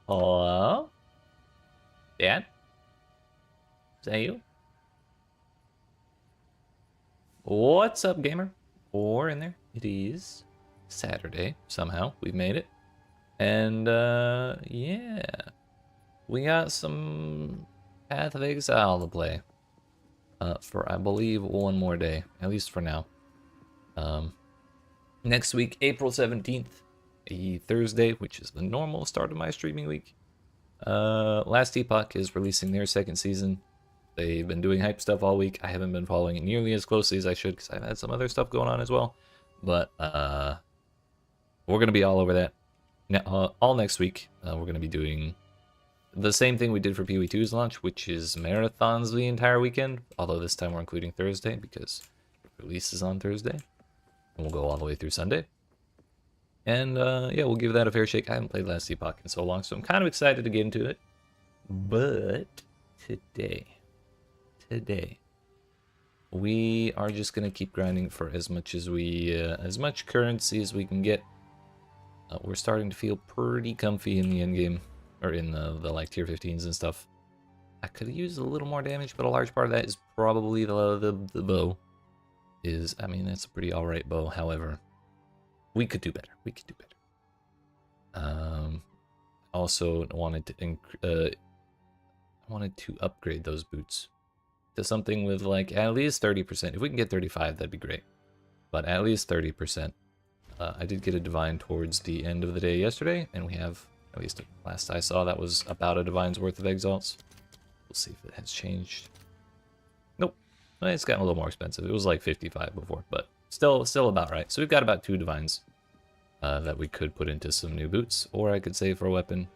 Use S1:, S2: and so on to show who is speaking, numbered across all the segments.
S1: Hello? Dad? Is that you? What's up, gamer? We're in there. It is Saturday. Somehow, we've made it. And, yeah. We got some Path of Exile to play. For, I believe, one more day. At least for now. Next week, April 17th. A Thursday, which is the normal start of my streaming week. Last Epoch is releasing their second season. They've been doing hype stuff all week. I haven't been following it nearly as closely as I should because I've had some other stuff going on as well. But we're going to be all over that. Now, all next week, we're going to be doing the same thing we did for PoE2's launch, which is marathons the entire weekend. Although this time we're including Thursday because release is on Thursday. And we'll go all the way through Sunday. And yeah, we'll give that a fair shake. I haven't played Last Epoch in so long, so I'm kind of excited to get into it. But today, we are just gonna keep grinding for as much as as much currency as we can get. We're starting to feel pretty comfy in the endgame, or in the like tier 15s and stuff. I could have used a little more damage, but a large part of that is probably the bow. I mean, that's a pretty alright bow. However, we could do better. We could do better. Also wanted to upgrade those boots to something with like at least 30%. If we can get 35, that'd be great. But at least 30%. I did get a divine towards the end of the day yesterday, and we have, at least last I saw, that was about a divine's worth of exalts. We'll see if it has changed. Nope. It's gotten a little more expensive. It was like 55 before, but still about right. So we've got about 2 divines that we could put into some new boots, or I could save for a weapon.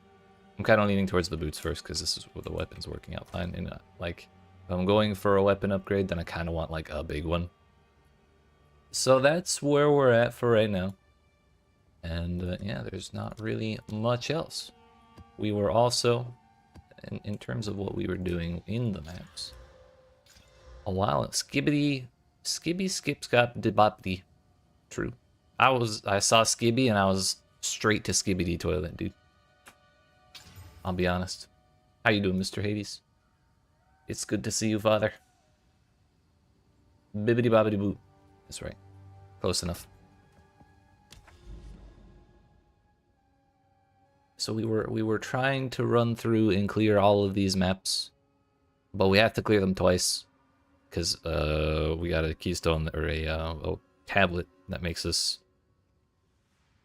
S1: I'm kind of leaning towards the boots first because this is where the weapon's working out fine. And like, if I'm going for a weapon upgrade, then I kind of want like a big one. So that's where we're at for right now. And yeah, there's not really much else. We were also, in terms of what we were doing in the maps, a while skibby skip scop deboppity. True. I saw Skibby and I was straight to Skibbity toilet, dude. I'll be honest. How you doing, Mr. Hades? It's good to see you, father. Bibbity bobbity boo. That's right. Close enough. So we were trying to run through and clear all of these maps, but we have to clear them twice because we got a keystone or a tablet that makes us,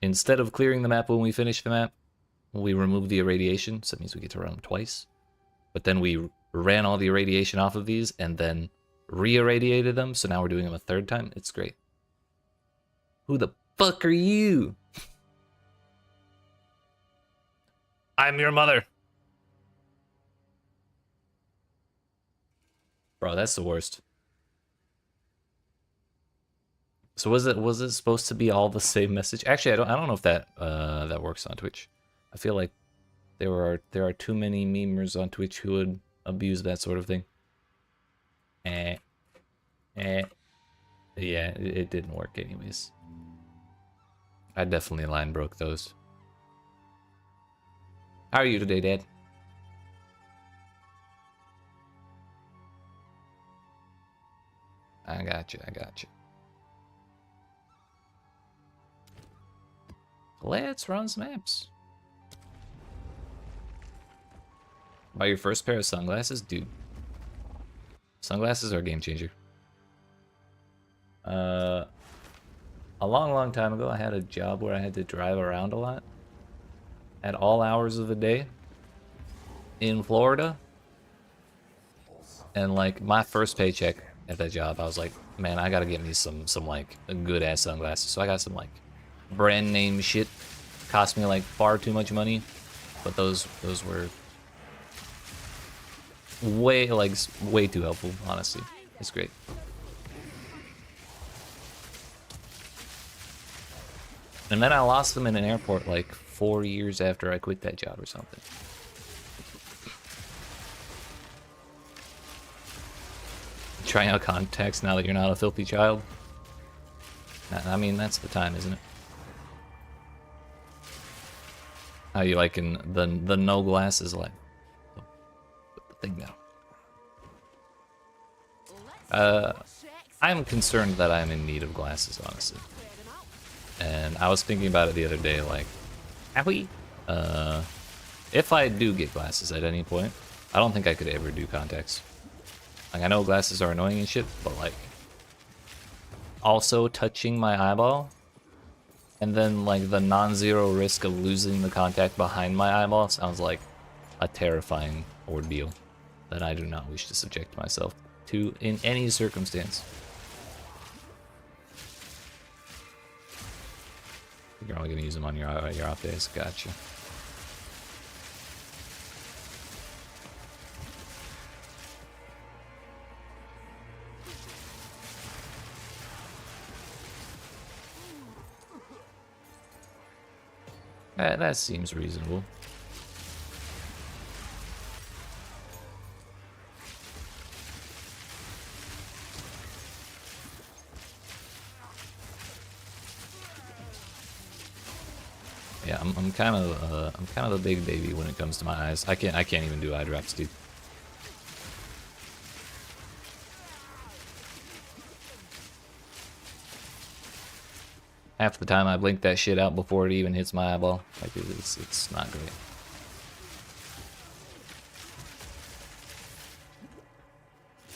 S1: instead of clearing the map when we finish the map, we remove the irradiation, so that means we get to run them twice. But then we ran all the irradiation off of these and then re-irradiated them, so now we're doing them a third time. It's great. Who the fuck are you? I'm your mother. Bro, that's the worst. So was it supposed to be all the same message? Actually, I don't know if that that works on Twitch. I feel like there are too many memers on Twitch who would abuse that sort of thing. Yeah, it didn't work anyways. I definitely line broke those. How are you today, Dad? I got you. Let's run some maps. Buy your first pair of sunglasses? Dude. Sunglasses are a game changer. A long time ago, I had a job where I had to drive around a lot at all hours of the day in Florida. And like my first paycheck at that job, I was like, man, I gotta get me some like good ass sunglasses. So I got some like brand name shit. Cost me like far too much money, but those were way too helpful, honestly. It's great. And then I lost them in an airport like 4 years after I quit that job or something. Trying out contacts now that you're not a filthy child. I mean, that's the time, isn't it? How you liking the no glasses life? Put the thing down. I'm concerned that I'm in need of glasses, honestly. And I was thinking about it the other day, like, if I do get glasses at any point, I don't think I could ever do contacts. Like, I know glasses are annoying and shit, but like, also touching my eyeball, and then like the non-zero risk of losing the contact behind my eyeball sounds like a terrifying ordeal that I do not wish to subject myself to in any circumstance. You're only gonna use them on your off days. Gotcha. That seems reasonable. Yeah, I'm kind of a big baby when it comes to my eyes. I can't even do eye drops, dude. Half the time I blink that shit out before it even hits my eyeball. Like it's not great.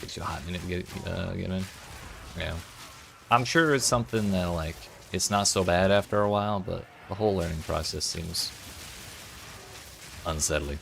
S1: Takes you a hot minute to get in. Yeah, I'm sure it's something that like it's not so bad after a while, but the whole learning process seems unsettling.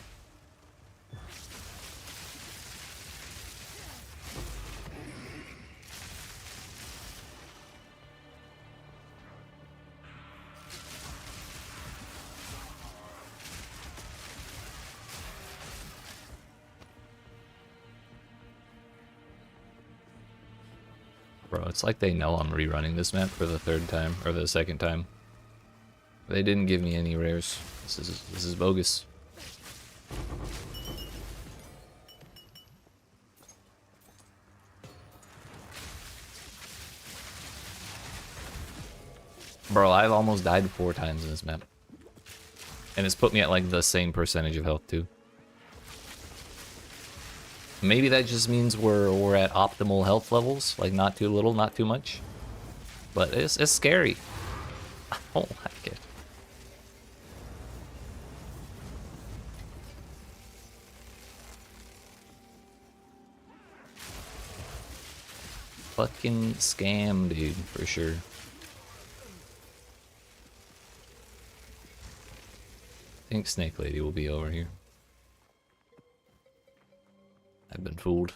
S1: Bro, it's like they know I'm rerunning this map for the third time, or the second time. They didn't give me any rares. This is bogus. Bro, I've almost died 4 times in this map. And it's put me at like the same percentage of health too. Maybe that just means we're at optimal health levels, like not too little, not too much. But it's scary. I don't like it. Fucking scam, dude, for sure. I think Snake Lady will be over here. I've been fooled.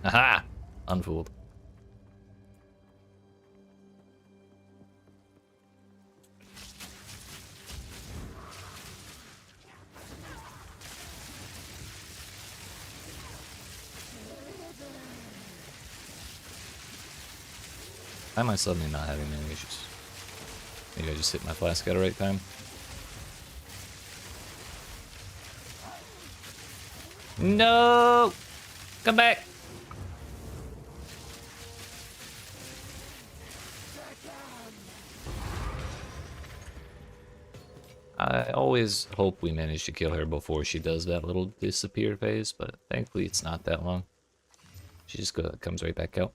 S1: Aha! Unfooled. Why am I suddenly not having any issues? Maybe I just hit my flask at the right time. No! Come back! I always hope we manage to kill her before she does that little disappear phase, but thankfully it's not that long. She just comes right back out.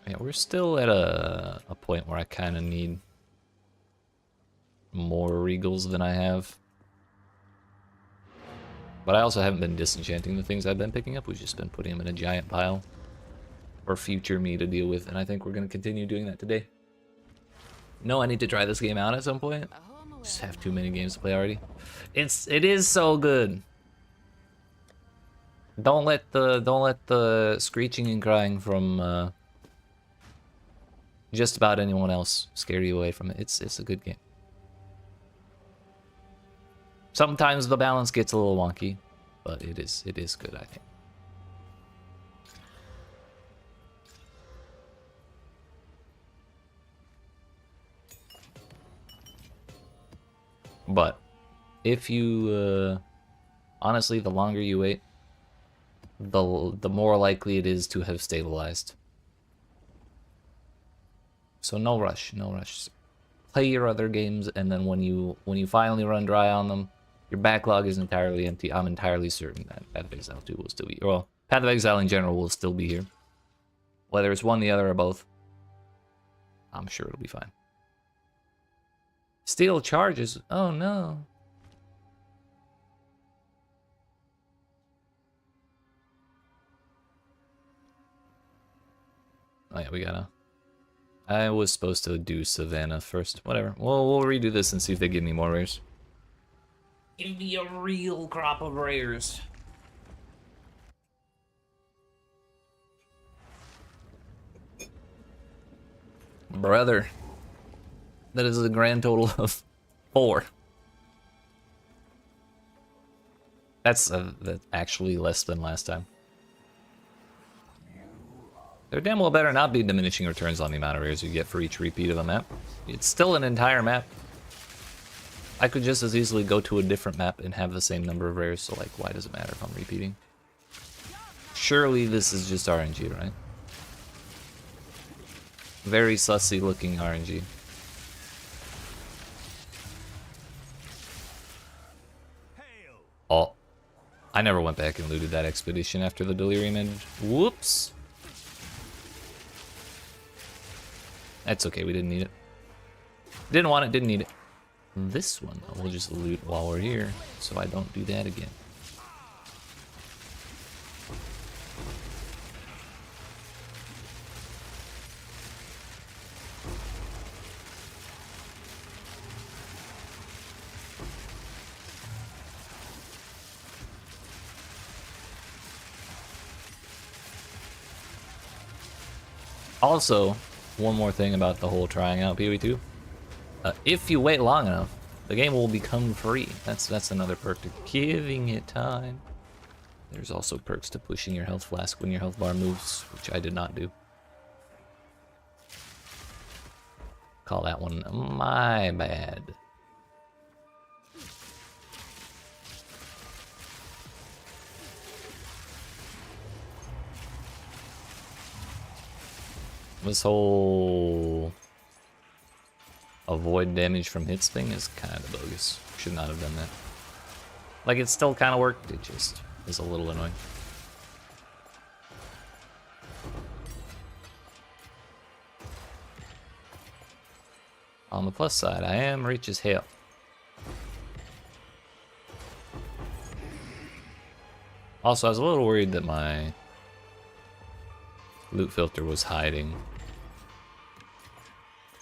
S1: Yeah, we're still at a point where I kind of need more regals than I have. But I also haven't been disenchanting the things I've been picking up. We've just been putting them in a giant pile for future me to deal with, and I think we're going to continue doing that today. No, I need to try this game out at some point. Just have too many games to play already. It is so good. Don't let the screeching and crying from just about anyone else scare you away from it. It's a good game. Sometimes the balance gets a little wonky, but it is good, I think. But if you honestly, the longer you wait, the more likely it is to have stabilized. So no rush, no rush. Play your other games, and then when you finally run dry on them, your backlog is entirely empty. I'm entirely certain that Path of Exile 2 will still be, well, Path of Exile in general will still be here. Whether it's one, the other, or both, I'm sure it'll be fine. Steel charges. Oh no. Oh yeah, we gotta. I was supposed to do Savannah first. Whatever. We'll redo this and see if they give me more rares. Give me a real crop of rares. Brother. That is a grand total of 4. That's actually less than last time. There damn well better not be diminishing returns on the amount of rares you get for each repeat of a map. It's still an entire map. I could just as easily go to a different map and have the same number of rares, so like, why does it matter if I'm repeating? Surely this is just RNG, right? Very sussy looking RNG. Oh. I never went back and looted that expedition after the Delirium ended. Whoops. That's okay, we didn't need it. Didn't want it, didn't need it. This one, we'll just loot while we're here, so I don't do that again. Also, one more thing about the whole trying out PoE2. If you wait long enough, the game will become free. That's another perk to giving it time. There's also perks to pushing your health flask when your health bar moves, which I did not do. Call that one my bad. This whole avoid damage from hits thing is kind of bogus. Should not have done that. Like, it still kind of worked, it just is a little annoying. On the plus side, I am rich as hell. Also, I was a little worried that my loot filter was hiding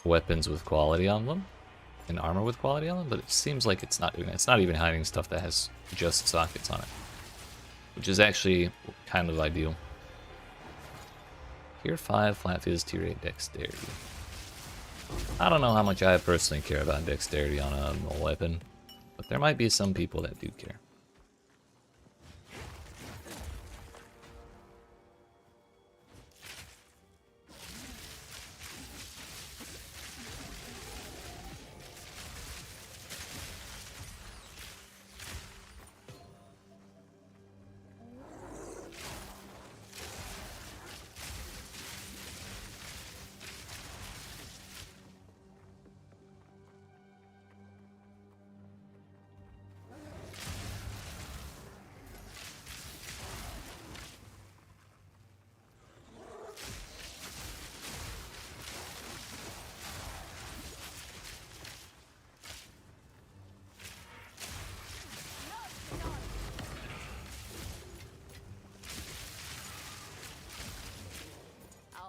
S1: weapons with quality on them and armor with quality on them, but it seems like it's not doing that. It's not even hiding stuff that has just sockets on it, which is actually kind of ideal. Tier 5 flat fizz, tier 8 dexterity. I don't know how much I personally care about dexterity on a weapon, but there might be some people that do care.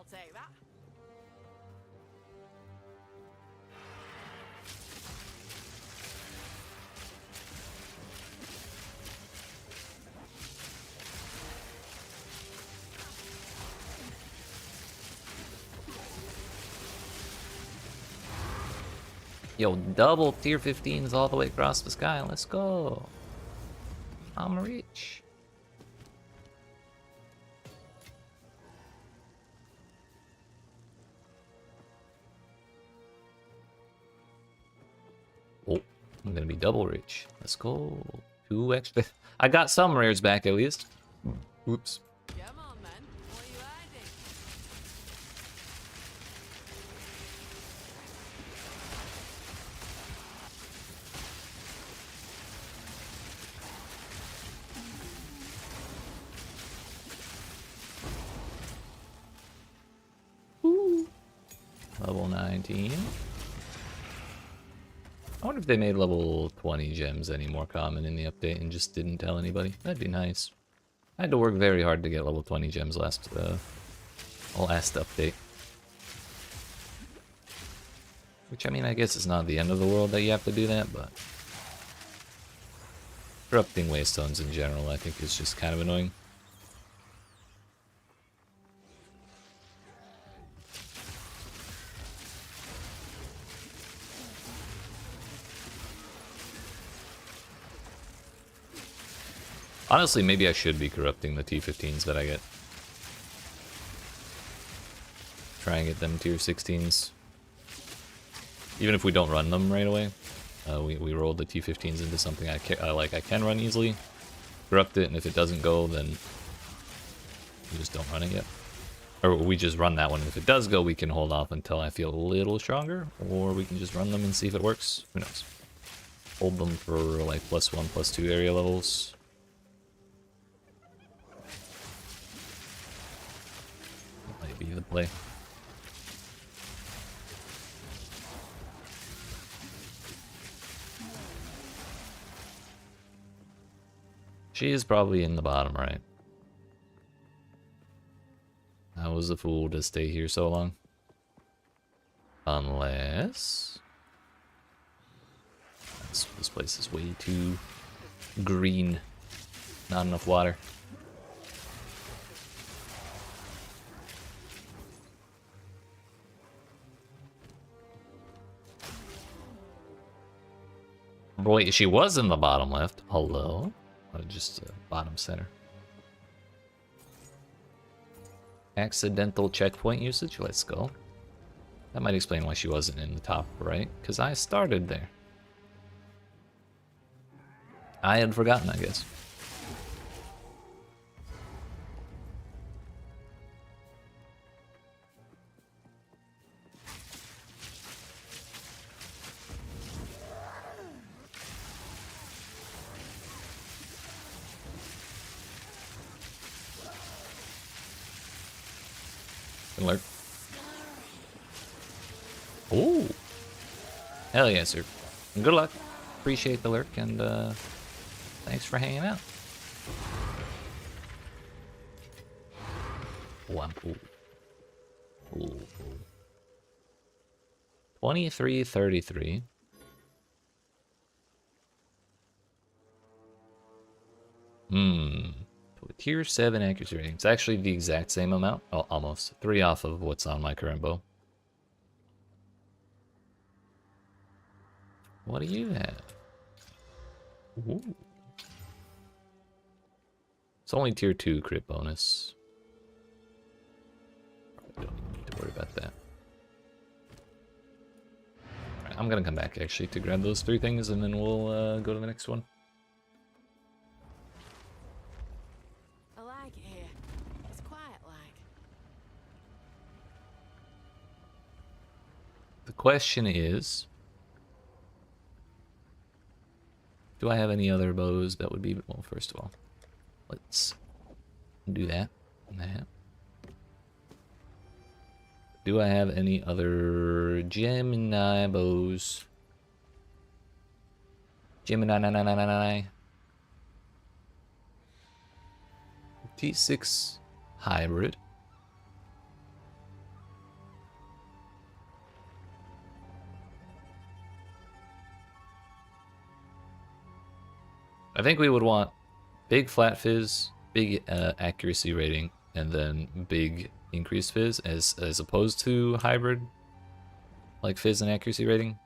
S2: Take that.
S1: Yo, double tier 15s all the way across the sky. Let's go. I'm rich. Oh, I'm gonna be double rich. Let's go. 2 extra. I got some rares back at least. Oops.
S2: Come on, man. What are you hiding?
S1: Level 19. I wonder if they made level 20 gems any more common in the update and just didn't tell anybody. That'd be nice. I had to work very hard to get level 20 gems last update. Which, I mean, I guess it's not the end of the world that you have to do that, but... Corrupting waystones in general, I think, is just kind of annoying. Honestly, maybe I should be corrupting the T15s that I get. Try and get them tier 16s. Even if we don't run them right away. We roll the T15s into something I can run easily. Corrupt it, and if it doesn't go, then we just don't run it yet. Or we just run that one, and if it does go, we can hold off until I feel a little stronger. Or we can just run them and see if it works. Who knows? Hold them for like +1, +2 area levels. Might be the play. She is probably in the bottom right. I was a fool to stay here so long. Unless... This place is way too green. Not enough water. Boy, she was in the bottom left. Hello? Or just bottom center. Accidental checkpoint usage? Let's go. That might explain why she wasn't in the top right, because I started there. I had forgotten, I guess. Lurk. Ooh. Hell yeah, sir. Good luck. Appreciate the lurk, and thanks for hanging out. Oh, I'm cool. Cool. 2333. Tier 7 accuracy rating. It's actually the exact same amount. Oh, almost. 3 off of what's on my current bow. What do you have? Ooh. It's only tier 2 crit bonus. Probably don't even need to worry about that. Alright, I'm gonna come back actually to grab those 3 things and then we'll go to the next one.
S2: I like it here. It's quiet like.
S1: The question is, do I have any other bows that would be... Well, first of all, let's do that. Do I have any other Gemini bows? Gemini. T6 hybrid. I think we would want big flat fizz, big accuracy rating, and then big increased fizz as opposed to hybrid, like fizz and accuracy rating.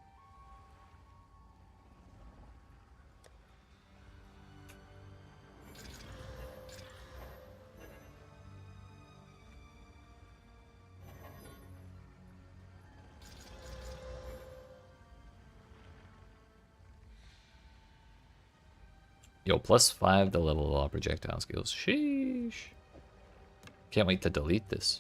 S1: Yo, +5 to level all projectile skills. Sheesh. Can't wait to delete this.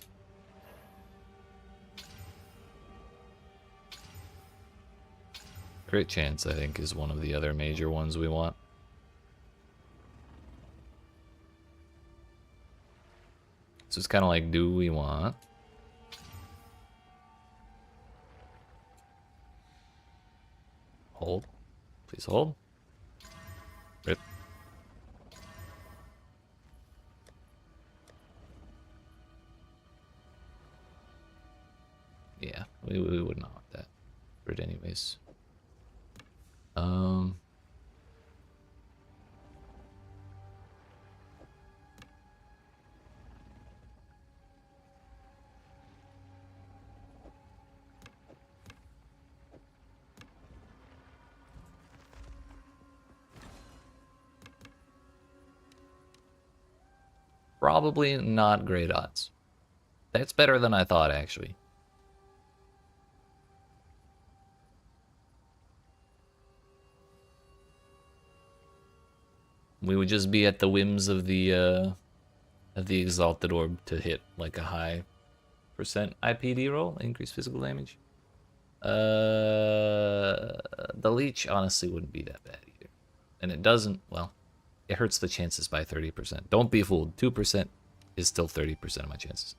S1: Crit chance, I think, is one of the other major ones we want. So it's kind of like, do we want Hold. Please hold. Rip. Yeah, we would not want that. Rip anyways. Probably not great odds. That's better than I thought, actually. We would just be at the whims of the Exalted Orb to hit like a high percent IPD roll, increased physical damage. The Leech honestly wouldn't be that bad either. And it doesn't, well, it hurts the chances by 30%. Don't be fooled, 2% is still 30% of my chances.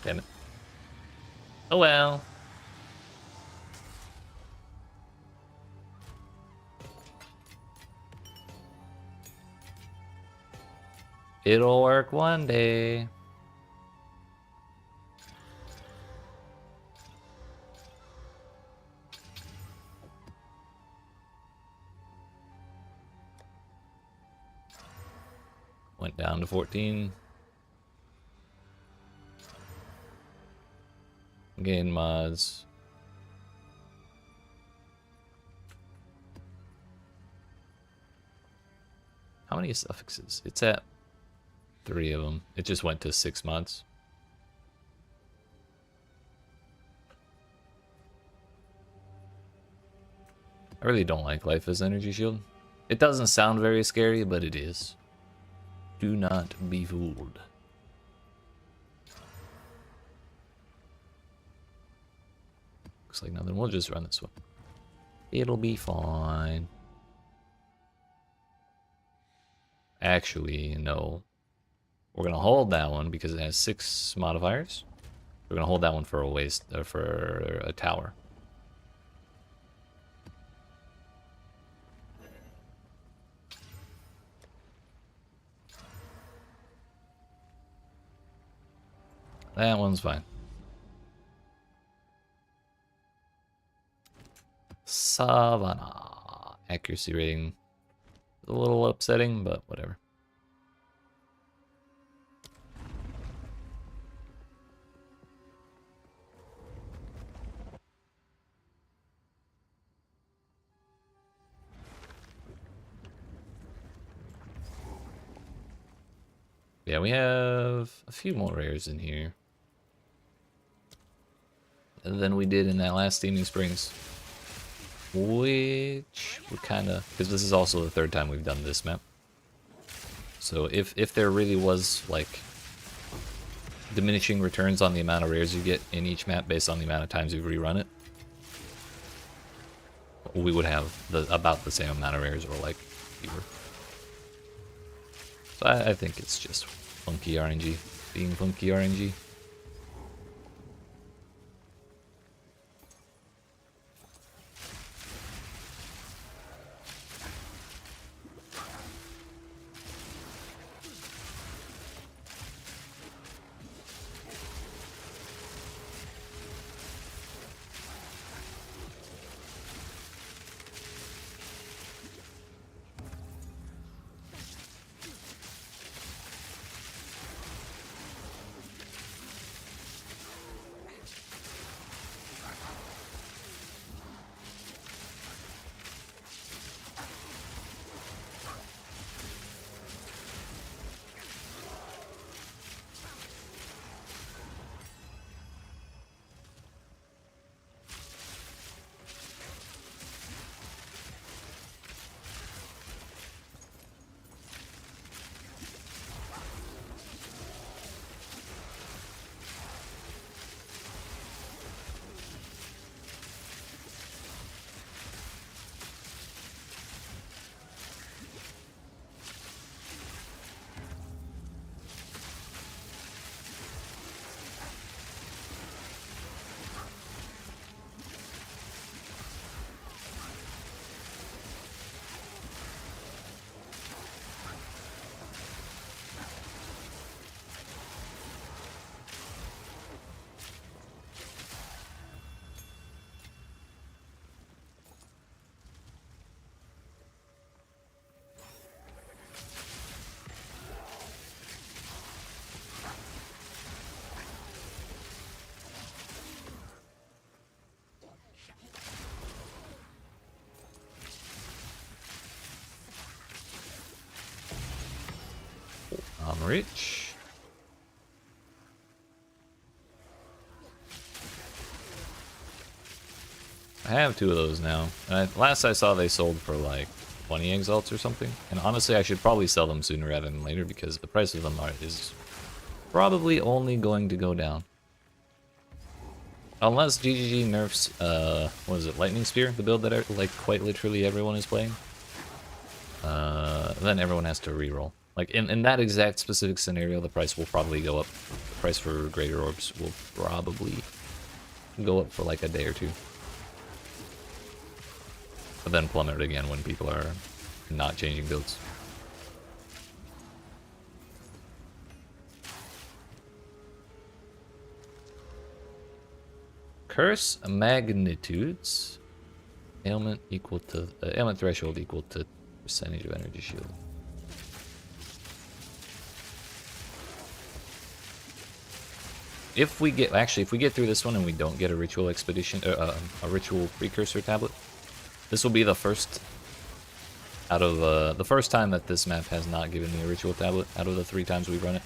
S1: Damn it. Oh well. It'll work one day. Went down to 14. Gain mods. How many suffixes? It's at 3 of them. It just went to 6 mods. I really don't like life as energy shield. It doesn't sound very scary, but it is. Do not be fooled. Looks like nothing. We'll just run this one. It'll be fine. Actually, no. We're gonna hold that one because it has 6 modifiers. We're gonna hold that one for a waste, for a tower. That one's fine. Savannah. Accuracy rating. A little upsetting, but whatever. Yeah, we have a few more rares in here than we did in that last Steaming Springs. Which would kind of, because this is also the 3rd time we've done this map. So if there really was like diminishing returns on the amount of rares you get in each map based on the amount of times you've rerun it, we would have about the same amount of rares or like fewer. So I think it's just funky RNG being funky RNG. on Rich. I have 2 of those now. And last I saw they sold for like 20 exalts or something. And honestly, I should probably sell them sooner rather than later because the price of them is probably only going to go down. Unless GGG nerfs, what is it, Lightning Spear? The build that like quite literally everyone is playing. Then everyone has to reroll. Like in that exact specific scenario, the price will probably go up. The price for Greater Orbs will probably go up for like a day or 2. But then plummet again when people are not changing builds. Curse magnitudes. Ailment equal to ailment threshold equal to percentage of energy shield. If we get through this one and we don't get a ritual expedition, a ritual precursor tablet, this will be the first out of the first time that this map has not given me a ritual tablet out of the 3 times we've run it.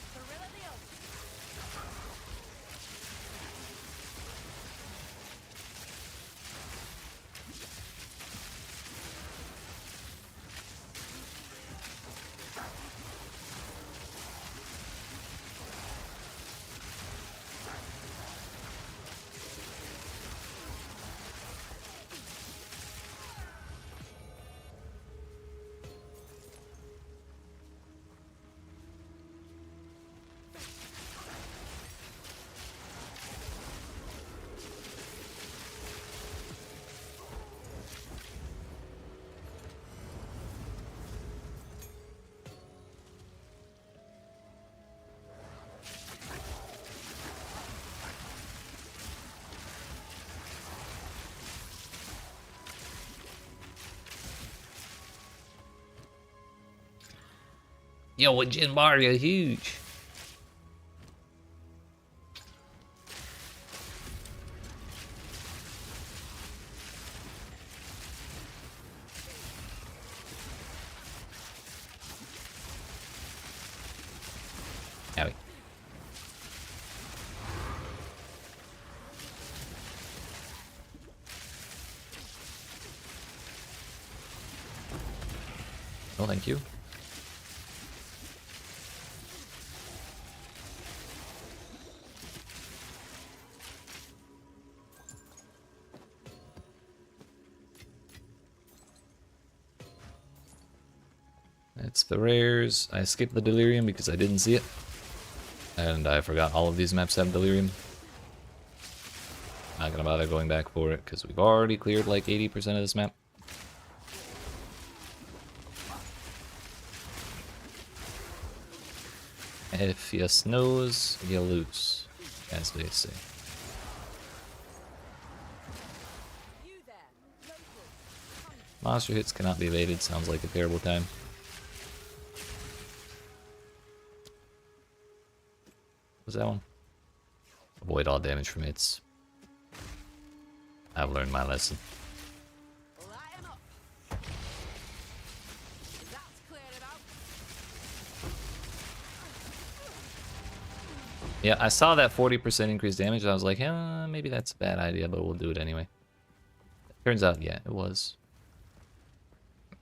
S1: Yo, what Jin Mario huge. Owie. Oh, thank you. It's the rares. I skipped the delirium because I didn't see it. And I forgot all of these maps have delirium. Not gonna bother going back for it because we've already cleared like 80% of this map. If you snooze, you lose, as they say. Monster hits cannot be evaded. Sounds like a terrible time. Was that one? Avoid all damage from hits. I've learned my lesson. Yeah, I saw that 40% increased damage, and I was like, maybe that's a bad idea, but we'll do it anyway. Turns out, yeah, it was.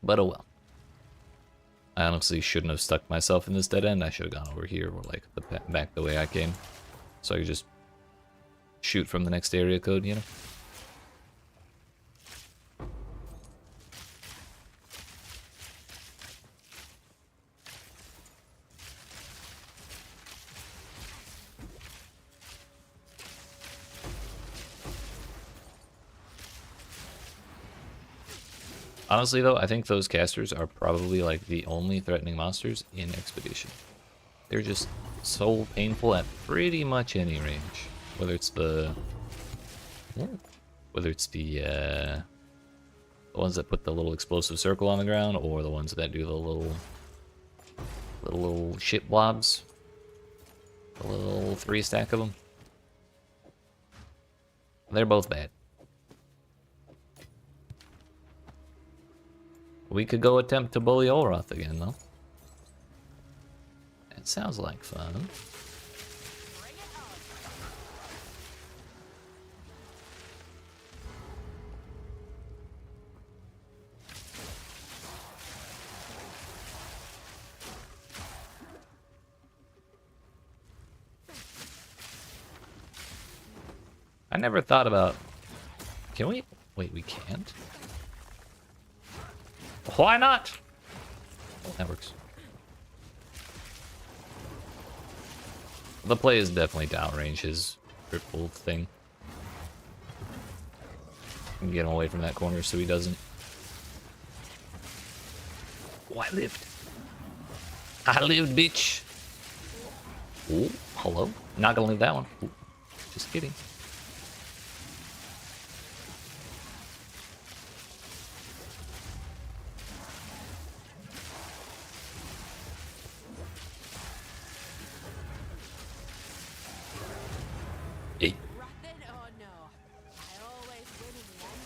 S1: But oh well. I honestly shouldn't have stuck myself in this dead end. I should have gone over here or like back the way I came. So I could just shoot from the next area code, you know? Honestly though, I think those casters are probably like the only threatening monsters in Expedition. They're just so painful at pretty much any range. Whether it's the ones that put the little explosive circle on the ground, or the ones that do the little shit blobs. The little 3-stack of them. They're both bad. We could go attempt to bully Olroth again, though. And Sounds like fun. I never thought about... Can we? Wait, we can't? Why not? Oh, that works. The play is definitely downrange his triple thing. And get him away from that corner so he doesn't. Oh, I lived. I lived, bitch. Oh, hello. Not gonna leave that one. Ooh, just kidding. Hey.
S2: Rapping or no? I always win in the end.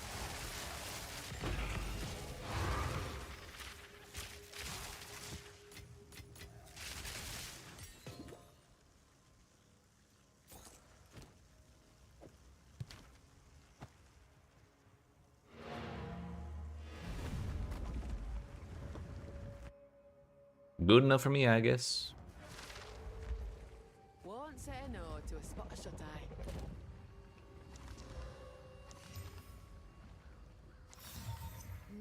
S1: Good enough for me, I guess.
S2: Won't say no to a spot of shut eye.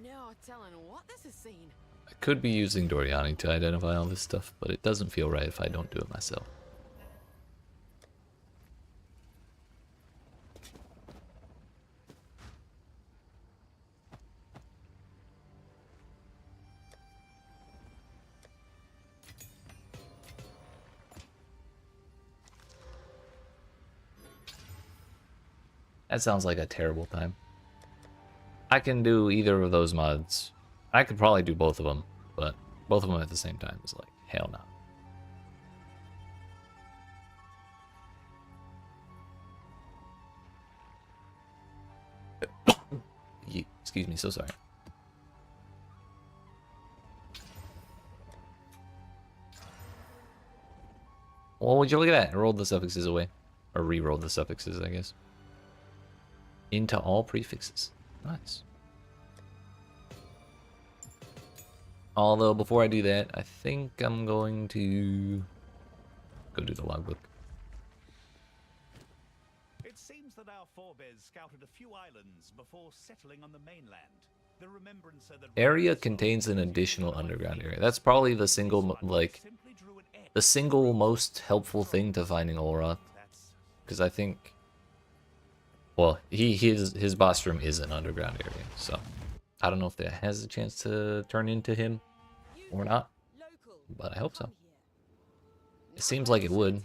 S2: No telling what this has seen.
S1: I could be using Doriani to identify all this stuff, but it doesn't feel right if I don't do it myself. That sounds like a terrible time. I can do either of those mods. I could probably do both of them, but both of them at the same time is like, hell no. Excuse me, so sorry. Well, would you look at that? I rolled the suffixes away. Or re-rolled the suffixes, I guess. Into all prefixes. Nice. Although, before I do that, I think I'm going to go do the logbook.
S3: It seems that our forebears scouted a few islands before settling on the mainland. The remembrancer that
S1: Area contains an additional underground area. That's probably the single, like, the single most helpful thing to finding Olroth. Because I think, well, his boss room is an underground area, so I don't know if that has a chance to turn into him or not, but I hope so. It seems like it would.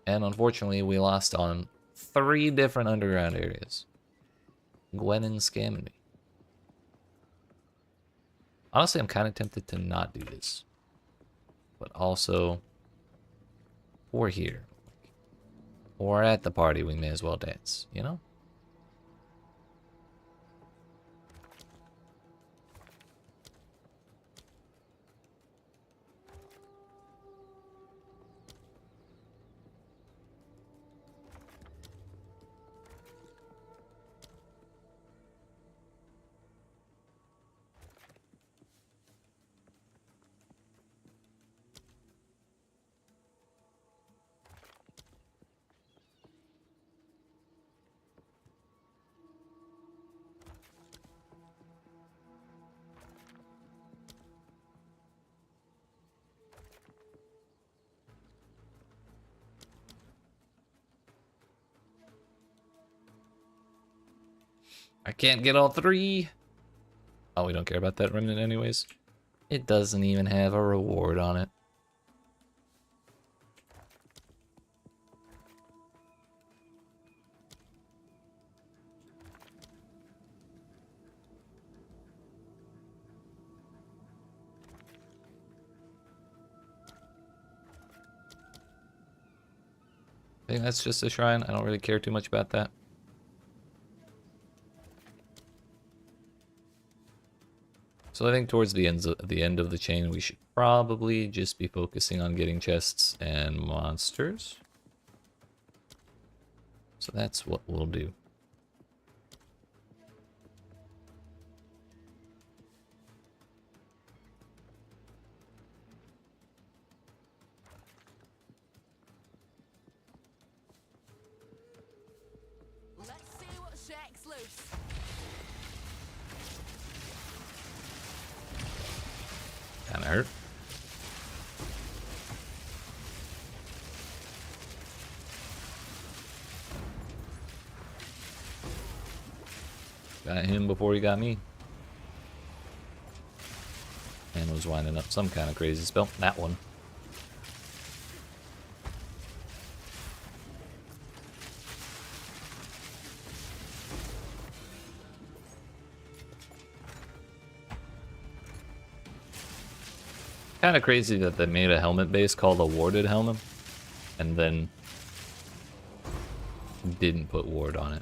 S1: And unfortunately, we lost on 3 different underground areas. Gwennon's scamming me. Honestly, I'm kind of tempted to not do this. But also, we're here. We're at the party, we may as well dance, you know? I can't get all 3. Oh, we don't care about that remnant anyways. It doesn't even have a reward on it. I think that's just a shrine. I don't really care too much about that. So So I think towards the end of the chain, we should probably just be focusing on getting chests and monsters. So that's what we'll do.
S2: Let's see what shakes loose.
S1: Kinda hurt. Got him before he got me. And was winding up some kind of crazy spell. That one. Kind of crazy that they made a helmet base called a warded helmet and then didn't put ward on it.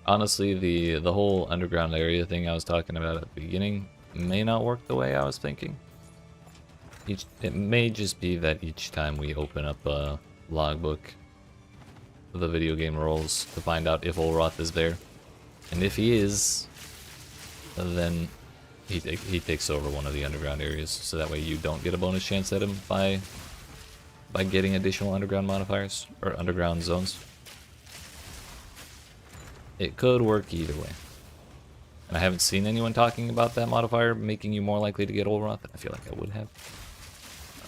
S1: Honestly, the whole underground area thing I was talking about at the beginning may not work the way I was thinking. It may just be that each time we open up a logbook, the video game rolls to find out if Olroth is there. And if he is, then he takes over one of the underground areas, so that way you don't get a bonus chance at him by getting additional underground modifiers, or underground zones. It could work either way. And I haven't seen anyone talking about that modifier making you more likely to get Olroth. I feel like I would have.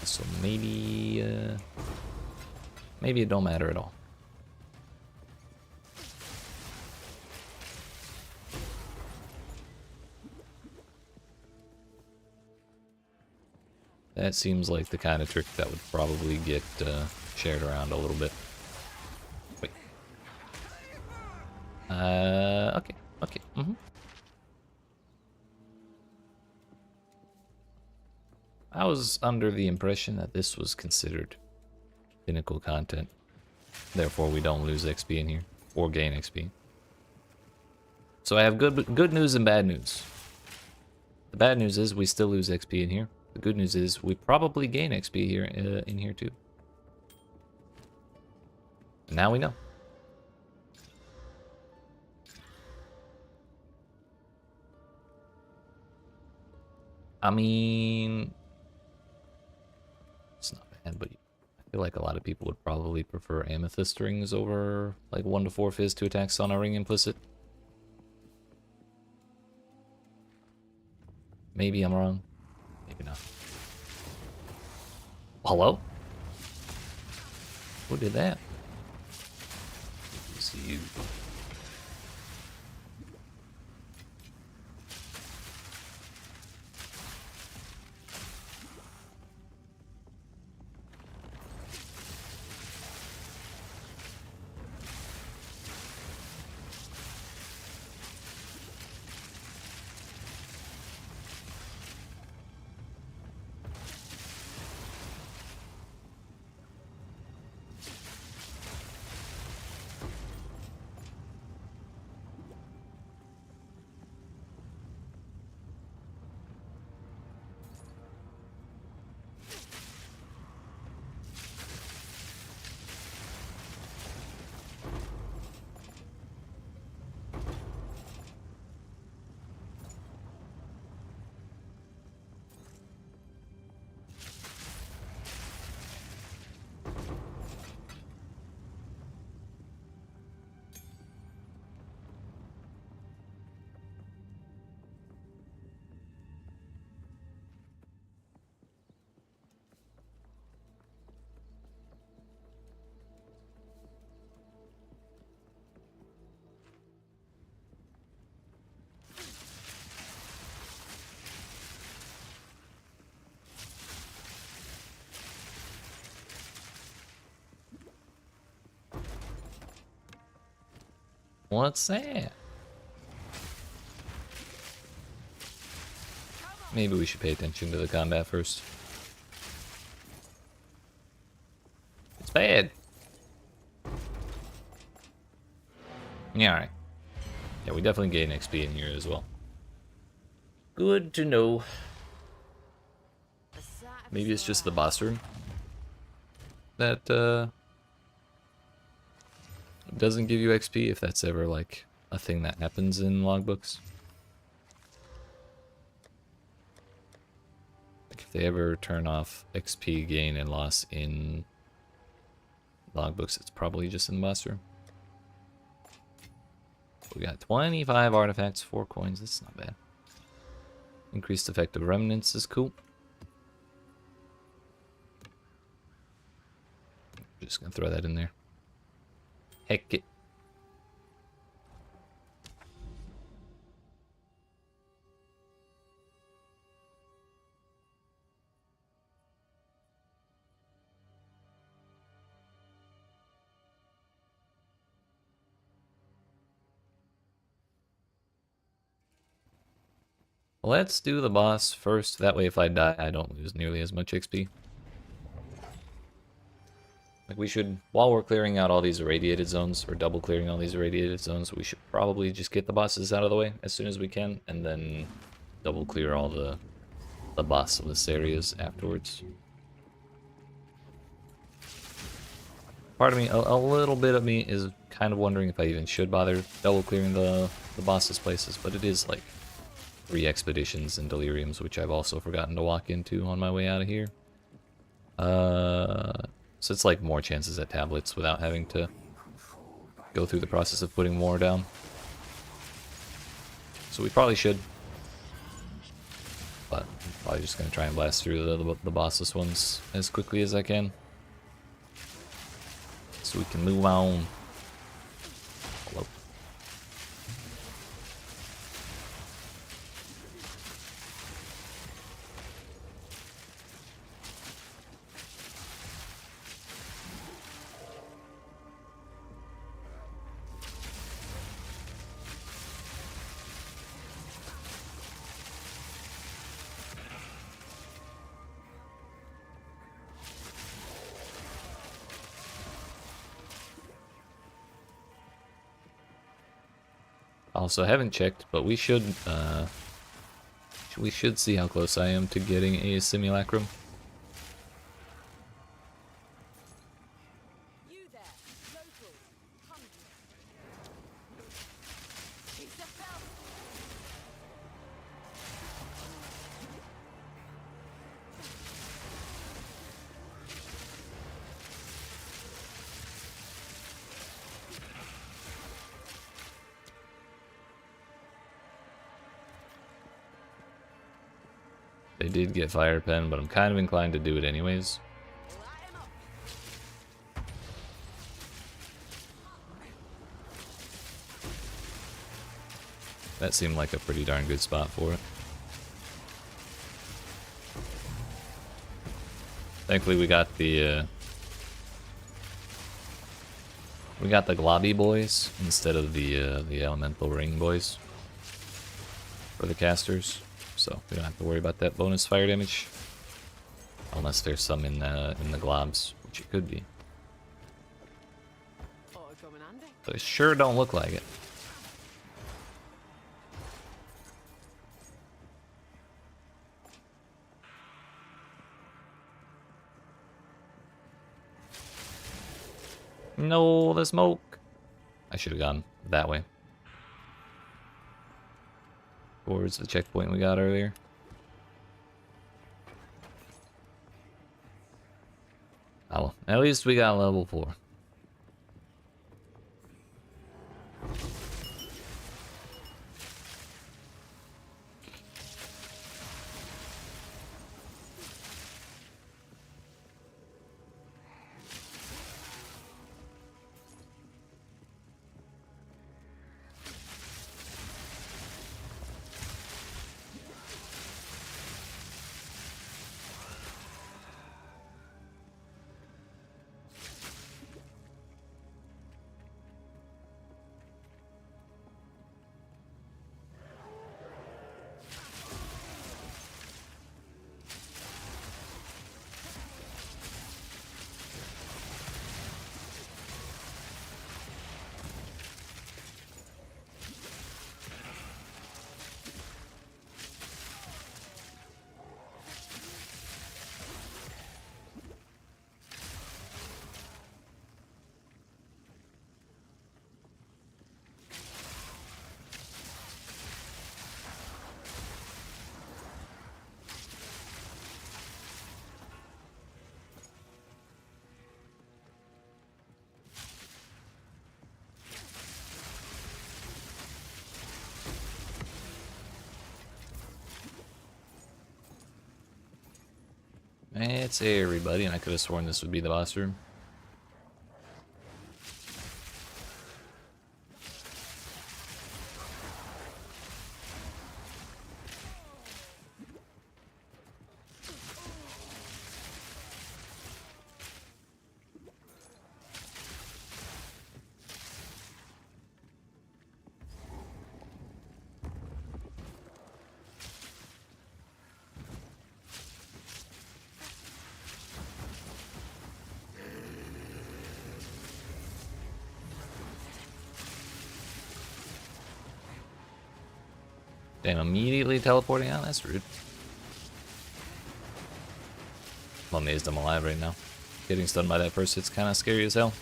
S1: So maybe it don't matter at all. That seems like the kind of trick that would probably get shared around a little bit. Wait. Okay. I was under the impression that this was considered pinnacle content. Therefore, we don't lose XP in here, or gain XP. So I have good news and bad news. The bad news is we still lose XP in here. The good news is we probably gain XP here in here too. And now we know. I mean, it's not bad, but I feel like a lot of people would probably prefer amethyst rings over like 1 to 4 fizz to attack Sauna Ring implicit. Maybe I'm wrong. Maybe not. Hello? Who did that? It's you. What's that? Maybe we should pay attention to the combat first. It's bad. Yeah, alright. Yeah, we definitely gain XP in here as well. Good to know. Maybe it's just the boss room that doesn't give you XP, if that's ever like a thing that happens in logbooks. Like if they ever turn off XP gain and loss in logbooks, it's probably just in the boss room. We got 25 artifacts, 4 coins, that's not bad. Increased effect of remnants is cool. Just gonna throw that in there. Heck it. Let's do the boss first. That way if I die, I don't lose nearly as much XP. Like we should, while we're clearing out all these irradiated zones, or double clearing all these irradiated zones, we should probably just get the bosses out of the way as soon as we can, and then double clear all the bossless areas afterwards. Part of me, a little bit of me is kind of wondering if I even should bother double clearing the bosses places, but it is like 3 expeditions and deliriums, which I've also forgotten to walk into on my way out of here. So it's like more chances at tablets without having to go through the process of putting more down. So we probably should. But I'm probably just going to try and blast through the bossless ones as quickly as I can. So we can move on. Hello. Also, I haven't checked, but we should see how close I am to getting a simulacrum.
S2: You there, local, hungry. Piece of felt.
S1: They did get fire pen, but I'm kind of inclined to do it anyways.
S2: Light 'em up.
S1: That seemed like a pretty darn good spot for it. Thankfully, we got the globby boys instead of the elemental ring boys for the casters, so we don't have to worry about that bonus fire damage, unless there's some in the globs, which it could be.
S2: Ought to come in handy.
S1: But it sure don't look like it. No, the smoke. I should have gone that way. Towards the checkpoint we got earlier. Oh, well, at least we got level 4. It's everybody, and I could have sworn this would be the boss room. Damn, immediately teleporting out? That's rude. I'm amazed I'm alive right now. Getting stunned by that first hit's kind of scary as hell.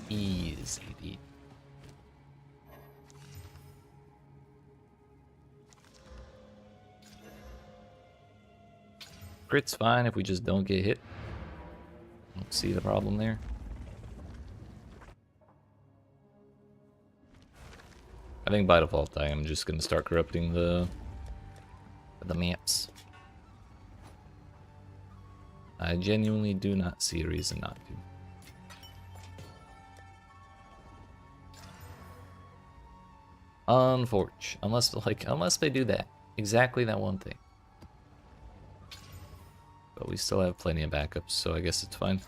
S1: Easy, dude. Crit's fine if we just don't get hit. Don't see the problem there. I think by default I am just going to start corrupting the maps. I genuinely do not see a reason not to. Unfortunately, unless they do that. Exactly that one thing. But we still have plenty of backups, so I guess it's fine.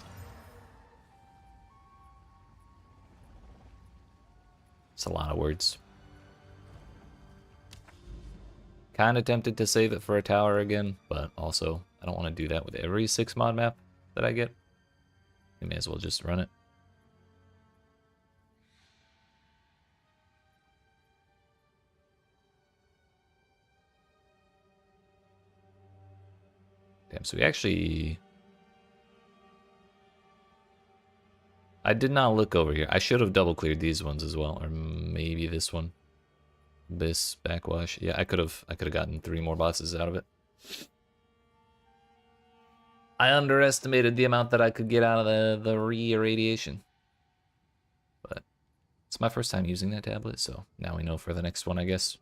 S1: It's a lot of words. Kind of tempted to save it for a tower again, but also I don't want to do that with every 6 mod map that I get. We may as well just run it. Damn, so we actually... I did not look over here. I should have double cleared these ones as well, or maybe this one. This backwash. Yeah, I could have gotten 3 more bosses out of it. I underestimated the amount that I could get out of the re-irradiation. But it's my first time using that tablet, so now we know for the next one, I guess.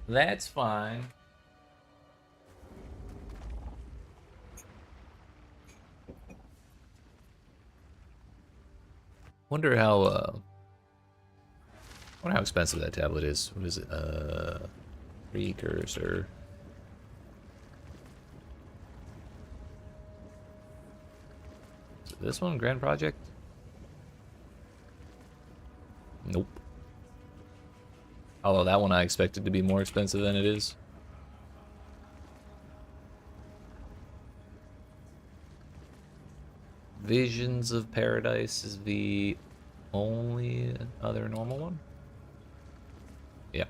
S1: That's fine. Wonder how expensive that tablet is. What is it? Precursor. Is it this one, Grand Project? Nope. Although that one I expected to be more expensive than it is. Visions of Paradise is the only other normal one? Yeah.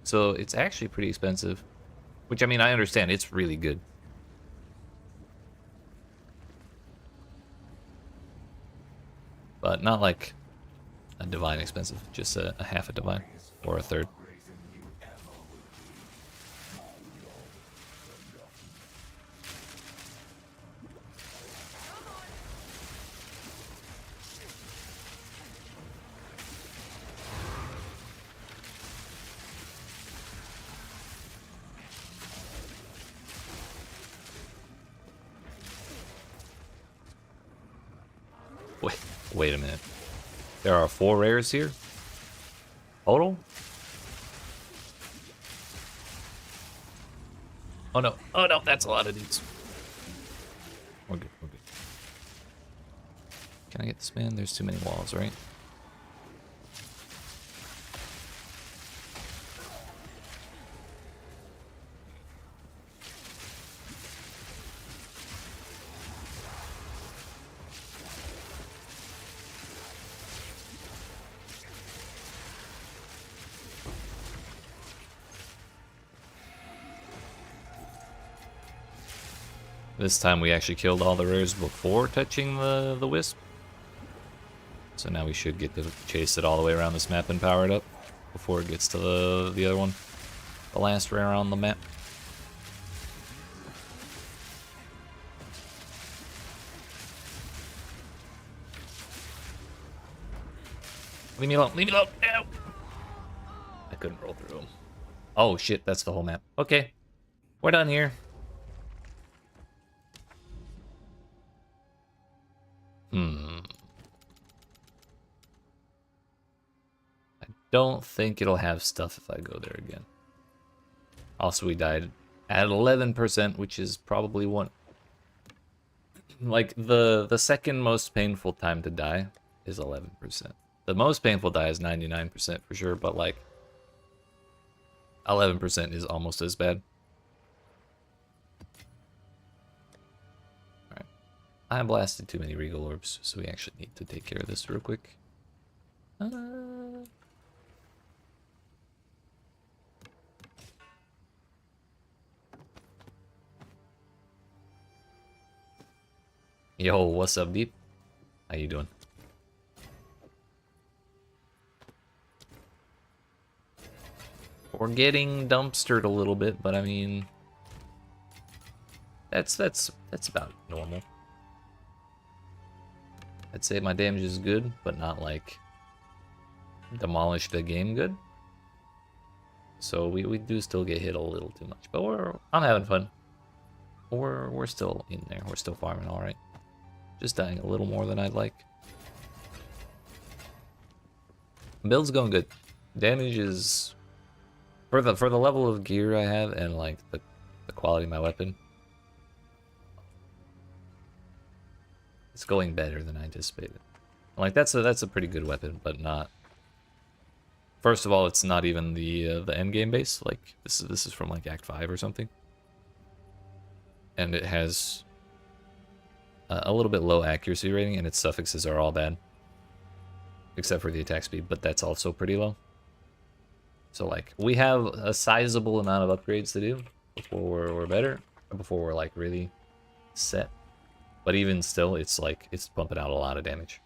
S1: So it's actually pretty expensive. Which, I mean, I understand. It's really good. But not like a divine expensive. Just a half a divine. Or a third. Wait a minute. There are 4 rares here? Total? Oh no. Oh no, that's a lot of dudes. We're good, we're good. Can I get this man? There's too many walls, right? This time we actually killed all the rares before touching the wisp. So now we should get to chase it all the way around this map and power it up before it gets to the other one. The last rare on the map. Leave me alone. Leave me alone. No. I couldn't roll through them. Oh shit, that's the whole map. Okay. We're done here. I don't think it'll have stuff if I go there again. Also, we died at 11%, which is probably one... Like, the second most painful time to die is 11%. The most painful die is 99% for sure, but, like, 11% is almost as bad. Alright. I blasted too many Regal Orbs, so we actually need to take care of this real quick. Yo, what's up, Deep? How you doing? We're getting dumpstered a little bit, but I mean, that's about normal. I'd say my damage is good, but not like demolish the game good. So we do still get hit a little too much, but I'm having fun. We're still in there. We're still farming all right. Just dying a little more than I'd like. Build's going good. Damage is for the level of gear I have and like the quality of my weapon. It's going better than I anticipated. Like that's a pretty good weapon, but not. First of all, it's not even the endgame base. Like this is from like Act 5 or something, and it has a little bit low accuracy rating, and its suffixes are all bad, except for the attack speed. But that's also pretty low. So like we have a sizable amount of upgrades to do before we're better, before we're like really set. But even still, it's like it's pumping out a lot of damage.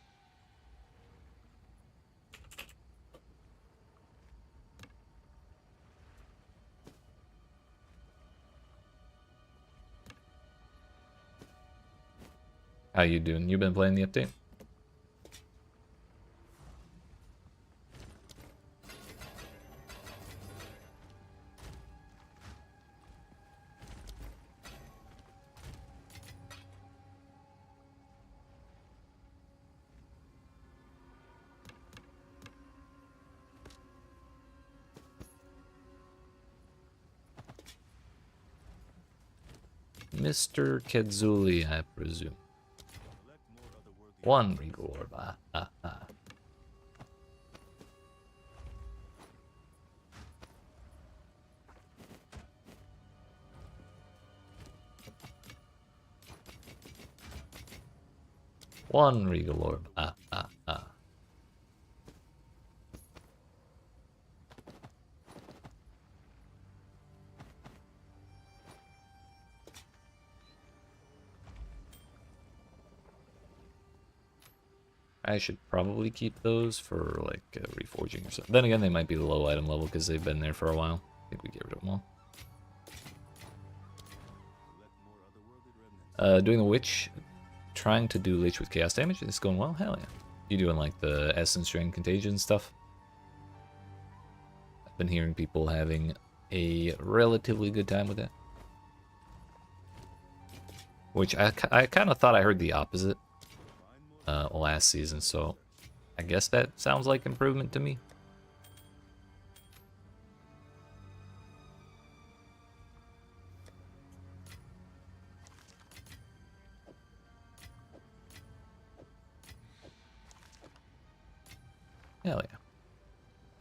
S1: How you doing? You been playing the update? Mr. Kedzuli, I presume. One Regal Orb. One Regal Orb. I should probably keep those for like reforging or something. Then again, they might be low item level because they've been there for a while. I think we get rid of them all. Doing the Witch, trying to do Lich with chaos damage. It's going well. Hell yeah. You doing like the Essence Drain Contagion stuff? I've been hearing people having a relatively good time with that. Which I kind of thought I heard the opposite last season, so I guess that sounds like improvement to me. Hell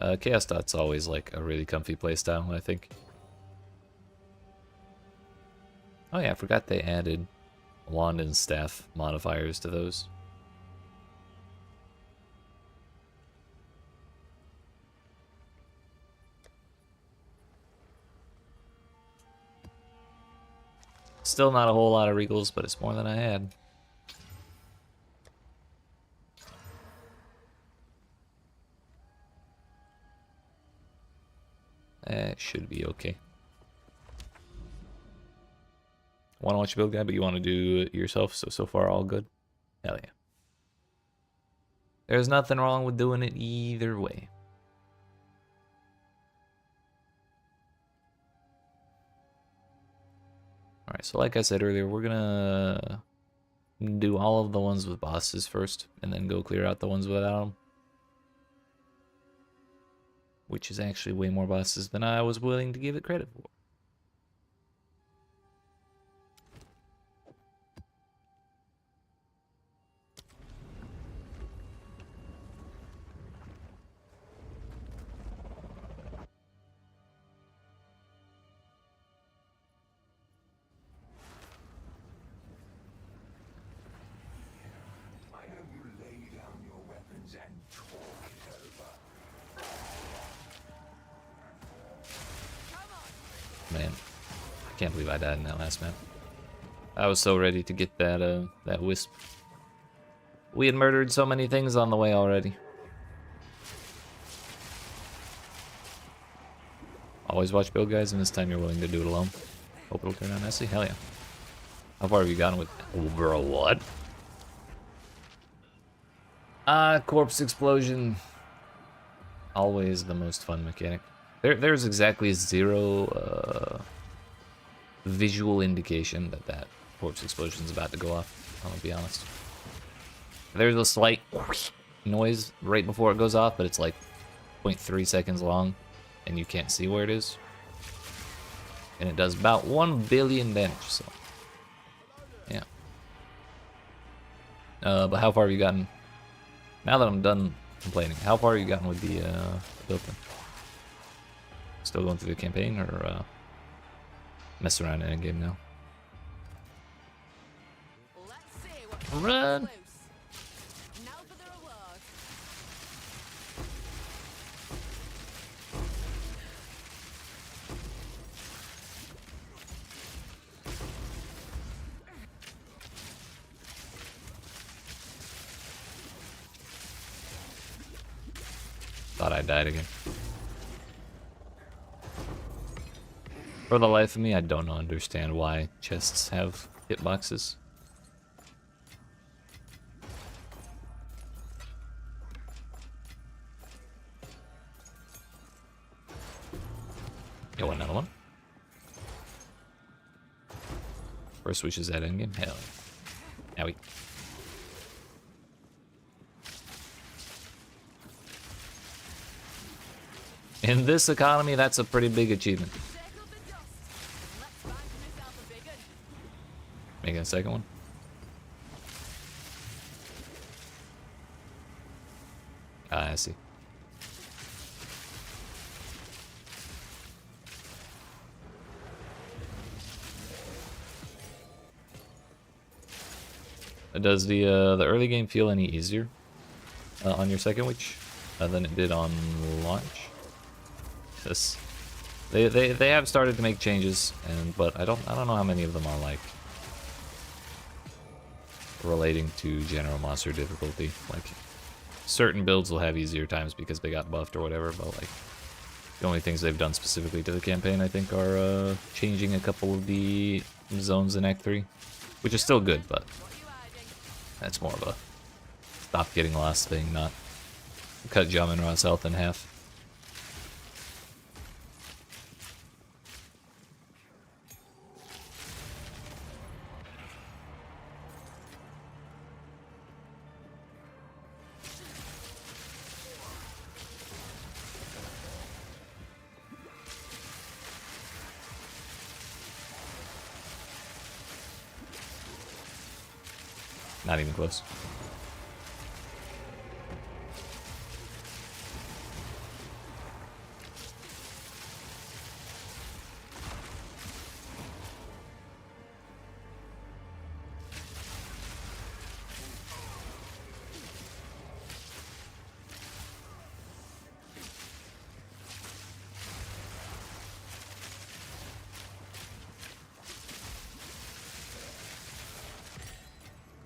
S1: yeah. Chaos Dot's always like a really comfy playstyle, I think. Oh yeah, I forgot they added wand and staff modifiers to those. Still not a whole lot of Regals, but it's more than I had. That should be okay. Want to watch a build guide, but you want to do it yourself, so far all good? Hell yeah. There's nothing wrong with doing it either way. Alright, so like I said earlier, we're gonna do all of the ones with bosses first, and then go clear out the ones without them. Which is actually way more bosses than I was willing to give it credit for. Man, I can't believe I died in that last map. I was so ready to get that that wisp. We had murdered so many things on the way already. Always watch build guys, and this time you're willing to do it alone. Hope it'll turn out nicely. Hell yeah. How far have you gotten with... Oh, bro, what? Corpse explosion. Always the most fun mechanic. There's exactly zero visual indication that that corpse explosion is about to go off. I'm gonna be honest. There's a slight noise right before it goes off, but it's like 0.3 seconds long, and you can't see where it is. And it does about 1 billion damage, so yeah. But how far have you gotten? Now that I'm done complaining, how far have you gotten with the build thing? Still going through the campaign, or mess around in Endgame now?
S2: Let's see what
S1: Run!
S2: loose. Now for the reward.
S1: Thought I died again. For the life of me, I don't understand why chests have hitboxes. You want another one? First wish is that endgame? Hell yeah. Owie. In this economy, that's a pretty big achievement.
S2: Circle the dust. Let's find myself a big one.
S1: Making a second one? Ah, I see. Does the early game feel any easier on your second witch than it did on launch? Yes. They have started to make changes, but I don't know how many of them are like relating to general monster difficulty. Like certain builds will have easier times because they got buffed or whatever, but like the only things they've done specifically to the campaign, I think, are changing a couple of the zones in Act 3, which is still good, but
S2: What are you hiding?
S1: that's more of a stop getting lost thing, not cut Jamin Ra's health in half. Not even close.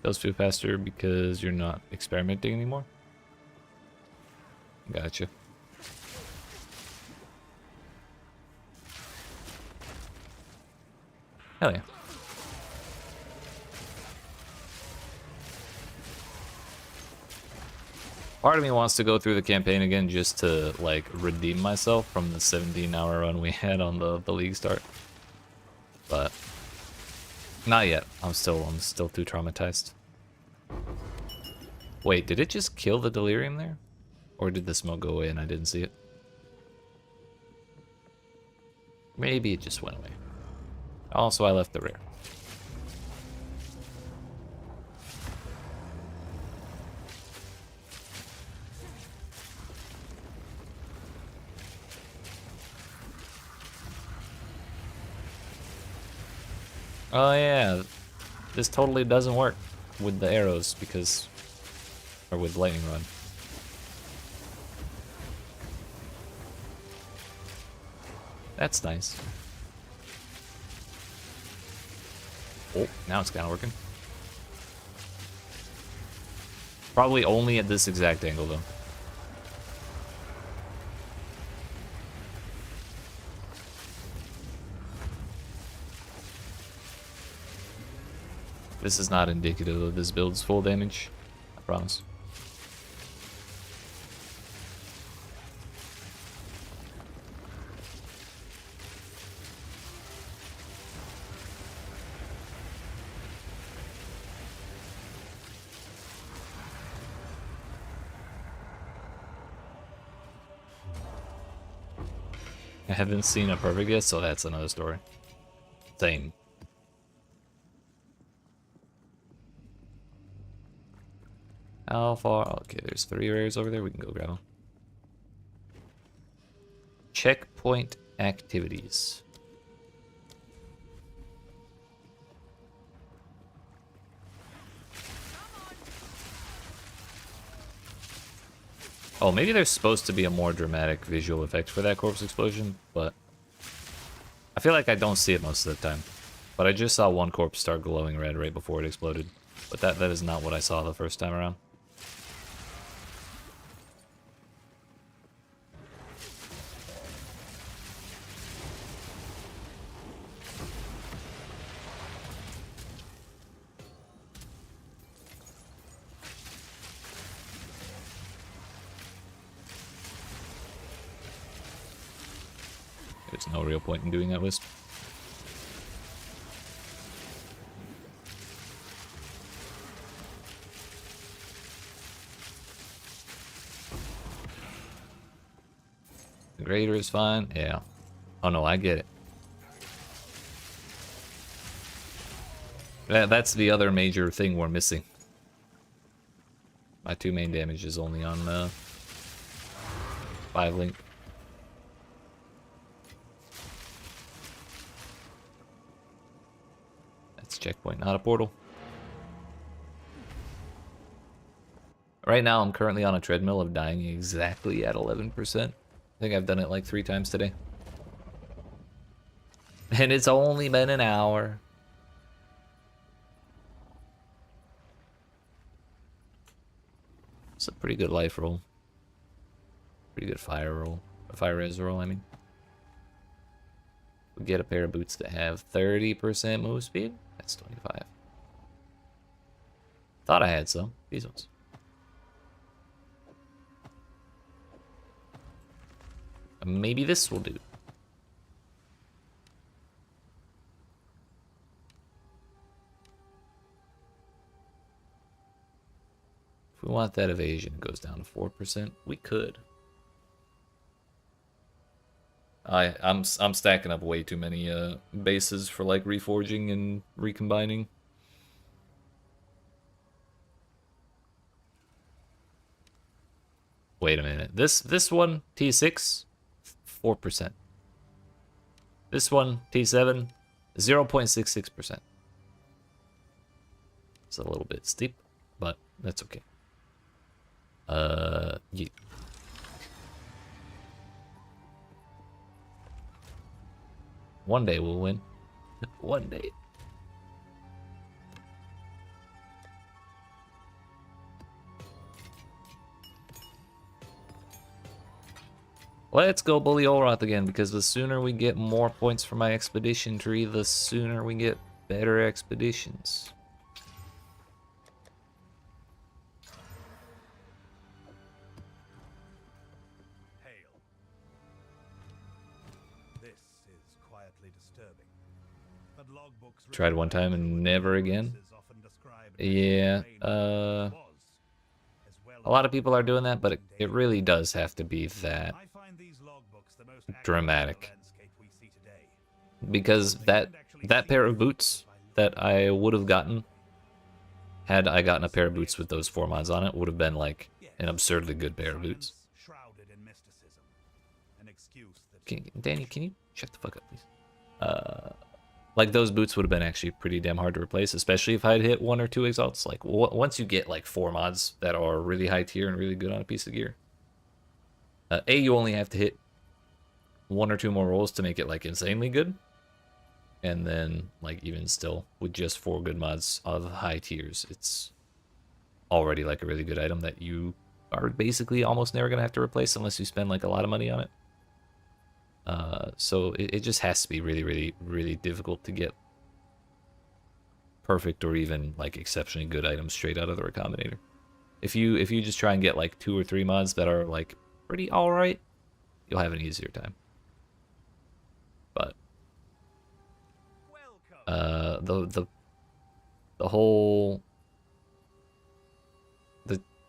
S1: Those feel faster because you're not experimenting anymore? Gotcha. Hell yeah. Part of me wants to go through the campaign again just to like redeem myself from the 17-hour run we had on the league start. But not yet. I'm still too traumatized. Wait, did it just kill the delirium there? Or did the smoke go away and I didn't see it? Maybe it just went away. Also, I left the rare. Oh yeah, this totally doesn't work with the arrows because, or with lightning rod. That's nice. Oh, now it's kind of working. Probably only at this exact angle though. This is not indicative of this build's full damage, I promise. I haven't seen a perfect yet, so that's another story. Same. How far? Okay, there's 3 rares over there. We can go grab them. Checkpoint activities. Oh, maybe there's supposed to be a more dramatic visual effect for that corpse explosion, but I feel like I don't see it most of the time. But I just saw one corpse start glowing red right before it exploded. But that is not what I saw the first time around. There's no real point in doing that, Wisp. The grader is fine. Yeah. Oh no, I get it. That's the other major thing we're missing. My 2 main damage is only on 5 link. That's checkpoint, not a portal. Right now, I'm currently on a treadmill of dying exactly at 11%. I think I've done it like 3 times today. And it's only been an hour. It's a pretty good life roll. Pretty good fire roll. A fire res roll, I mean. We get a pair of boots that have 30% move speed. That's 25. Thought I had some. These ones. Maybe this will do. If we want that evasion, it goes down to 4%. We could. I'm stacking up way too many bases for like reforging and recombining. Wait a minute. This one T6 4%. This one T7 0.66%. It's a little bit steep, but that's okay. Yeah. One day we'll win. One day. Let's go bully Olroth again, because the sooner we get more points for my expedition tree, the sooner we get better expeditions.
S3: disturbing. But logbooks
S1: Tried one time and never again. Yeah, a lot of people are doing that, but it really does have to be that dramatic. Because that pair of boots that I would have gotten, had I gotten a pair of boots with those 4 mods on it, would have been like an absurdly good pair of boots. Danny, can you shut the fuck up, please? Like, those boots would have been actually pretty damn hard to replace, especially if I'd hit 1 or 2 exalts. Like, once you get like 4 mods that are really high tier and really good on a piece of gear, you only have to hit 1 or 2 more rolls to make it like insanely good. And then, like, even still, with just 4 good mods of high tiers, it's already like a really good item that you are basically almost never gonna have to replace unless you spend like a lot of money on it. So it just has to be really, really, really difficult to get perfect or even like exceptionally good items straight out of the Recombinator. If you just try and get like 2 or 3 mods that are like pretty alright, you'll have an easier time. But the whole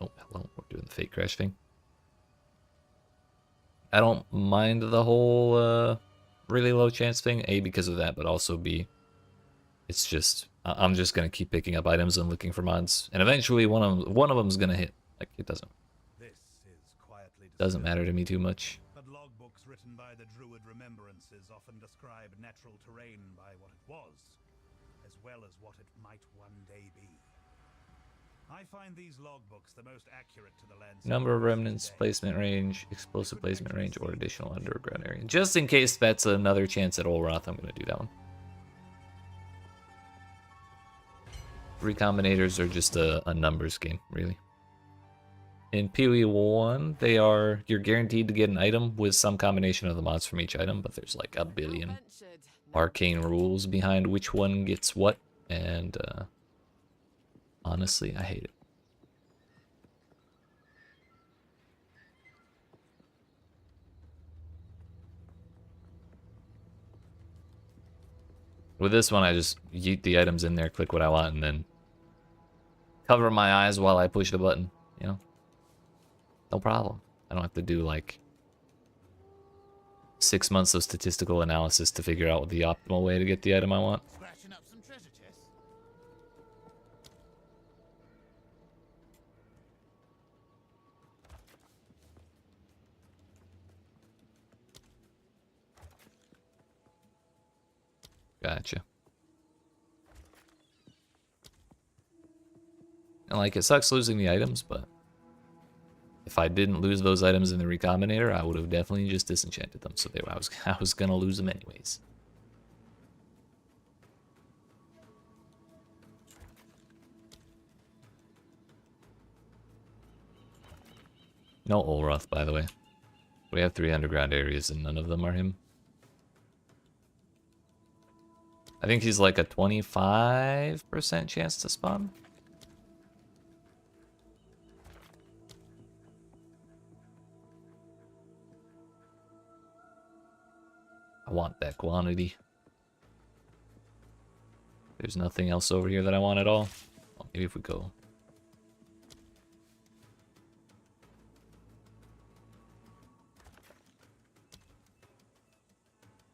S1: oh hello, we're doing the fake crash thing. I don't mind the whole really low chance thing, A, because of that, but also B, it's just I'm just gonna keep picking up items and looking for mods, and eventually one of them's gonna hit. Like, it doesn't matter to me too much.
S3: But logbooks written by the Druid remembrances often describe natural terrain by what it was, as well as what it might one day be. I find these logbooks the most accurate to the landscape.
S1: Number of remnants, placement range, explosive placement range, or additional underground area. Just in case that's another chance at Olroth, I'm gonna do that one. Recombinators are just a numbers game, really. In PoE 1, you're guaranteed to get an item with some combination of the mods from each item, but there's like a billion arcane rules behind which one gets what, and honestly, I hate it. With this one, I just yeet the items in there, click what I want, and then cover my eyes while I push the button, you know? No problem. I don't have to do like 6 months of statistical analysis to figure out the optimal way to get the item I want.
S4: Scratching up some treasure chests.
S1: Gotcha. And like, it sucks losing the items, but if I didn't lose those items in the Recombinator, I would have definitely just disenchanted them. So I was gonna lose them anyways. No Olroth, by the way. We have 3 underground areas and none of them are him. I think he's like a 25% chance to spawn. I want that quantity. There's nothing else over here that I want at all. Well, maybe if we go.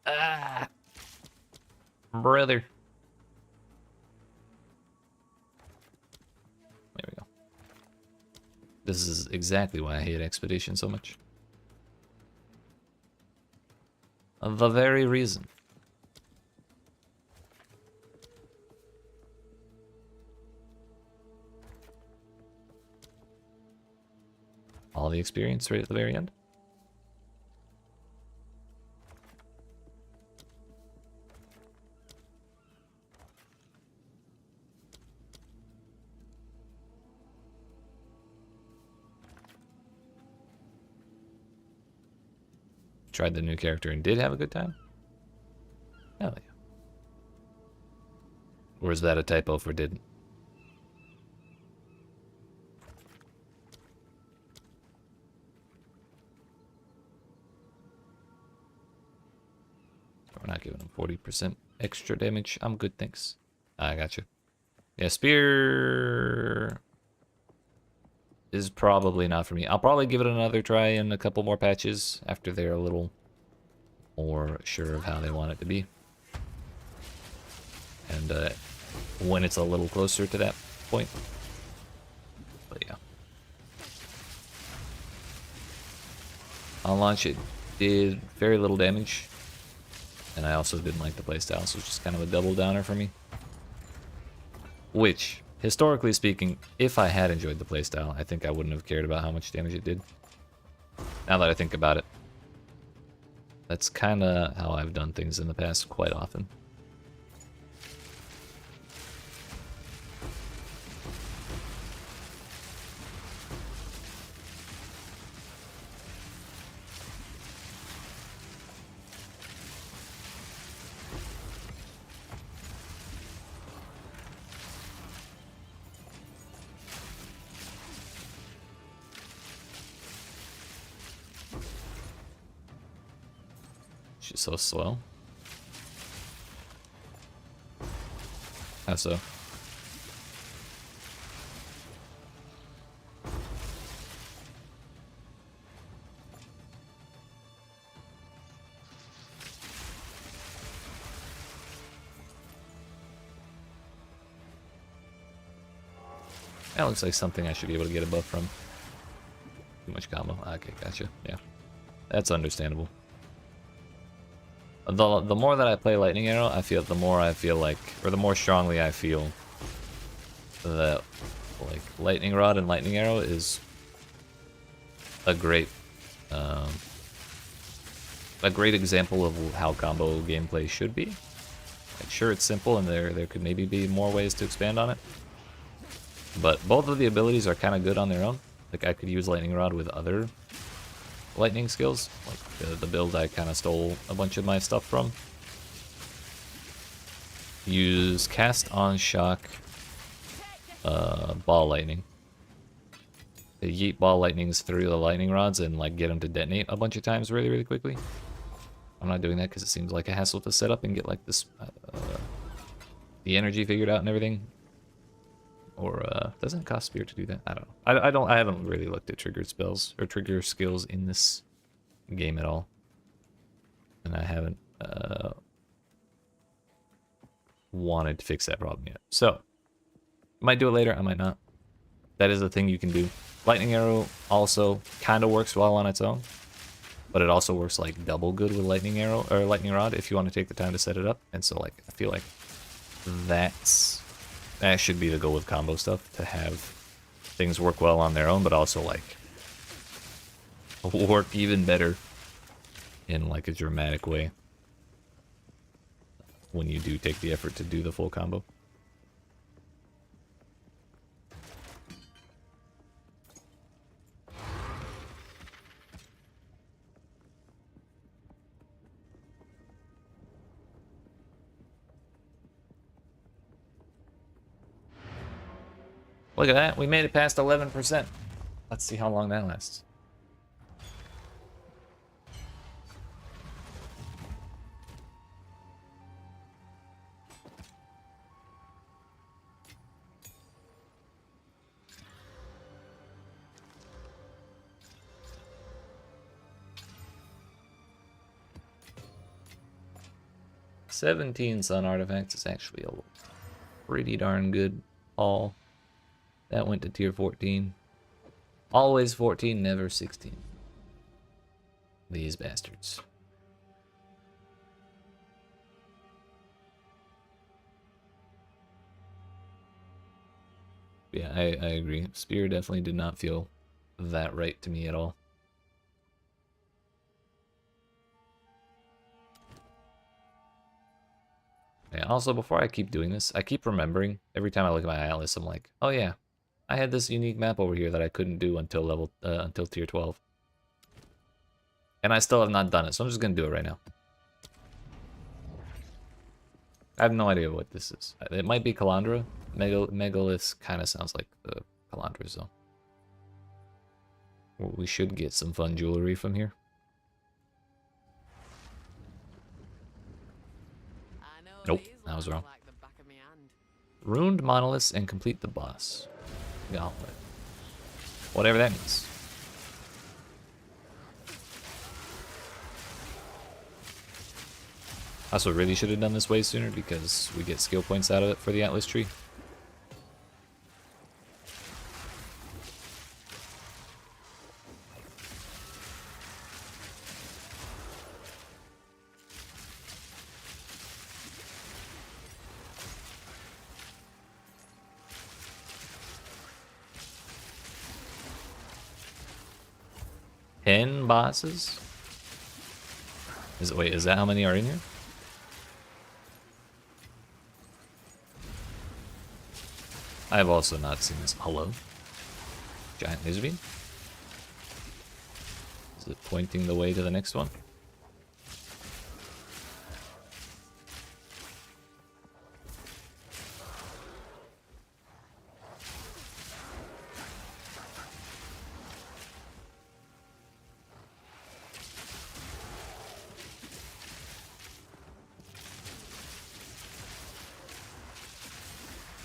S1: Ah! Brother. There we go. This is exactly why I hate Expedition so much. The very reason. All the experience right at the very end. Tried the new character and did have a good time? Hell yeah. Or is that a typo for didn't? We're not not giving him 40% extra damage. I'm good, thanks. I got you. Yeah, spear is probably not for me. I'll probably give it another try in a couple more patches after they're a little more sure of how they want it to be. And when it's a little closer to that point. But yeah. On launch, it did very little damage. And I also didn't like the playstyle, so it's just kind of a double downer for me. Which, historically speaking, if I had enjoyed the playstyle, I think I wouldn't have cared about how much damage it did. Now that I think about it. That's kind of how I've done things in the past quite often. She's so slow. How so? That looks like something I should be able to get a buff from. Too much combo. Okay, gotcha. Yeah. That's understandable. The more that I play Lightning Arrow, the more I feel like, or the more strongly I feel that, like, Lightning Rod and Lightning Arrow is a great example of how combo gameplay should be. Like, sure, it's simple, and there could maybe be more ways to expand on it. But both of the abilities are kind of good on their own. Like, I could use Lightning Rod with other lightning skills, like the build I kind of stole a bunch of my stuff from. Use cast on shock ball lightning. They yeet ball lightnings through the lightning rods and like get them to detonate a bunch of times really quickly. I'm not doing that because it seems like a hassle to set up and get like this the energy figured out and everything. Or doesn't it cost spear to do that? I don't know. I haven't really looked at triggered spells or trigger skills in this game at all, and I haven't wanted to fix that problem yet. So, might do it later. I might not. That is a thing you can do. Lightning Arrow also kind of works well on its own, but it also works like double good with Lightning Arrow or Lightning Rod if you want to take the time to set it up. And so, like, I feel like that should be the goal with combo stuff, to have things work well on their own, but also like work even better in like a dramatic way when you do take the effort to do the full combo. Look at that, we made it past 11%. Let's see how long that lasts. $17 Sun Artifacts is actually a pretty darn good haul. That went to tier 14. Always 14, never 16. These bastards. Yeah, I agree. Spear definitely did not feel that right to me at all. Yeah, also, before I keep doing this, I keep remembering, every time I look at my atlas, I'm like, oh yeah, I had this unique map over here that I couldn't do until until tier 12. And I still have not done it, so I'm just gonna do it right now. I have no idea what this is. It might be Calandra. Megalith kind of sounds like the Calandra zone. We should get some fun jewelry from here. Nope,
S2: It is
S1: that was
S2: lined
S1: wrong.
S2: like the back of my hand.
S1: Ruined monoliths and complete the boss. Gauntlet. Whatever that means. I also really should have done this way sooner because we get skill points out of it for the Atlas tree. Ten bosses? Wait, is that how many are in here? I have also not seen this. Hello? Giant laser beam? Is it pointing the way to the next one?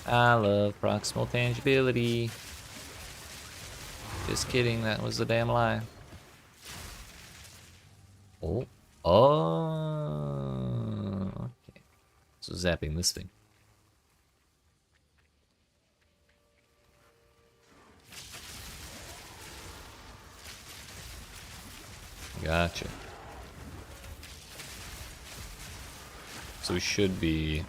S1: I love proximal tangibility. Just kidding, that was a damn lie. Oh. Oh. Okay. So zapping this thing. Gotcha. So we should be...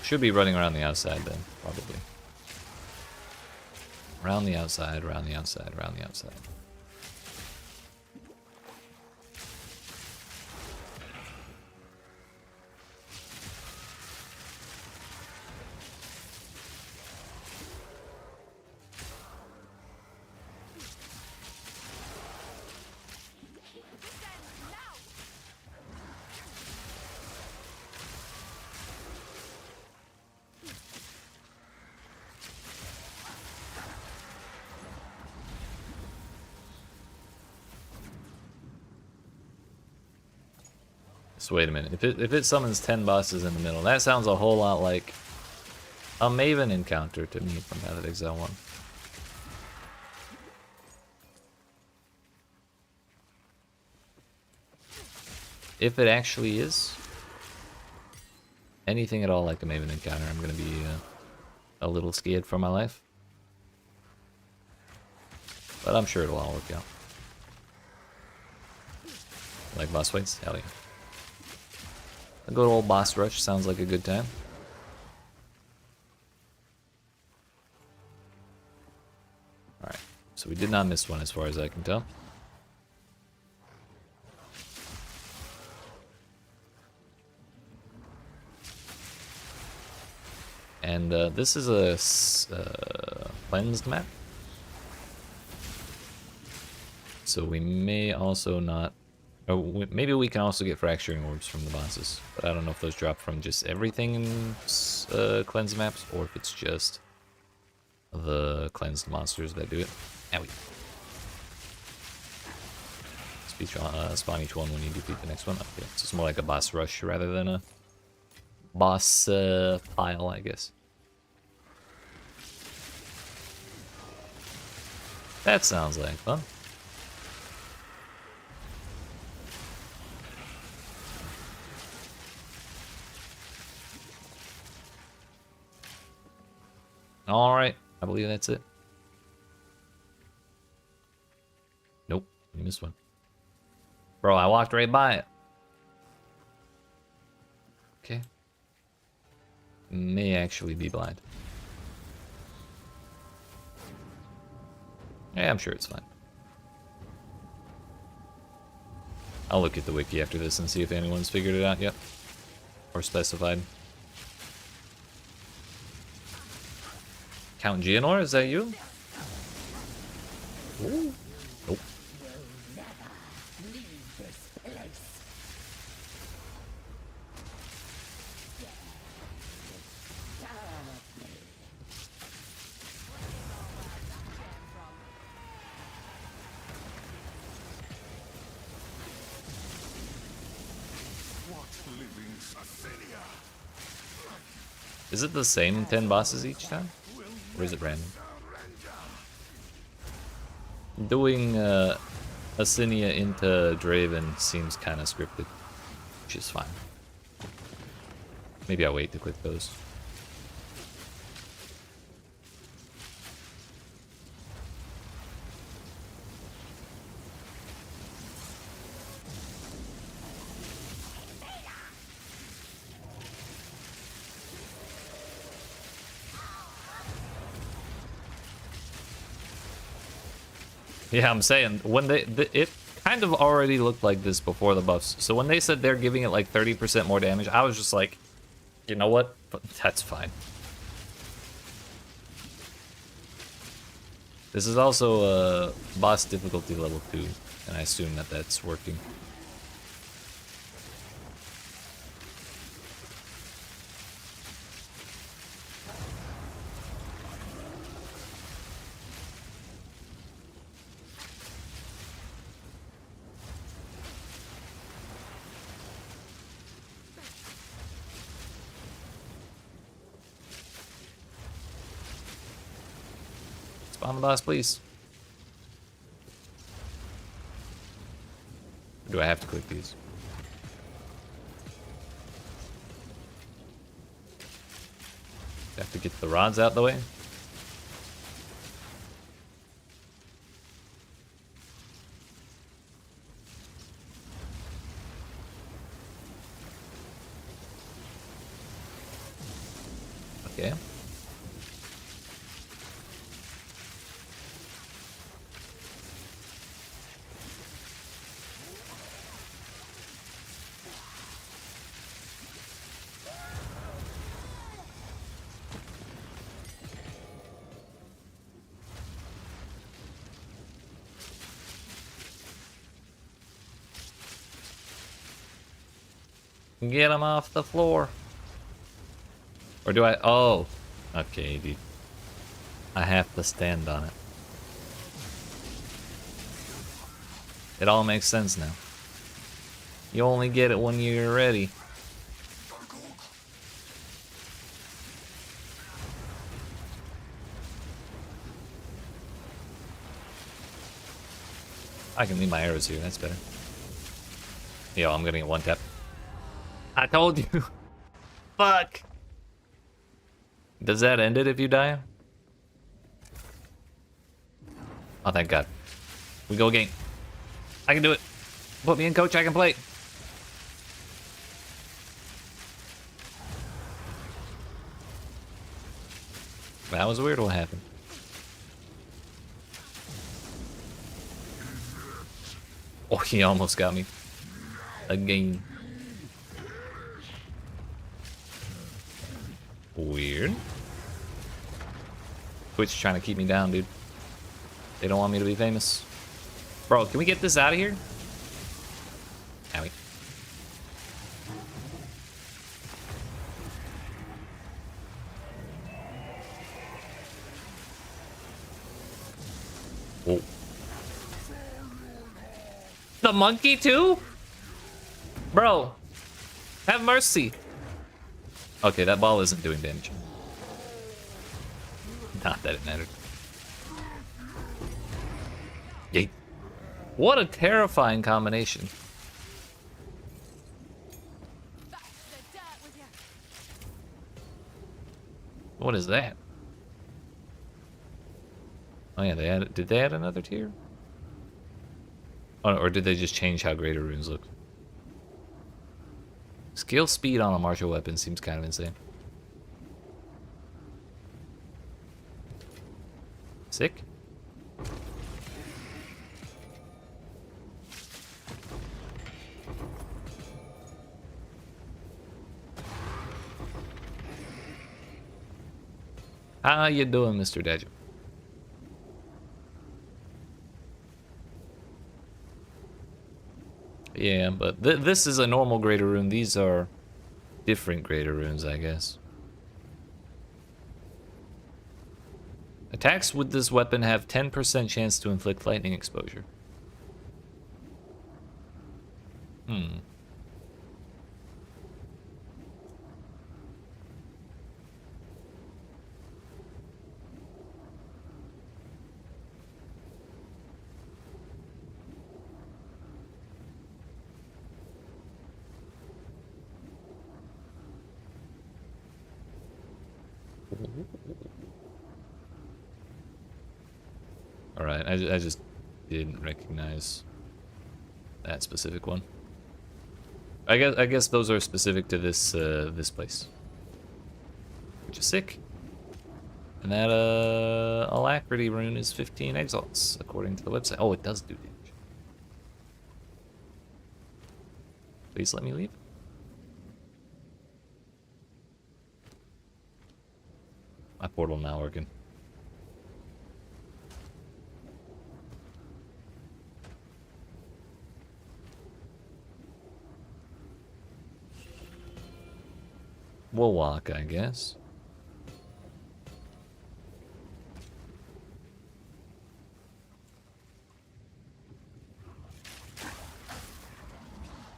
S1: Should be running around the outside then, probably. Around the outside, around the outside, around the outside. So wait a minute. If it summons 10 bosses in the middle, that sounds a whole lot like a Maven encounter to me from that Exile 1. If it actually is anything at all like a Maven encounter, I'm gonna be a little scared for my life. But I'm sure it'll all work out. Like boss fights? Hell yeah. A good old boss rush sounds like a good time. Alright, so we did not miss one as far as I can tell. And this is a cleansed map. So we may also not... Or maybe we can also get fracturing orbs from the bosses. But I don't know if those drop from just everything in cleansed maps, or if it's just the cleansed monsters that do it. Owie. Spawn each one when you defeat the next one. Okay, so it's more like a boss rush rather than a boss pile, I guess. That sounds like fun. Alright, I believe that's it. Nope, you missed one. Bro, I walked right by it. Okay. May actually be blind. Yeah, I'm sure it's fine. I'll look at the wiki after this and see if anyone's figured it out yet. Or specified. Count Geonor, is that you? Ooh. Nope. Is it the same 10 bosses each time? Or is it random? Doing Assinia into Draven seems kind of scripted, which is fine. Maybe I'll wait to click those. Yeah, I'm saying, when it kind of already looked like this before the buffs. So when they said they're giving it like 30% more damage, I was just like, you know what? That's fine. This is also boss difficulty level 2, and I assume that that's working. Spawn the boss, please. Or do I have to click these? Have to get the rods out the way. Okay. Get him off the floor. Or do I? Oh. Okay, dude. I have to stand on it. It all makes sense now. You only get it when you're ready. I can leave my arrows here, that's better. Yo, I'm gonna get one tap. I told you. Fuck. Does that end it if you die? Oh, thank God. We go again. I can do it. Put me in, coach. I can play. That was weird what happened. Oh, he almost got me. Again. Weird. Twitch trying to keep me down, dude. They don't want me to be famous. Bro, can we get this out of here? Owie. Whoa. The monkey too? Bro, have mercy. Okay, that ball isn't doing damage. Not that it mattered. Yeet. What a terrifying combination. What is that? Oh yeah, they added. Did they add another tier? Oh, or did they just change how greater runes look? Skill speed on a martial weapon seems kind of insane. Sick. How you doing, Mr. Dodger? Yeah, but this is a normal greater rune. These are different greater runes, I guess. Attacks with this weapon have 10% chance to inflict lightning exposure. Alright, I just didn't recognize that specific one. I guess those are specific to this this place. Which is sick. And that alacrity rune is 15 exalts, according to the website. Oh, it does do damage. Please let me leave. My portal now working. We'll walk, I guess.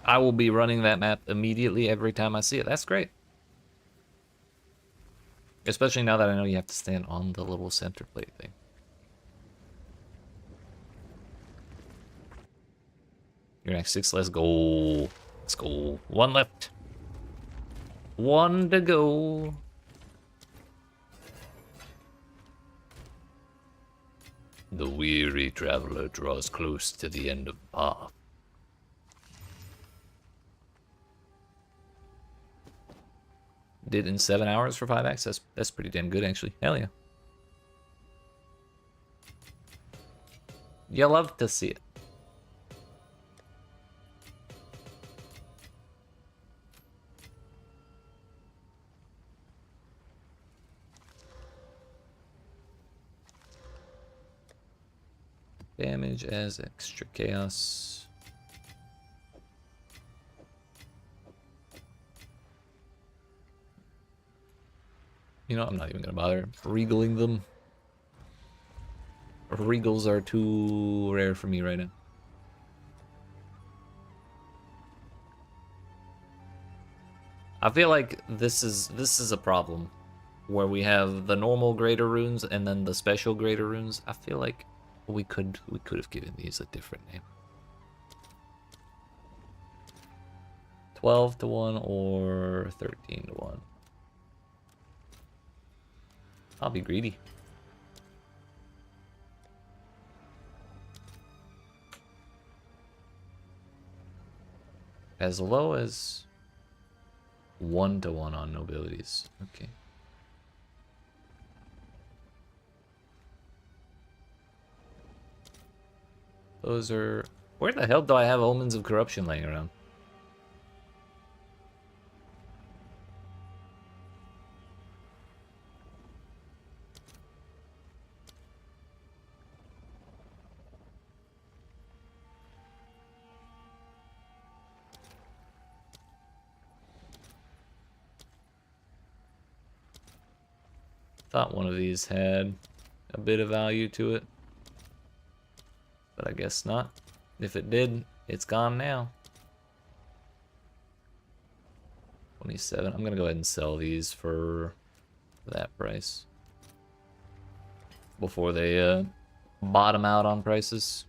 S1: I will be running that map immediately every time I see it. That's great. Especially now that I know you have to stand on the little center plate thing. You're next 6, let's go. Let's go. 1 left. 1 to go. The weary traveler draws close to the end of the path. Did in 7 hours for 5x. That's pretty damn good, actually. Hell yeah. You love to see it. Damage as extra chaos. You know, I'm not even gonna bother regaling them. Regals are too rare for me right now. I feel like this is a problem where we have the normal greater runes and then the special greater runes. I feel like we could have given these a different name. 12 to 1 or 13 to 1. I'll be greedy. As low as 1 to 1 on nobilities. Okay. Those are... Where the hell do I have Omens of Corruption laying around? Thought one of these had a bit of value to it, but I guess not. If it did, it's gone now. 27. I'm gonna go ahead and sell these for that price before they bottom out on prices.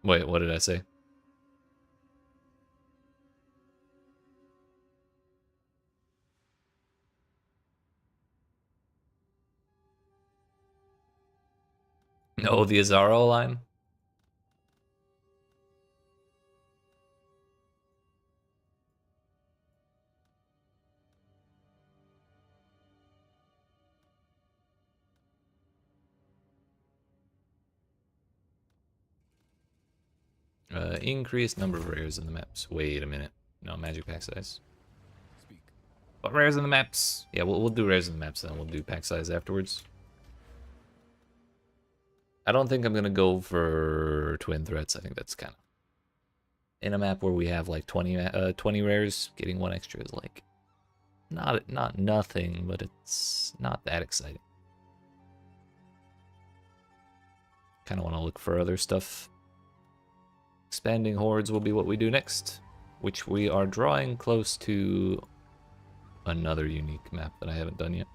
S1: Wait, what did I say? No, the Azaro line? Increased number of rares in the maps. Wait a minute. No, magic pack size.
S4: Speak.
S1: But rares in the maps. Yeah, we'll do rares in the maps, then we'll do pack size afterwards. I don't think I'm gonna go for twin threats. I think that's kind of... In a map where we have like 20 rares, getting 1 extra is like... Not nothing, but it's not that exciting. Kind of want to look for other stuff. Expanding hordes will be what we do next, which we are drawing close to another unique map that I haven't done yet.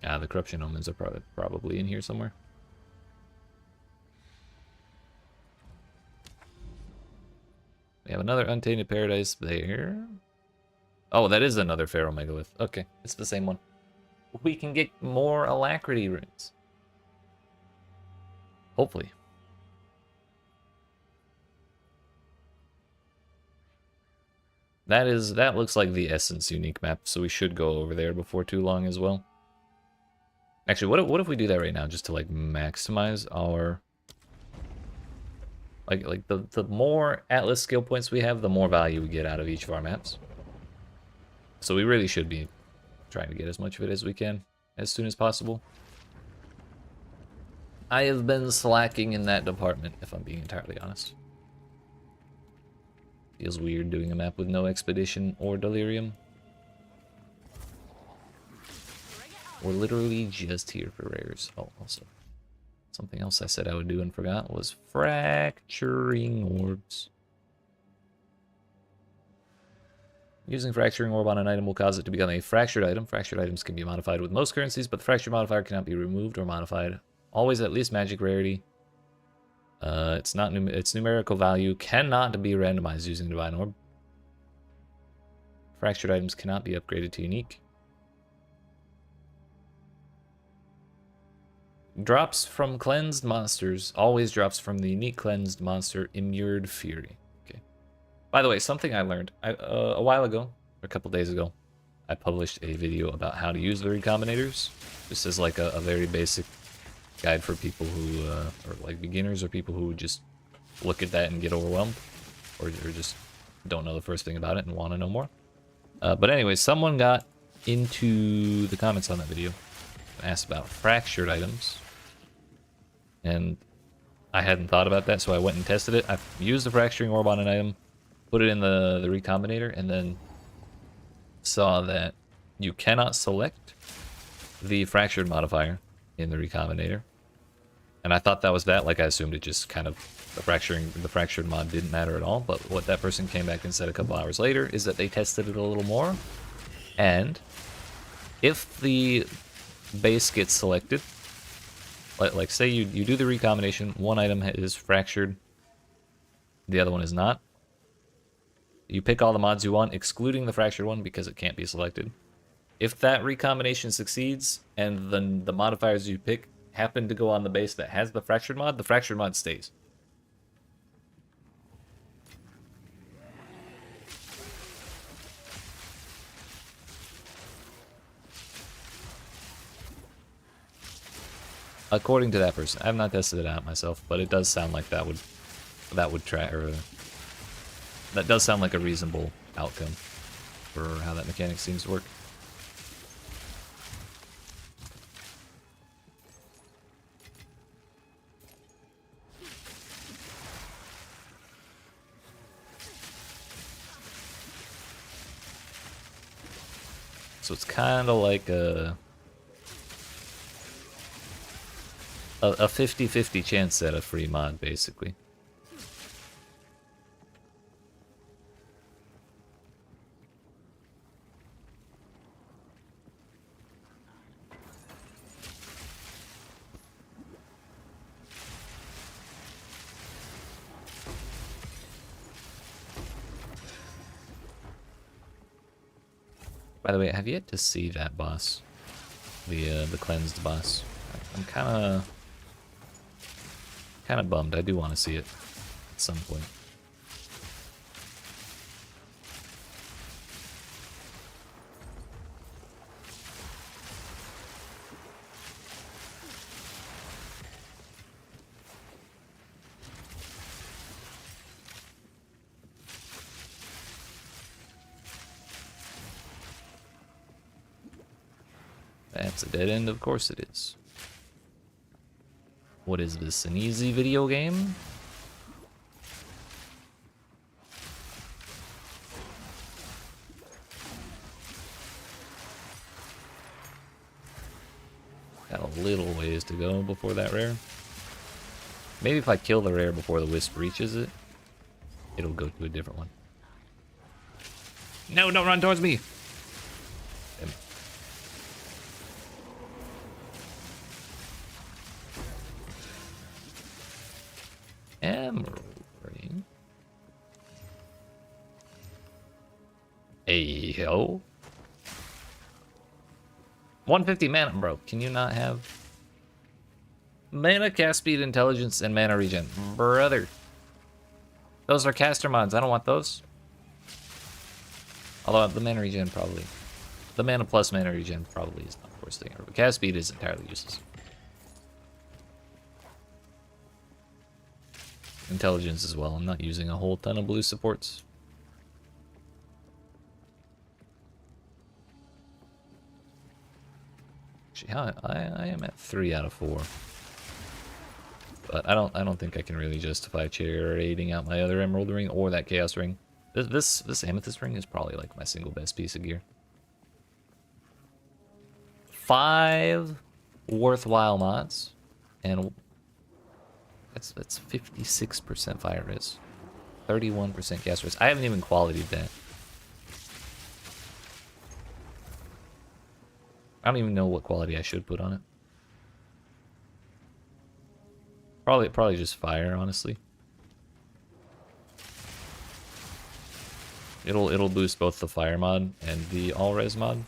S1: Ah, the corruption omens are probably in here somewhere. We have another untainted paradise there. Oh, that is another pharaoh megalith. Okay, it's the same one. We can get more alacrity runes. Hopefully. That looks like the Essence unique map, so we should go over there before too long as well. Actually, what if we do that right now just to like maximize our like the more Atlas skill points we have, the more value we get out of each of our maps. So we really should be trying to get as much of it as we can as soon as possible. I have been slacking in that department, if I'm being entirely honest. Feels weird doing a map with no expedition or delirium. We're literally just here for rares. Oh, also, something else I said I would do and forgot was fracturing orbs. Using fracturing orb on an item will cause it to become a fractured item. Fractured items can be modified with most currencies, but the fractured modifier cannot be removed or modified. Always at least magic rarity. Its numerical value cannot be randomized using Divine Orb. Fractured items cannot be upgraded to unique. Drops from cleansed monsters. Always drops from the unique cleansed monster Immured Fury. Okay. By the way, something I learned a while ago, or a couple days ago, I published a video about how to use the recombinators. This is like a very basic guide for people who are like beginners or people who just look at that and get overwhelmed, or just don't know the first thing about it and want to know more. But anyway, someone got into the comments on that video and asked about fractured items, and I hadn't thought about that, so I went and tested it. I used the fracturing orb on an item, put it in the recombinator, and then saw that you cannot select the fractured modifier in the recombinator. And I thought that was that, like I assumed it just kind of, the fractured mod didn't matter at all, but what that person came back and said a couple hours later is that they tested it a little more, and if the base gets selected, like say you do the recombination, one item is fractured, the other one is not, you pick all the mods you want, excluding the fractured one because it can't be selected. If that recombination succeeds and then the modifiers you pick happen to go on the base that has the fractured mod stays. According to that person. I have not tested it out myself, but it does sound like that would track, or that does sound like a reasonable outcome for how that mechanic seems to work. So it's kind of like a 50-50 chance at a free mod, basically. By the way, I have yet to see that boss, the cleansed boss. I'm kind of bummed. I do want to see it at some point. That's a dead end, of course it is. What is this, an easy video game? Got a little ways to go before that rare. Maybe if I kill the rare before the wisp reaches it, it'll go to a different one. No, don't run towards me! Emerald ring. Hey, yo. 150 mana, bro. Can you not have mana, cast speed, intelligence, and mana regen? Brother. Those are caster mods. I don't want those. Although the mana regen probably. The mana plus mana regen probably is not the worst thing ever. But cast speed is entirely useless. Intelligence as well. I'm not using a whole ton of blue supports. Actually, I am at 3 out of 4. But I don't think I can really justify trading out my other emerald ring or that chaos ring. This amethyst ring is probably like my single best piece of gear. 5 worthwhile mods, and that's 56% fire res, 31% cast res. I haven't even qualityed that. I don't even know what quality I should put on it. Probably just fire, honestly. It'll boost both the fire mod and the all res mod.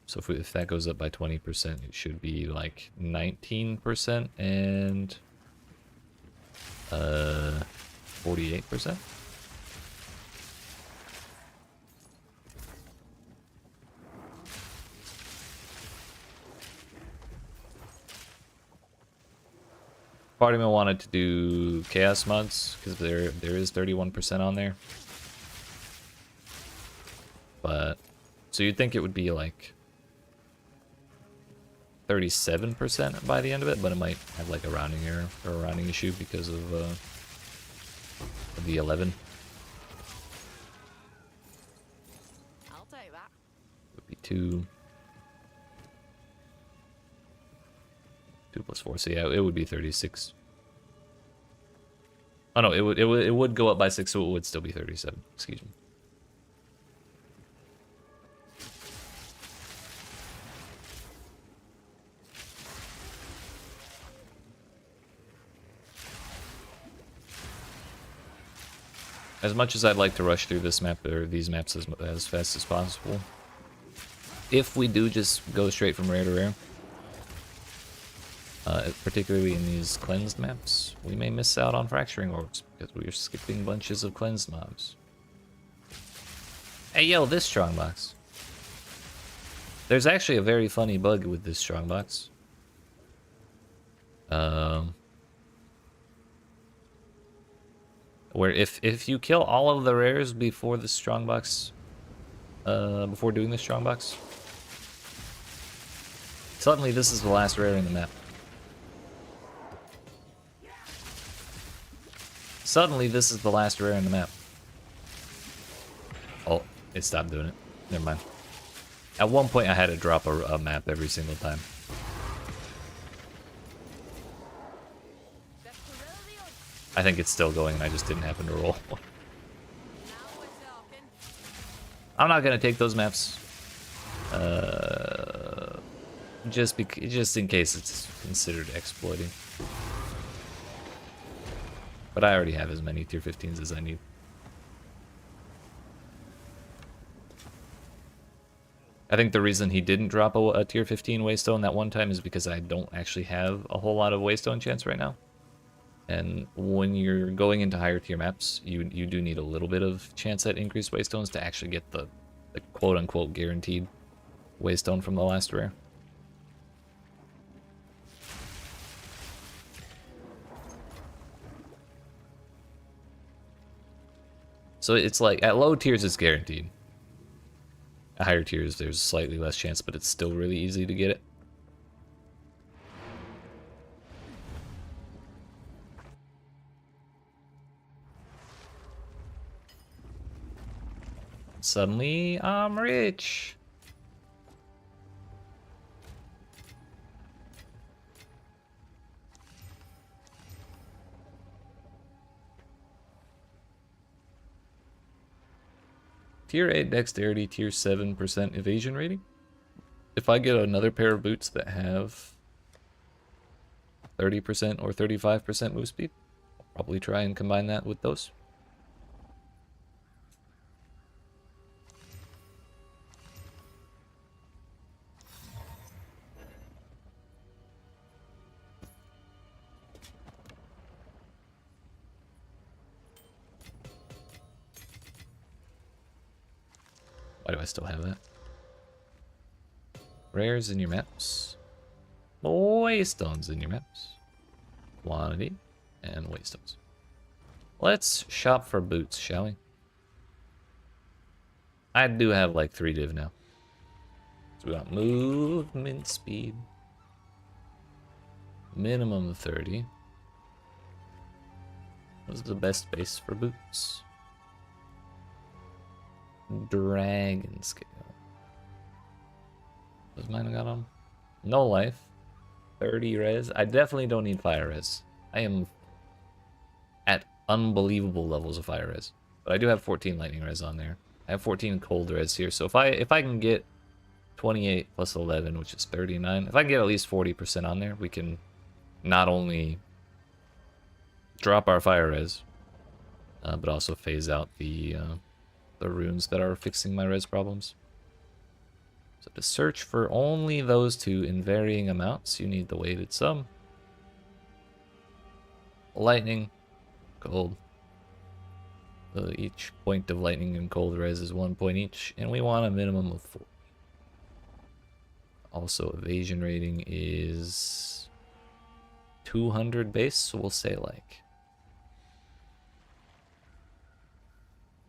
S1: So if that goes up by 20%, it should be like 19% and 48%. Part of me wanted to do chaos mods because there is 31% on there. But so you'd think it would be like 37% by the end of it, but it might have like a rounding error or a rounding issue because of the 11.
S2: I'll take that.
S1: Would be 2 plus 4, so yeah, it would be 36. Oh no, it would go up by 6, so it would still be 37. Excuse me. As much as I'd like to rush through this map or these maps as fast as possible, if we do just go straight from rare to rare, particularly in these cleansed maps, we may miss out on fracturing orbs because we are skipping bunches of cleansed mobs. Hey yo, this strongbox. There's actually a very funny bug with this strongbox. Where if you kill all of the rares before the strongbox, before doing the strongbox, suddenly this is the last rare in the map. Suddenly this is the last rare in the map. Oh, it stopped doing it. Never mind. At one point I had to drop a map every single time. I think it's still going and I just didn't happen to roll. I'm not gonna take those maps. Just in case it's considered exploiting. But I already have as many tier 15s as I need. I think the reason he didn't drop a tier 15 Waystone that one time is because I don't actually have a whole lot of Waystone chance right now. And when you're going into higher tier maps, you do need a little bit of chance at increased Waystones to actually get the quote-unquote guaranteed Waystone from the last rare. So it's like, at low tiers it's guaranteed. At higher tiers there's slightly less chance, but it's still really easy to get it. Suddenly, I'm rich. Tier 8 dexterity, tier 7% evasion rating. If I get another pair of boots that have 30% or 35% move speed. I'll probably try and combine that with those. Why do I still have that? Rares in your maps. Waystones in your maps. Quantity and waystones. Let's shop for boots, shall we? I do have like 3 div now. So we got movement speed. Minimum 30. What's the best base for boots? Dragon scale. What's mine got on? No life. 30 res. I definitely don't need fire res. I am at unbelievable levels of fire res. But I do have 14 lightning res on there. I have 14 cold res here. So if I can get 28 plus 11, which is 39, if I can get at least 40% on there, we can not only drop our fire res, but also phase out the runes that are fixing my res problems. So to search for only those two in varying amounts, you need the weighted sum. Lightning, cold. Each point of lightning and cold res is 1 point each, and we want a minimum of 4. Also, evasion rating is 200 base, so we'll say like...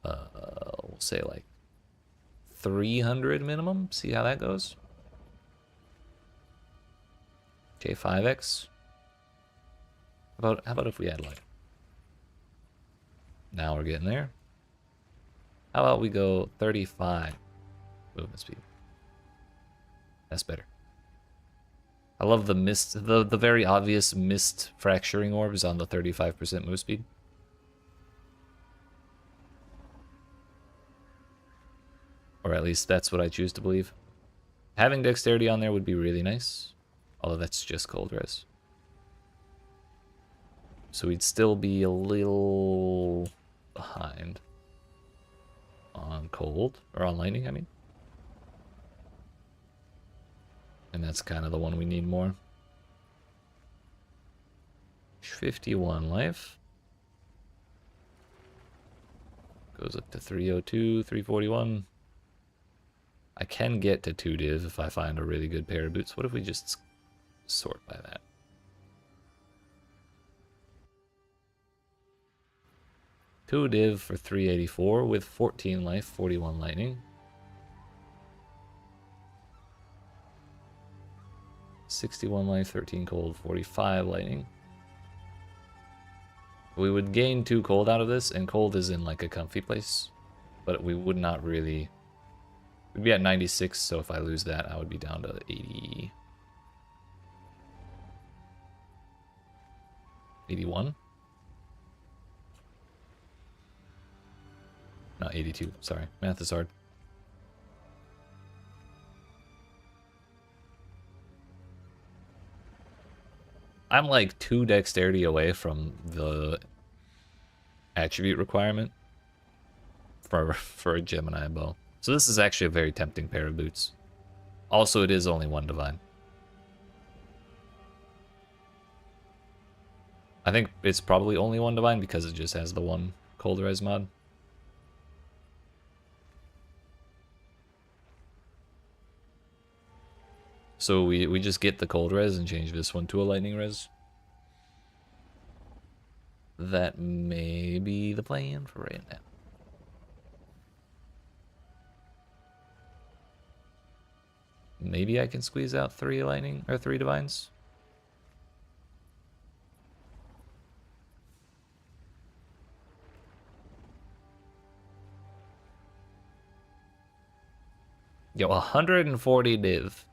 S1: we'll say like 300 minimum. See how that goes. Okay, 5x. How about if we add light? Now we're getting there. How about we go 35 movement speed? That's better. I love the mist, the very obvious mist fracturing orbs on the 35% move speed. Or at least that's what I choose to believe. Having dexterity on there would be really nice. Although that's just cold res. So we'd still be a little behind on cold, or on lightning, I mean. And that's kind of the one we need more. 51 life. Goes up to 302, 341. I can get to 2 div if I find a really good pair of boots. What if we just sort by that? Two div for 384 with 14 life, 41 lightning. 61 life, 13 cold, 45 lightning. We would gain 2 cold out of this, and cold is in like a comfy place. But we would not really... We'd be at 96, so if I lose that, I would be down to 80... 81? Not 82, sorry. Math is hard. I'm like 2 dexterity away from the attribute requirement for a Gemini bow. So this is actually a very tempting pair of boots. Also, it is only 1 divine. I think it's probably only 1 divine because it just has the 1 cold res mod. So we just get the cold res and change this one to a lightning res. That may be the plan for right now. Maybe I can squeeze out 3 lightning or 3 divines. Yo, 140 div.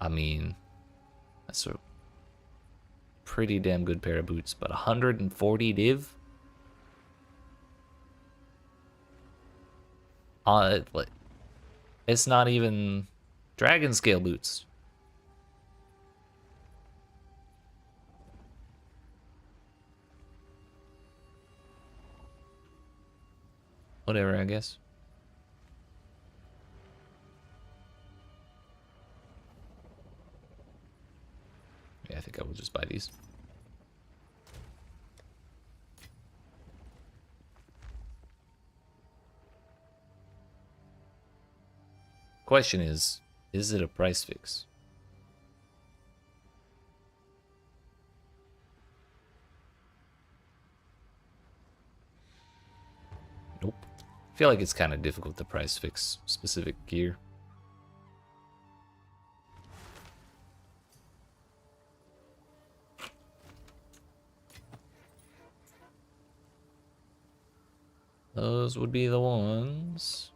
S1: I mean, that's a pretty damn good pair of boots, but 140 div? It's not even dragon scale boots. whatever, I guess. Yeah, I think I will just buy these. Question is it a price fix? Nope. I feel like it's kind of difficult to price fix specific gear. Those would be the ones.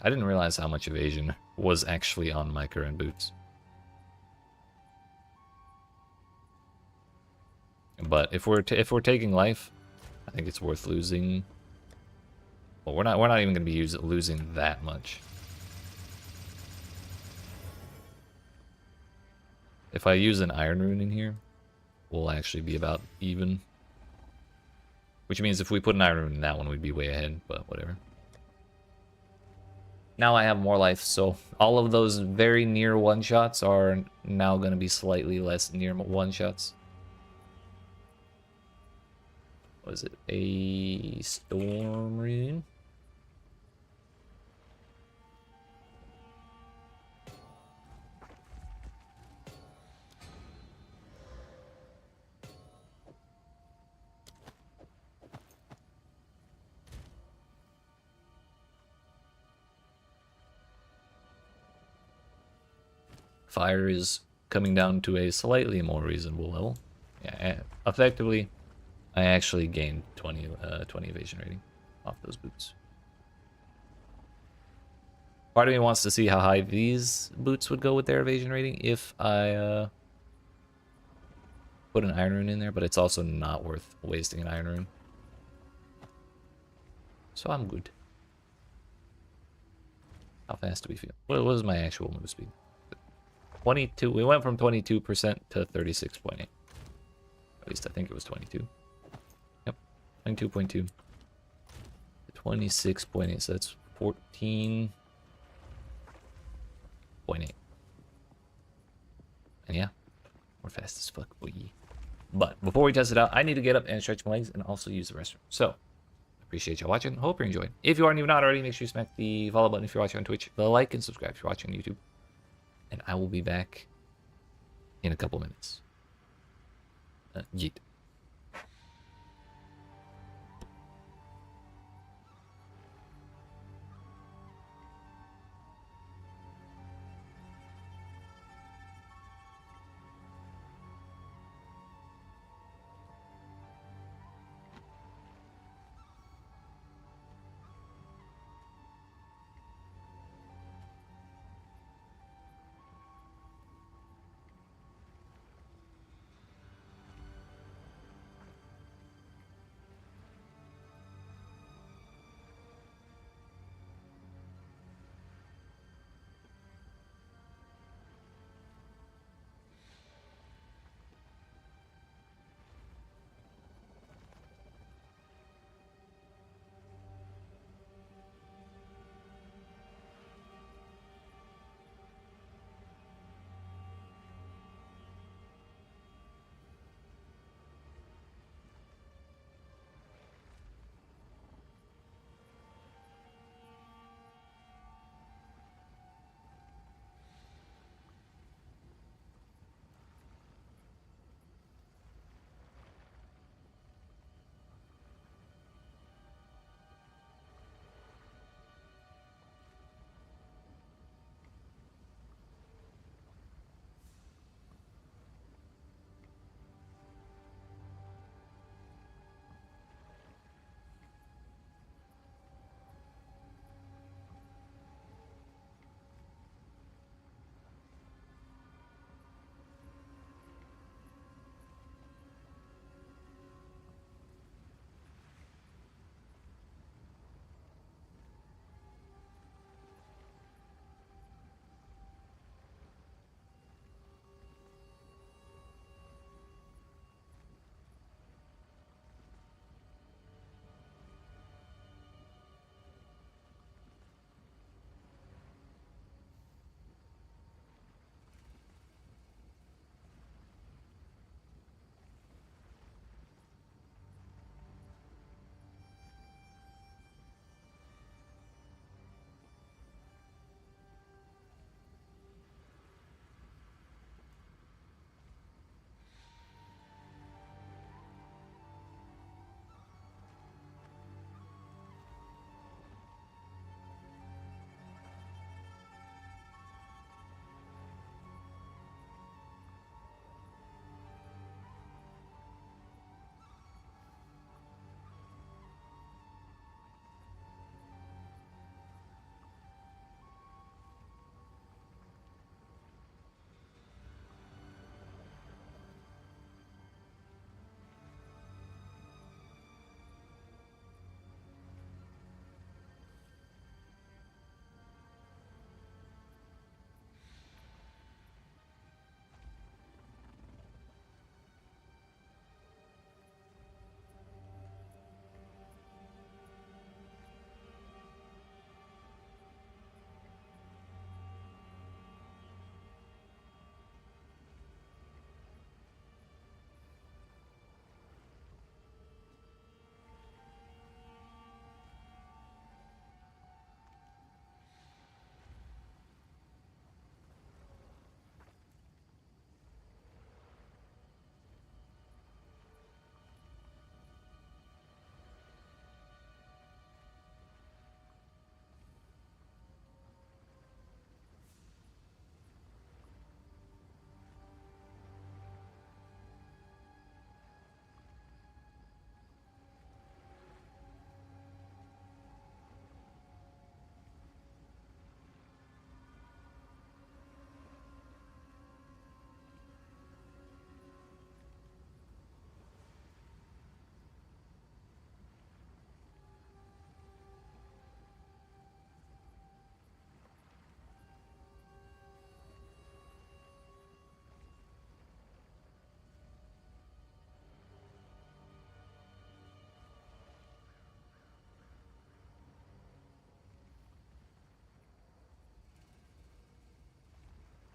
S1: I didn't realize how much evasion was actually on my current boots. But if we're taking life, I think it's worth losing. Well, we're not even going to be losing that much. If I use an iron rune in here, we'll actually be about even. Which means if we put an iron rune in that one, we'd be way ahead, but whatever. Now I have more life, so all of those very near one-shots are now going to be slightly less near one-shots. Was it a storm rune? Fire is coming down to a slightly more reasonable level. Yeah, effectively, I actually gained 20 evasion rating off those boots. Part of me wants to see how high these boots would go with their evasion rating if I put an iron rune in there, but it's also not worth wasting an iron rune. So I'm good. How fast do we feel? What was my actual move speed? 22. We went from 22% to 36.8. At least I think it was 22. Yep, 22.2. 26.8, so that's 14.8. And yeah, we're fast as fuck, boy. But before we test it out, I need to get up and stretch my legs and also use the restroom. So, appreciate y'all watching. Hope you're enjoying. If you aren't even not already, make sure you smack the follow button if you're watching on Twitch, the like and subscribe if you're watching on YouTube. And I will be back in a couple minutes. Yeet.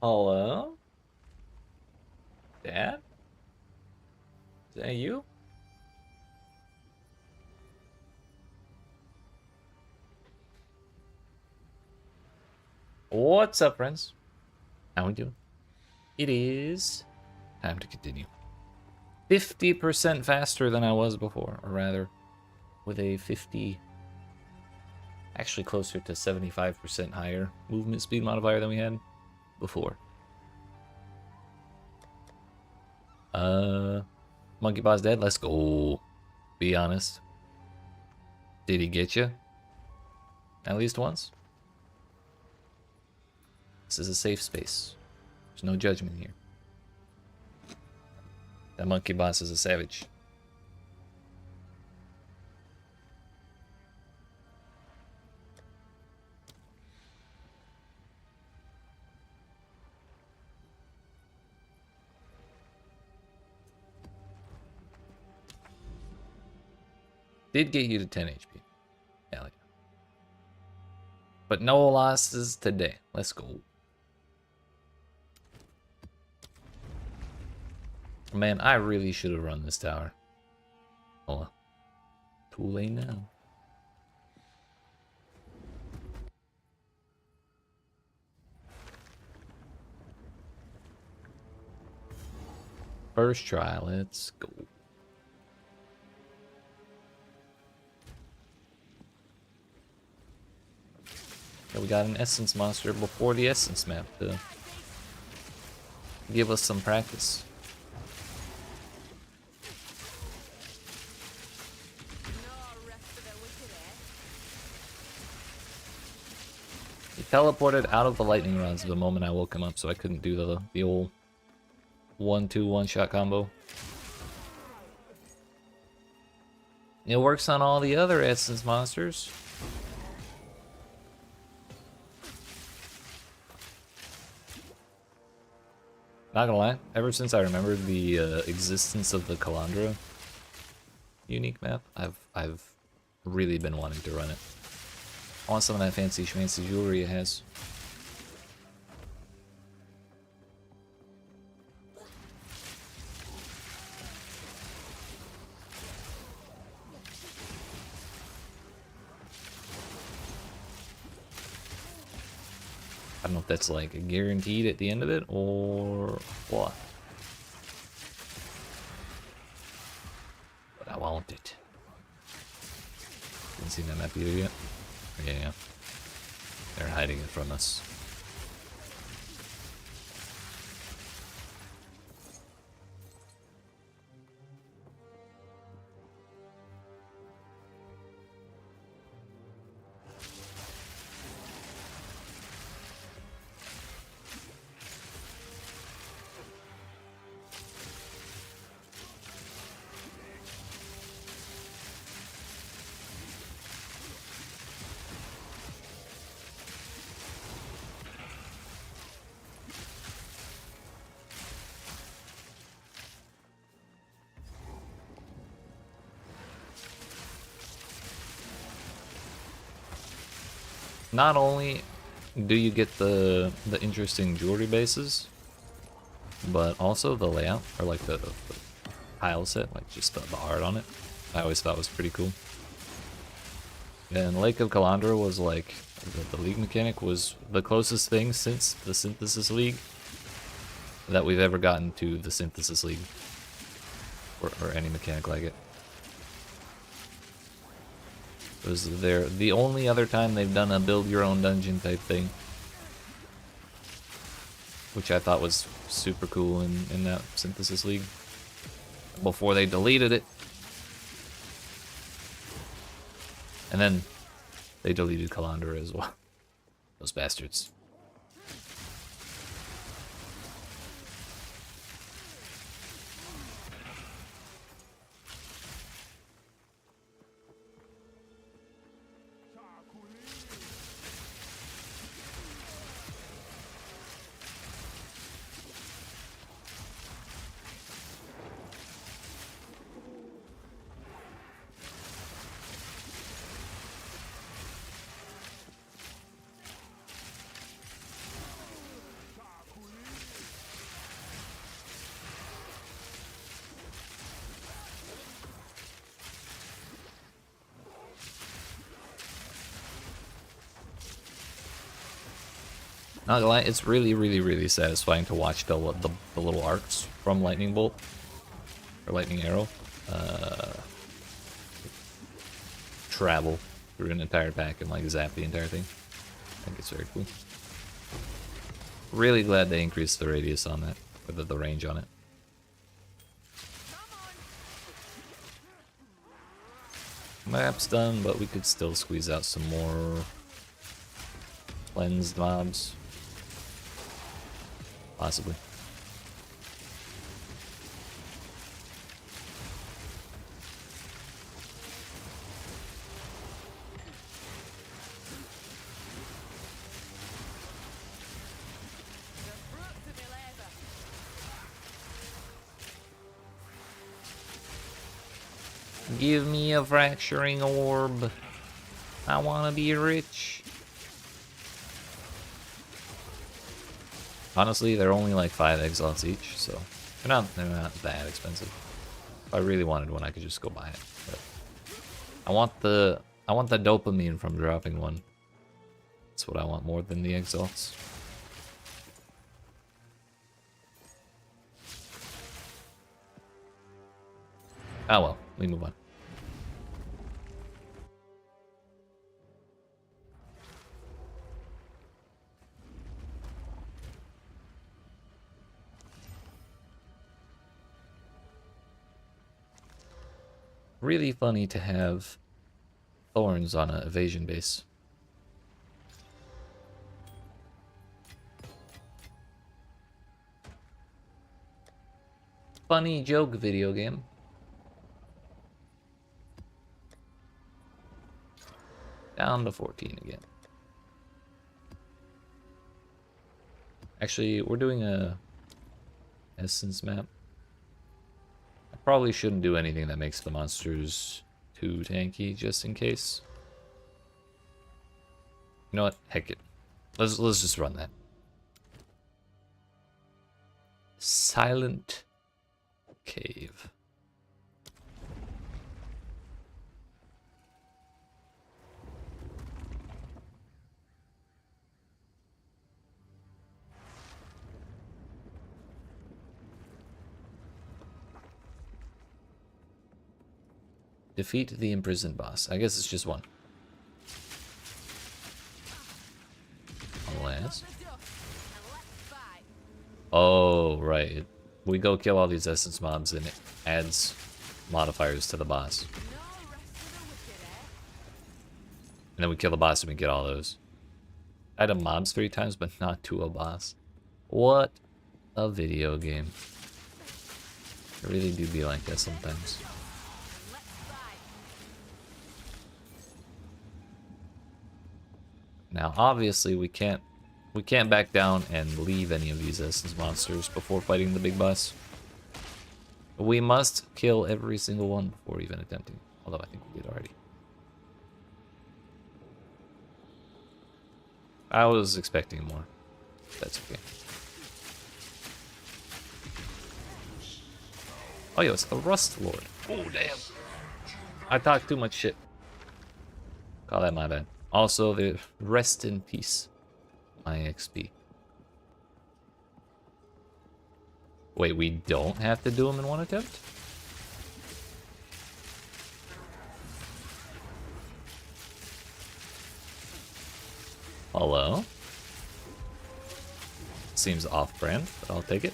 S1: Hello? Dad? Is that you? What's up, friends? How we doing? It is time to continue. 50% faster than I was before, or rather, with a 50, actually closer to 75% higher movement speed modifier than we had before. Monkey Paw's dead. Let's go. Be honest. Did he get you? At least once? This is a safe space. There's no judgment here. That monkey boss is a savage. Did get you to 10 HP. Hell yeah. But no losses today. Let's go. Man, I really should have run this tower. Oh, too late now. First try, let's go. Yeah, we got an essence monster before the essence map to give us some practice. He teleported out of the lightning rods the moment I woke him up, so I couldn't do the old 1-2 one-shot combo. It works on all the other essence monsters. Not gonna lie, ever since I remembered the existence of the Calandra unique map, I've really been wanting to run it. I want some of that fancy schmancy jewelry it has. I don't know if that's like guaranteed at the end of it or what. But I want it. Didn't see that map either yet. Yeah. They're hiding it from us. Not only do you get the interesting jewelry bases, but also the layout, or like the tile set, like just the art on it. I always thought was pretty cool. And Lake of Calandra was like, the League mechanic was the closest thing since the Synthesis League that we've ever gotten to the Synthesis League. Or any mechanic like it. It was the only other time they've done a build your own dungeon type thing. Which I thought was super cool in that Synthesis League. Before they deleted it. And then they deleted Calandra as well. Those bastards. Not gonna lie, it's really, really, really satisfying to watch the little arcs from Lightning Bolt or Lightning Arrow travel through an entire pack and like zap the entire thing. I think it's very cool. Really glad they increased the radius on that, or the range on it. Map's done, but we could still squeeze out some more cleansed mobs. Possibly. Give me a fracturing orb. I wanna be rich. Honestly, they're only like 5 exiles each, so they're not that expensive. If I really wanted one, I could just go buy it. But I want the dopamine from dropping one. That's what I want more than the exalts. Ah well, we move on. Really funny to have thorns on an evasion base. Funny joke video game. Down to 14 again. Actually, we're doing a essence map. I probably shouldn't do anything that makes the monsters too tanky, just in case. You know what? Heck it. Let's just run that. Silent Cave. Defeat the imprisoned boss. I guess it's just one. Unless... Oh, right. We go kill all these essence mobs and it adds modifiers to the boss. And then we kill the boss and we get all those. Item mobs 3 times, but not to a boss. What a video game. I really do be like that sometimes. Now, obviously, we can't back down and leave any of these essence monsters before fighting the big boss. We must kill every single one before even attempting. Although I think we did already. I was expecting more. That's okay. Oh, yo, it's the Rust Lord. Oh, damn. I talked too much shit. Call that my bad. Also, the rest in peace, my XP. Wait, we don't have to do them in one attempt? Hello? Seems off-brand, but I'll take it.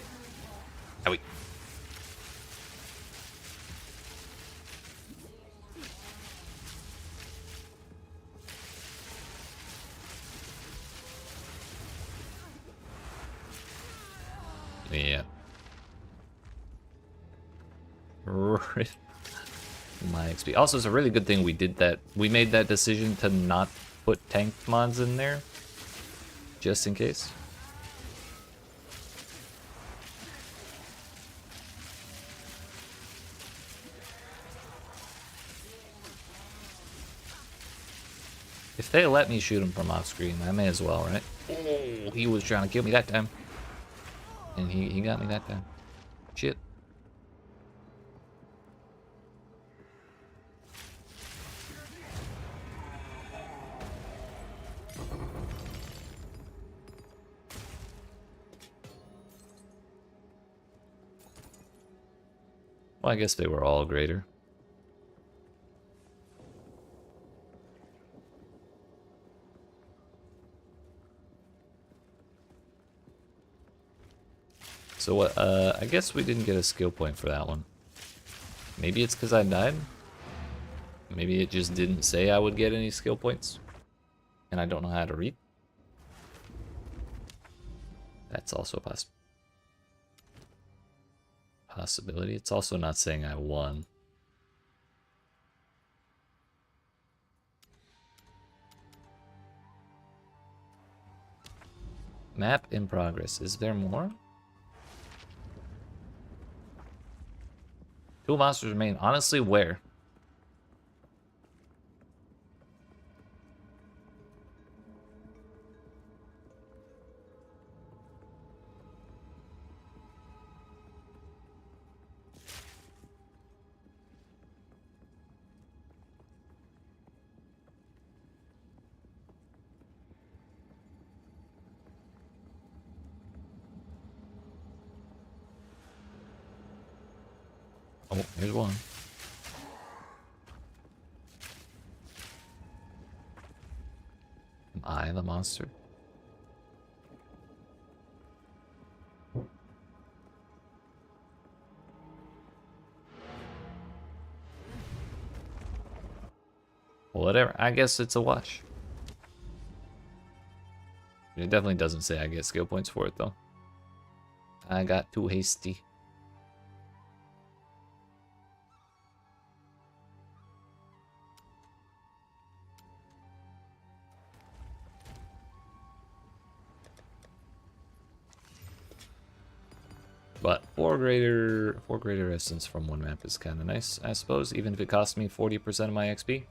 S1: Owie. Yeah. Right. My XP. Also, it's a really good thing we did that. We made that decision to not put tank mods in there, just in case. If they let me shoot him from off screen, I may as well, right? Oh, he was trying to kill me that time. And he got me that time. Shit. Well, I guess they were all greater. So what, I guess we didn't get a skill point for that one. Maybe it's because I died? Maybe it just didn't say I would get any skill points. And I don't know how to read. That's also a possibility. It's also not saying I won. Map in progress. Is there more? 2 monsters remain. Honestly, where? Oh, here's one. Am I the monster? Whatever. I guess it's a wash. It definitely doesn't say I get skill points for it, though. I got too hasty. But four greater essence from one map is kind of nice, I suppose, even if it costs me 40% of my XP.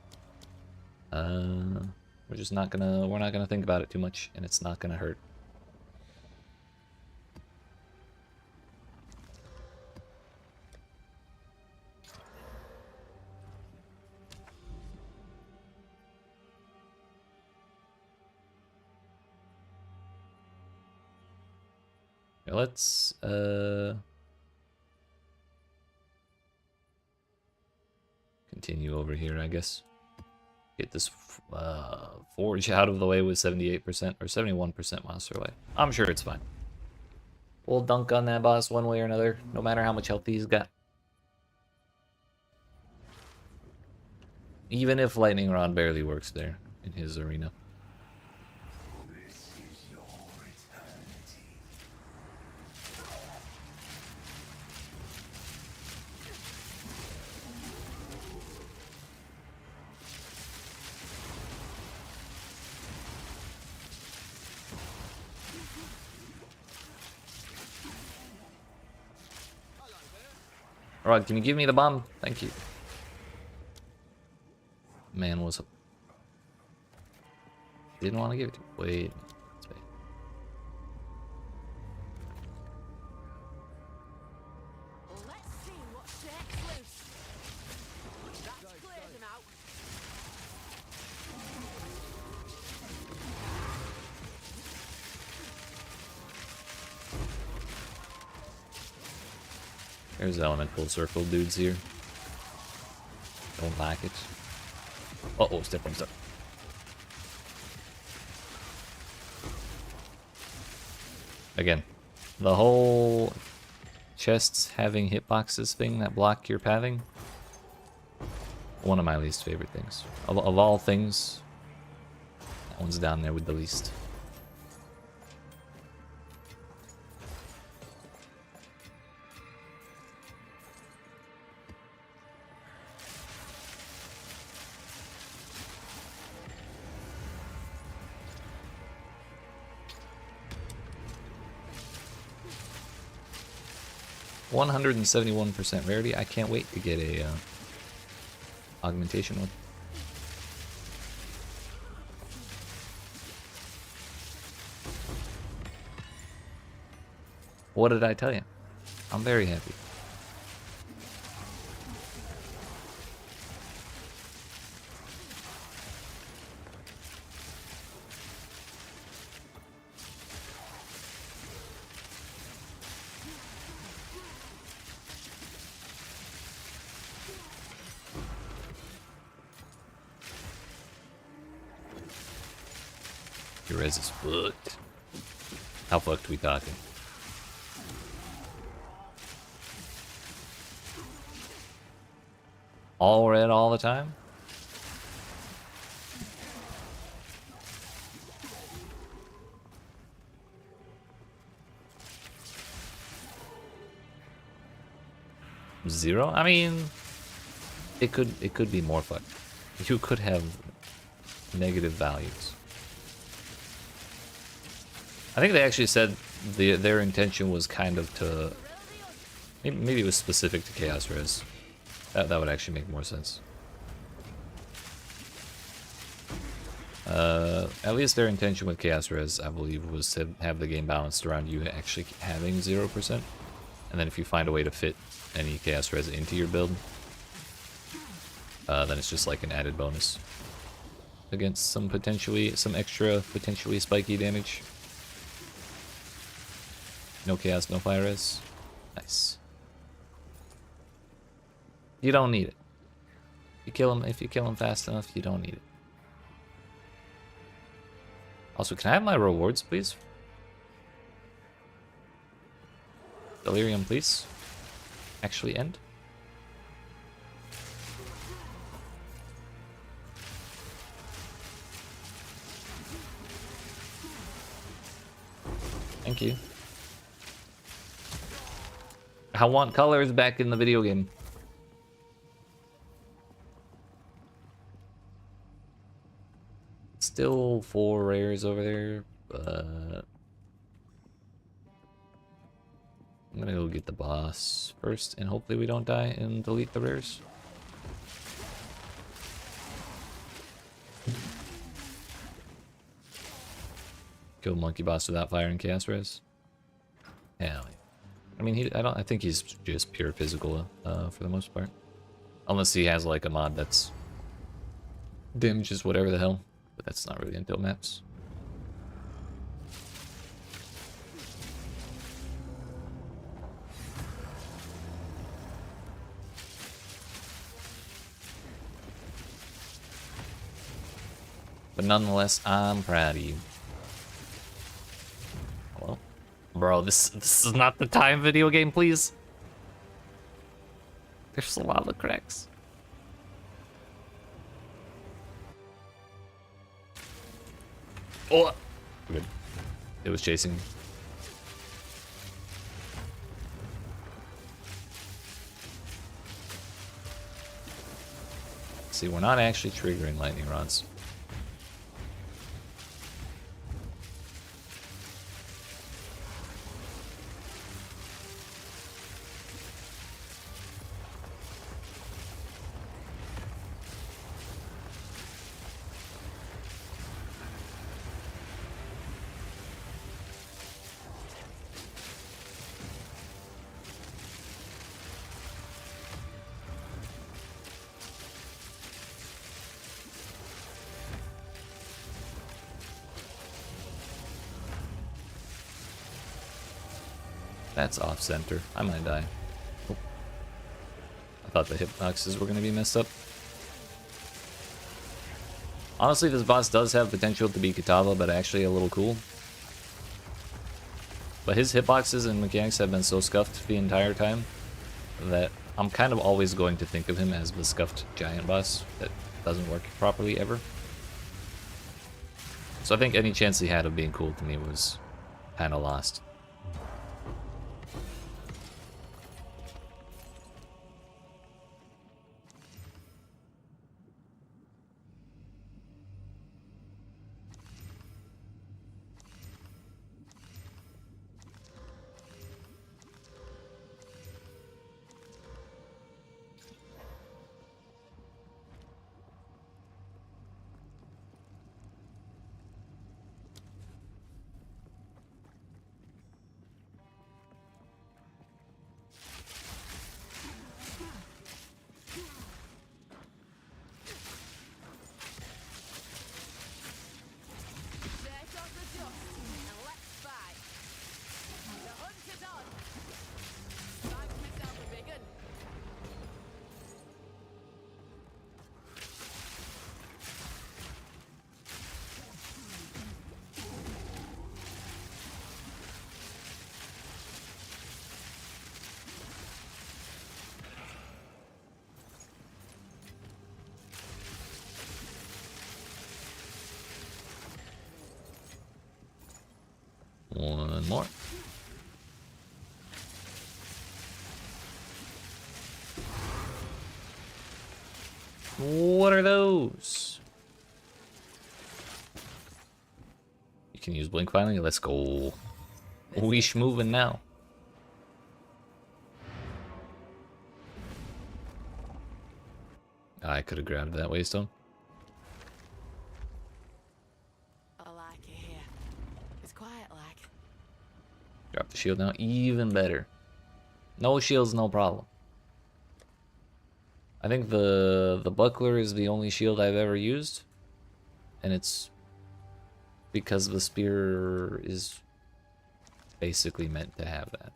S1: We're not gonna think about it too much, and it's not gonna hurt. Okay, let's continue over here, I guess. Get this forge out of the way with 78% or 71% monster life. I'm sure it's fine. We'll dunk on that boss one way or another, no matter how much health he's got. Even if Lightning Rod barely works there in his arena. Alright, can you give me the bomb? Thank you. Man was... Didn't want to give it to me. Wait.
S2: Let's see what shakes loose. That's cleared them out.
S1: There's elemental circle dudes here. Don't like it. Uh-oh, step on stuff. Again, the whole chests having hitboxes thing that block your pathing, one of my least favorite things. Of all things, that one's down there with the least. %171% rarity. I can't wait to get a augmentation one. What did I tell you? I'm very happy. Your res is fucked. How fucked we talking? All red all the time? Zero? I mean, it could be more fun. You could have negative values. I think they actually said their intention was kind of to maybe it was specific to Chaos Res. That would actually make more sense. At least their intention with Chaos Res, I believe, was to have the game balanced around you actually having 0%. And then if you find a way to fit any Chaos Res into your build, then it's just like an added bonus against some extra potentially spiky damage. No Chaos, no Fire Res. Nice. You don't need it. If you kill him fast enough, you don't need it. Also, can I have my rewards, please? Delirium, please. Actually end. Thank you. I want colors back in the video game. Still 4 rares over there, but I'm gonna go get the boss first, and hopefully we don't die and delete the rares. Kill monkey boss without fire and chaos res. Hell yeah. I mean, I think he's just pure physical for the most part, unless he has like a mod that's damages whatever the hell. But that's not really until maps. But nonetheless, I'm proud of you. Well, bro, this is not the time video game, please. There's a lot of cracks. Oh, good. It was chasing me. See, we're not actually triggering lightning rods. That's off center. I might die. Oh. I thought the hitboxes were going to be messed up. Honestly, this boss does have potential to be Kitava, but actually a little cool. But his hitboxes and mechanics have been so scuffed the entire time that I'm kind of always going to think of him as the scuffed giant boss that doesn't work properly ever. So I think any chance he had of being cool to me was kind of lost. One more. What are those? You can use blink finally. Let's go. Weesh moving now. I could have grabbed that waystone.
S2: I like it here. It's quiet like.
S1: Drop the shield now. Even better. No shields, no problem. I think the buckler is the only shield I've ever used. And it's because the spear is basically meant to have that.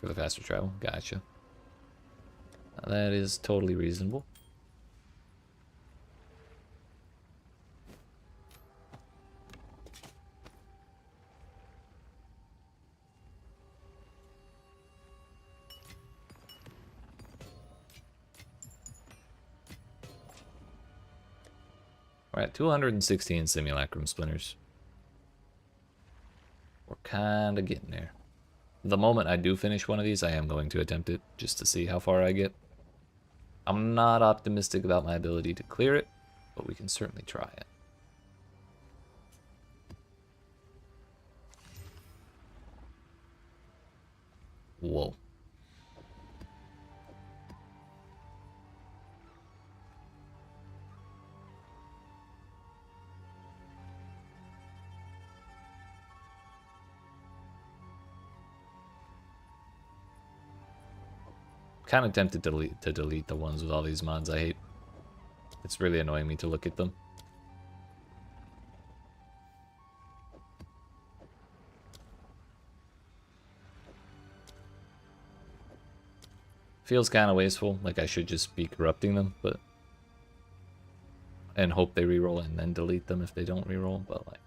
S1: For the faster travel, gotcha. That is totally reasonable. We're at 216 simulacrum splinters. We're kinda getting there. The moment I do finish one of these, I am going to attempt it, just to see how far I get. I'm not optimistic about my ability to clear it, but we can certainly try it. Whoa. Kind of tempted to delete the ones with all these mods I hate. It's really annoying me to look at them. Feels kind of wasteful, like I should just be corrupting them, but... And hope they reroll and then delete them if they don't reroll, but like...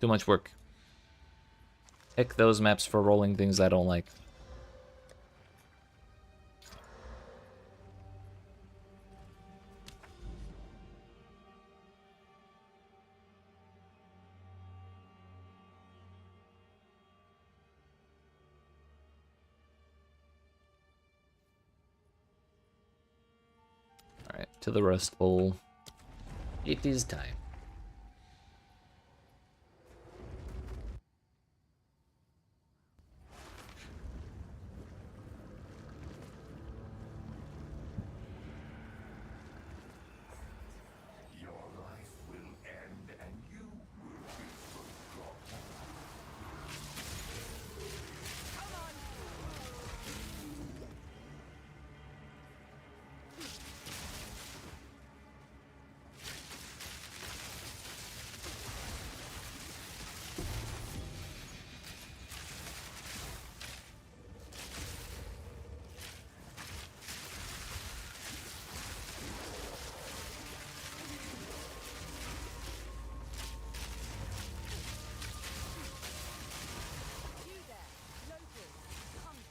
S1: Too much work. Heck those maps for rolling things I don't like. Alright, to the Rust Bowl. It is time.
S2: You there, Logbook. Come here.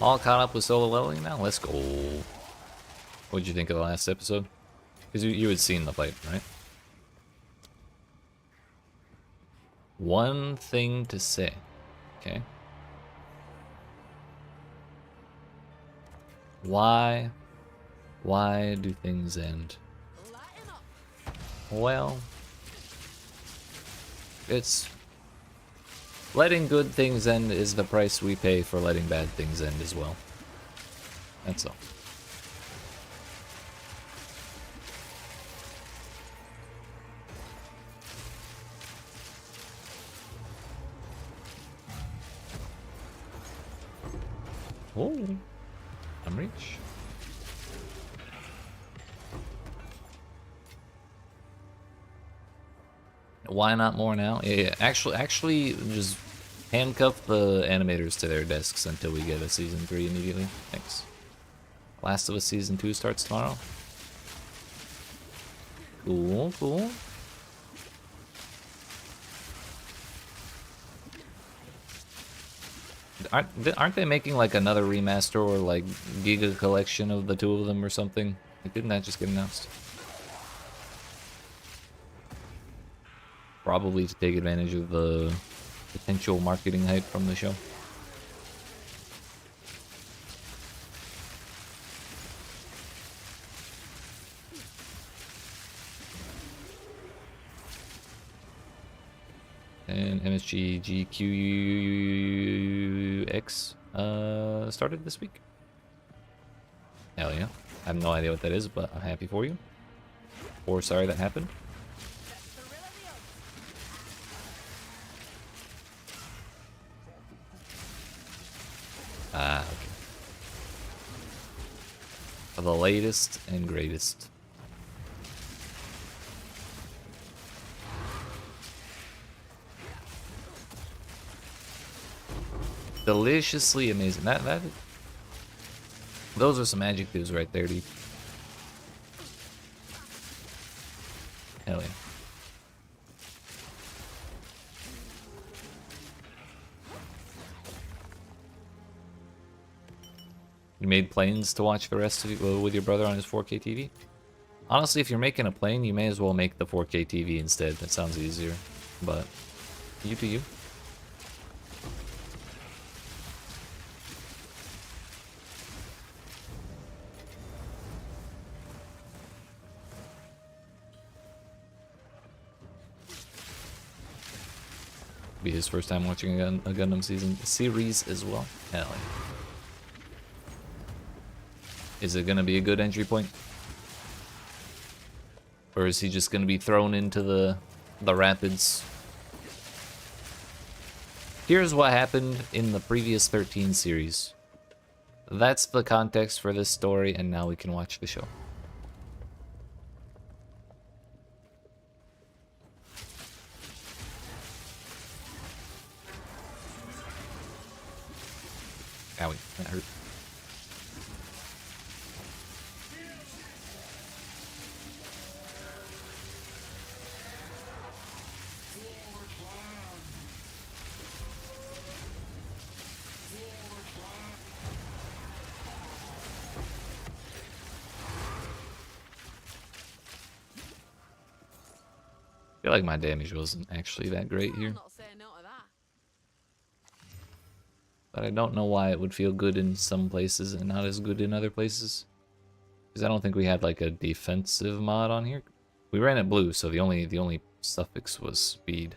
S1: All caught up with solo leveling now? Let's go. What'd you think of the last episode? Because you had seen the fight, right? One thing to say, okay? Why do things end?
S2: Lighten up.
S1: Well, it's... Letting good things end is the price we pay for letting bad things end as well. That's all. Oh, I'm reach. Why not more now? Yeah. Actually, just handcuff the animators to their desks until we get a season 3 immediately. Thanks. Last of Us Season 2 starts tomorrow. Cool, cool. Aren't they making like another remaster or like Giga collection of the two of them or something? Like, didn't that just get announced? Probably to take advantage of the potential marketing hype from the show. And MSG GQX started this week. Hell yeah. I have no idea what that is, but I'm happy for you. Or sorry that happened. Ah, okay. The latest and greatest. Deliciously amazing. Those are some adjectives right there, dude. Hell yeah. You made planes to watch the rest of it with your brother on his 4K TV? Honestly, if you're making a plane, you may as well make the 4K TV instead. That sounds easier. But you do you. Be his first time watching a Gundam series as well. Hell yeah. Is it gonna be a good entry point? Or is he just gonna be thrown into the rapids? Here's what happened in the previous 13 series. That's the context for this story, and now we can watch the show. Owie, that hurt. I feel like my damage wasn't actually that great here.
S2: Not saying no to that.
S1: But I don't know why it would feel good in some places and not as good in other places. Because I don't think we had like a defensive mod on here. We ran it blue, so the only suffix was speed.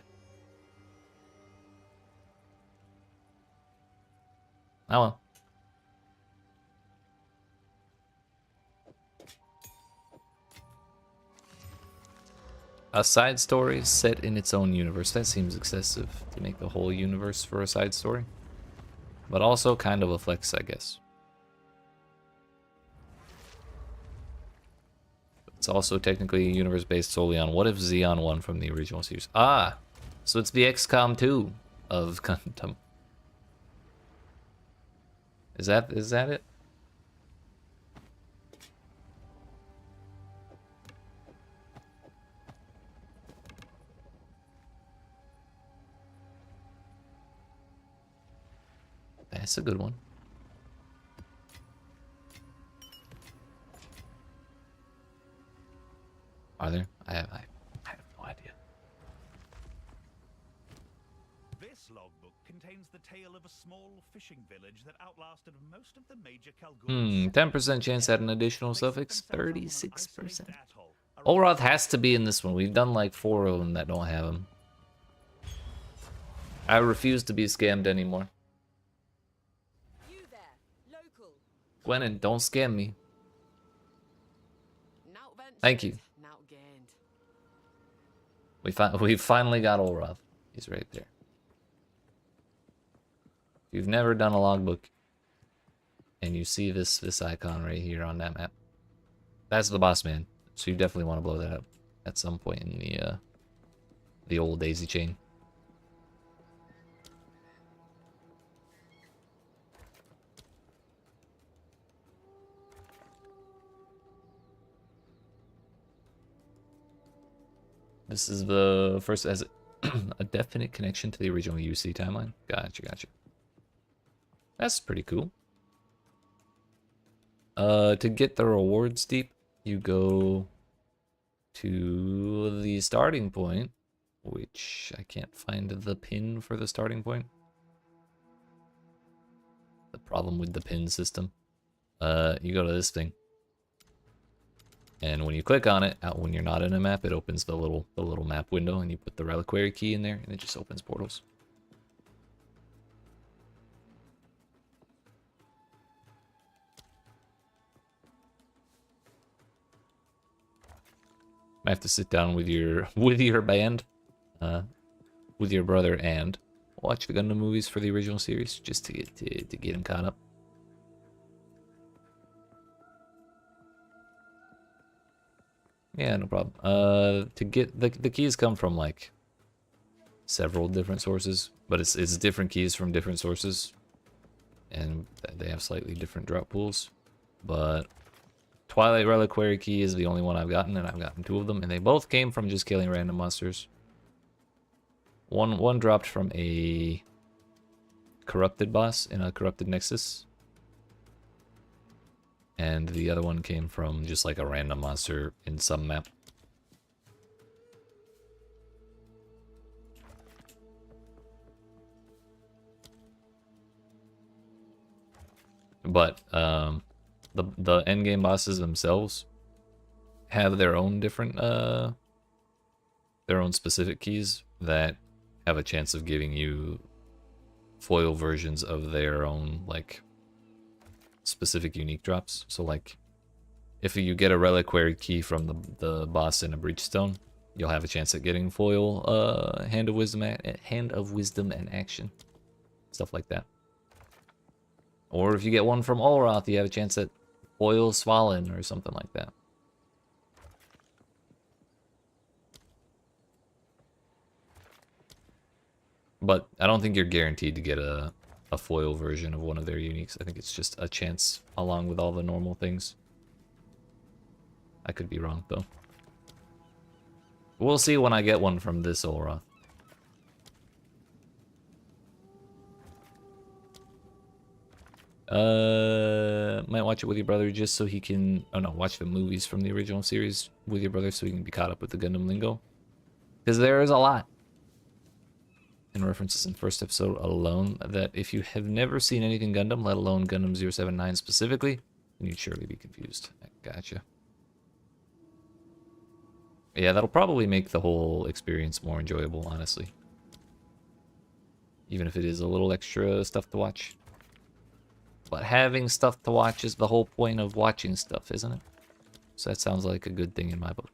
S1: Oh well. A side story set in its own universe. That seems excessive to make the whole universe for a side story. But also kind of a flex, I guess. It's also technically a universe based solely on what if Xeon won from the original series. Ah! So it's the XCOM 2 of Gundam. Is that it? That's a good one. Are there? I have no idea.
S3: This logbook contains the tale of a small fishing village that outlasted most of the major Kalgoorlie
S1: 10% chance at an additional suffix, 36%. Olroth has to be in this one. We've done like 4 of them that don't have him. I refuse to be scammed anymore.
S2: You there, local.
S1: Gwennon, don't scam me.
S2: Now ventured,
S1: Thank you.
S2: now gained.
S1: We finally got Olroth. He's right there. If you've never done a logbook, and you see this icon right here on that map, that's the boss man. So you definitely want to blow that up at some point in the old daisy chain. This is the first as a definite connection to the original UC timeline. Gotcha, gotcha. That's pretty cool. To get the rewards deep, you go to the starting point, which I can't find the pin for the starting point. The problem with the pin system. You go to this thing. And when you click on it, when you're not in a map, it opens the little map window, and you put the reliquary key in there, and it just opens portals. I have to sit down with your band, with your brother, and watch the Gundam movies for the original series just to get him caught up. Yeah, no problem. To get the keys come from like several different sources, but it's different keys from different sources, and they have slightly different drop pools. But Twilight Reliquary Key is the only one I've gotten, and I've gotten 2 of them, and they both came from just killing random monsters. One dropped from a corrupted boss in a corrupted nexus, and the other one came from just like a random monster in some map. But the endgame bosses themselves have their own different their own specific keys that have a chance of giving you foil versions of their own like specific unique drops. So like if you get a reliquary key from the boss in a breachstone, you'll have a chance at getting foil hand of wisdom and action, stuff like that. Or if you get one from Olroth, you have a chance at foil Svalin or something like that. But I don't think you're guaranteed to get a foil version of one of their uniques. I think it's just a chance along with all the normal things. I could be wrong, though. We'll see when I get one from this Olroth. Might watch it with your brother just so he can... Oh no, watch the movies from the original series with your brother so he can be caught up with the Gundam lingo. Because there is a lot in references in the first episode alone that if you have never seen anything Gundam, let alone Gundam 079 specifically, then you'd surely be confused. Gotcha. Yeah, that'll probably make the whole experience more enjoyable, honestly. Even if it is a little extra stuff to watch. But having stuff to watch is the whole point of watching stuff, isn't it? So that sounds like a good thing in my book.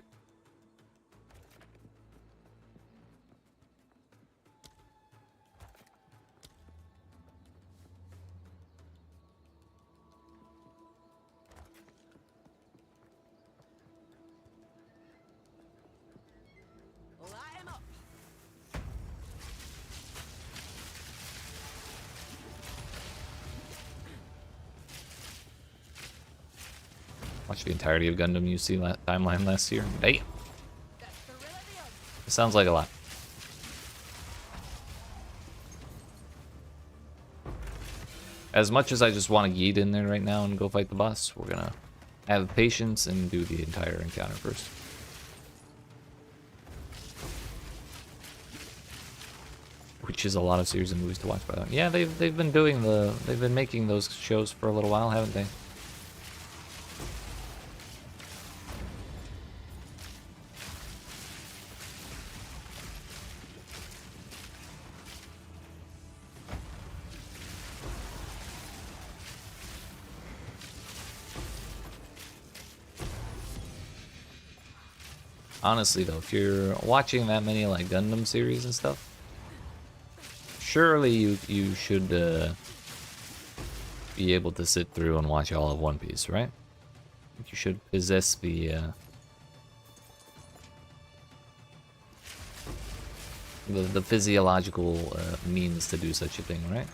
S2: Light 'em up.
S1: Watch the entirety of Gundam UC timeline last year. Damn.
S2: That's the real deal.
S1: It sounds like a lot. As much as I just want to yeet in there right now and go fight the boss, we're gonna have patience and do the entire encounter first. Which is a lot of series and movies to watch, by the way. Yeah, they've been making those shows for a little while, haven't they? Honestly though, if you're watching that many like Gundam series and stuff, surely you should be able to sit through and watch all of One Piece, right? You should possess the physiological means to do such a thing, right?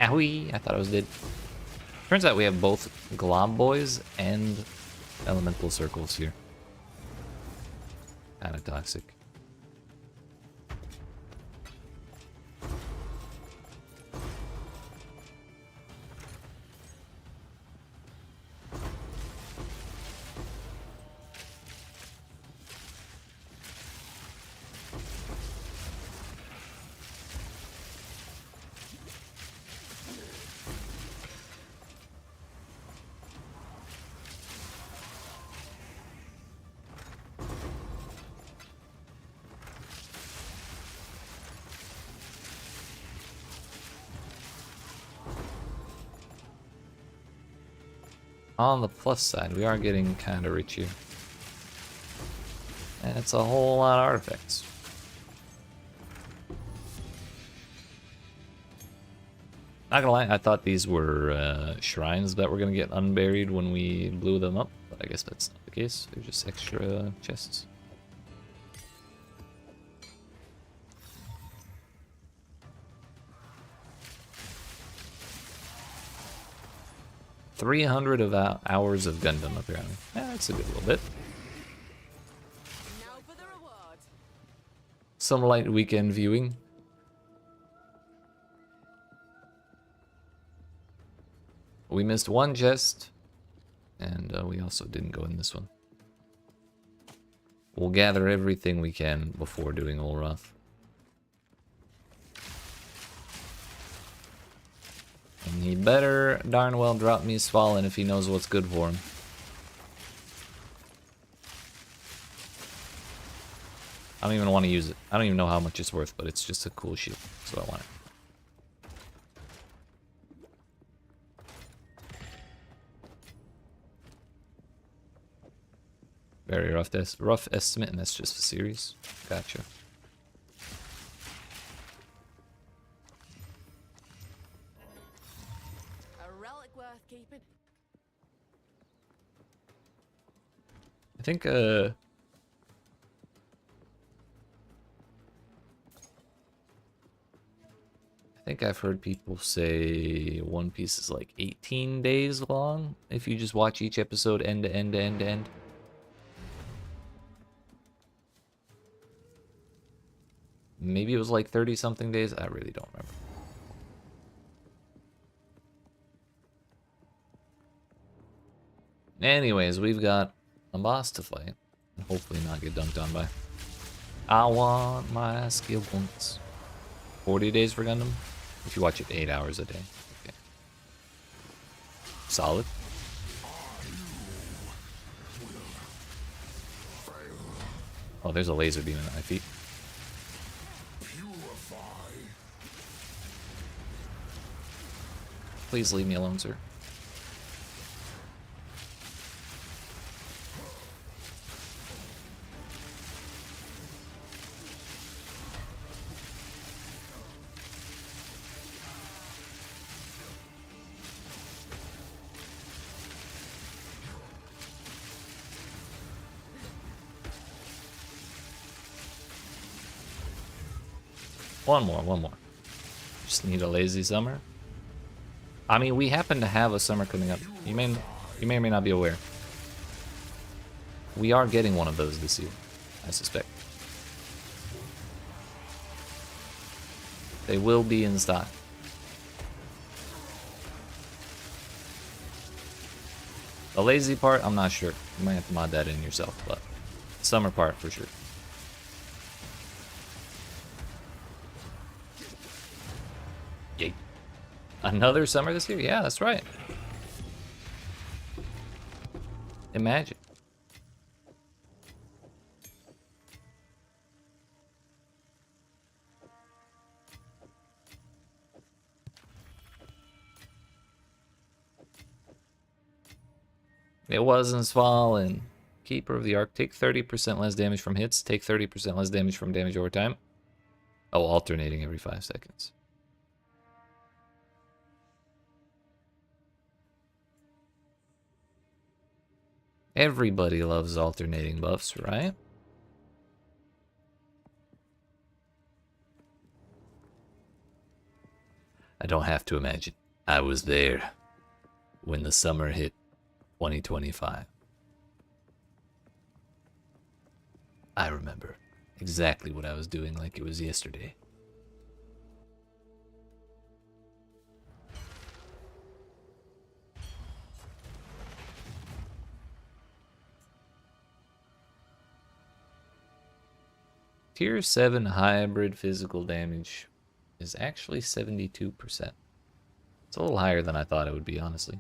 S1: Owie! I thought I was dead. Turns out we have both Glob Boys and Elemental Circles here. Kinda toxic. On the plus side, we are getting kind of rich here. And it's a whole lot of artifacts. Not gonna lie, I thought these were shrines that were gonna get unburied when we blew them up, but I guess that's not the case. They're just extra chests. $300 hours of Gundam, apparently. Yeah, that's a good little bit.
S2: Now for the reward.
S1: Some light weekend viewing. We missed one chest, and we also didn't go in this one. We'll gather everything we can before doing Olroth. And he better darn well drop me Svalin if he knows what's good for him. I don't even want to use it. I don't even know how much it's worth, but it's just a cool shield, so I want it. Very rough estimate, and that's just the series. Gotcha.
S2: A relic worth keeping.
S1: I think I've heard people say One Piece is like 18 days long if you just watch each episode end to end to end to end. Maybe it was like 30 something days. I really don't remember. Anyways, we've got a boss to fight. And hopefully not get dunked on by. I want my skill points. 40 days for Gundam? If you watch it 8 hours a day. Okay. Solid. Oh, there's a laser beam at my feet. Please leave me alone, sir. One more. Just need a lazy summer. I mean, we happen to have a summer coming up. You may or may not be aware. We are getting one of those this year, I suspect. They will be in stock. The lazy part, I'm not sure. You might have to mod that in yourself, but summer part for sure. Yay. Another summer this year? Yeah, that's right. Imagine. It wasn't Svalin. Keeper of the Ark. Take 30% less damage from hits. Take 30% less damage from damage over time. Oh, alternating every 5 seconds. Everybody loves alternating buffs, right? I don't have to imagine. I was there. when the summer hit 2025. I remember exactly what I was doing like it was yesterday. Tier 7 hybrid physical damage is actually 72%. It's a little higher than I thought it would be, honestly.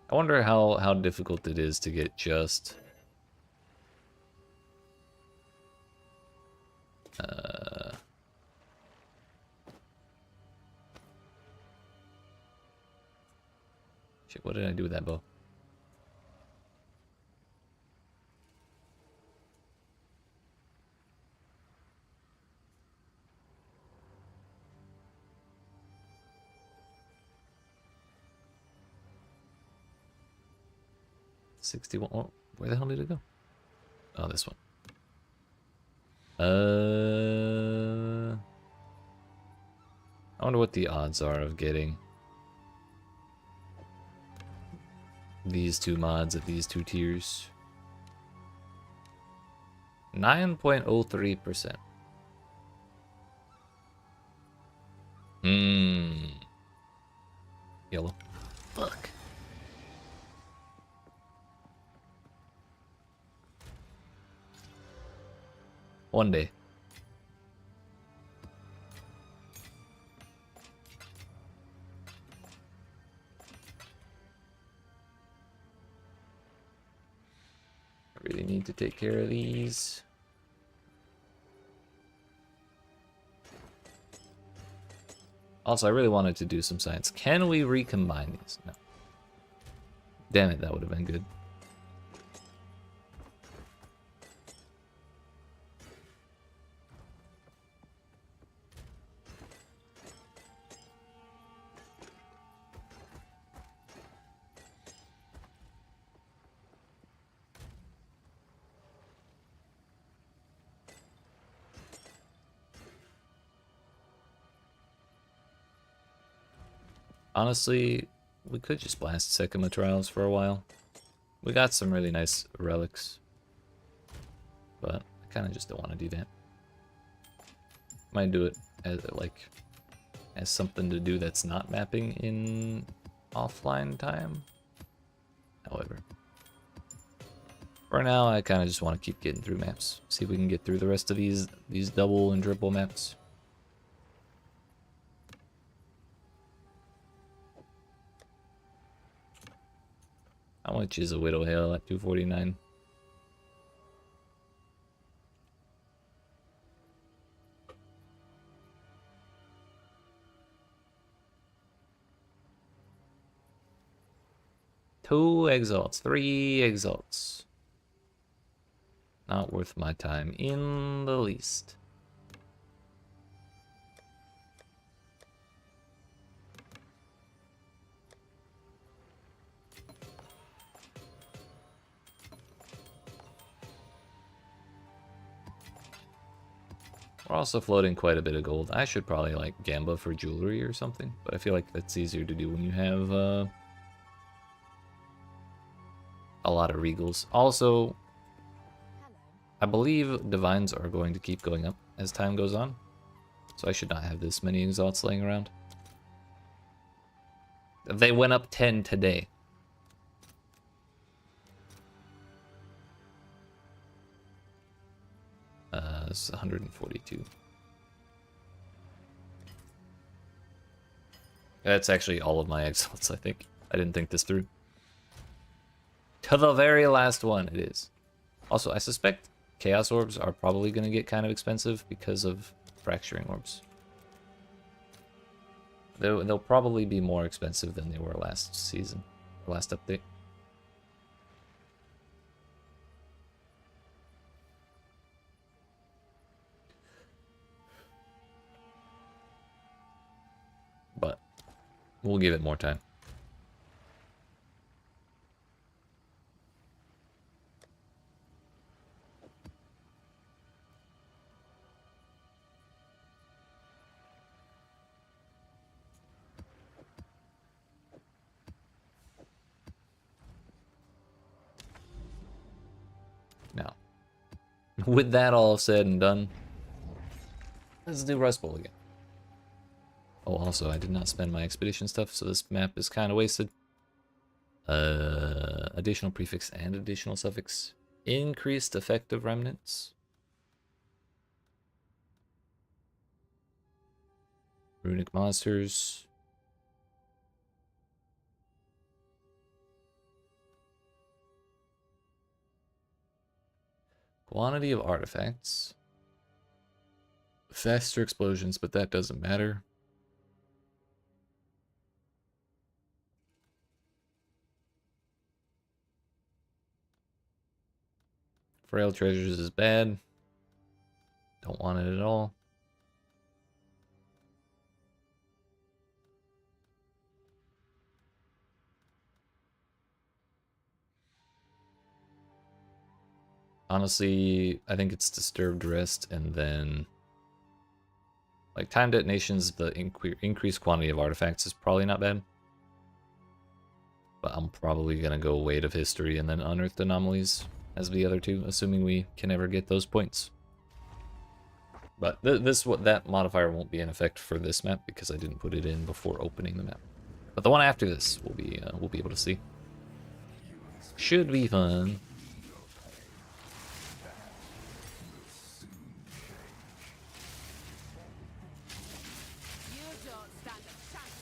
S1: I wonder how difficult it is to get just shit, what did I do with that bow? $61. Oh, where the hell did it go? Oh, this one. I wonder what the odds are of getting these two mods at these two tiers. 9.03%. Yellow. Fuck. One day. I really need to take care of these. Also, I really wanted to do some science. Can we recombine these? No. Damn it, that would have been good. Honestly, we could just blast Sekima Trials for a while. We got some really nice relics, but I kind of just don't want to do that. Might do it as something to do that's not mapping in offline time. However, for now, I kind of just want to keep getting through maps. See if we can get through the rest of these double and triple maps. How much is a Widow Hail at 249? Two exalts, 3 exalts. Not worth my time in the least. We're also floating quite a bit of gold. I should probably like gamba for jewelry or something, but I feel like that's easier to do when you have a lot of regals. Also, I believe divines are going to keep going up as time goes on, so I should not have this many exalts laying around. They went up 10 today. This is 142. That's actually all of my exalts, I think. I didn't think this through. To the very last one, it is. Also, I suspect Chaos Orbs are probably going to get kind of expensive because of Fracturing Orbs. They'll probably be more expensive than they were last season, last update. We'll give it more time. Now, with that all said and done, let's do Rust Bowl again. Oh, also, I did not spend my expedition stuff, so this map is kind of wasted. Additional prefix and additional suffix. Increased effective remnants. Runic monsters. Quantity of artifacts. Faster explosions, but that doesn't matter. Frail treasures is bad. Don't want it at all. Honestly, I think it's Disturbed Rest, and then like time detonations, the increased quantity of artifacts is probably not bad. But I'm probably gonna go Weight of History and then Unearthed Anomalies as the other two, assuming we can ever get those points. But that modifier won't be in effect for this map because I didn't put it in before opening the map. But the one after this we'll be able to see. Should be fun.
S2: You don't stand a chance.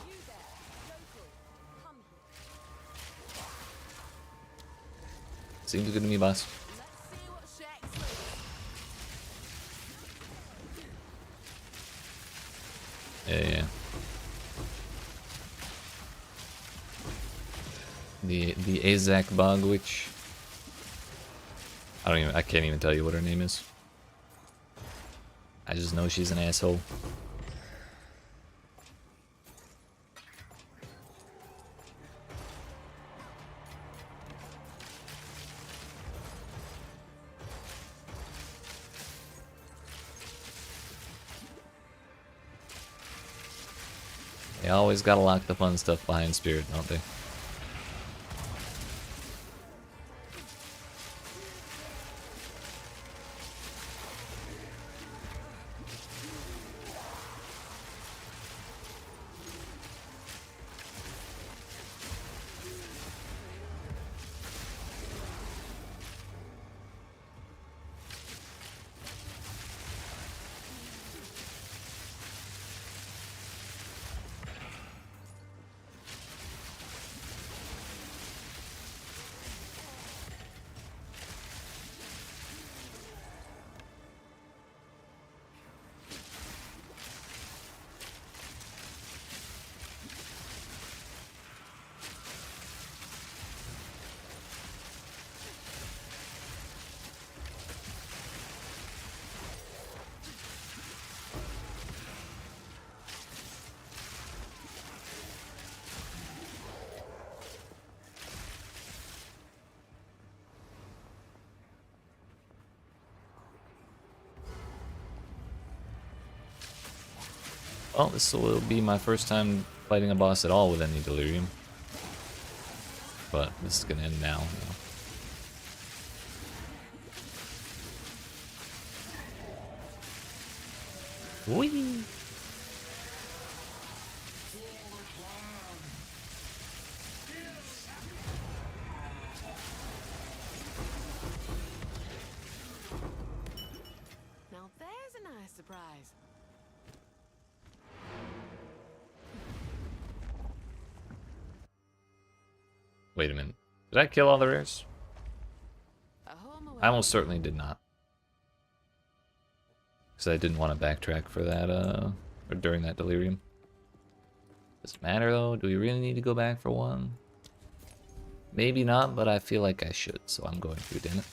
S2: You there, local, come here.
S1: Seems good to me, boss.
S2: Let's see what shakes loose.
S1: Yeah. The Azak Bog Witch. I can't even tell you what her name is. I just know she's an asshole. They always gotta lock the fun stuff behind Spirit, don't they? Well, this will be my first time fighting a boss at all with any Delirium. But this is gonna end now. Whee!
S2: Now there's a nice surprise.
S1: Wait a minute. Did I kill all the rares?
S2: A home away.
S1: I almost certainly did not. Because I didn't want to backtrack for that, or during that delirium. Does it matter though? Do we really need to go back for one? Maybe not, but I feel like I should, so I'm going to, damn it.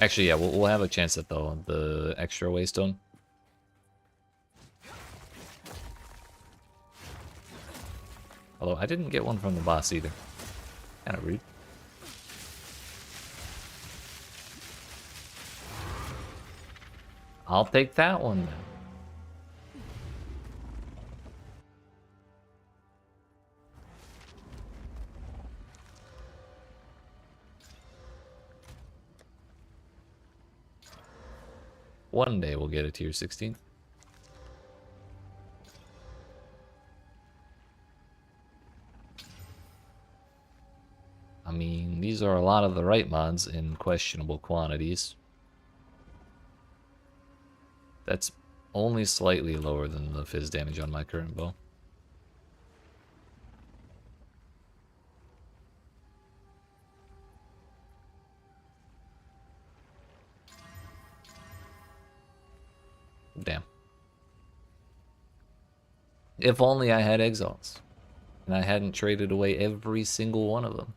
S1: Actually, yeah, we'll have a chance at the extra waystone. Although I didn't get one from the boss either. Kinda rude. I'll take that one then. One day we'll get a tier 16. I mean, these are a lot of the right mods in questionable quantities. That's only slightly lower than the fizz damage on my current bow. Damn. If only I had Exiles. And I hadn't traded away every single one of them.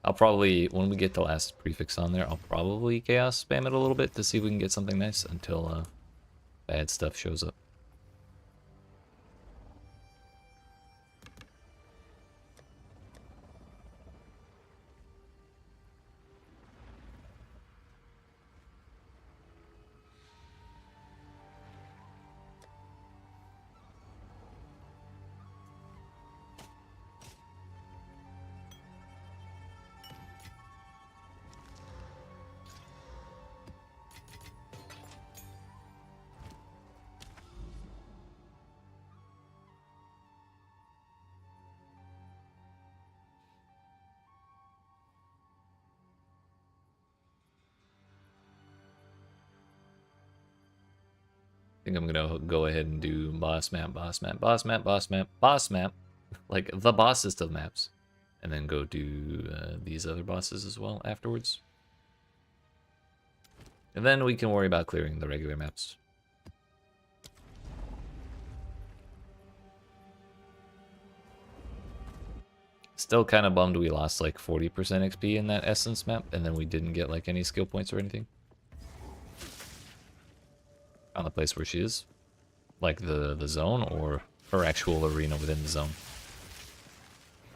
S1: I'll probably, when we get the last prefix on there, I'll probably chaos spam it a little bit to see if we can get something nice until bad stuff shows up. I think I'm gonna go ahead and do boss map, boss map, boss map, boss map, boss map, like the bossest of maps, and then go do these other bosses as well afterwards. And then we can worry about clearing the regular maps. Still kind of bummed we lost like 40% XP in that Essence map, and then we didn't get like any skill points or anything. On the place where she is. Like the zone, or her actual arena within the zone.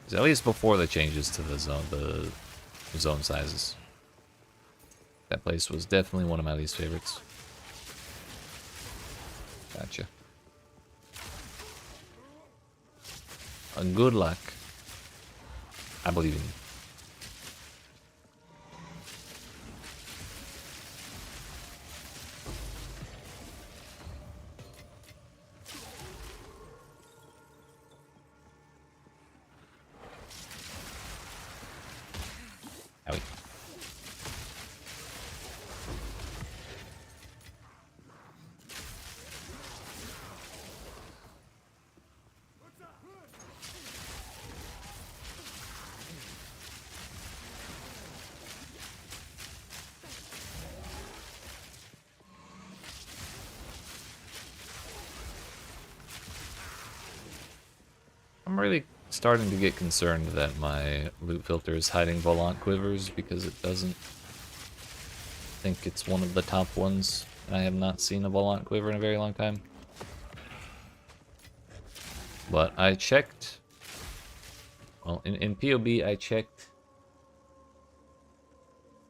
S1: 'Cause at least before the changes to the zone sizes. That place was definitely one of my least favorites. Gotcha. And good luck. I believe in you. Owie. I'm really starting to get concerned that my loot filter is hiding Volant quivers because it doesn't think it's one of the top ones. And I have not seen a Volant quiver in a very long time. But I checked. Well, in POB, I checked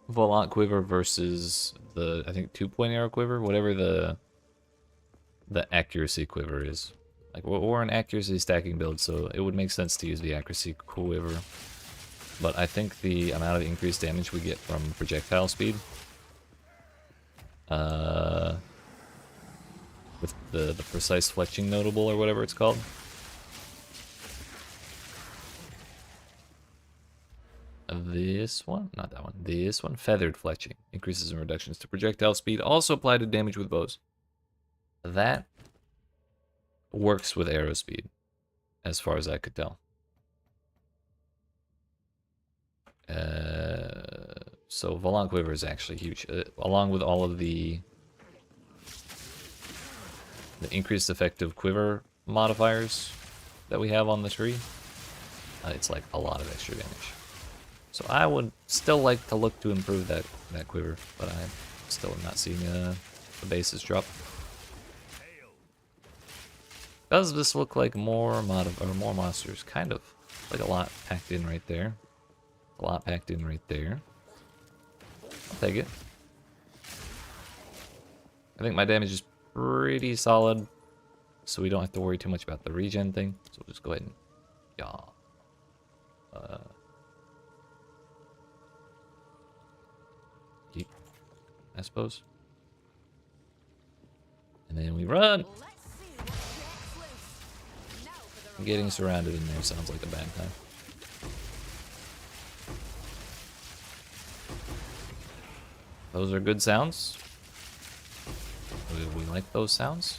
S1: Volant quiver versus the, I think, 2-point arrow quiver, whatever the accuracy quiver is. Like, we're an accuracy stacking build, so it would make sense to use the accuracy quiver. But I think the amount of increased damage we get from projectile speed, with the precise fletching notable or whatever it's called, this one, not that one, this one, feathered fletching, increases and reductions to projectile speed, also apply to damage with bows. That works with arrow speed, as far as I could tell. So Volant Quiver is actually huge, along with all of the increased effective quiver modifiers that we have on the tree. It's like a lot of extra damage. So I would still like to look to improve that quiver, but I still am not seeing the bases drop. Does this look like more more monsters? Kind of. Like a lot packed in right there. A lot packed in right there. I'll take it. I think my damage is pretty solid, so we don't have to worry too much about the regen thing. So we'll just go ahead and keep, I suppose. And then we run.
S2: Let's see what shakes loose. Now for the
S1: Getting surrounded in there sounds like a bad time. Those are good sounds. We like those sounds.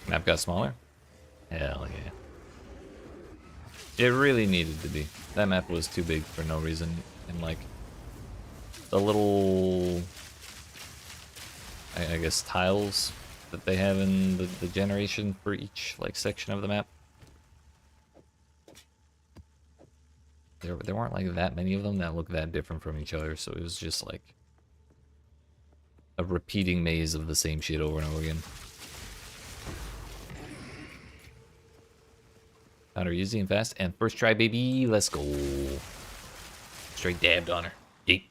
S1: Map got smaller? Hell yeah. It really needed to be. That map was too big for no reason. And like, the little, I guess, tiles that they have in the generation for each like section of the map. There weren't like that many of them that look that different from each other, so it was just like a repeating maze of the same shit over and over again. Found her easy and fast, and first try, baby. Let's go. Straight dabbed on her. Yeet.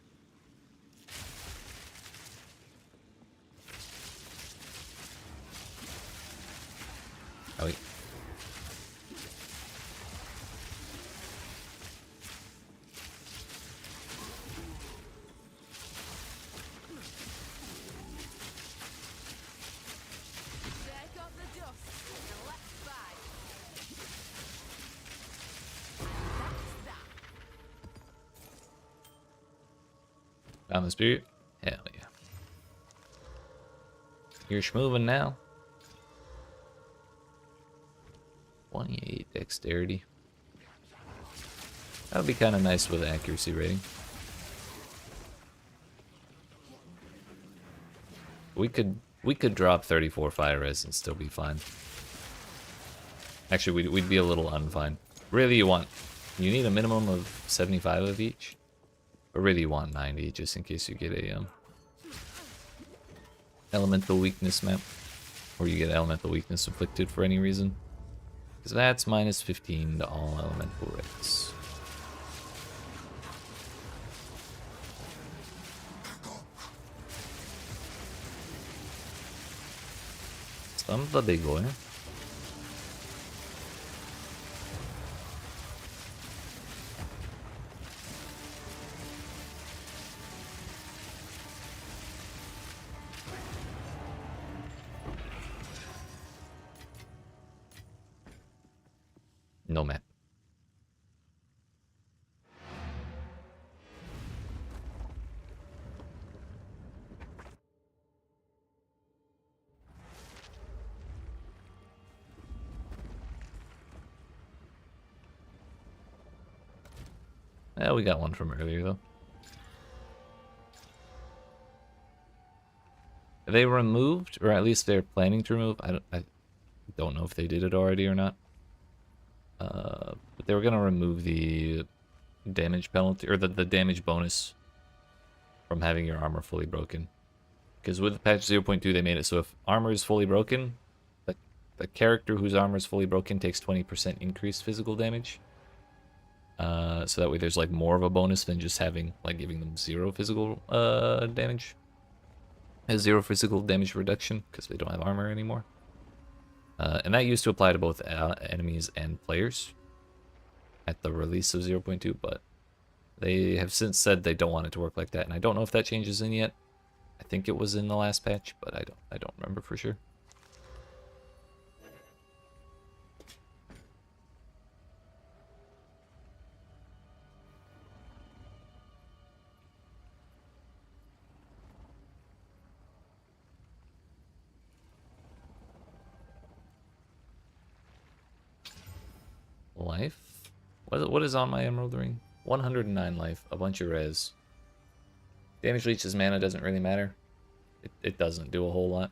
S1: Oh wait.
S2: shake off the dust and let's fight. And that's that.
S1: Found the spirit? Hell yeah. You're schmoving now. 28 dexterity. That would be kind of nice with accuracy rating. We could drop 34 fire res and still be fine. Actually, we'd be a little unfine. Really, you need a minimum of 75 of each. But really, you want 90 just in case you get a elemental weakness map, or you get elemental weakness inflicted for any reason. Because that's minus 15 to all elemental rates. Some the big boy. No map. Yeah, we got one from earlier though. They removed, or at least they're planning to remove. I don't know if they did it already or not. But they were gonna remove the damage penalty or the damage bonus from having your armor fully broken. Because with patch 0.2, they made it so if armor is fully broken, the character whose armor is fully broken takes 20% increased physical damage. So that way there's like more of a bonus than just having like giving them 0 physical damage. A 0 physical damage reduction because they don't have armor anymore. And that used to apply to both enemies and players at the release of 0.2, but they have since said they don't want it to work like that, and I don't know if that changes in yet. I think it was in the last patch, but I don't remember for sure. Life? What is on my emerald ring? 109 life, a bunch of res. Damage leeches mana doesn't really matter. It doesn't do a whole lot.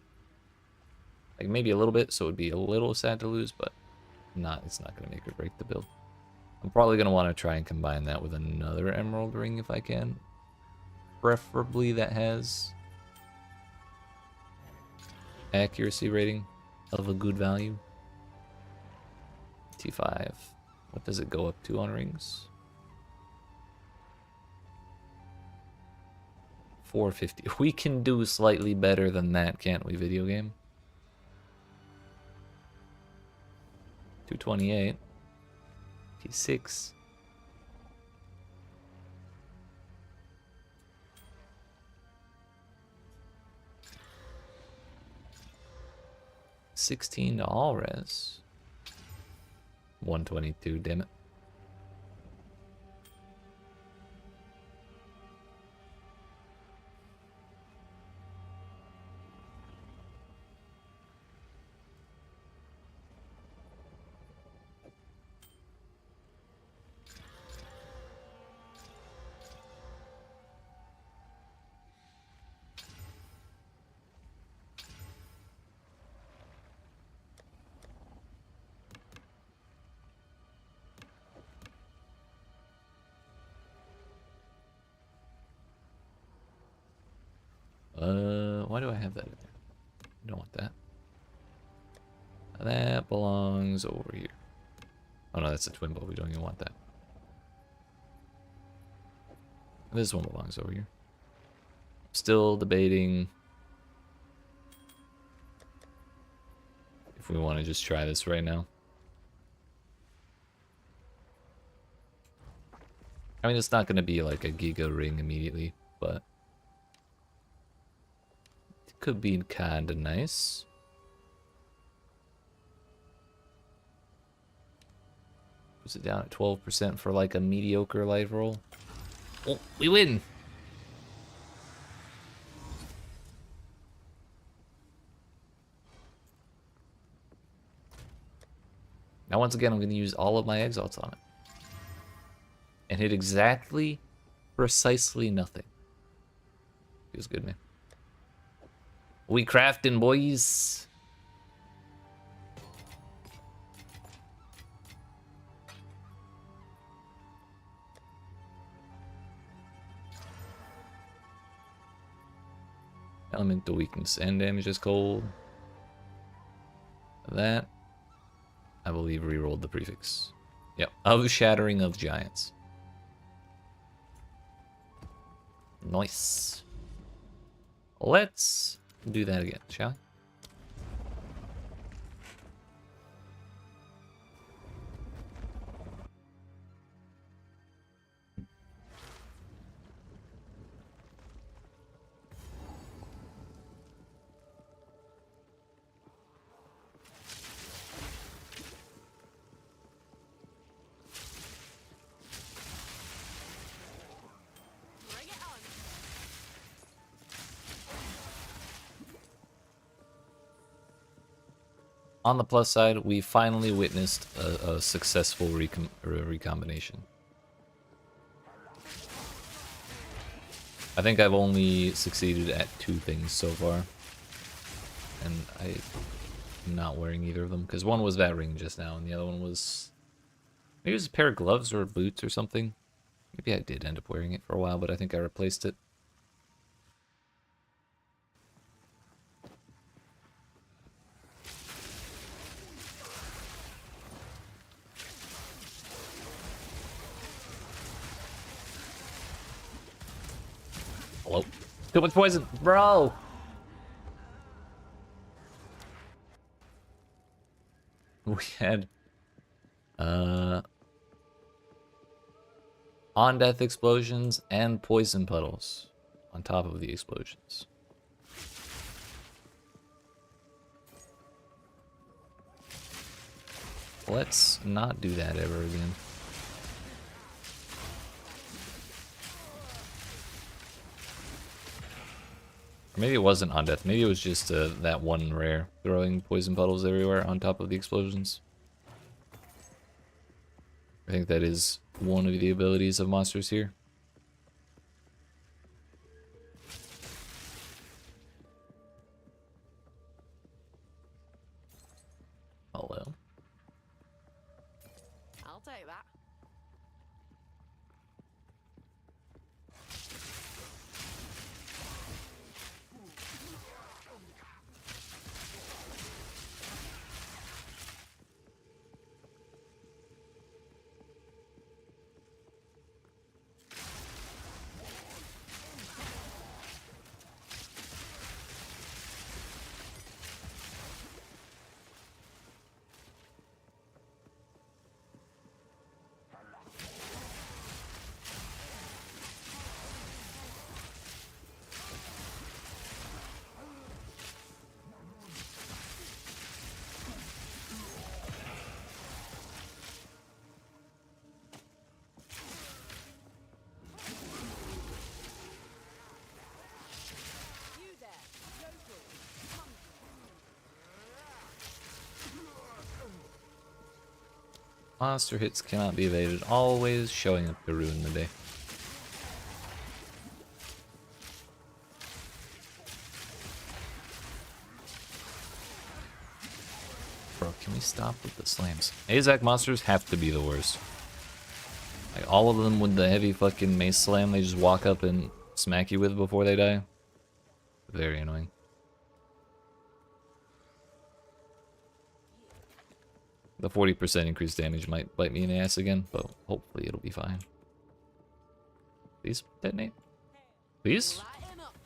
S1: Like maybe a little bit, so it would be a little sad to lose, but it's not going to make or break the build. I'm probably going to want to try and combine that with another emerald ring if I can. Preferably that has accuracy rating of a good value. T5. What does it go up to on rings? 450. We can do slightly better than that, can't we, video game? 228. T6. $16 to all res. 122, damn it. Why do I have that in there? I don't want that. That belongs over here. Oh no, that's a twin bow. We don't even want that. This one belongs over here. Still debating if we want to just try this right now. I mean, it's not going to be like a Giga ring immediately, but it could be kind of nice. Puts it down at 12% for like a mediocre life roll. Oh, we win! Now once again, I'm going to use all of my exalts on it. And hit exactly, precisely nothing. Feels good, man. We crafting, boys. Elemental weakness and damage is cold. That, I believe, re-rolled the prefix. Yep, of Shattering of Giants. Nice. Let's do that again, shall we? On the plus side, we finally witnessed a successful recombination. I think I've only succeeded at 2 things so far. And I'm not wearing either of them, because one was that ring just now, and the other one was... Maybe it was a pair of gloves or boots or something. Maybe I did end up wearing it for a while, but I think I replaced it. Hello? Too much poison, bro! We had on death explosions and poison puddles on top of the explosions. Let's not do that ever again. Or maybe it wasn't on death. Maybe it was just that one rare throwing poison puddles everywhere on top of the explosions. I think that is one of the abilities of monsters here. Hello.
S2: I'll take that. You there, Joker. Come.
S1: Monster hits cannot be evaded, always showing up to ruin the day. Bro, can we stop with the slams? AZAC monsters have to be the worst. Like, all of them with the heavy fucking mace slam they just walk up and smack you with before they die. Very annoying. The 40% increased damage might bite me in the ass again, but hopefully it'll be fine. Please detonate. Please?
S2: Lighten up.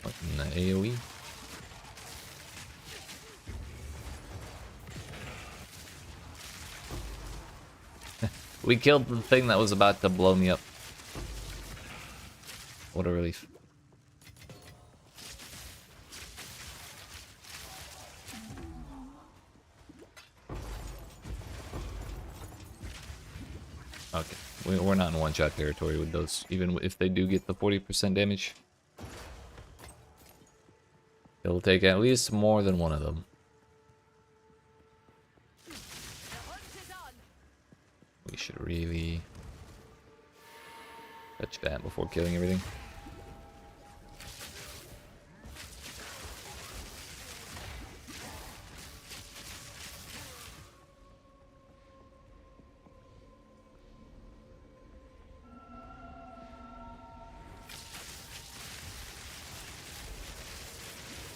S1: What in the AoE? We killed the thing that was about to blow me up. What a relief. Okay, we're not in one-shot territory with those, even if they do get the 40% damage. It'll take at least more than one of them.
S2: The hunt is on.
S1: We should really touch that before killing everything.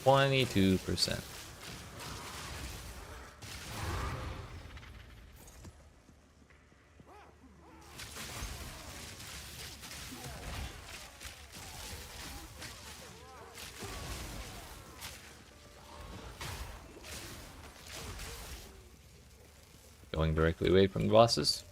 S1: %. Going directly away from the bosses.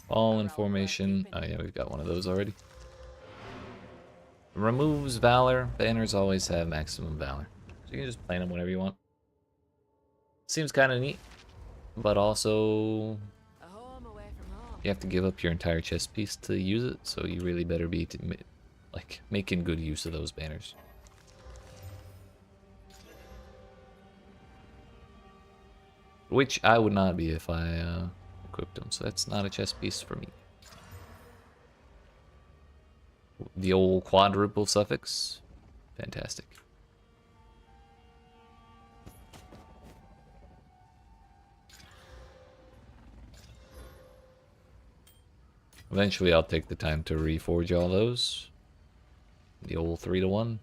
S1: All in formation. Oh yeah, we've got one of those already. Removes Valor. Banners always have maximum Valor. So you can just plan them whenever you want. Seems kind of neat. But also,
S2: A home away from home.
S1: you have to give up your entire chest piece to use it. So you really better be like making good use of those banners. Which I would not be if I equipped them. So that's not a chest piece for me. The old quadruple suffix. Fantastic. Eventually I'll take the time to reforge all those. The old 3-to-1.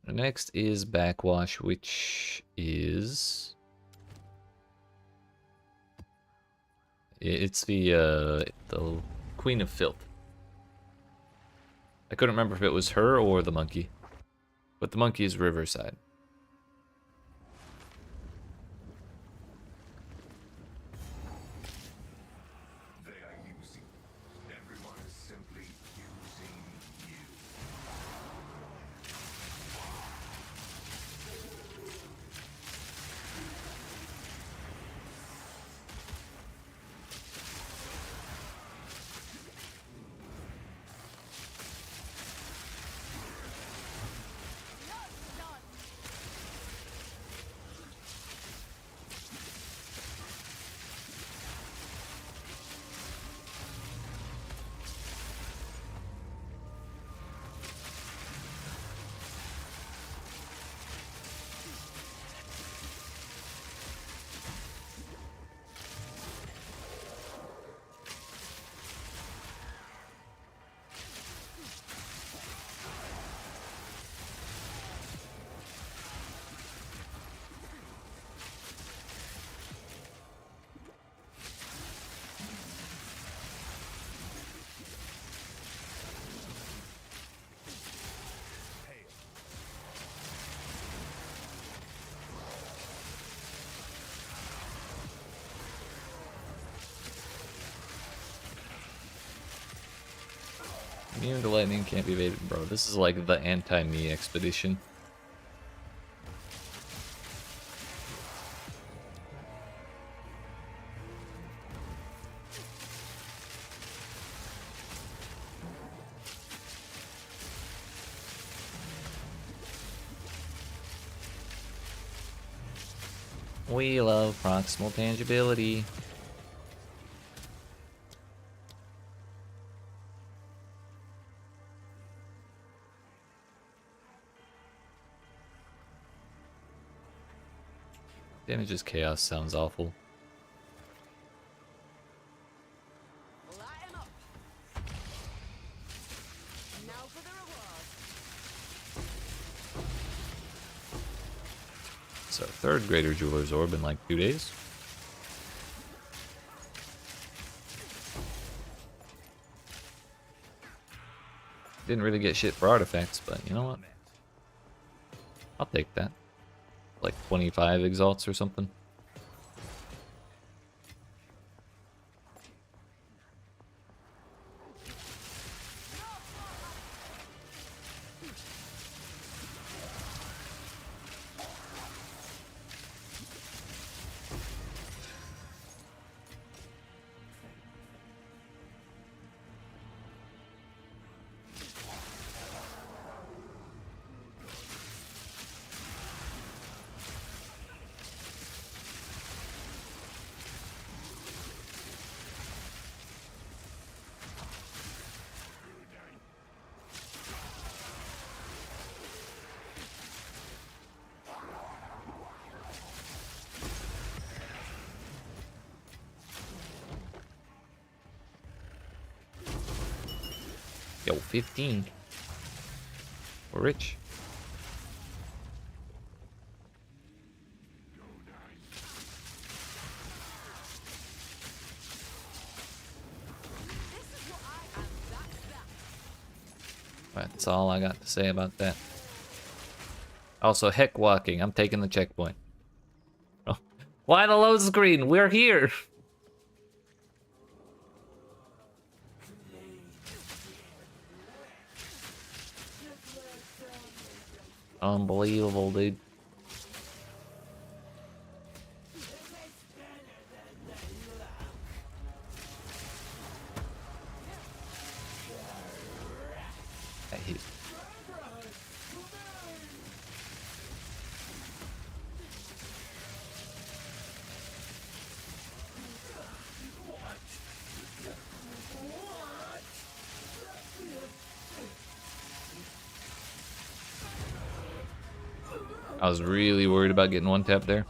S1: Next is Backwash, which is... It's the Queen of Filth. I couldn't remember if it was her or the monkey. But the monkey is Riverside.
S4: They are using. Everyone is simply using you.
S1: Immune to lightning, can't be evaded. Bro, this is like the anti-me expedition. We love proximal tangibility. Damages chaos sounds awful.
S2: Light 'em up. Now for the reward.
S1: It's our third Greater Jeweler's Orb in like 2 days. Didn't really get shit for artifacts, but you know what? I'll take that. Like 25 exalts or something. Yo, 15. We're rich.
S2: This is what I am. That's that.
S1: That's all I got to say about that. Also, heck walking. I'm taking the checkpoint. Oh. Why the load screen? We're here. Unbelievable, dude. I hate it. I was really worried about getting one tap there.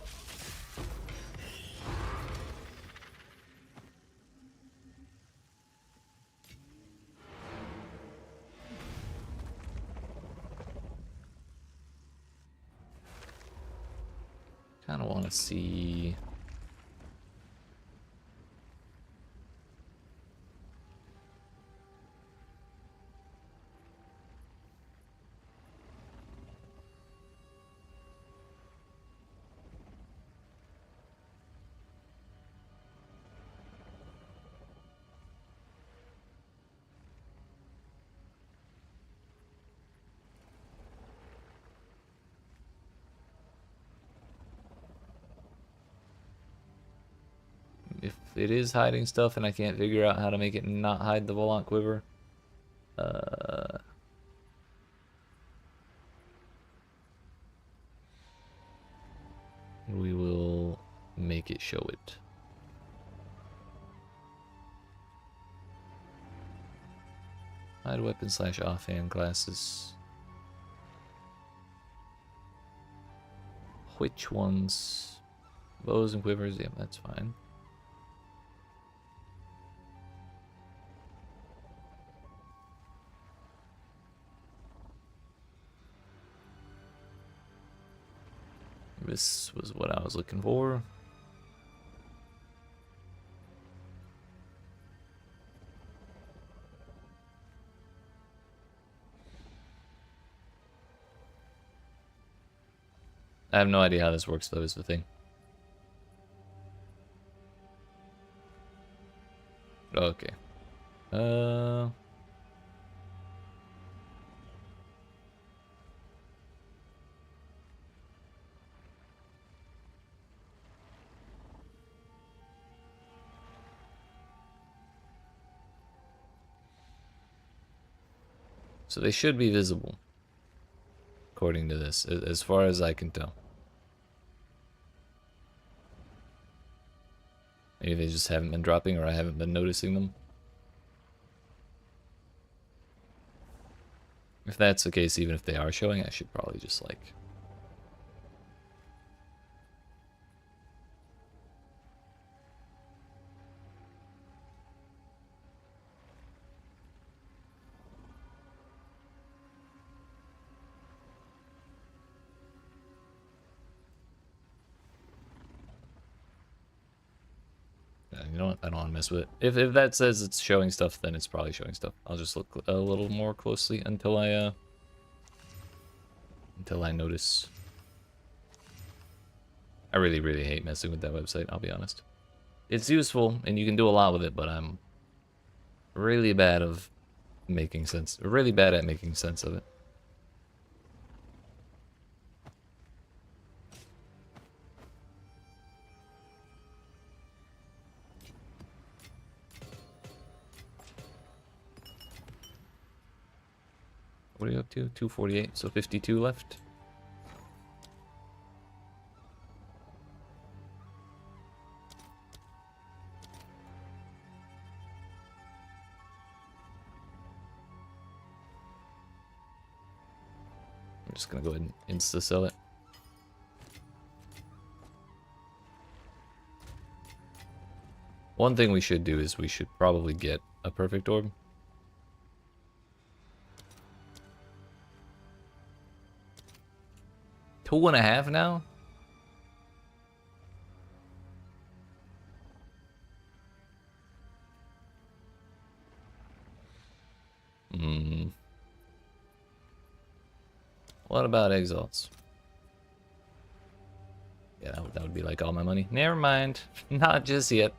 S1: Kind of want to see. If it is hiding stuff and I can't figure out how to make it not hide the Volant Quiver, we will make it show it. Hide weapon / offhand classes. Which ones? Bows and quivers, yeah, that's fine. This was what I was looking for. I have no idea how this works though, is the thing. Okay. So they should be visible, according to this, as far as I can tell. Maybe they just haven't been dropping, or I haven't been noticing them. If that's the case, even if they are showing, I should probably just like... You know what? I don't want to mess with it. If that says it's showing stuff, then it's probably showing stuff. I'll just look a little more closely until I notice. I really hate messing with that website, I'll be honest. It's useful and you can do a lot with it, but I'm really bad at making sense of it. What are you up to? 248, so 52 left. I'm just gonna go ahead and insta-sell it. One thing we should do is we should probably get a perfect orb. Two and a half now? What about Exiles? Yeah, that would be like all my money. Never mind. Not just yet.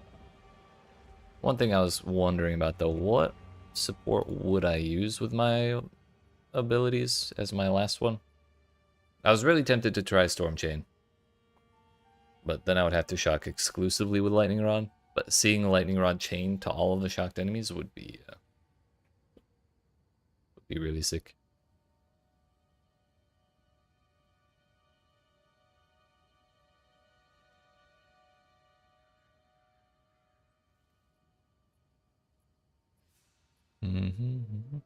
S1: One thing I was wondering about though, what support would I use with my abilities as my last one? I was really tempted to try Storm Chain. But then I would have to shock exclusively with Lightning Rod. But seeing Lightning Rod chain to all of the shocked enemies would be really sick. Mm-hmm.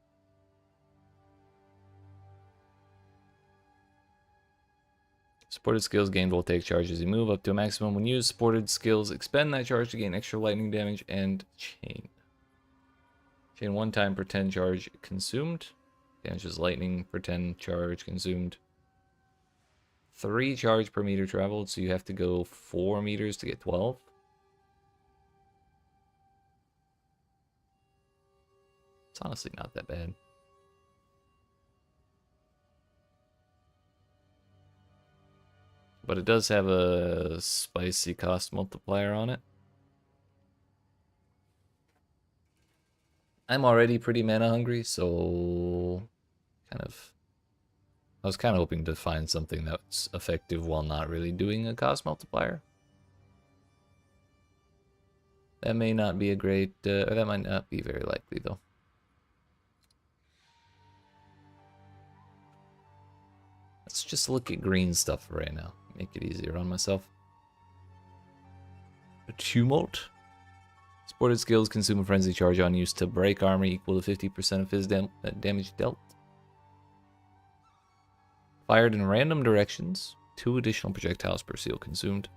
S1: Supported skills gained will take charge as you move up to a maximum. When used, supported skills expend that charge to gain extra lightning damage and chain. Chain 1 time per 10 charge consumed. Damages lightning per 10 charge consumed. 3 charge per meter traveled, so you have to go 4 meters to get 12. It's honestly not that bad. But it does have a spicy cost multiplier on it. I'm already pretty mana hungry, so I was kind of hoping to find something that's effective while not really doing a cost multiplier. That may not be a great, or that might not be very likely though. Let's just look at green stuff right now. Make it easier on myself. A tumult. Supported skills consume a frenzy charge on use to break armor equal to 50% of his damage dealt. Fired in random directions. 2 additional projectiles per seal consumed.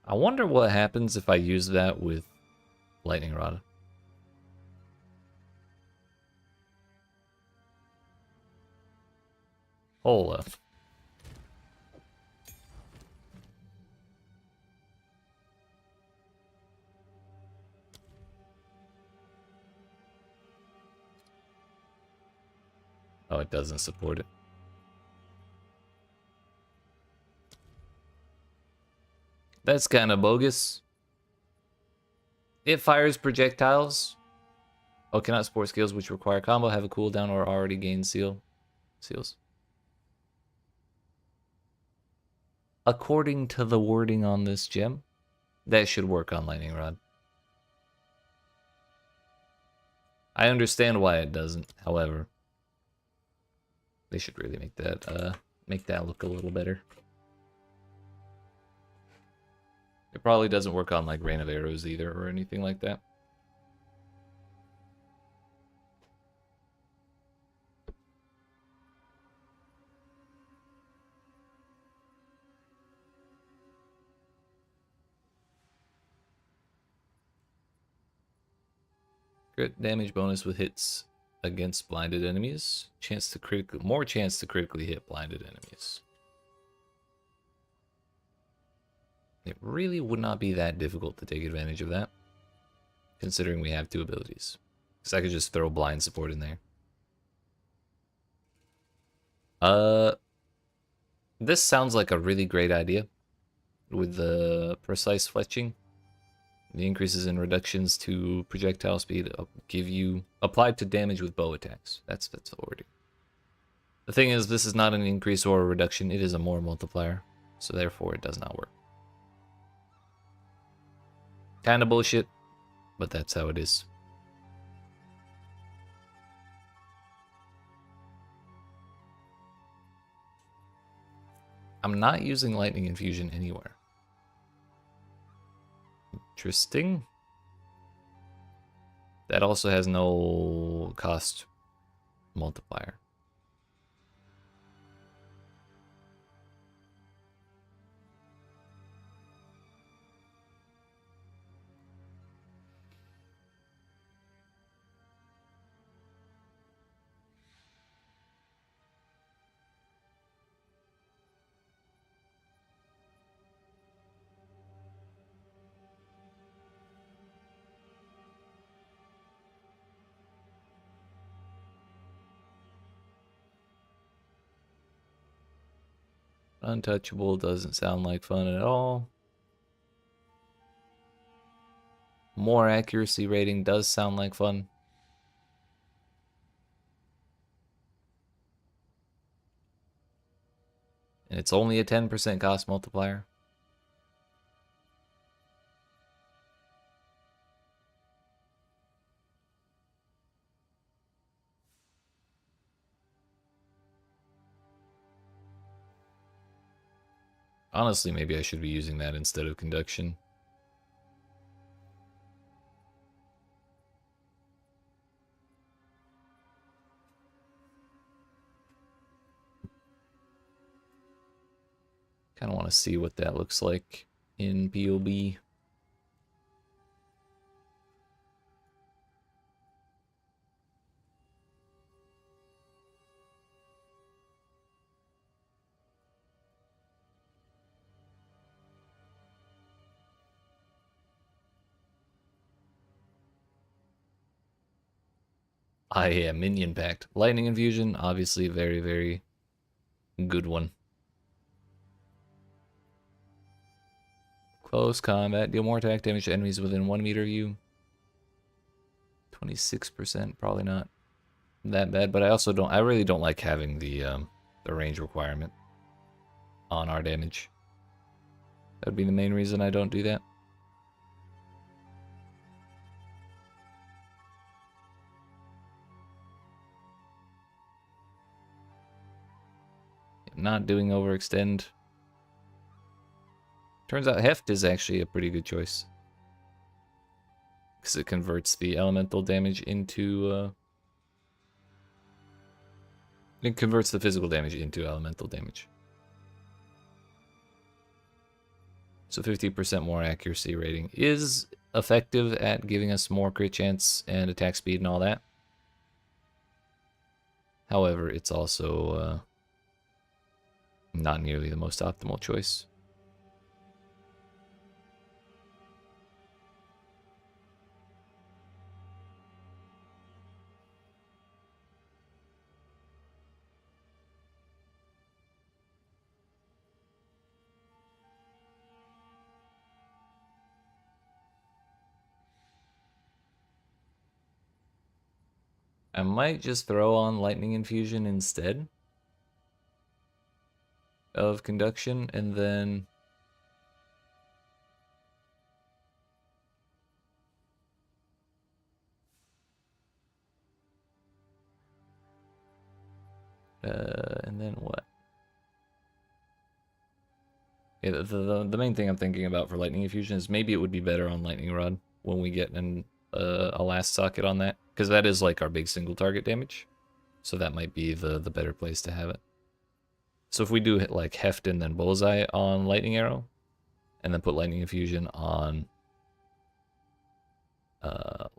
S1: I wonder what happens if I use that with Lightning Rod. Hold up. Oh, it doesn't support it. That's kind of bogus. It fires projectiles. Oh, cannot support skills which require combo, have a cooldown, or already gained seals. According to the wording on this gem, that should work on Lightning Rod. I understand why it doesn't, however. They should really make that look a little better. It probably doesn't work on like Rain of Arrows either or anything like that. Crit damage bonus with hits against blinded enemies. More chance to critically hit blinded enemies. It really would not be that difficult to take advantage of that, considering we have 2 abilities. Because I could just throw blind support in there. This sounds like a really great idea with the precise fletching. The increases in reductions to projectile speed give you applied to damage with bow attacks. That's the wording. The thing is, this is not an increase or a reduction. It is a more multiplier, so therefore it does not work. Kind of bullshit, but that's how it is. I'm not using Lightning Infusion anywhere. Interesting. That also has no cost multiplier. Untouchable doesn't sound like fun at all. More accuracy rating does sound like fun. And it's only a 10% cost multiplier. Honestly, maybe I should be using that instead of conduction. Kind of want to see what that looks like in POB. Yeah, minion pact. Lightning infusion, obviously very, very good one. Close combat, deal more attack damage to enemies within 1 meter of you. 26%, probably not that bad, but I really don't like having the range requirement on our damage. That would be the main reason I don't do that. Not doing overextend. Turns out Heft is actually a pretty good choice. Because it converts the elemental damage into... it converts the physical damage into elemental damage. So 50% more accuracy rating is effective at giving us more crit chance and attack speed and all that. However, it's also not nearly the most optimal choice. I might just throw on Lightning Infusion instead of Conduction, and then what? Yeah, the main thing I'm thinking about for Lightning Infusion is maybe it would be better on Lightning Rod when we get a last socket on that, because that is like our big single target damage. So that might be the better place to have it. So if we do hit like Heft and then Bullseye on Lightning Arrow, and then put Lightning Infusion on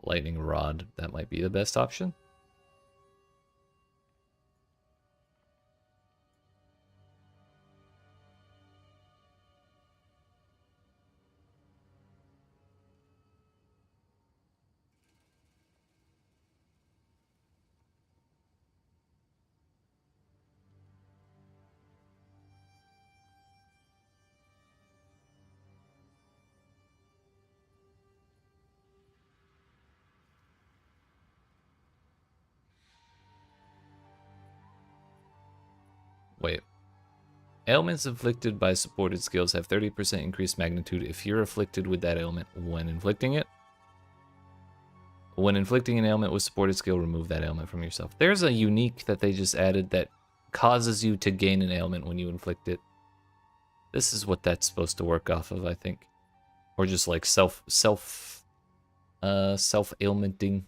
S1: Lightning Rod, that might be the best option. Wait. Ailments inflicted by supported skills have 30% increased magnitude if you're afflicted with that ailment when inflicting it. When inflicting an ailment with supported skill, remove that ailment from yourself. There's a unique that they just added that causes you to gain an ailment when you inflict it. This is what that's supposed to work off of, I think. Or just like self-ailmenting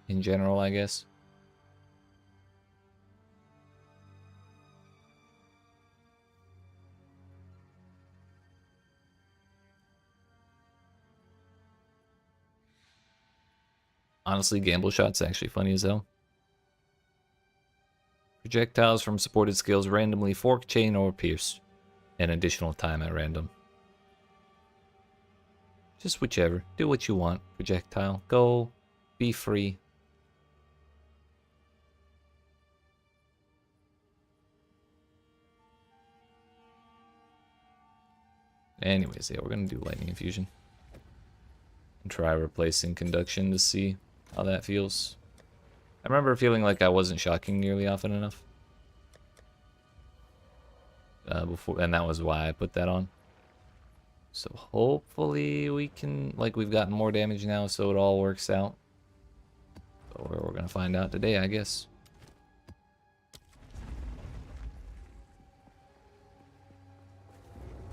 S1: in general, I guess. Honestly, Gamble Shot's actually funny as hell. Projectiles from supported skills randomly fork, chain, or pierce. An additional time at random. Just whichever. Do what you want, projectile. Go. Be free. Anyways, yeah, we're gonna do lightning infusion. And try replacing conduction to see how that feels. I remember feeling like I wasn't shocking nearly often enough. Before, and that was why I put that on. So hopefully we can, like, we've gotten more damage now, so it all works out. So we're gonna find out today, I guess.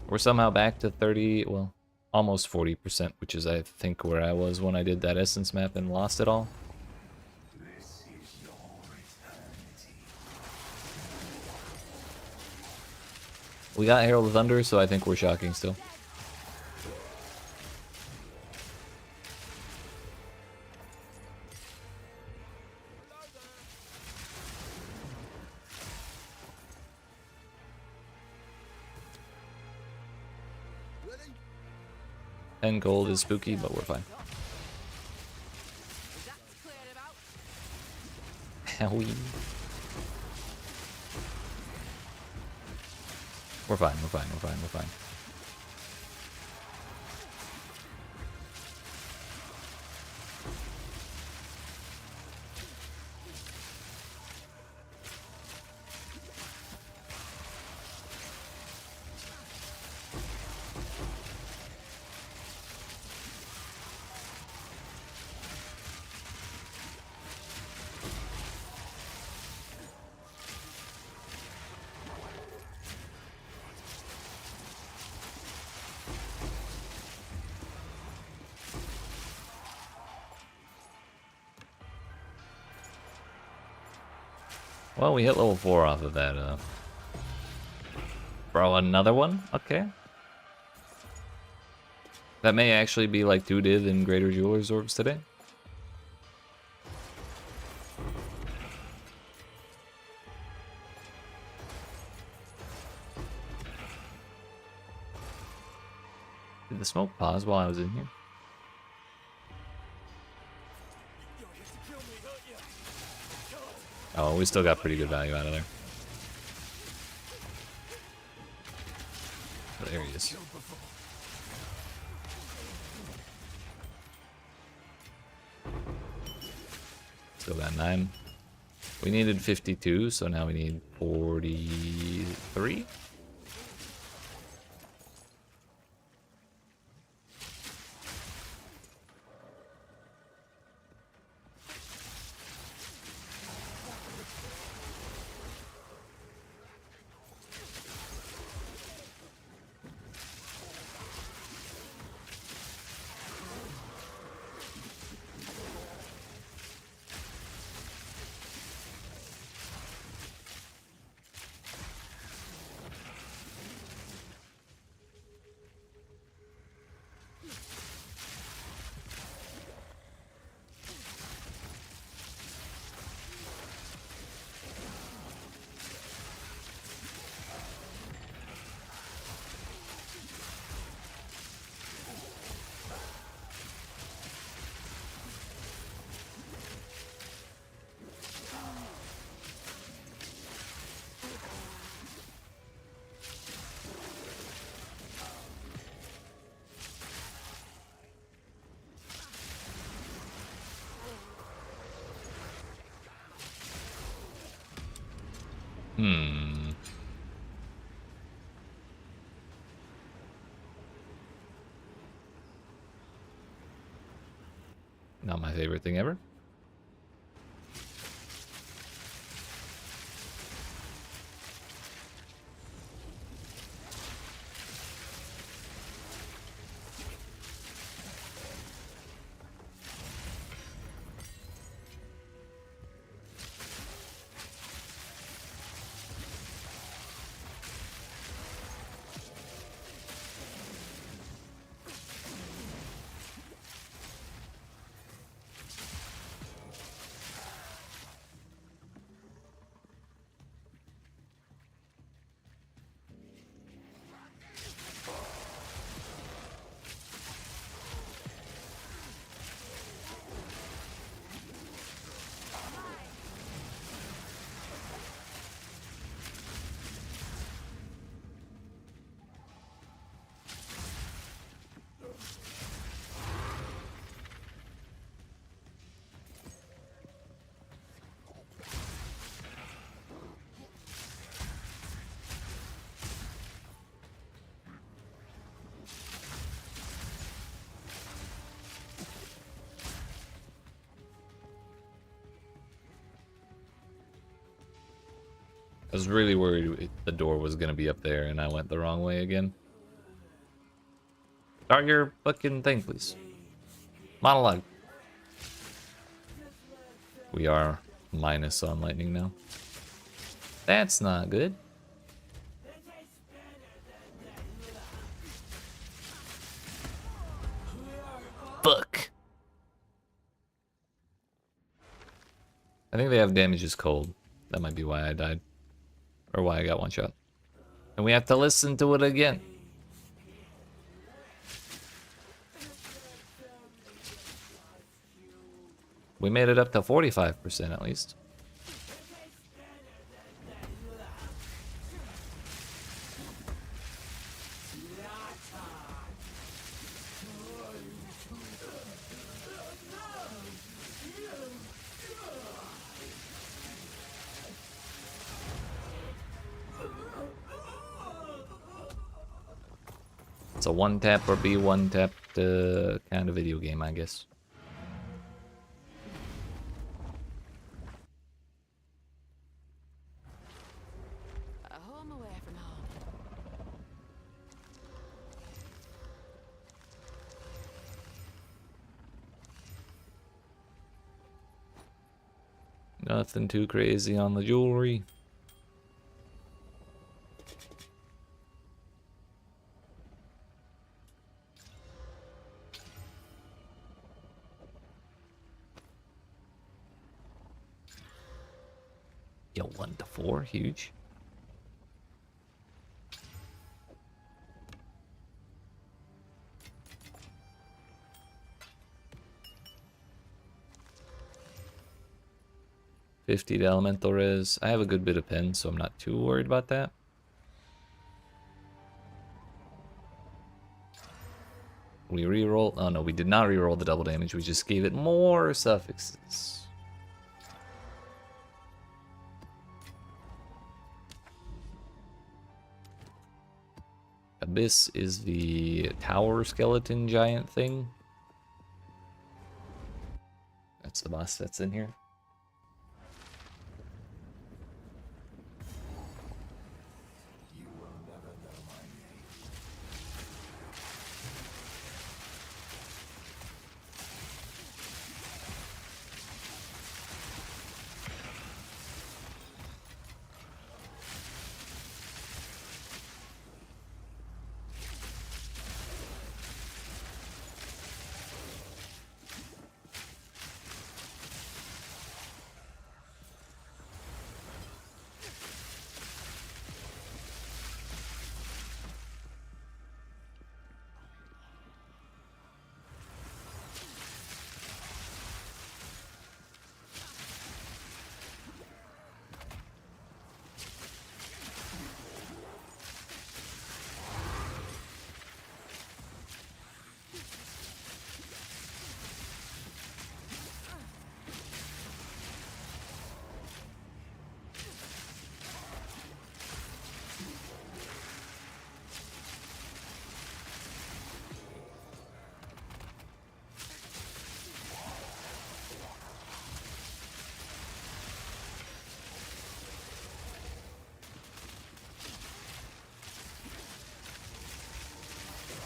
S1: We're somehow back to 30, well, almost 40%, which is, I think, where I was when I did that essence map and lost it all.
S4: This is your eternity.
S1: We got Herald of Thunder, so I think we're shocking still. And gold is spooky, but we're fine.
S2: That's cleared him out.
S1: Howie. We're fine, we're fine, we're fine, we're fine. Well, we hit level 4 off of that, Bro, another one? Okay. That may actually be like 2 div in Greater Jeweler's Orbs today. Did the smoke pause while I was in here? Oh, we still got pretty good value out of there. Oh, there he is. Still got 9. We needed 52, so now we need 43. Not my favorite thing ever. I was really worried the door was gonna be up there and I went the wrong way again. Start your fucking thing, please. Monologue. We are minus on lightning now. That's not good. Fuck. I think they have damage is cold. That might be why I died. Or why I got one shot. And we have to listen to it again. We made it up to 45% at least. It's a one tap or be one tapped kind of video game, I guess.
S2: A home away from home.
S1: Nothing too crazy on the jewelry. Yo, 1 to 4, huge. $50 to elemental res. I have a good bit of pen, so I'm not too worried about that. We reroll. Oh no, we did not reroll the double damage. We just gave it more suffixes. Abyss is the tower skeleton giant thing. That's the boss that's in here.
S4: You will never know my name.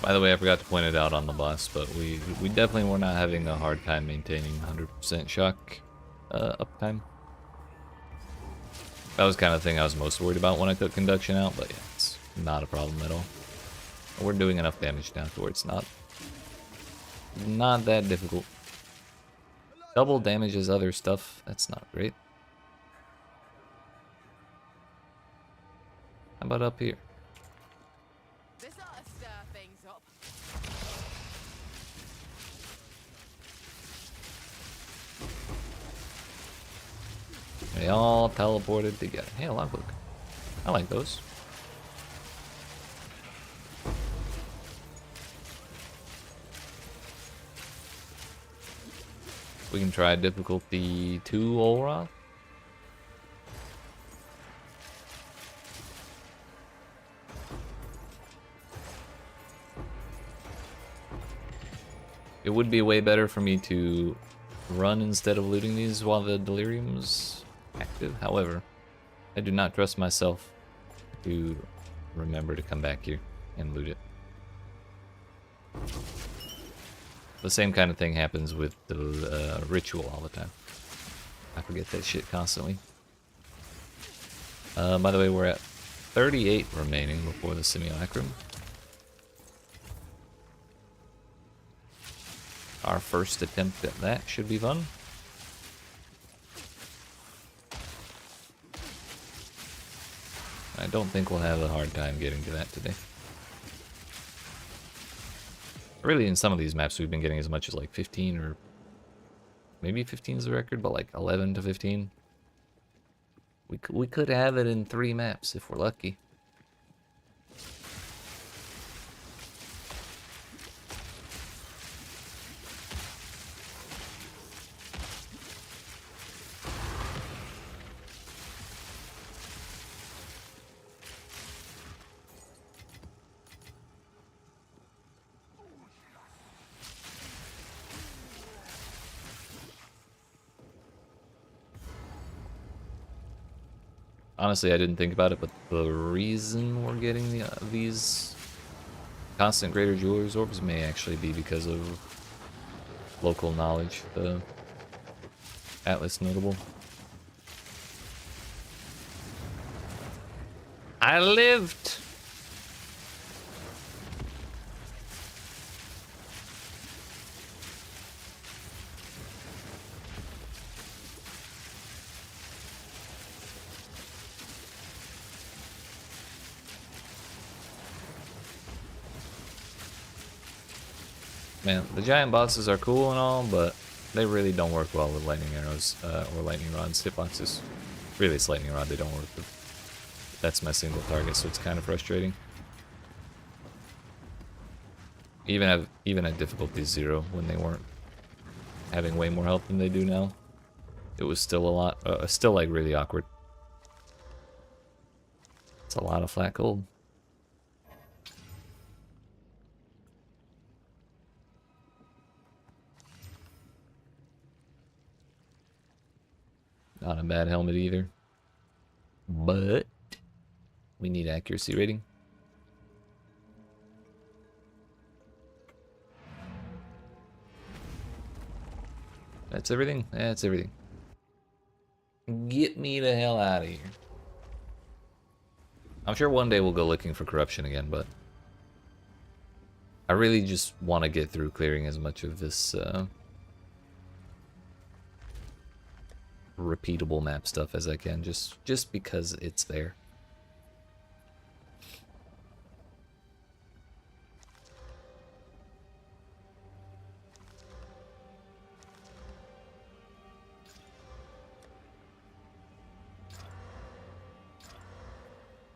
S1: By the way, I forgot to point it out on the boss, but we definitely were not having a hard time maintaining 100% shock uptime. That was kind of the thing I was most worried about when I took conduction out, but yeah, it's not a problem at all. We're doing enough damage now to where it's not that difficult. Double damages other stuff, that's not great. How about up here?
S2: This ought to stir things up.
S1: They all teleported together. Hey, a logbook. I like those. We can try difficulty 2 Olroth. It would be way better for me to run instead of looting these while the delirium's active. However, I do not trust myself to remember to come back here and loot it. The same kind of thing happens with the ritual all the time. I forget that shit constantly. By the way, we're at 38 remaining before the simulacrum. Our first attempt at that should be fun. I don't think we'll have a hard time getting to that today. Really, in some of these maps, we've been getting as much as like 15 or maybe 15 is the record, but like 11 to 15. We could have it in 3 maps if we're lucky. Honestly, I didn't think about it, but the reason we're getting these constant greater jeweler's orbs may actually be because of local knowledge, the Atlas notable. I lived! Man, the giant bosses are cool and all, but they really don't work well with lightning arrows or lightning rods hitboxes. Really, it's lightning rod they don't work with. That's my single target, so it's kind of frustrating. Even at difficulty 0, when they weren't having way more health than they do now, it was still a lot, still like really awkward. It's a lot of flat gold. Not a bad helmet either. But we need accuracy rating. That's everything? That's everything. Get me the hell out of here. I'm sure one day we'll go looking for corruption again, but I really just want to get through clearing as much of this repeatable map stuff as I can, just because it's there.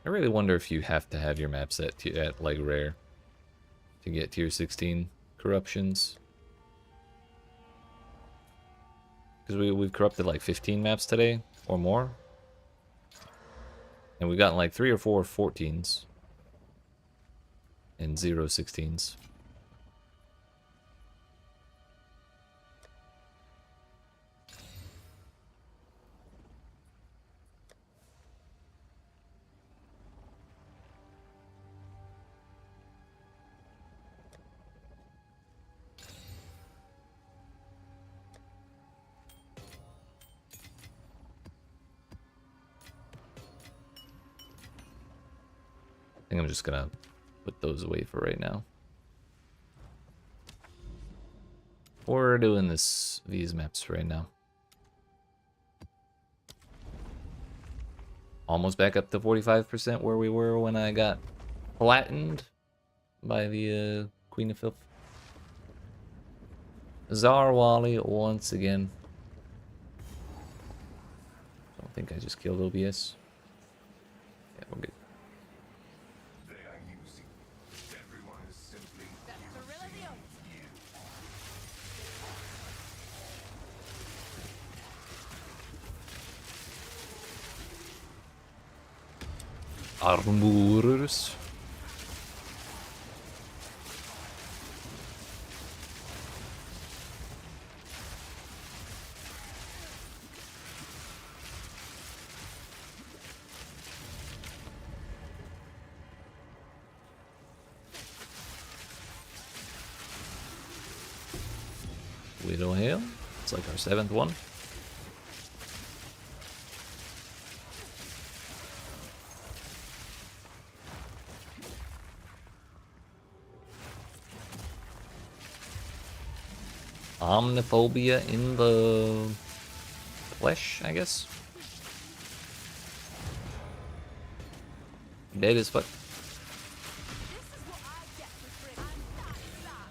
S1: I really wonder if you have to have your maps at like rare to get tier 16 corruptions. Because we've corrupted like 15 maps today or more. And we've gotten like 3 or 4 14s. And 0 16s. I think I'm just gonna put those away for right now. We're doing these maps right now. Almost back up to 45% where we were when I got flattened by the Queen of Filth. Zarwali once again. I don't think I just killed OBS. Yeah, we're good. Armorers. Widow Hail. It's like our 7th one. Omniphobia in the flesh, I guess. Dead as fuck.
S2: This is what I get for free. And that's that.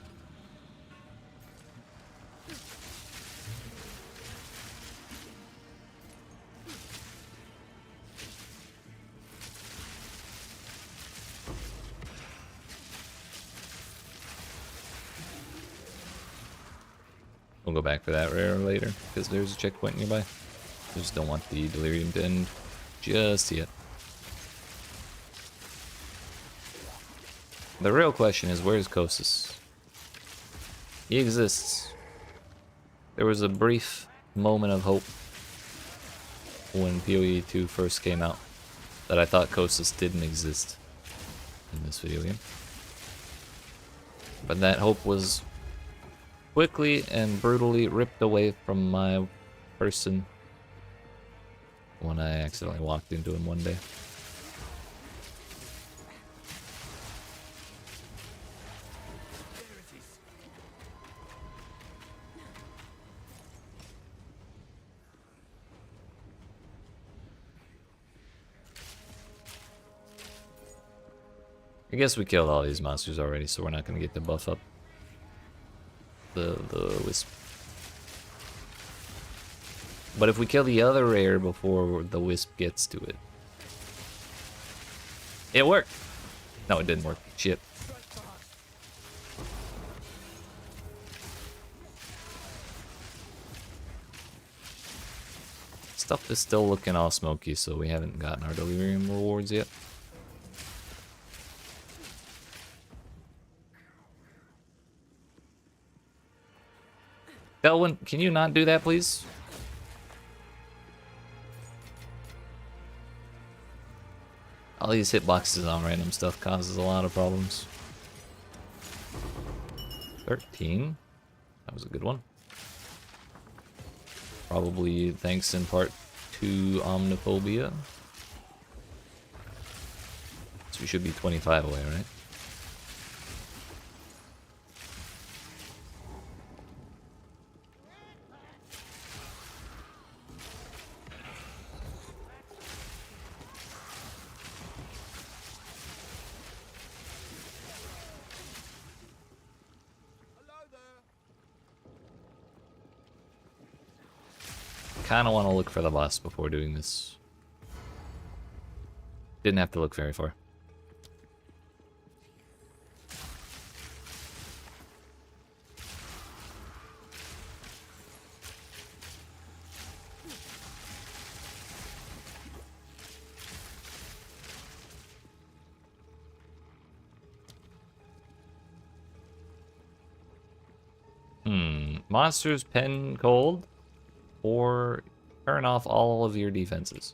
S1: We'll go back for that rare later, because there's a checkpoint nearby. Just don't want the delirium to end just yet. The real question is, where's Kosis? He exists. There was a brief moment of hope when PoE 2 first came out that I thought Kosis didn't exist in this video game. But that hope was quickly and brutally ripped away from my person when I accidentally walked into him one day. I guess we killed all these monsters already, so we're not gonna get to buff up the wisp. But if we kill the other rare before the wisp gets to it, it worked. No, it didn't work. Shit. Stuff is still looking all smoky, so we haven't gotten our delirium rewards yet. Elwin, can you not do that, please? All these hitboxes on random stuff causes a lot of problems. 13. That was a good one. Probably thanks in part to Omniphobia. So we should be 25 away, right? Kind of want to look for the boss before doing this. Didn't have to look very far. Monsters pen cold, or turn off all of your defenses.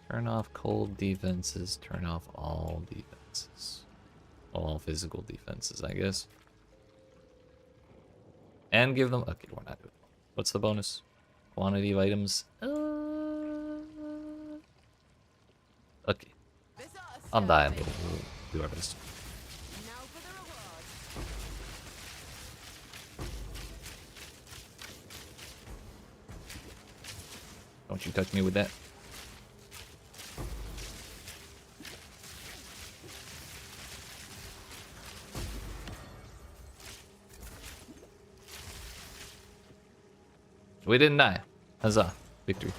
S1: Turn off cold defenses, turn off all defenses. All physical defenses, I guess. And give them... Okay, we're not doing it. What's the bonus? Quantity of items. Okay. I'll die, but we'll do our best.
S2: Now for the reward.
S1: Don't you touch me with that. We didn't die. Huzzah. Victory.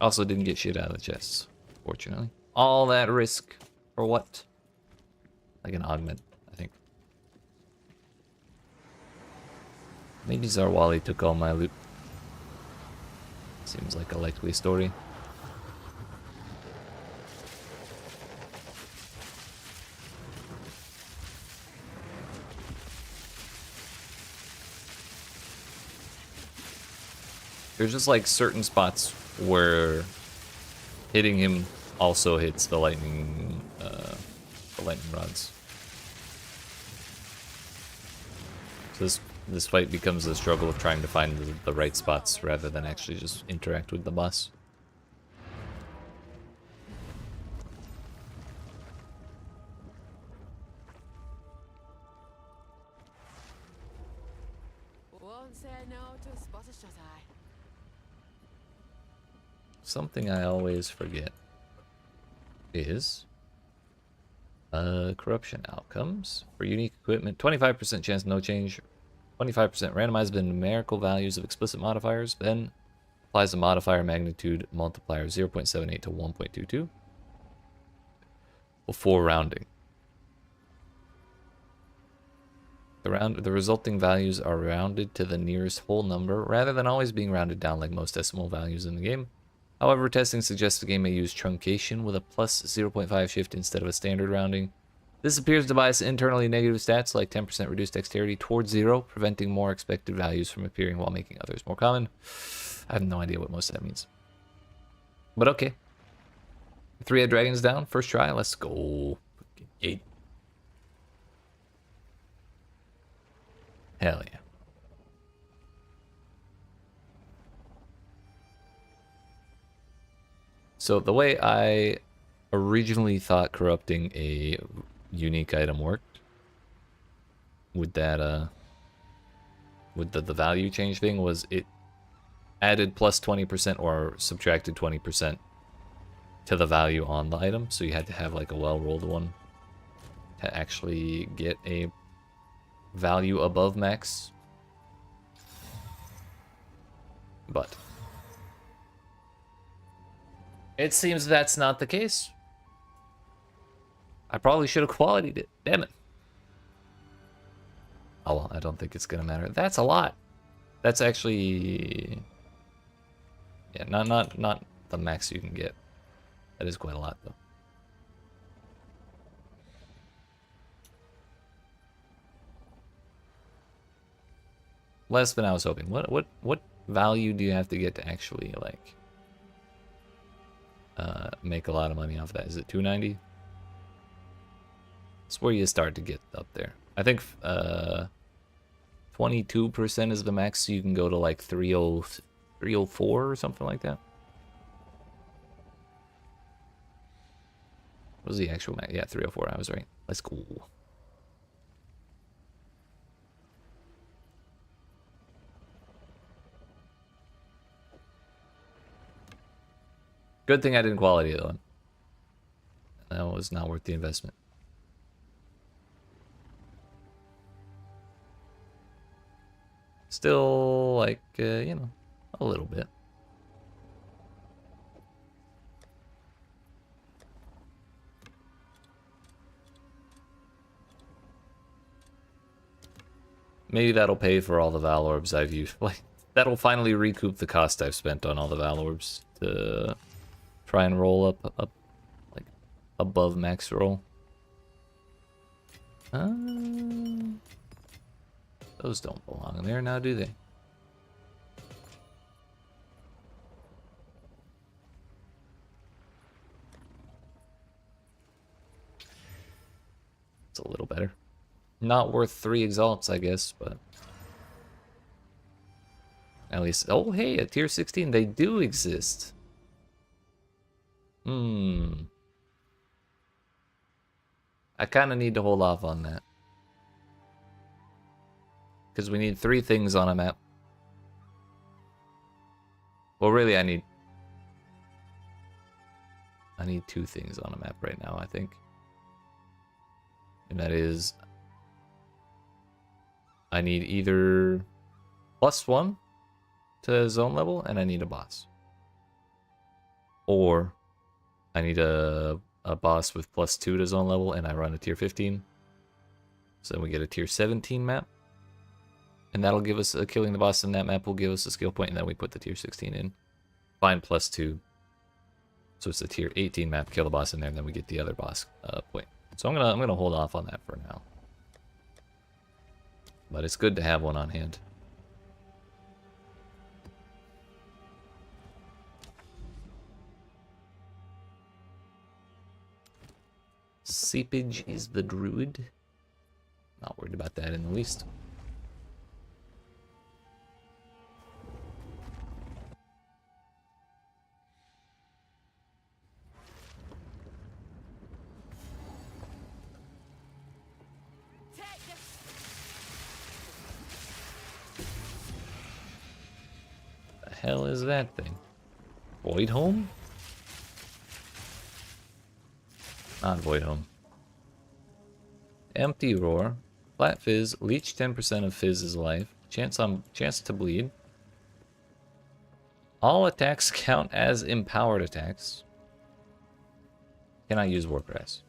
S1: Also didn't get shit out of the chests, fortunately. All that risk for what? Like an augment, I think. Maybe Zarwali took all my loot. Seems like a likely story. There's just like certain spots where hitting him also hits the lightning lightning rods. So this fight becomes a struggle of trying to find the right spots rather than actually just interact with the boss.
S2: Won't say no to a spot of shut eye.
S1: Something I always forget is corruption outcomes. For unique equipment, 25% chance no change, 25% randomized by numerical values of explicit modifiers, then applies a modifier magnitude multiplier 0.78 to 1.22 before rounding. The resulting values are rounded to the nearest whole number rather than always being rounded down like most decimal values in the game. However, testing suggests the game may use truncation with a plus 0.5 shift instead of a standard rounding. This appears to bias internally negative stats like 10% reduced dexterity towards 0, preventing more expected values from appearing while making others more common. I have no idea what most of that means. But okay. 3-head dragons down, first try, let's go. Gate. Hell yeah. So the way I originally thought corrupting a unique item worked with that with the value change thing was it added plus 20% or subtracted 20% to the value on the item, so you had to have like a well-rolled one to actually get a value above max. But it seems that's not the case. I probably should have qualityed it. Damn it. Oh well, I don't think it's gonna matter. That's a lot. That's actually, yeah, not the max you can get. That is quite a lot though. Less than I was hoping. What value do you have to get to actually like make a lot of money off that? Is it 290? It's where you start to get up there. I think 22% is the max, so you can go to like 304 or something like that. What was the actual max? Yeah, 304. I was right. That's cool. Good thing I didn't quality it though. That was not worth the investment. Still, like, you know, a little bit. Maybe that'll pay for all the Val Orbs I've used. Like, that'll finally recoup the cost I've spent on all the Val Orbs to try and roll up like, above max roll. Those don't belong in there now, do they? It's a little better. Not worth 3 exalts, I guess, but at least. Oh, hey, at tier 16, they do exist. I kind of need to hold off on that. Because we need 3 things on a map. Well, really, I need 2 things on a map right now, I think. And that is, I need either +1 to zone level, and I need a boss. Or I need a boss with +2 to zone level, and I run a tier 15. So then we get a tier 17 map. And that'll give us, killing the boss in that map will give us a skill point, and then we put the tier 16 in. Find +2. So it's a tier 18 map, kill the boss in there, and then we get the other boss point. So I'm gonna hold off on that for now. But it's good to have one on hand. Seepage is the druid. Not worried about that in the least.
S2: Take this.
S1: The hell is that thing? Void Home? Not Void Home. Empty Roar. Flat Fizz. Leech 10% of Fizz's life. Chance to bleed. All attacks count as empowered attacks. Cannot use Warcrass.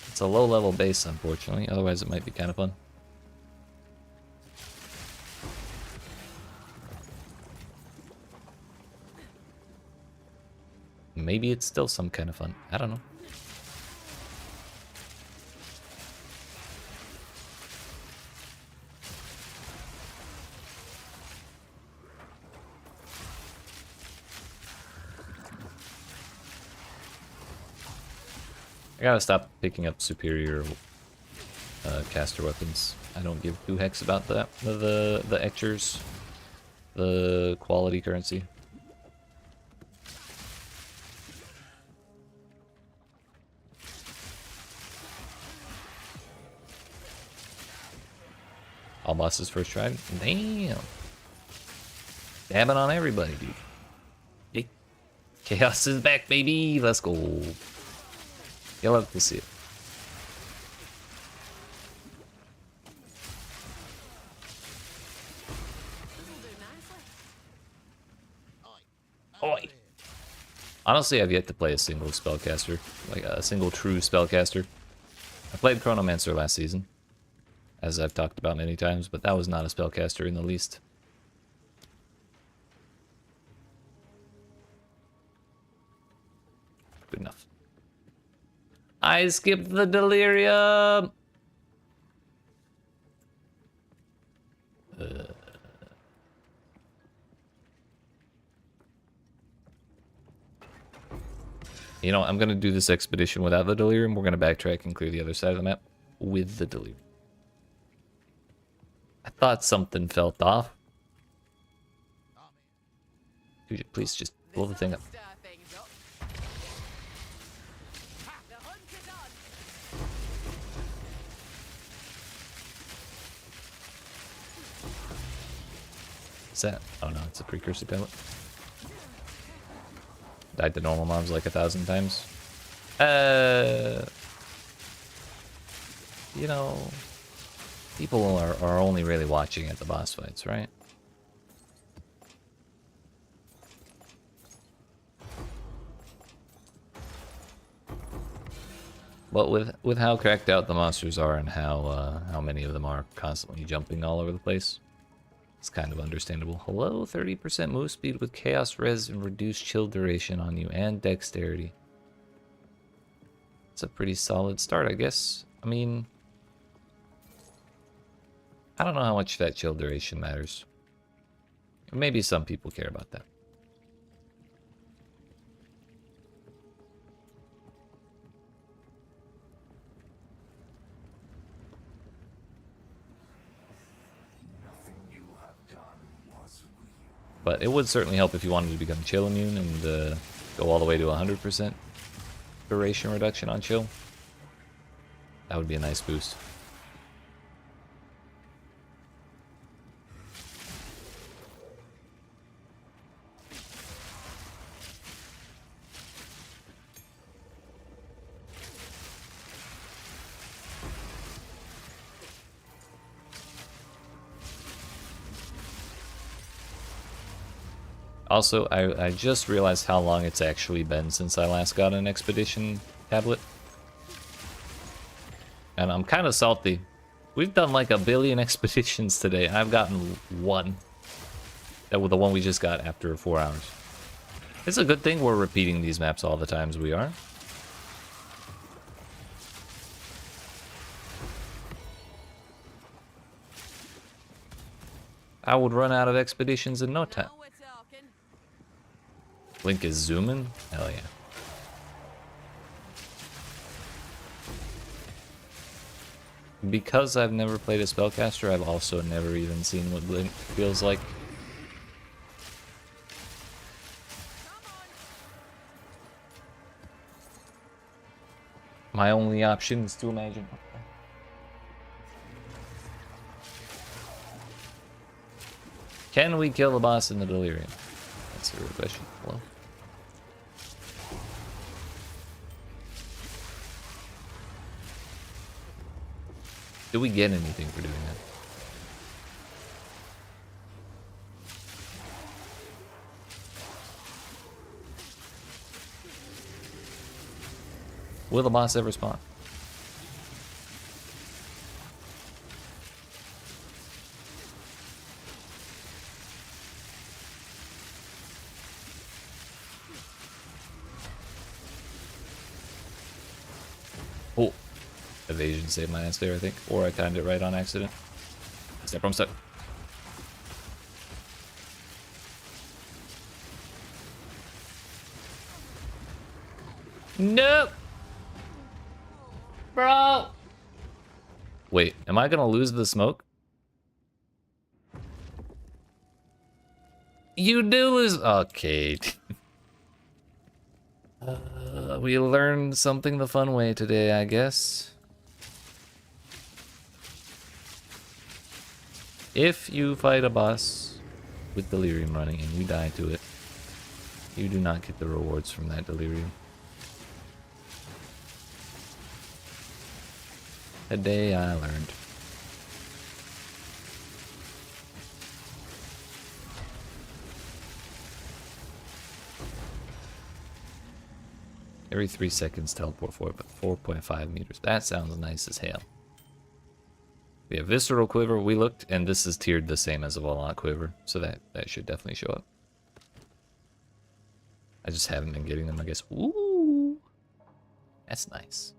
S1: It's a low level base, unfortunately. Otherwise, it might be kind of fun. Maybe it's still some kind of fun. I don't know. I gotta stop picking up superior caster weapons. I don't give two hecks about that. The etchers, the quality currency. All bosses first tried. Damn. Dabbing on everybody, dude. Hey. Chaos is back, baby. Let's go. You'll love to see it. Oi. Honestly, I've yet to play a single spellcaster, like a single true spellcaster. I played Chronomancer last season, as I've talked about many times, but that was not a spellcaster in the least. Good enough. I skipped the delirium. You know, I'm gonna do this expedition without the delirium. We're gonna backtrack and clear the other side of the map with the delirium. I thought something felt off. Could you please just blow the thing up?
S2: Stir things up. The hunt is on.
S1: Is that? Oh no, it's a precursor tablet. Died to normal mobs like 1,000 times. You know, people are only really watching at the boss fights, right? But with how cracked out the monsters are and how many of them are constantly jumping all over the place, it's kind of understandable. Hello, 30% move speed with chaos res and reduced chill duration on you and dexterity. It's a pretty solid start, I guess. I mean, I don't know how much that chill duration matters. Maybe some people care about that. But it would certainly help if you wanted to become chill immune and go all the way to 100% duration reduction on chill. That would be a nice boost. Also, I just realized how long it's actually been since I last got an expedition tablet. And I'm kind of salty. We've done like 1 billion expeditions today. I've gotten one. That was the one we just got after 4 hours. It's a good thing we're repeating these maps all the times we are. I would run out of expeditions in no time.
S2: Now we're talking.
S1: Link is zooming? Hell yeah. Because I've never played a spellcaster, I've also never even seen what Link feels like. My only option is to imagine. Can we kill the boss in the delirium? That's the real question. Hello? Do we get anything for doing that? Will the boss ever spawn? Oh, evasion saved my ass there, I think. Or I timed it right on accident. Step from step. Nope! Bro! Wait, am I gonna lose the smoke? You do lose. Okay. We learned something the fun way today, I guess. If you fight a boss with delirium running and you die to it, you do not get the rewards from that delirium. Today I learned. Every 3 seconds teleport forward, but 4.5 meters. That sounds nice as hell. We have Visceral Quiver, we looked, and this is tiered the same as a Volant Quiver, so that should definitely show up. I just haven't been getting them, I guess. Ooh! That's nice.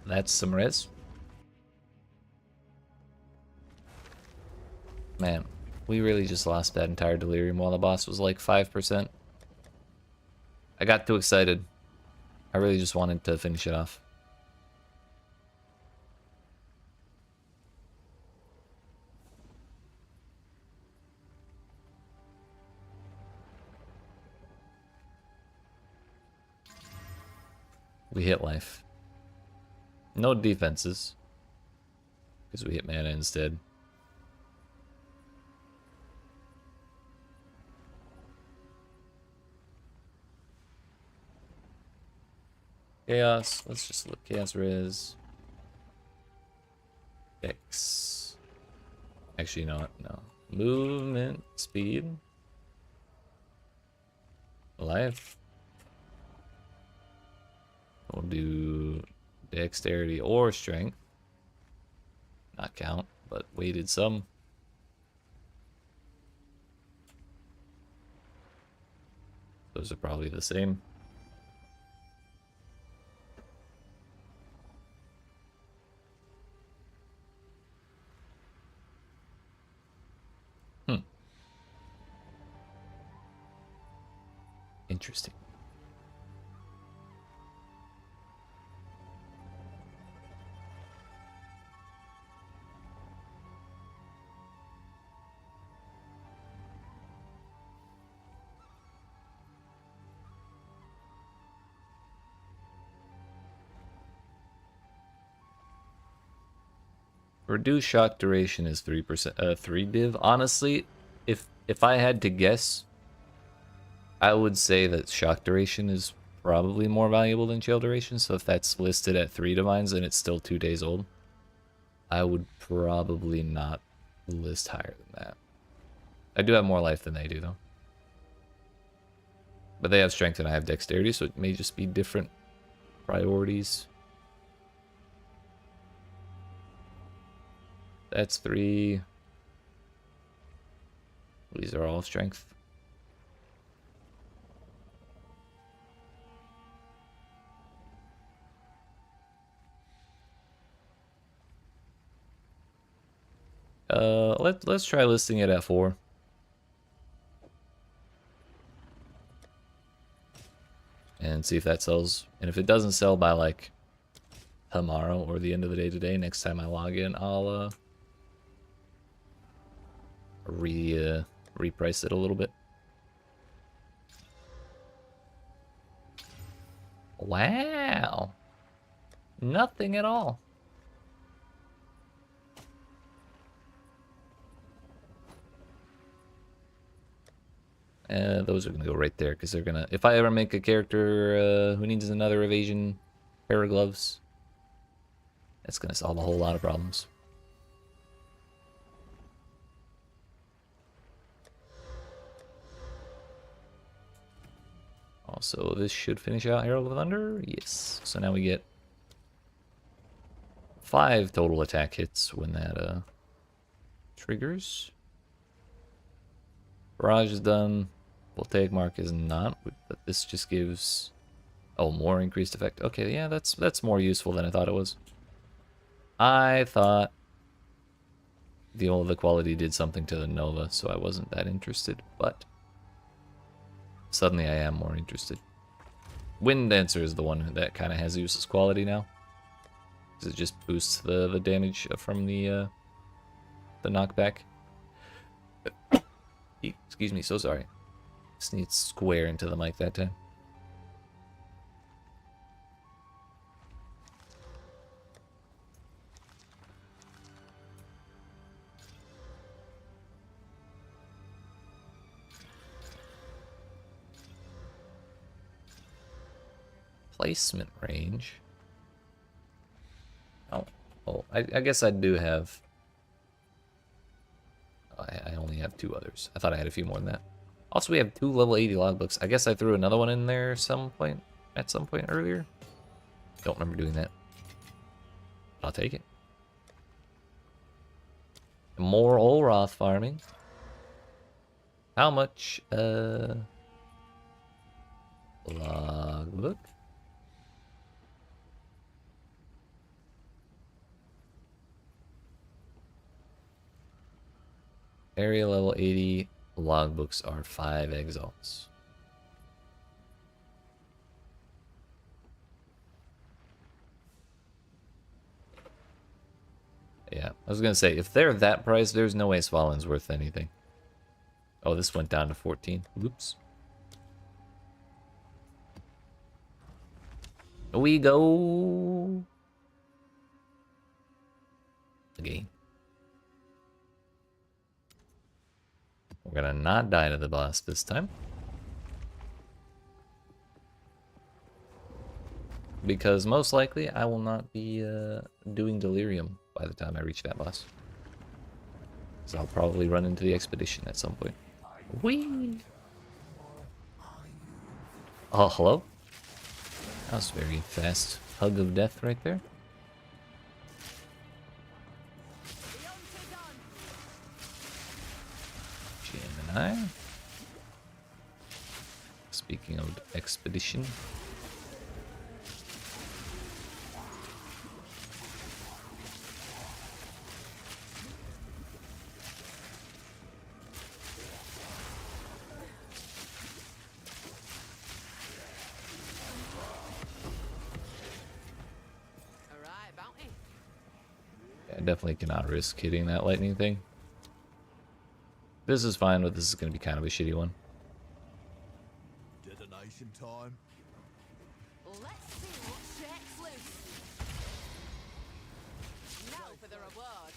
S1: That's some res. Man, we really just lost that entire delirium while the boss was like 5%. I got too excited. I really just wanted to finish it off. We hit life. No defenses. Because we hit mana instead. Chaos. Let's just look. Chaos res. X. Actually, no. Movement. Speed. Life. We'll do dexterity or strength. Not count, but weighted some. Those are probably the same. Interesting. Reduced shock duration is 3%, 3 div. Honestly, if I had to guess, I would say that shock duration is probably more valuable than chill duration. So if that's listed at 3 divines and it's still 2 days old, I would probably not list higher than that. I do have more life than they do though. But they have strength and I have dexterity, so it may just be different priorities. That's 3. These are all strength. Let's try listing it at 4. And see if that sells. And if it doesn't sell by like tomorrow or the end of the day today, next time I log in, I'll reprice it a little bit. Wow. Nothing at all. Those are gonna go right there because they're gonna. If I ever make a character who needs another evasion pair of gloves, that's gonna solve a whole lot of problems. Also, this should finish out Herald of Thunder. Yes. So now we get 5 total attack hits when that triggers. Barrage is done. Voltaic Mark is not, but this just gives more increased effect. Okay, yeah, that's more useful than I thought it was. I thought the quality did something to the Nova, so I wasn't that interested, but suddenly I am more interested. Wind Dancer is the one that kind of has useless quality now, because it just boosts the damage from the knockback. Excuse me, so sorry. Sneezed square into the mic that time. Placement range. I guess I do have. I only have 2 others. I thought I had a few more than that. Also, we have 2 level 80 logbooks. I guess I threw another one in there at some point earlier. Don't remember doing that. I'll take it. More Olroth farming. How much logbook? Area level 80 logbooks are 5 exalts. Yeah, I was gonna say, if they're that price, there's no way Svalin's worth anything. Oh, this went down to 14. Oops. We go. Again. We're gonna not die to the boss this time. Because most likely I will not be doing delirium by the time I reach that boss. So I'll probably run into the expedition at some point. Whee! Oh, hello? That was very fast. Hug of death right there. Gemini. Speaking of expedition. I definitely cannot risk hitting that lightning thing. This is fine, but this is going to be kind of a shitty one.
S5: Detonation time.
S2: Let's see what shakes loose. Now for the reward.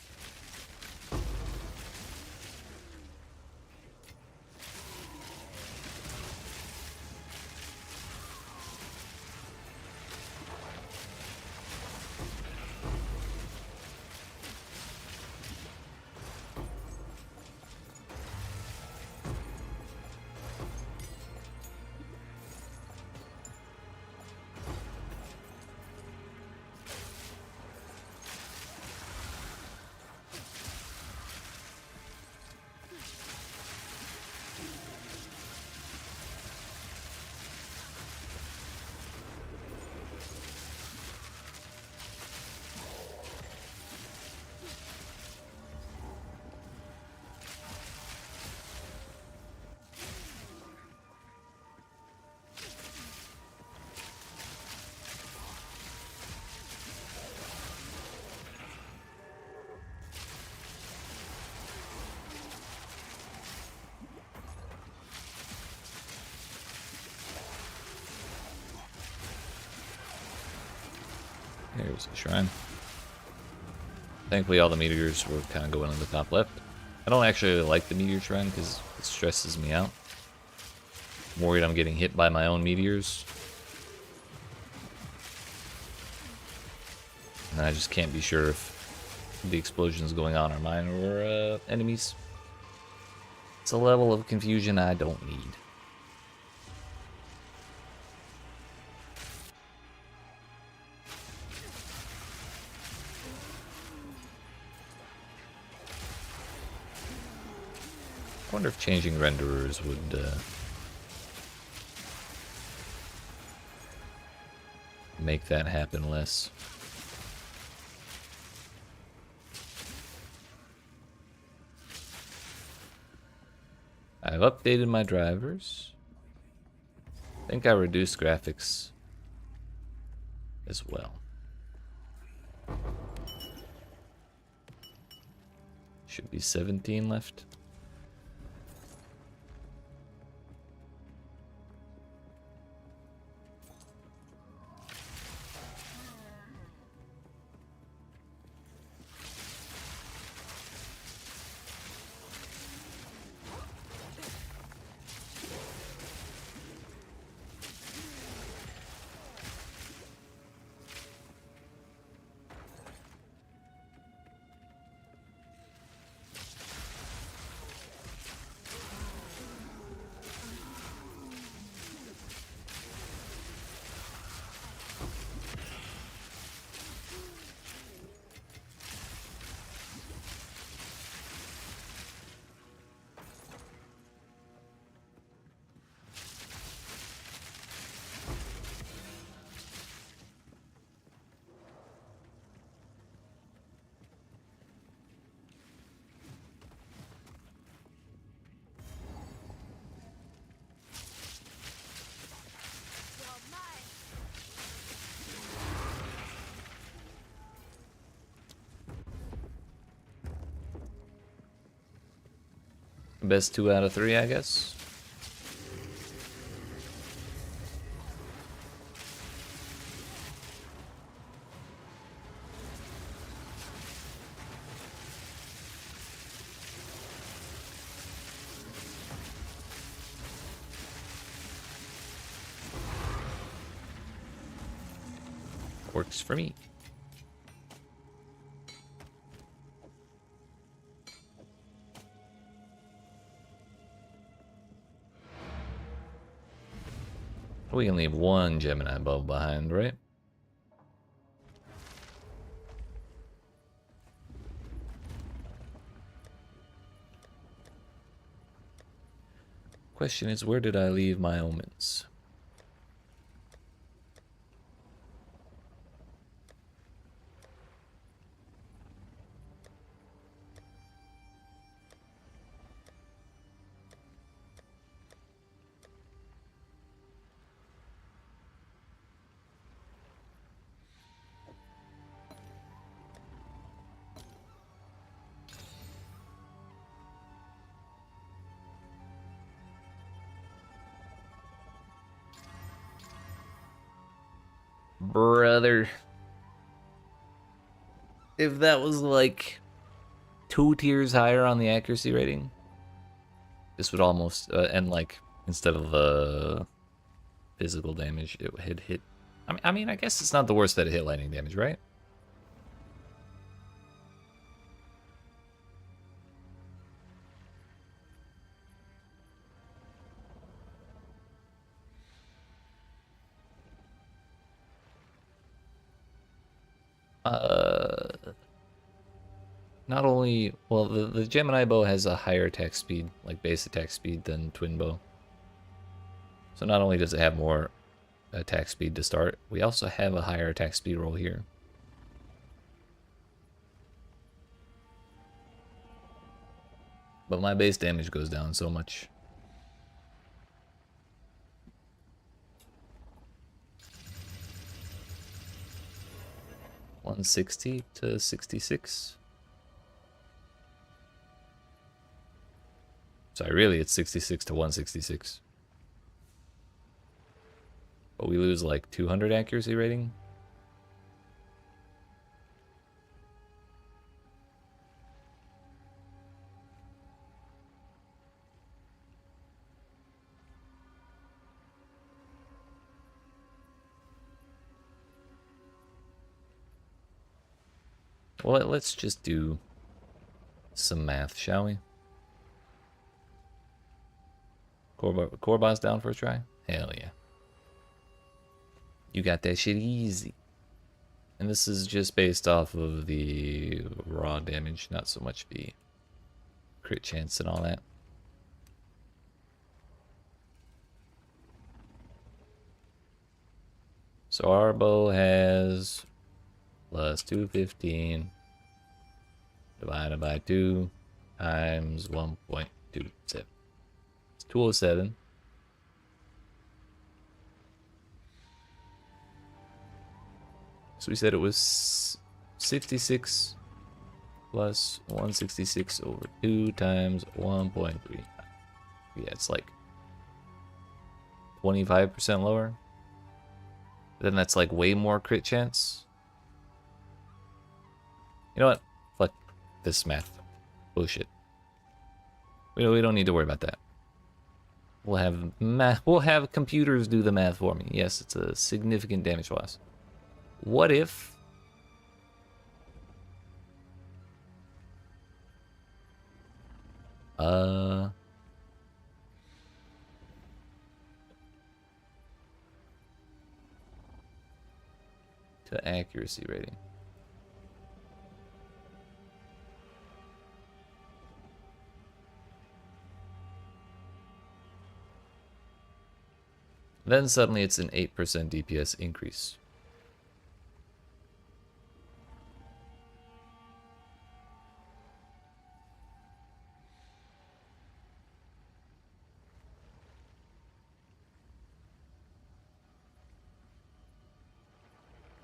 S1: There's a shrine. Thankfully all the meteors were kind of going on the top left. I don't actually like the meteor shrine because it stresses me out. I'm worried I'm getting hit by my own meteors. And I just can't be sure if the explosions going on are mine or enemies. It's a level of confusion I don't need. I wonder if changing renderers would make that happen less. I've updated my drivers. I think I reduced graphics as well. Should be 17 left.
S2: You're mine.
S1: Best 2 out of 3, I guess. Works for me. We can leave one Gemini bow behind, right? Question is, where did I leave my omens? Brother. If that was like 2 tiers higher on the accuracy rating, this would almost, and like, instead of the physical damage, it had hit. I mean, I guess it's not the worst that it hit lightning damage, right? Not only, well, the Gemini bow has a higher attack speed, like base attack speed, than twin bow. So not only does it have more attack speed to start, we also have a higher attack speed roll here. But my base damage goes down so much. $160 to $66. Sorry, really, it's 66 to 166. But we lose like 200 accuracy rating. Well, let's just do some math, shall we? Core boss down for a try? Hell yeah. You got that shit easy. And this is just based off of the raw damage, not so much the crit chance and all that. So our bow has plus 215 divided by 2 times 1.27. It's 207. So we said it was 66 plus 166 over 2 times 1.3. Yeah, it's like 25% lower. Then that's like way more crit chance. You know what? Fuck this math. Bullshit. We don't need to worry about that. We'll have math. We'll have computers do the math for me. Yes, it's a significant damage loss. What if to accuracy rating? Then suddenly it's an 8% DPS increase.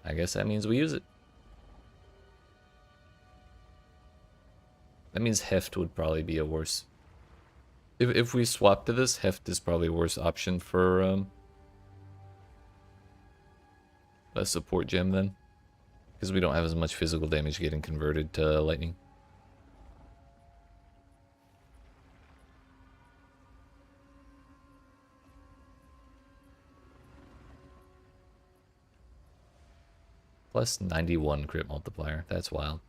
S1: I guess that means we use it. That means Heft would probably be a worse. If we swap to this, Heft is probably a worse option for a support gem then. Because we don't have as much physical damage getting converted to lightning. Plus 91 crit multiplier. That's wild.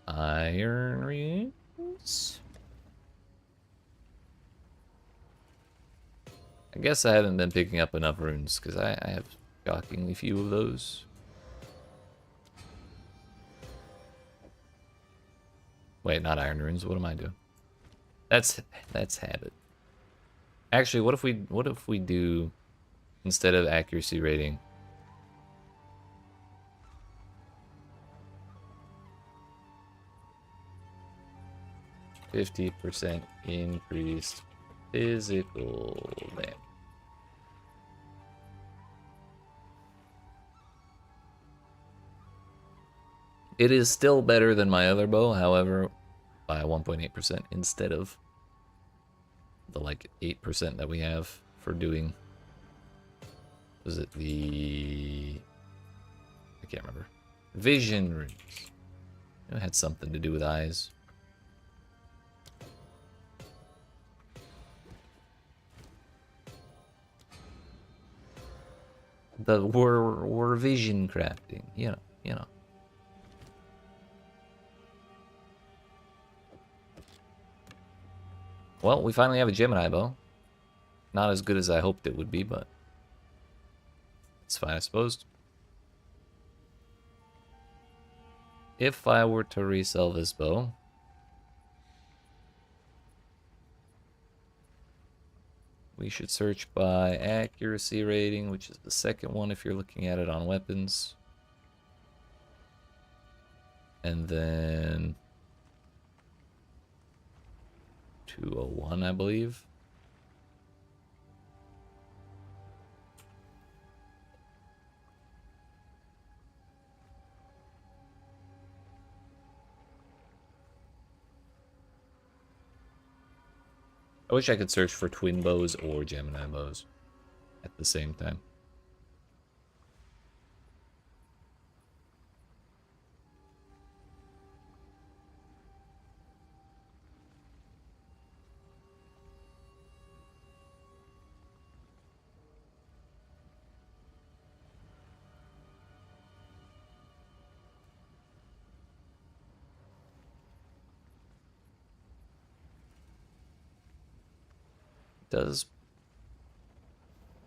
S1: Iron rings. I guess I haven't been picking up enough runes because I have shockingly few of those. Wait, not iron runes. What am I doing? That's habit. Actually, what if we do instead of accuracy rating? %50 increased physical damage. It is still better than my other bow, however, by 1.8% instead of the like 8% that we have for doing. Was it the? I can't remember. Vision runes. It had something to do with eyes. The we're vision crafting, you know. Well, we finally have a Gemini bow. Not as good as I hoped it would be, but it's fine, I suppose. If I were to resell this bow, we should search by accuracy rating, which is the second one if you're looking at it on weapons. And then 201, I believe. I wish I could search for twin bows or Gemini bows at the same time. does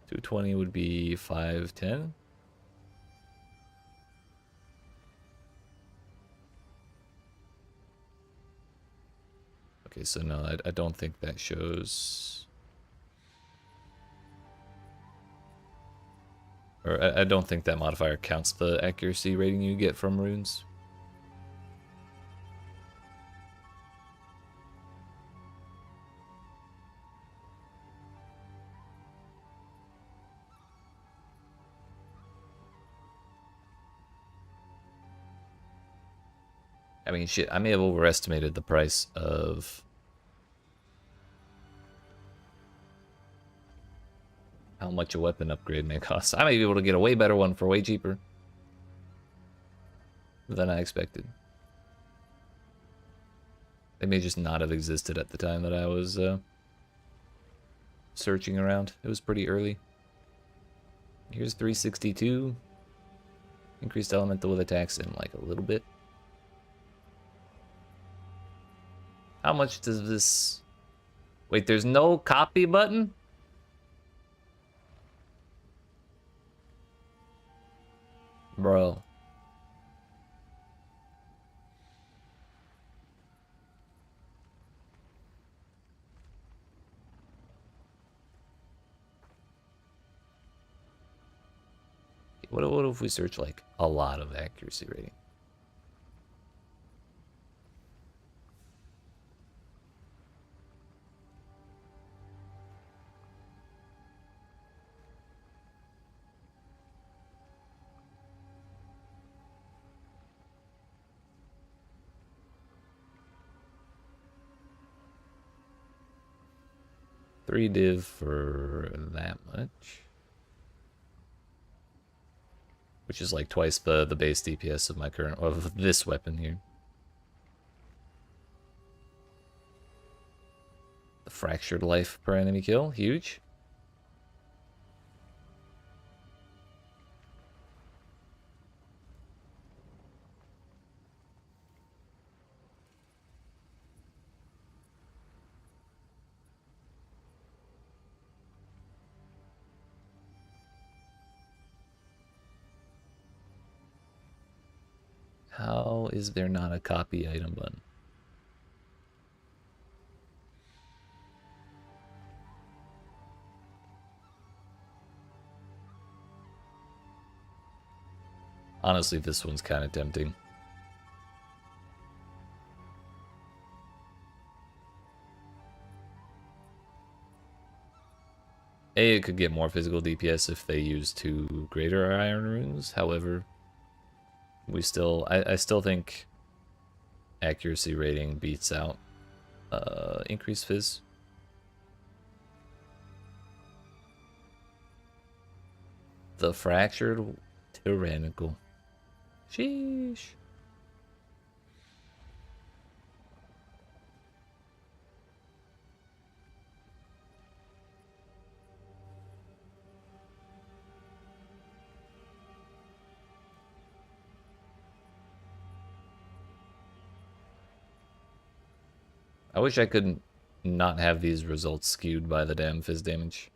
S1: 220 would be 510. Okay, so no, I don't think that shows. Or I don't think that modifier counts the accuracy rating you get from runes. I mean, shit, I may have overestimated the price of how much a weapon upgrade may cost. I may be able to get a way better one for way cheaper than I expected. They may just not have existed at the time that I was searching around. It was pretty early. Here's 362. Increased elemental with attacks in like a little bit. How much does this... Wait, there's no copy button? Bro. What if we search like a lot of accuracy rating? Three div for that much. Which is like twice the base DPS of my current, of this weapon here. The fractured life per enemy kill, huge. How is there not a copy item button? Honestly, this one's kind of tempting. It could get more physical DPS if they use 2 greater iron runes. However, I still think accuracy rating beats out increased fizz. The fractured tyrannical. Sheesh. I wish I could not have these results skewed by the damn fizz damage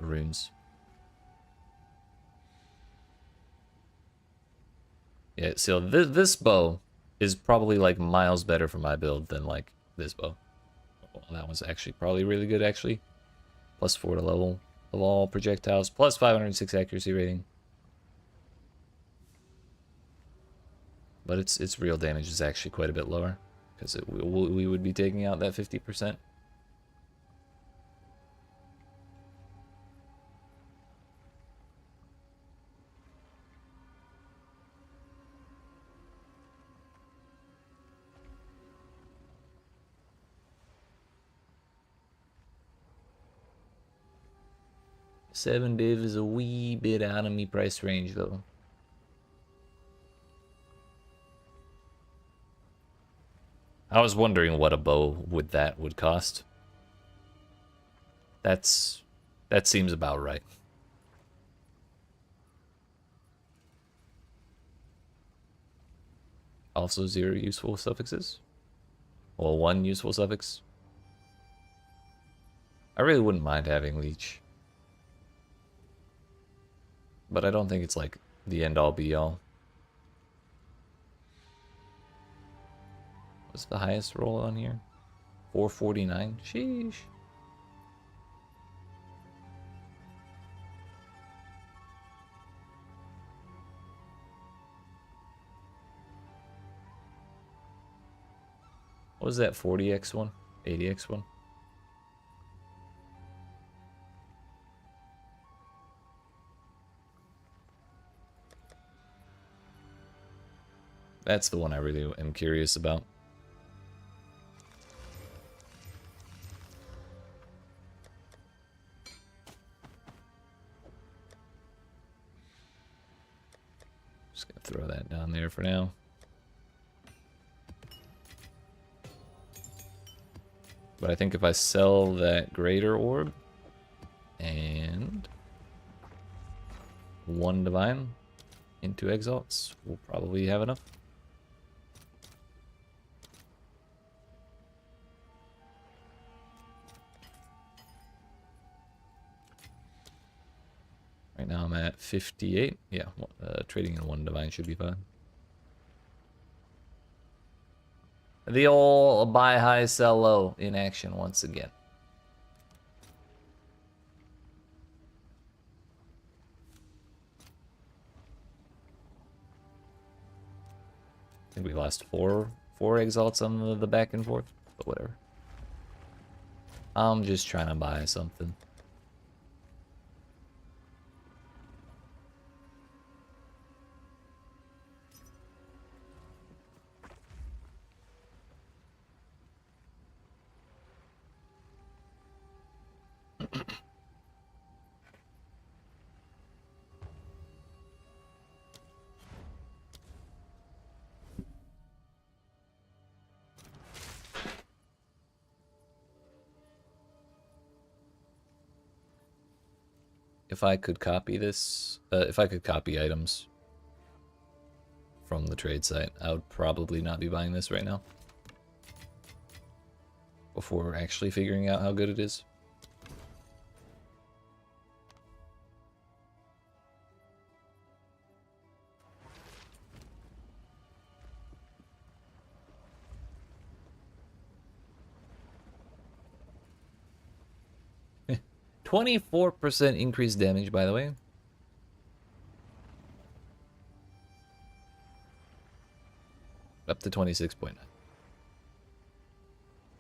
S1: runes. Yeah, so this bow is probably like miles better for my build than like this bow. Well, that one's actually probably really good actually. +4 to level of all projectiles, plus 506 accuracy rating. But its real damage is actually quite a bit lower, because we would be taking out that 50%. Seven div is a wee bit out of me price range though. I was wondering what a bow with that would cost. That seems about right. Also 0 useful suffixes. Well, 1 useful suffix. I really wouldn't mind having Leech. But I don't think it's like the end all be all. What's the highest roll on here? 449? Sheesh. What was that 40x one? 80x one? That's the one I really am curious about. Just gonna throw that down there for now. But I think if I sell that greater orb and one divine into exalts, we'll probably have enough. Right now I'm at 58. Yeah, trading in one divine should be fine. The old buy high, sell low in action once again. I think we lost four exalts on the back and forth, but whatever. I'm just trying to buy something. If I could copy this, if I could copy items from the trade site, I would probably not be buying this right now. Before actually figuring out how good it is. Eh, 24% increased damage, by the way. Up to 26.9.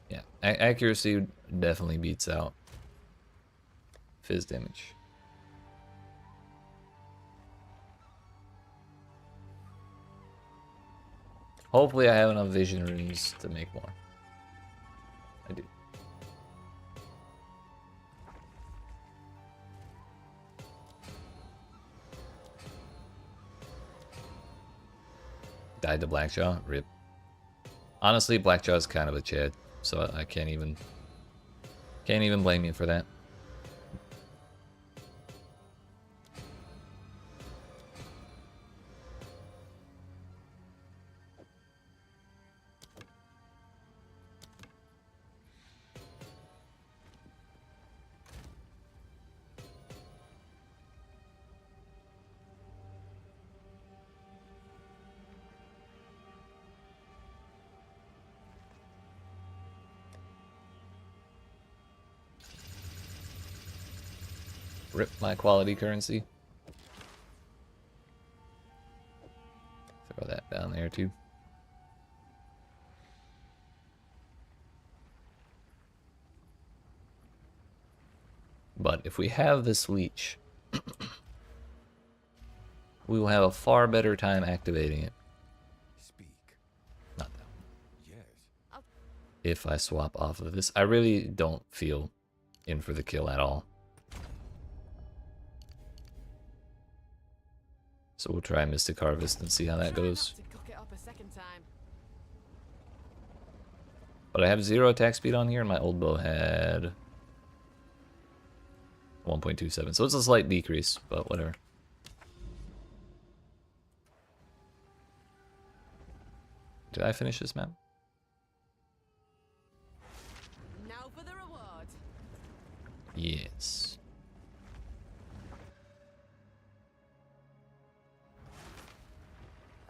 S1: Yeah, accuracy definitely beats out fizz damage. Hopefully I have enough vision runes to make more. I do. Died to Blackjaw? Rip. Honestly, Blackjaw is kind of a Chad, so I can't even blame you for that. Rip my quality currency. Throw that down there too. But if we have this leech, we will have a far better time activating it.
S4: Speak.
S1: Not that one.
S4: Yes.
S1: If I swap off of this, I really don't feel in for the kill at all. So we'll try Mystic Harvest and see how that goes. But I have 0 attack speed on here, and my old bow had 1.27. So it's a slight decrease, but whatever. Did I finish this map?
S2: Now for the reward.
S1: Yes.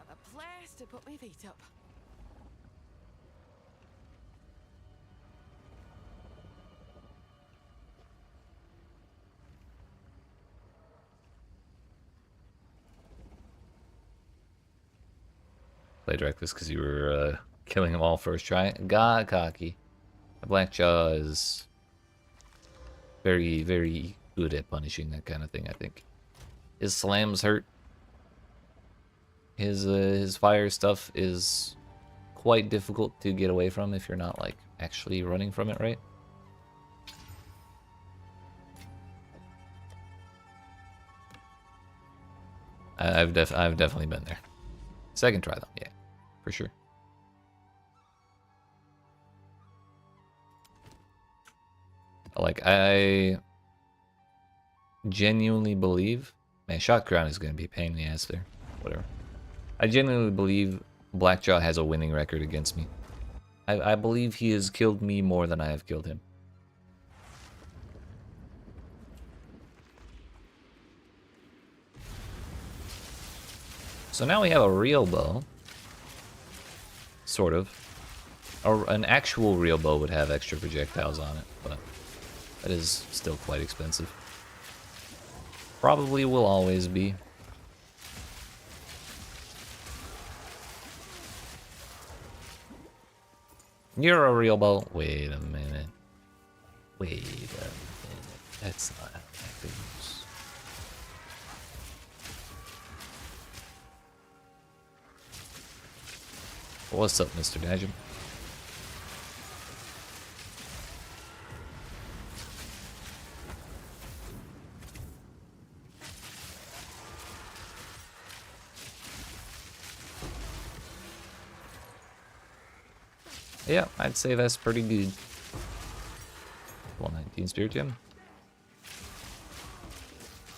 S2: A place to put my feet up.
S1: Played reckless because you were killing them all first try. God cocky. Blackjaw is very, very good at punishing that kind of thing, I think. His slams hurt. His fire stuff is quite difficult to get away from if you're not like actually running from it, right? I've definitely been there. Second try though, yeah, for sure. Like I genuinely believe, man, shot crown is gonna be a pain in the ass there. Whatever. I genuinely believe Blackjaw has a winning record against me. I believe he has killed me more than I have killed him. So now we have a real bow. Sort of. Or an actual real bow would have extra projectiles on it, but that is still quite expensive. Probably will always be. You're a real bow. Wait a minute. Wait a minute. That's not how that goes. What's up, Mr. Najim? Yeah, I'd say that's pretty good. 119 Spirit Gem.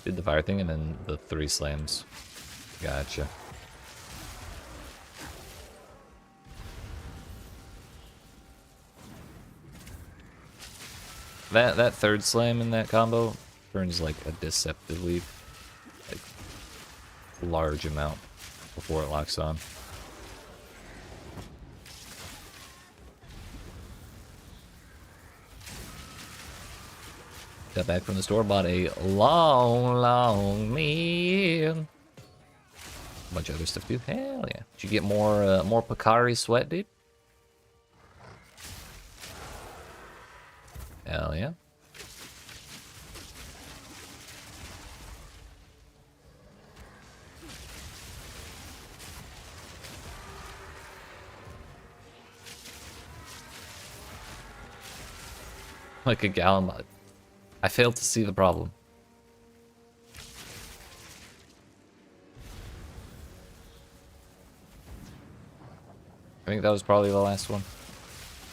S1: Did the fire thing and then the 3 slams. Gotcha. That third slam in that combo burns like a deceptively like large amount before it locks on. Got back from the store, bought a long meal. A bunch of other stuff too. Hell yeah! Did you get more Picari sweat, dude? Hell yeah! Like a gallon, but I failed to see the problem. I think that was probably the last one.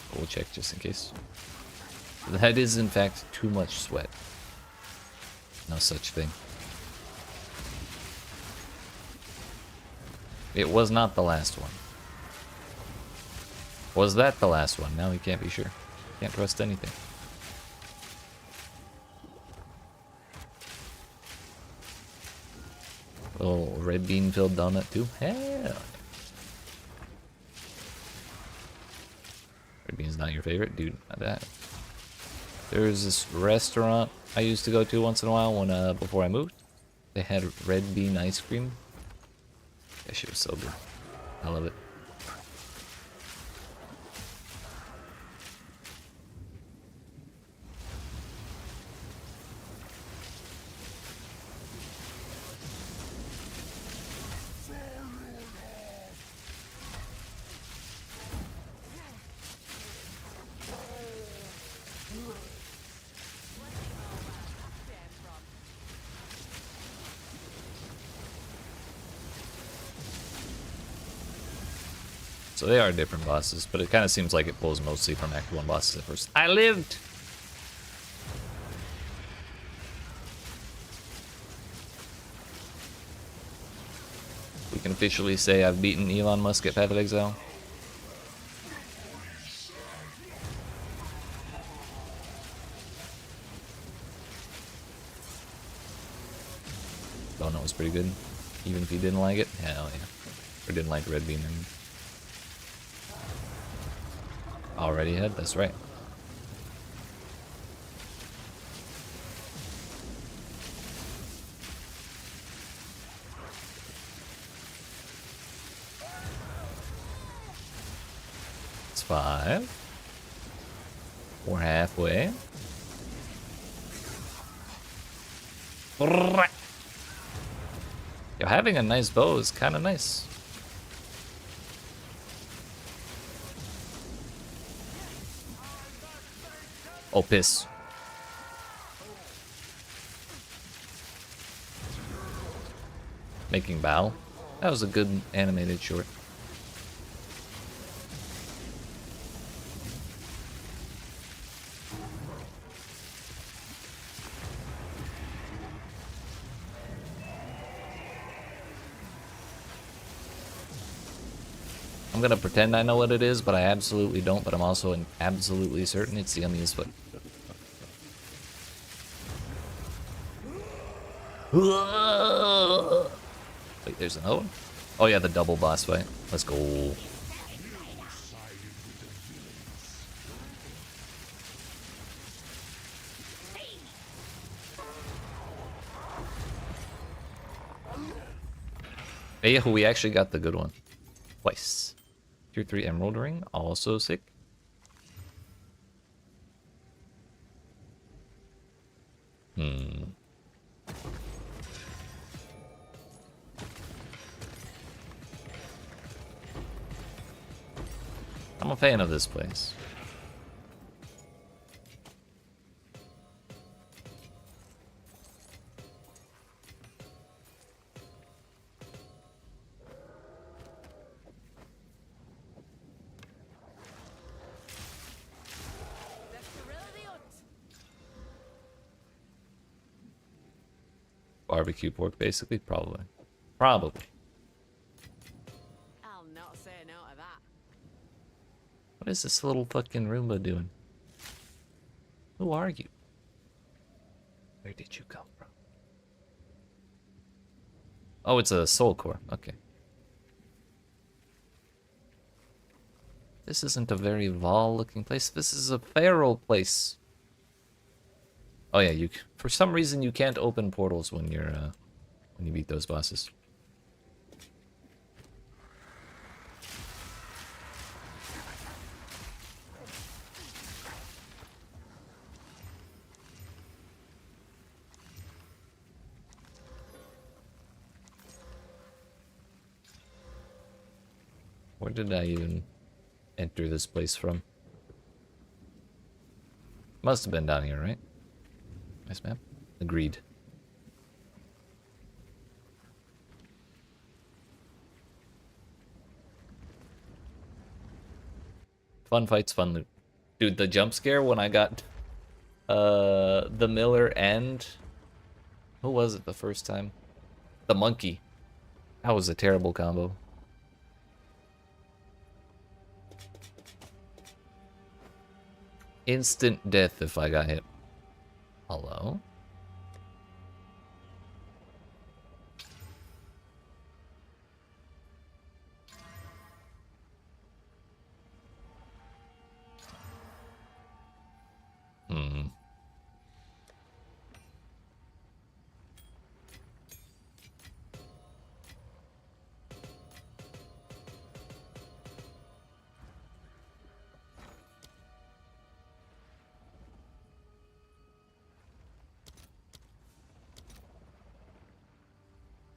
S1: But we'll check just in case. That is in fact too much sweat. No such thing. It was not the last one. Was that the last one? Now we can't be sure. Can't trust anything. Little red bean filled donut too. Hell. Red bean's not your favorite, dude. Not that. There's this restaurant I used to go to once in a while when before I moved. They had red bean ice cream. That shit was so good. I love it. So they are different bosses, but it kind of seems like it pulls mostly from Act 1 bosses at first. I lived! We can officially say I've beaten Elon Musk at Path of Exile. Oh, no, it was pretty good. Even if he didn't like it? Hell yeah. Or didn't like red beam. Already ahead? That's right. It's 5. We're halfway. Yo, having a nice bow is kind of nice. Oh, piss. Making bow. That was a good animated short. I'm gonna pretend I know what it is, but I absolutely don't. But I'm also absolutely certain it's the Yummiest foot. Wait, there's another one? Oh yeah, the double boss fight. Let's go. Hey, we actually got the good one. Twice. Tier 3 Emerald Ring, also sick. I'm a fan of this place.
S2: The thrill of the hunt.
S1: Barbecue pork, basically? Probably. Probably.
S2: I'll not say no to that.
S1: What is this little fucking Roomba doing? Who are you? Where did you come from? Oh, it's a soul core. Okay. This isn't a very Vol-looking place. This is a feral place. Oh yeah, you. For some reason, you can't open portals when you beat those bosses. Where did I even enter this place from? Must have been down here, right? Nice map. Agreed. Fun fights, fun loot. Dude, the jump scare when I got the Miller and who was it the first time? The monkey. That was a terrible combo. Instant death if I got hit. Hello? Hmm.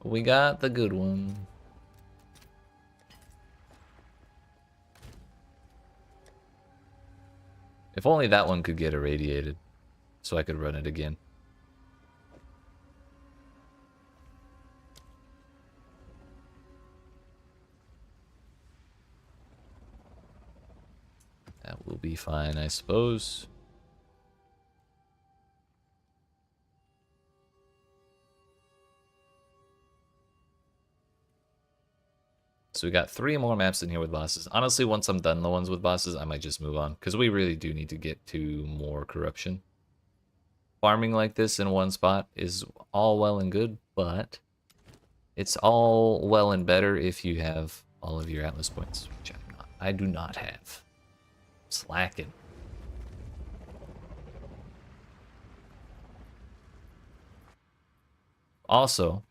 S1: We got the good one. If only that one could get irradiated, so I could run it again. That will be fine, I suppose. So we got 3 more maps in here with bosses. Honestly, once I'm done the ones with bosses, I might just move on. Because we really do need to get to more corruption. Farming like this in one spot is all well and good, but It's all well and better if you have all of your Atlas points, which I'm not. I do not have. Slacking. Also,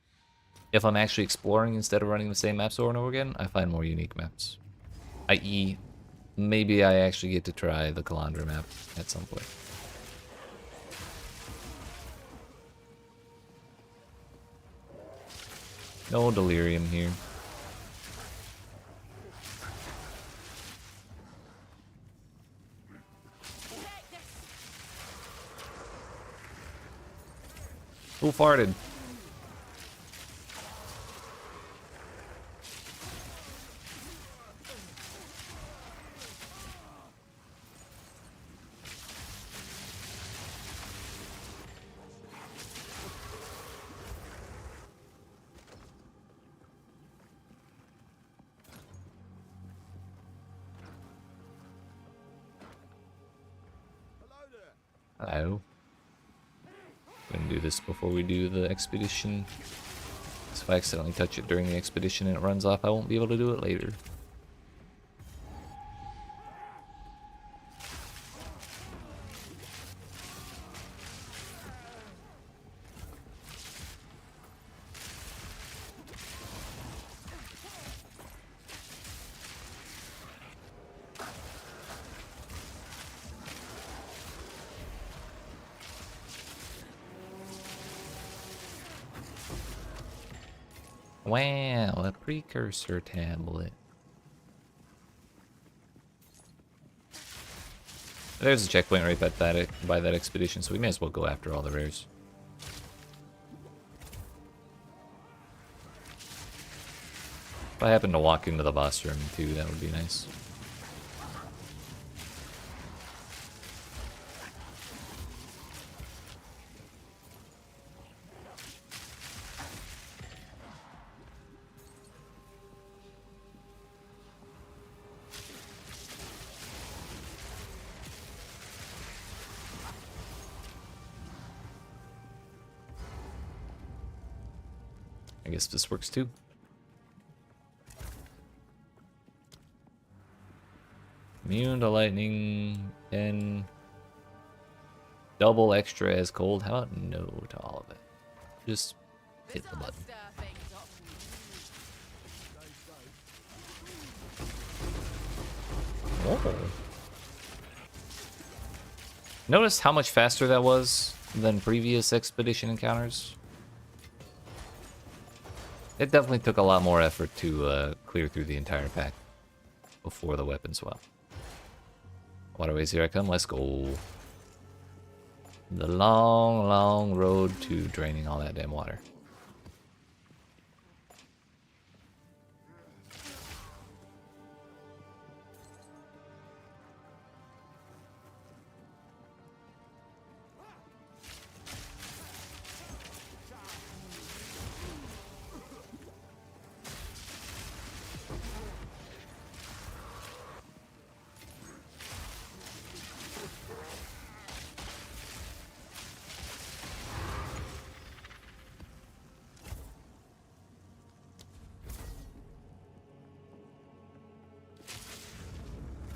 S1: if I'm actually exploring instead of running the same maps over and over again, I find more unique maps. I.e., maybe I actually get to try the Calandra map at some point. No delirium here. Who farted? Hello. Gonna do this before we do the expedition. Because if I accidentally touch it during the expedition and it runs off, I won't be able to do it later. Wow, a precursor tablet. There's a checkpoint right by that expedition, so we may as well go after all the rares. If I happen to walk into the boss room too, that would be nice. I guess this works too. Immune to lightning and double extra as cold. How about no to all of it? Just hit the button. Oh. Notice how much faster that was than previous expedition encounters? It definitely took a lot more effort to clear through the entire pack before the weapon swap. Waterways, here I come. Let's go. The long, long road to draining all that damn water.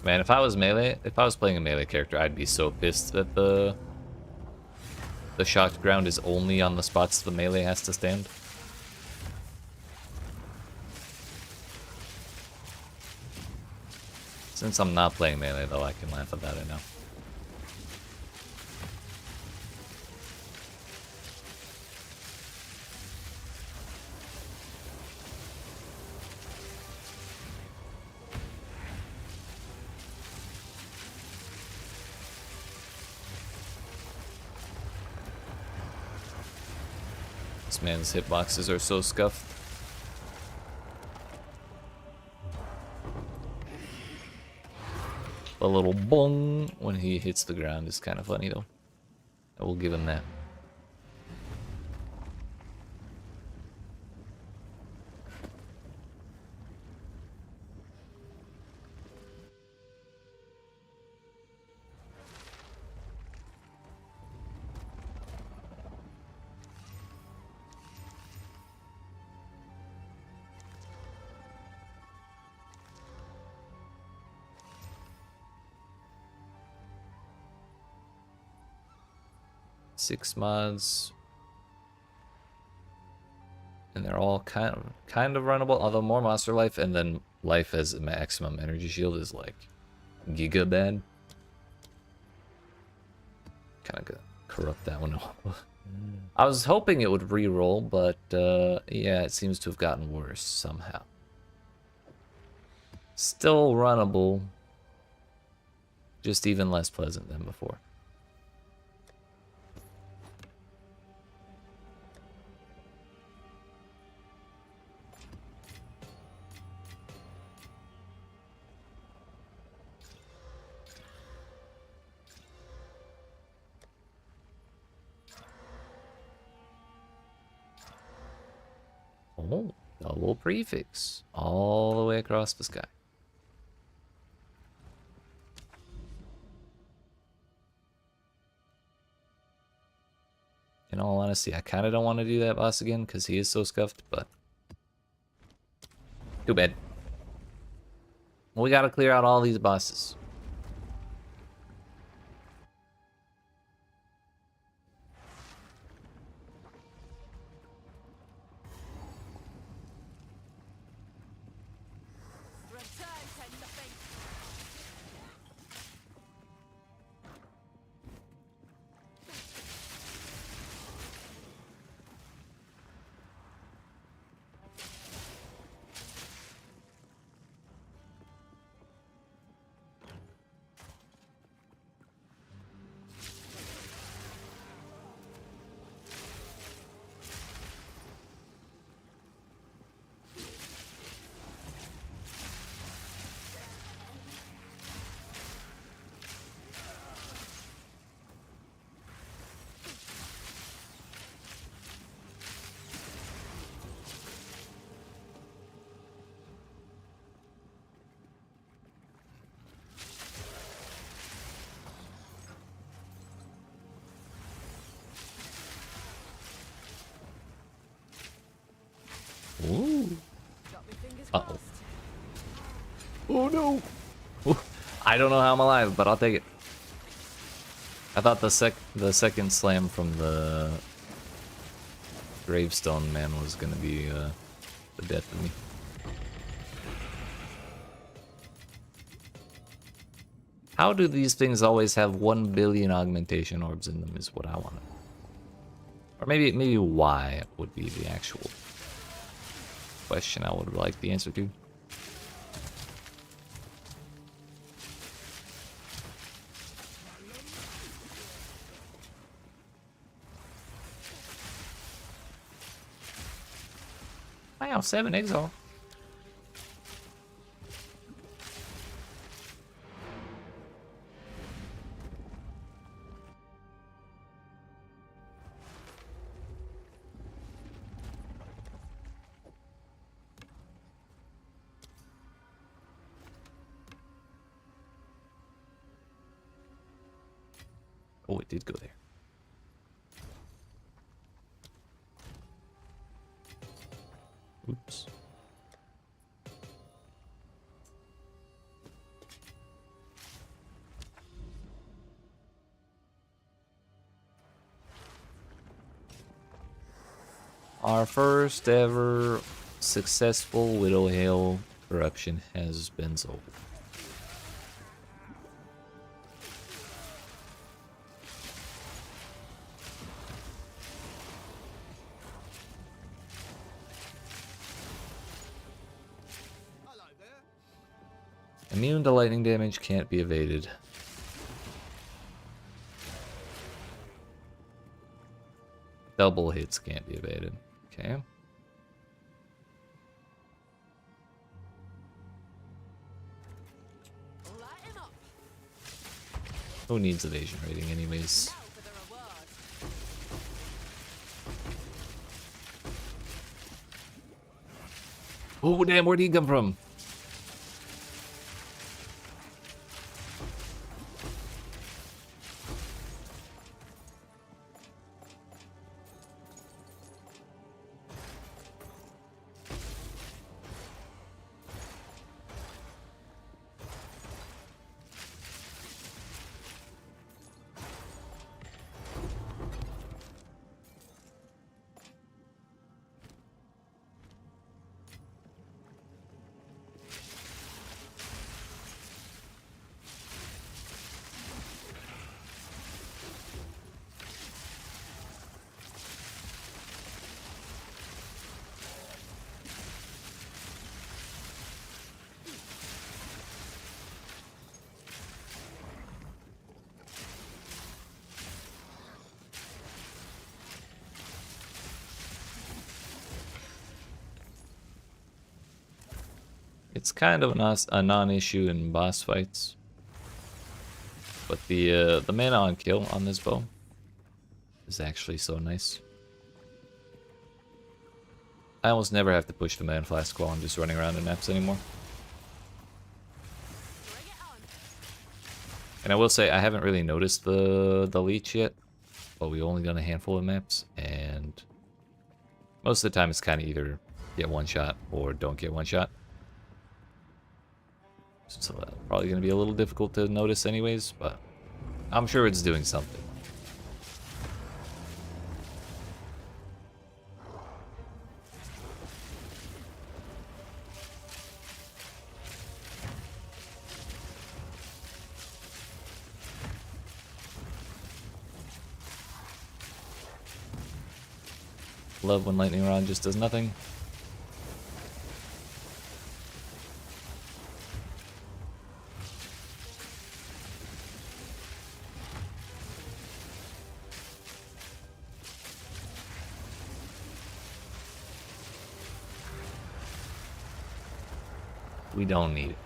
S1: Man, if I was playing a melee character, I'd be so pissed that the shocked ground is only on the spots the melee has to stand. Since I'm not playing melee though, I can laugh about it now. This man's hitboxes are so scuffed. A little bong when he hits the ground is kind of funny though. I will give him that. 6 mods. And they're all kind of runnable, although more monster life and then life as a maximum energy shield is like giga bad. Kind of gonna corrupt that one. I was hoping it would re-roll, but yeah, it seems to have gotten worse somehow. Still runnable, just even less pleasant than before. Oh, double prefix all the way across the sky. In all honesty, I kind of don't want to do that boss again because he is so scuffed, but too bad. We gotta clear out all these bosses.
S2: Return to nothing.
S1: Ooh.
S2: Got me fingers
S1: Uh-oh.
S2: crossed.
S1: Oh no! Ooh, I don't know how I'm alive, but I'll take it. I thought the second slam from the gravestone man was gonna be the death of me. How do these things always have 1 billion augmentation orbs in them is what I want. Or maybe why would be the actual question I would like the answer to. Wow, 7 Exile. Oh, it did go there. Oops. Our first ever successful Widow Hail corruption has been solved. Immune to lightning damage, can't be evaded. Double hits can't be evaded. Okay.
S2: Light him up.
S1: Who needs evasion rating anyways?
S2: Now for the reward.
S1: Oh damn, where'd he come from? It's kind of a non-issue in boss fights. But the mana on kill on this bow is actually so nice. I almost never have to push the mana flask while I'm just running around in maps anymore.
S2: Bring it on.
S1: And I will say I haven't really noticed the leech yet, but we've only done a handful of maps, and most of the time it's kind of either get one shot or don't get one shot. So probably going to be a little difficult to notice anyways, but I'm sure it's doing something. Love when lightning rod just does nothing. We don't need it.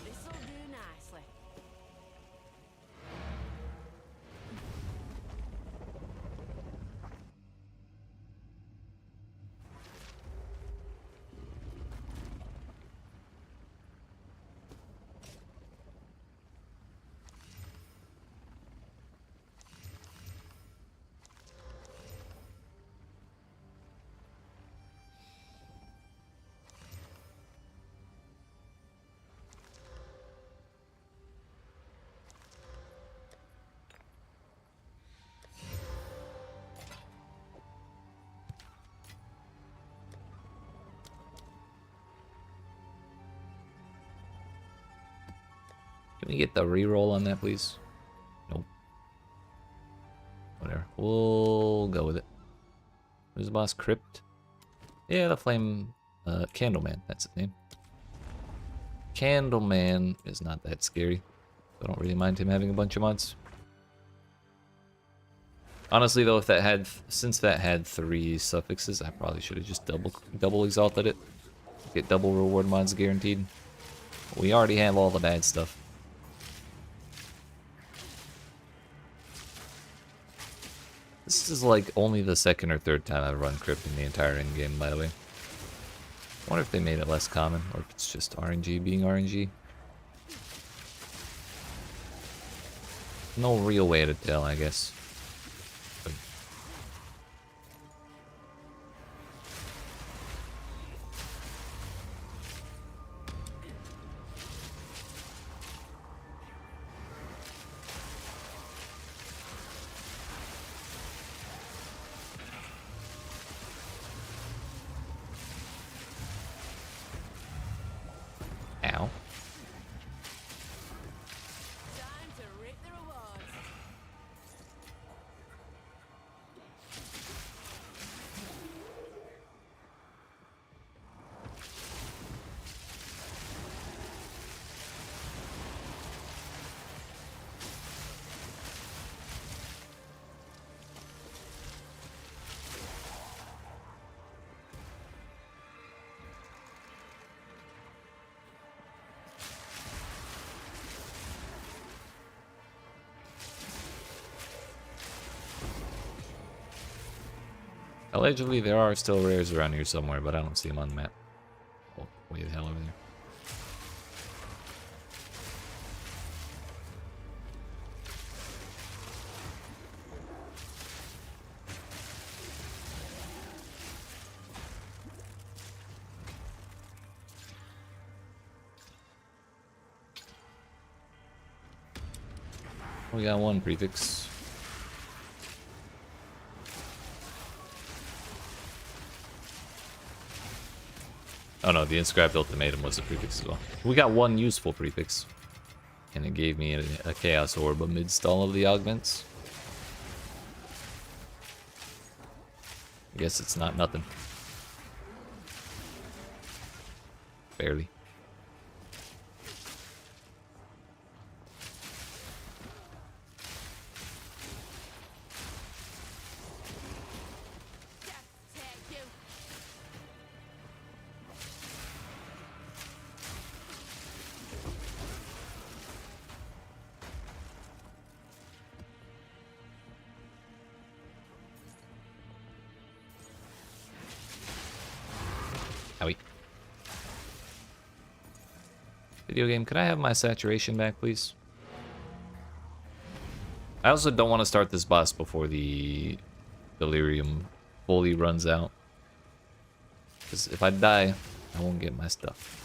S2: This'll do nicely.
S1: Can we get the reroll on that, please? Nope. Whatever. We'll go with it. Who's the boss? Crypt? Yeah, the flame... Candleman, that's his name. Candleman is not that scary. I don't really mind him having a bunch of mods. Honestly, though, if that had... Since that had 3 suffixes, I probably should have just double exalted it. Get double reward mods guaranteed. We already have all the bad stuff. This is like only the 2nd or 3rd time I've run Crypt in the entire endgame, by the way. I wonder if they made it less common, or if it's just RNG being RNG. No real way to tell, I guess. But ow.
S2: Time to reap the rewards.
S1: Allegedly, there are still rares around here somewhere, but I don't see them on the map. Oh, way the hell over there. We got 1 prefix. Oh no, the inscribed ultimatum was a prefix as well. We got 1 useful prefix. And it gave me a chaos orb amidst all of the augments. I guess it's not nothing. Barely.
S2: Death take you.
S1: Video game, can I have my saturation back, please? I also don't want to start this boss before the delirium fully runs out. Because if I die, I won't get my stuff.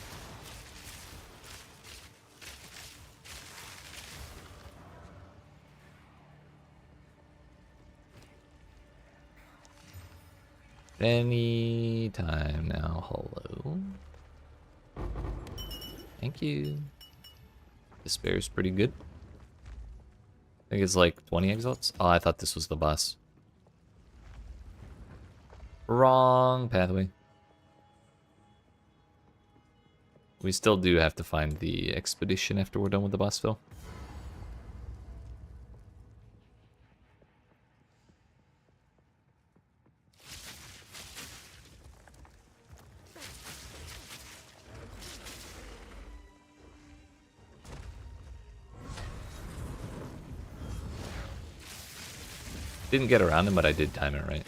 S1: Any time now. Hello. Thank you. Despair's pretty good. I think it's like 20 exiles. Oh, I thought this was the boss. Wrong pathway. We still do have to find the expedition after we're done with the boss fill. Didn't get around him, but I did time it right.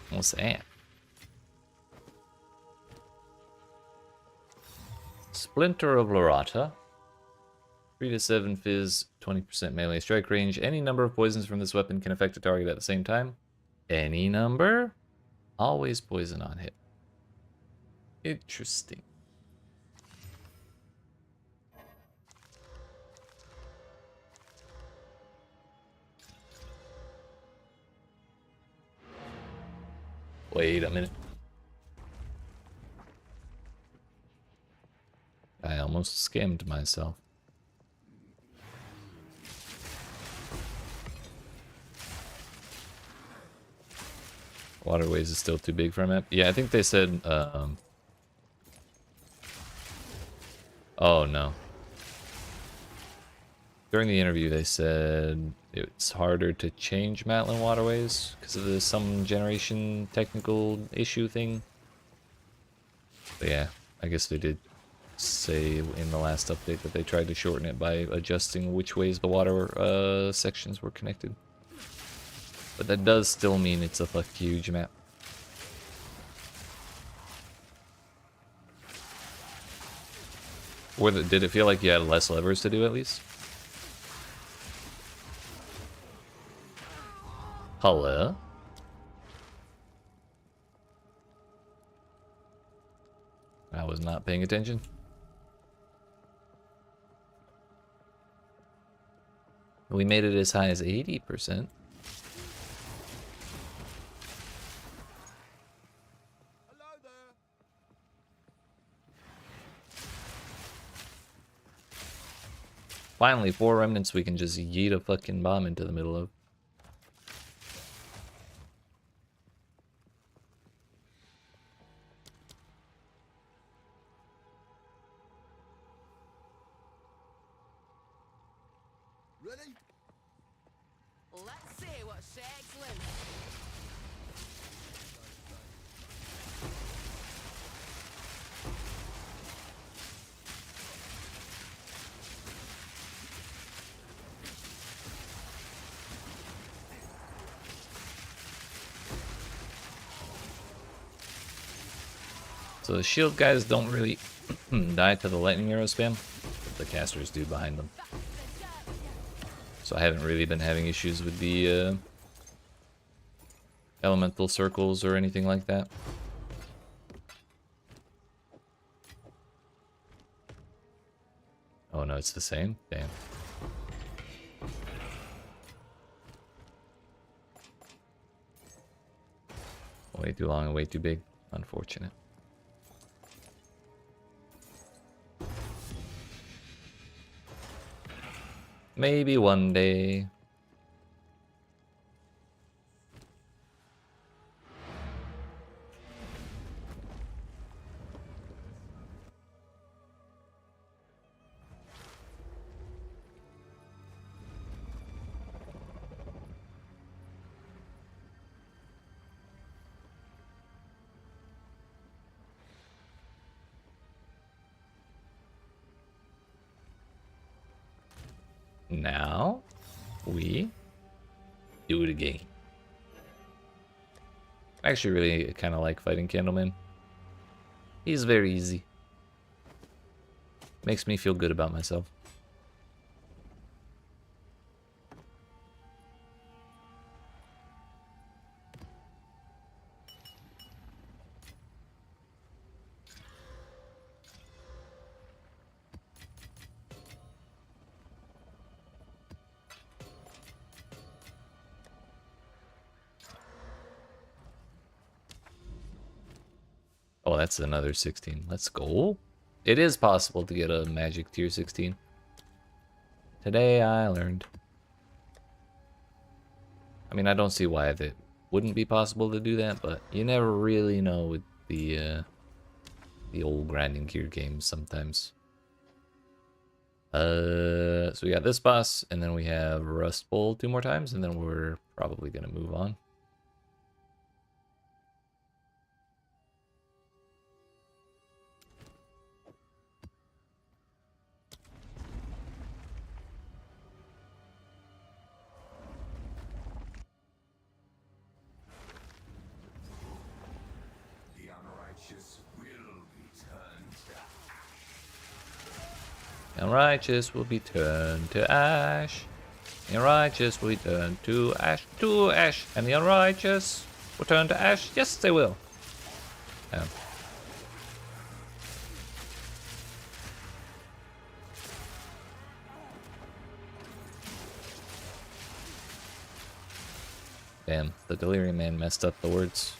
S1: What's that? Splinter of Lorata. 3 to 7 fizz, 20% melee strike range. Any number of poisons from this weapon can affect a target at the same time. Any number? Always poison on hit. Interesting. Wait a minute. I almost scammed myself. Waterways is still too big for a map. Yeah, I think they said, oh no. During the interview they said it's harder to change Matlin waterways because of some generation technical issue thing. But yeah, I guess they did say in the last update that they tried to shorten it by adjusting which ways the water sections were connected. But that does still mean it's a huge map. Or did it feel like you had less levers to do at least? Hello? I was not paying attention. We made it as high as 80%. Finally, 4 remnants we can just yeet a fucking bomb into the middle of.
S2: Ready? Let's see what shakes loose.
S1: So the shield guys don't really die to the lightning arrow spam, but the casters do behind them. So I haven't really been having issues with the elemental circles or anything like that. Oh no, it's the same? Damn. Way too long and way too big. Unfortunate. Maybe one day. Now we do it again. I actually really kind of like fighting Candleman. He's very easy. Makes me feel good about myself. Oh, that's another 16. Let's go. It is possible to get a magic tier 16. Today I learned. I mean, I don't see why it wouldn't be possible to do that, but you never really know with the old grinding gear games sometimes. So we got this boss, and then we have Rust Bowl 2 more times, and then we're probably gonna move on.
S4: The unrighteous will be turned to
S1: And righteous will be turned to ash. The unrighteous will be turned to ash, and the unrighteous will turn to ash. Yes, they will. Yeah. Damn, the Delirium Man messed up the words.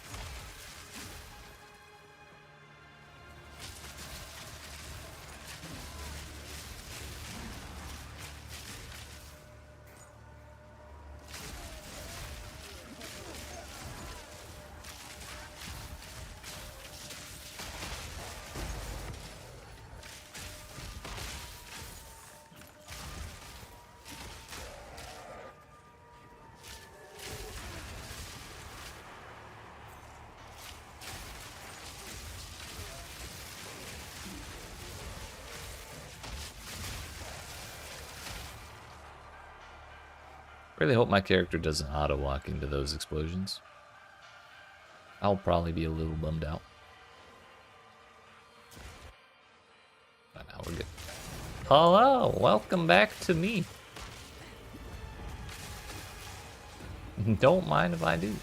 S1: Really hope my character doesn't auto-walk into those explosions. I'll probably be a little bummed out. But now we're good. Hello, welcome back to me. Don't mind if I do.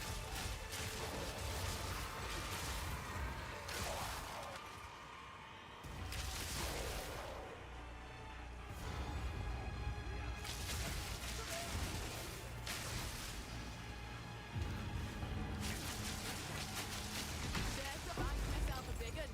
S2: Dare to ask myself a big un.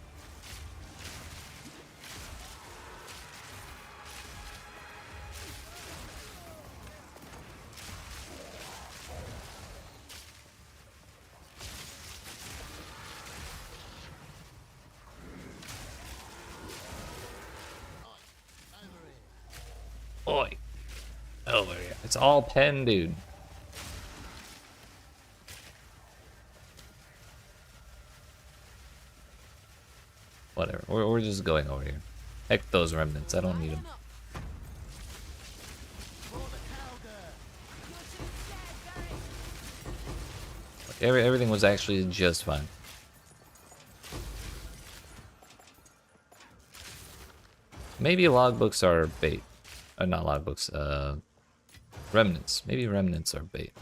S1: Oi. Over here. It's all pen, dude. Whatever. We're just going over here. Heck those remnants. I don't need them. Everything was actually just fine. Maybe logbooks are bait. Not logbooks, remnants. Maybe remnants are bait.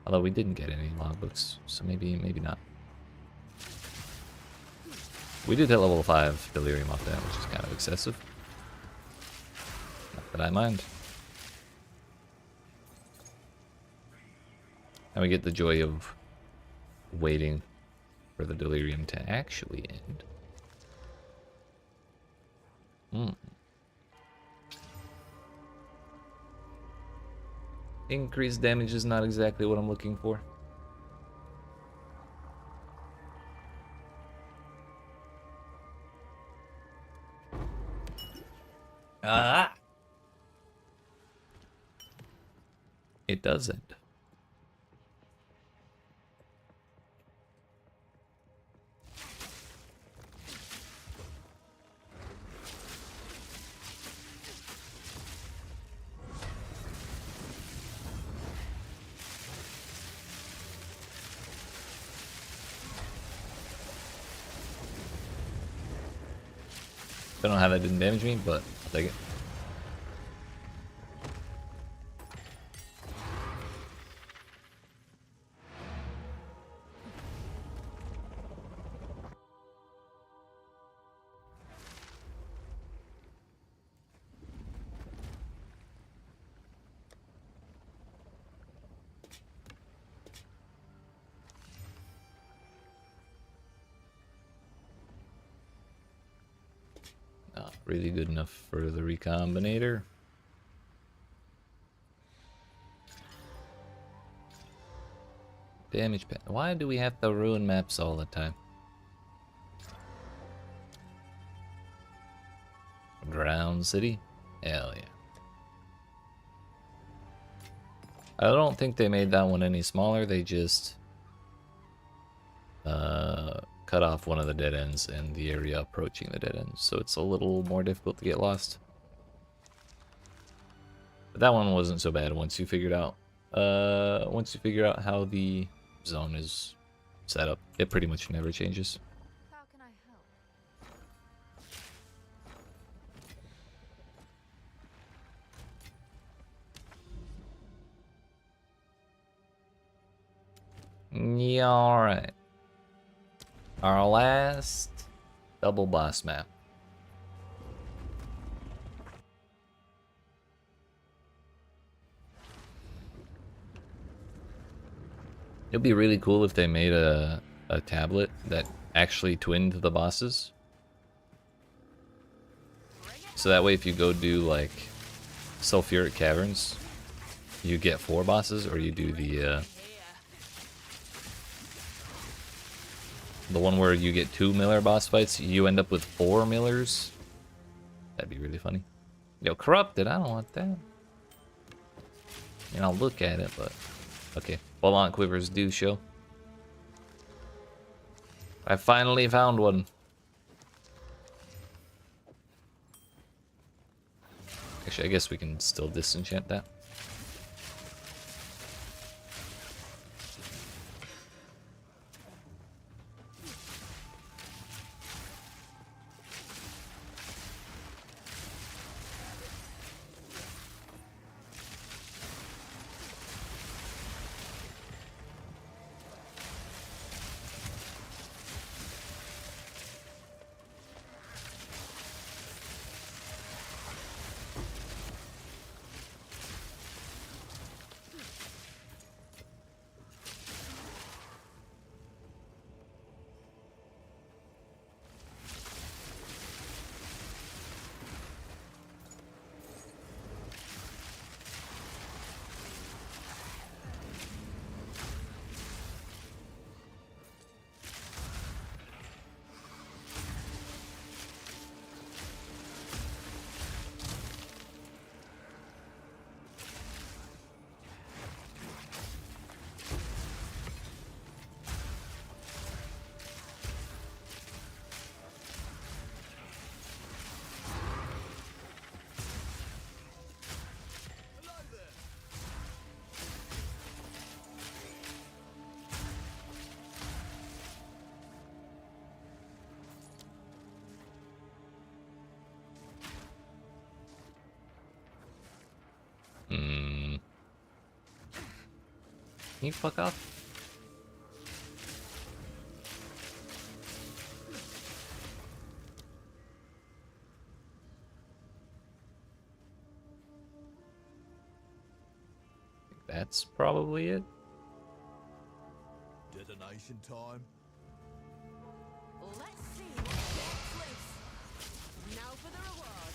S1: Although we didn't get any logbooks, so maybe not. We did hit level 5 Delirium off that, which is kind of excessive. Not that I mind. And we get the joy of waiting for the Delirium to actually end. Increased damage is not exactly what I'm looking for. Ah! It doesn't. don't know how that didn't damage me, but I'll take it. Not really good enough for the recombinator. Damage pen. Why do we have to ruin maps all the time? Drown City? Hell yeah. I don't think they made that one any smaller. They just cut off one of the dead ends and the area approaching the dead ends, so it's a little more difficult to get lost. But that one wasn't so bad once you figured out how the zone is set up. It pretty much never changes.
S2: How can I help?
S1: Yeah, alright. Our last double boss map. It'd be really cool if they made a tablet that actually twinned the bosses. So that way if you go do like Sulfuric Caverns, you get 4 bosses, or you do the one where you get 2 Miller boss fights, you end up with 4 Millers. That'd be really funny. Yo, Corrupted, I don't want that. And I'll look at it, but... Okay, Bollant Quivers do show. I finally found one. Actually, I guess we can still disenchant that. Can you fuck off? That's probably it.
S5: Detonation time.
S2: Let's see what gets loose. Now for the reward.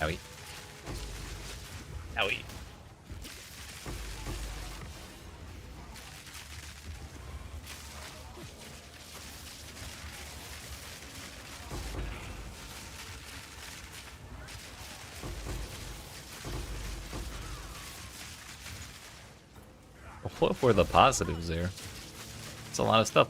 S1: Owie. Owie. What were the positives there? It's a lot of stuff.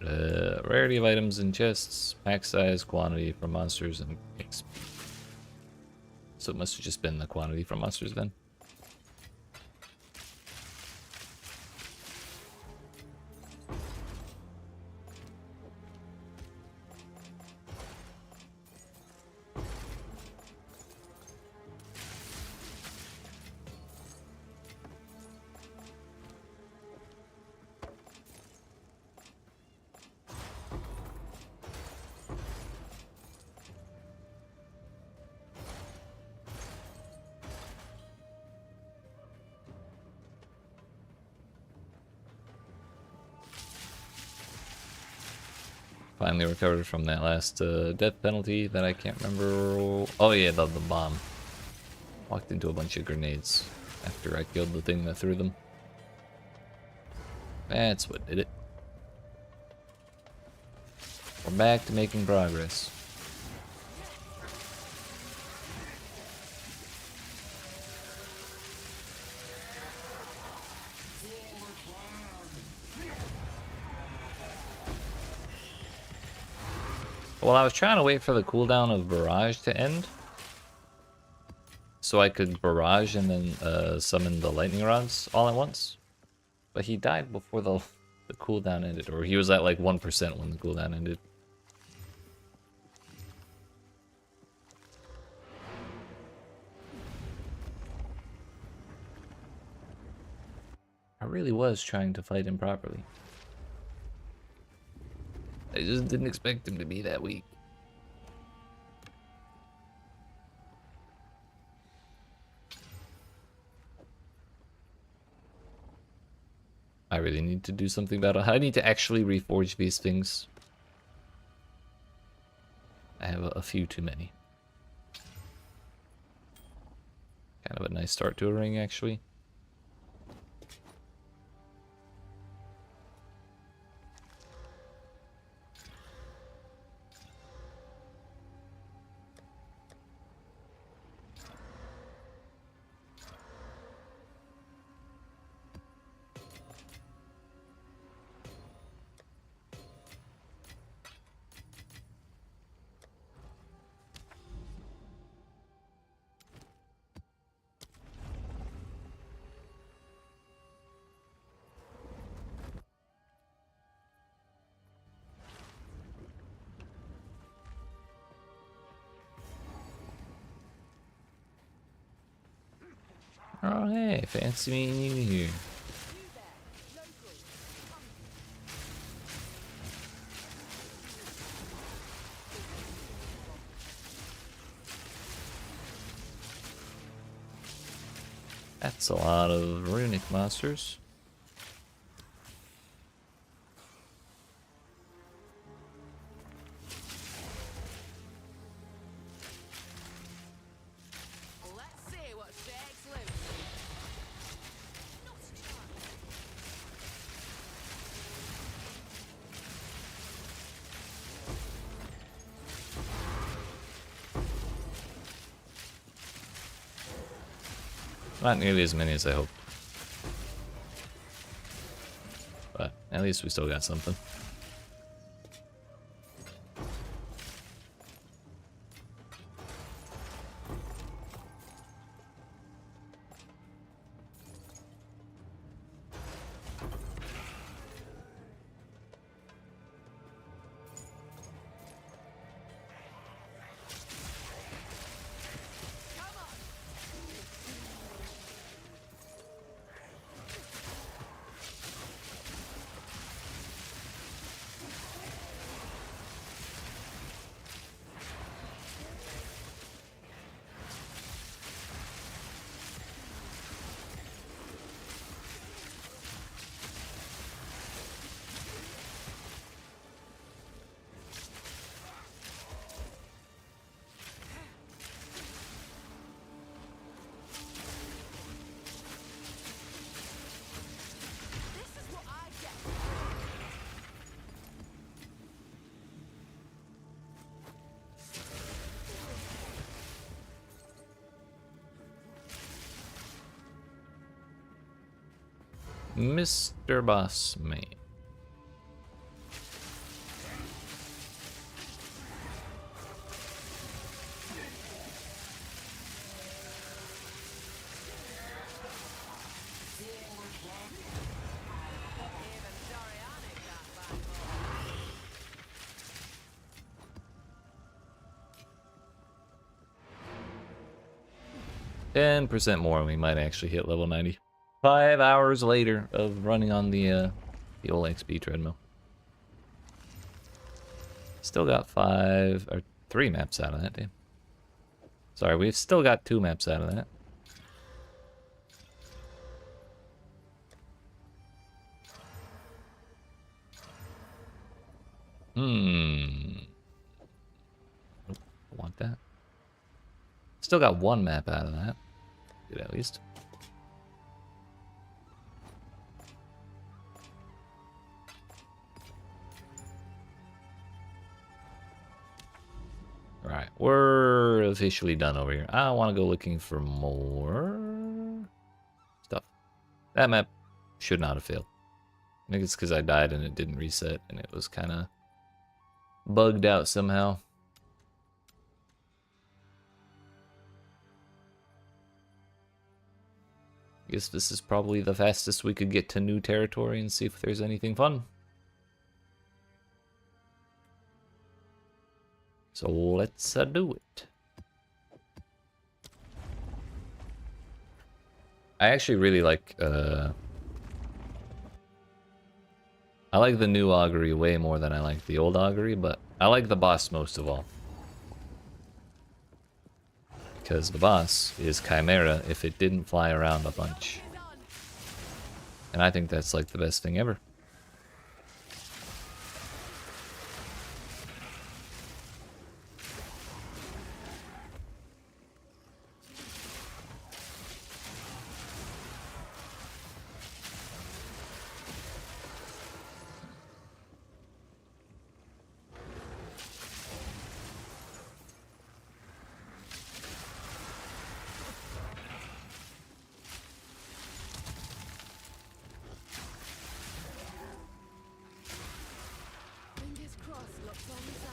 S1: Rarity of items in chests, max size, quantity from monsters, and XP. So it must have just been the quantity from monsters then. Finally recovered from that last death penalty that I can't remember. Oh yeah, the bomb. Walked into a bunch of grenades after I killed the thing that threw them. That's what did it. We're back to making progress. Well, I was trying to wait for the cooldown of Barrage to end, so I could Barrage and then summon the Lightning Rods all at once. But he died before the cooldown ended, or he was at like 1% when the cooldown ended. I really was trying to fight him properly. I just didn't expect him to be that weak. I really need to do something about it. I need to actually reforge these things. I have a few too many. Kind of a nice start to a ring, actually. Oh hey, fancy meeting you here. That's a lot of runic monsters.
S2: Let's see what shakes loose. Not a chance.
S1: Not nearly as many as I hoped. But at least we still got something.
S2: This is what I get.
S1: Mr. Boss Man.
S2: Even Doriani can't find more.
S1: 10% more and we might actually hit level 90. 5 hours later of running on the old XP treadmill. Still got 3 maps out of that, damn. Sorry, we've still got 2 maps out of that. Hmm. Nope, I want that. Still got one map out of that. Good, at least. Alright, we're officially done over here. I want to go looking for more stuff. That map should not have failed. I think it's because I died and it didn't reset and it was kind of bugged out somehow. I guess this is probably the fastest we could get to new territory and see if there's anything fun. So let's do it. I actually really like I like the new augury way more than I like the old augury, but I like the boss most of all. Because the boss is Chimera if it didn't fly around a bunch. And I think that's like the best thing ever.
S2: Fingers crossed, looks on the side.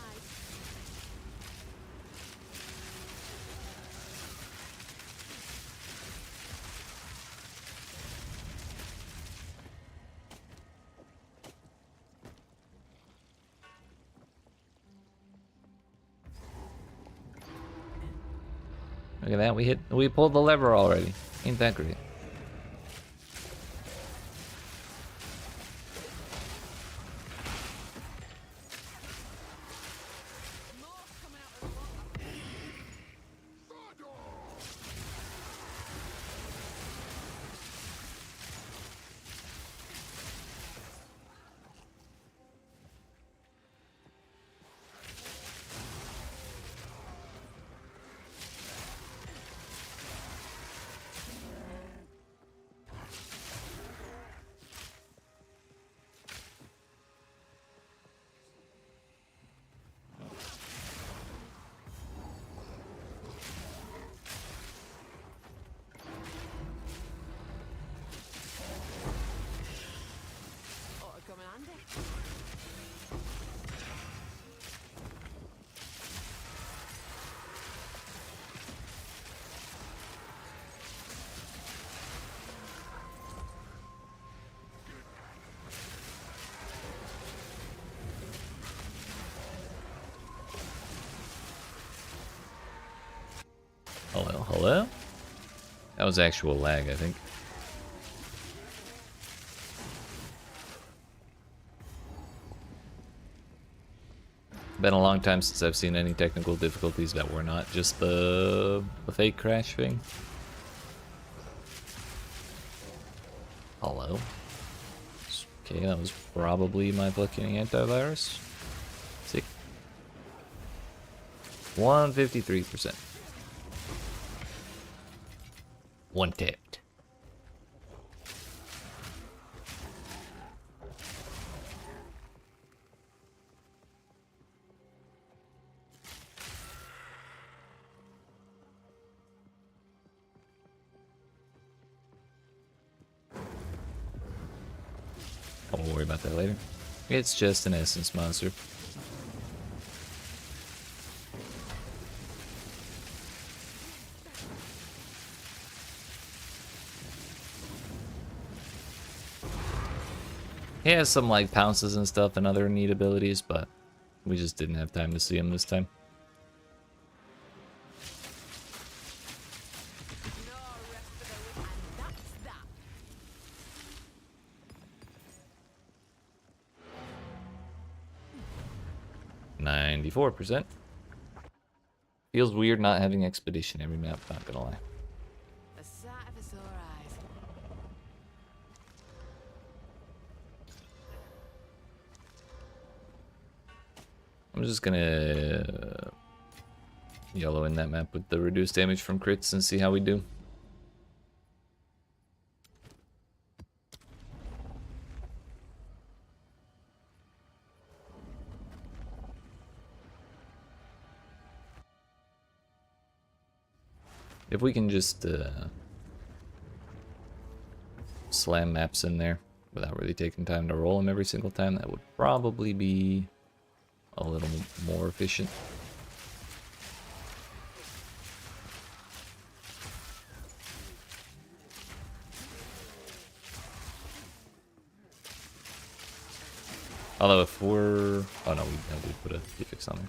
S1: Look at that, we pulled the lever already. Ain't that great?
S2: More coming out of the water. Ought to come in handy.
S1: Hello, hello? That was actual lag, I think. Been a long time since I've seen any technical difficulties that were not just the fake crash thing. Hello. Okay, that was probably my fucking antivirus. Sick. 153%. One tapped. I won't worry about that later. It's just an essence monster. He has some like pounces and stuff and other neat abilities, but we just didn't have time to see him this time.
S2: No rest for the wicked, and that's that.
S1: 94%. Feels weird not having expedition every map, not gonna lie.
S2: A sight of a sore eyes.
S1: I'm just gonna yellow in that map with the reduced damage from crits and see how we do. If we can just slam maps in there without really taking time to roll them every single time, that would probably be a little more efficient. Although if we're... Oh no, we did put a prefix on there.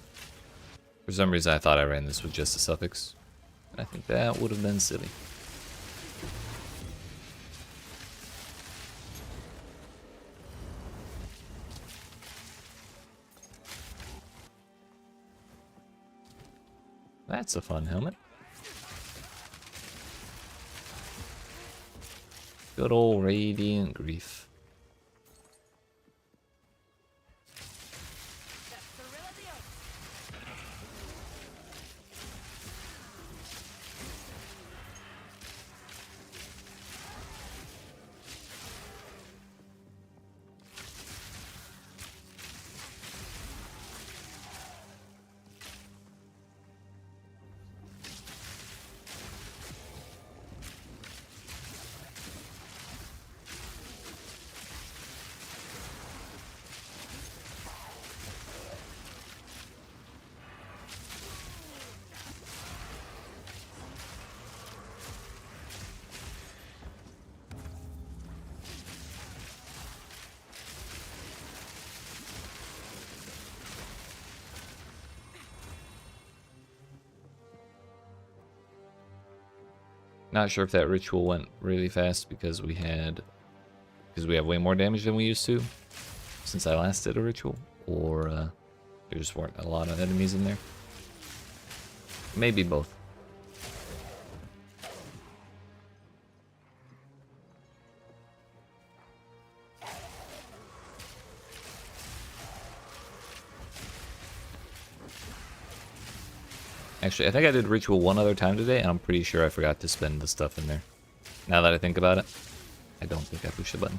S1: For some reason I thought I ran this with just a suffix. And I think that would have been silly. That's a fun helmet. Good old Radiant Grief.
S2: That's the real deal.
S1: Not sure if that ritual went really fast because we have way more damage than we used to since I last did a ritual, or there just weren't a lot of enemies in there. Maybe both. Actually, I think I did ritual one other time today, and I'm pretty sure I forgot to spend the stuff in there. Now that I think about it, I don't think I pushed the button.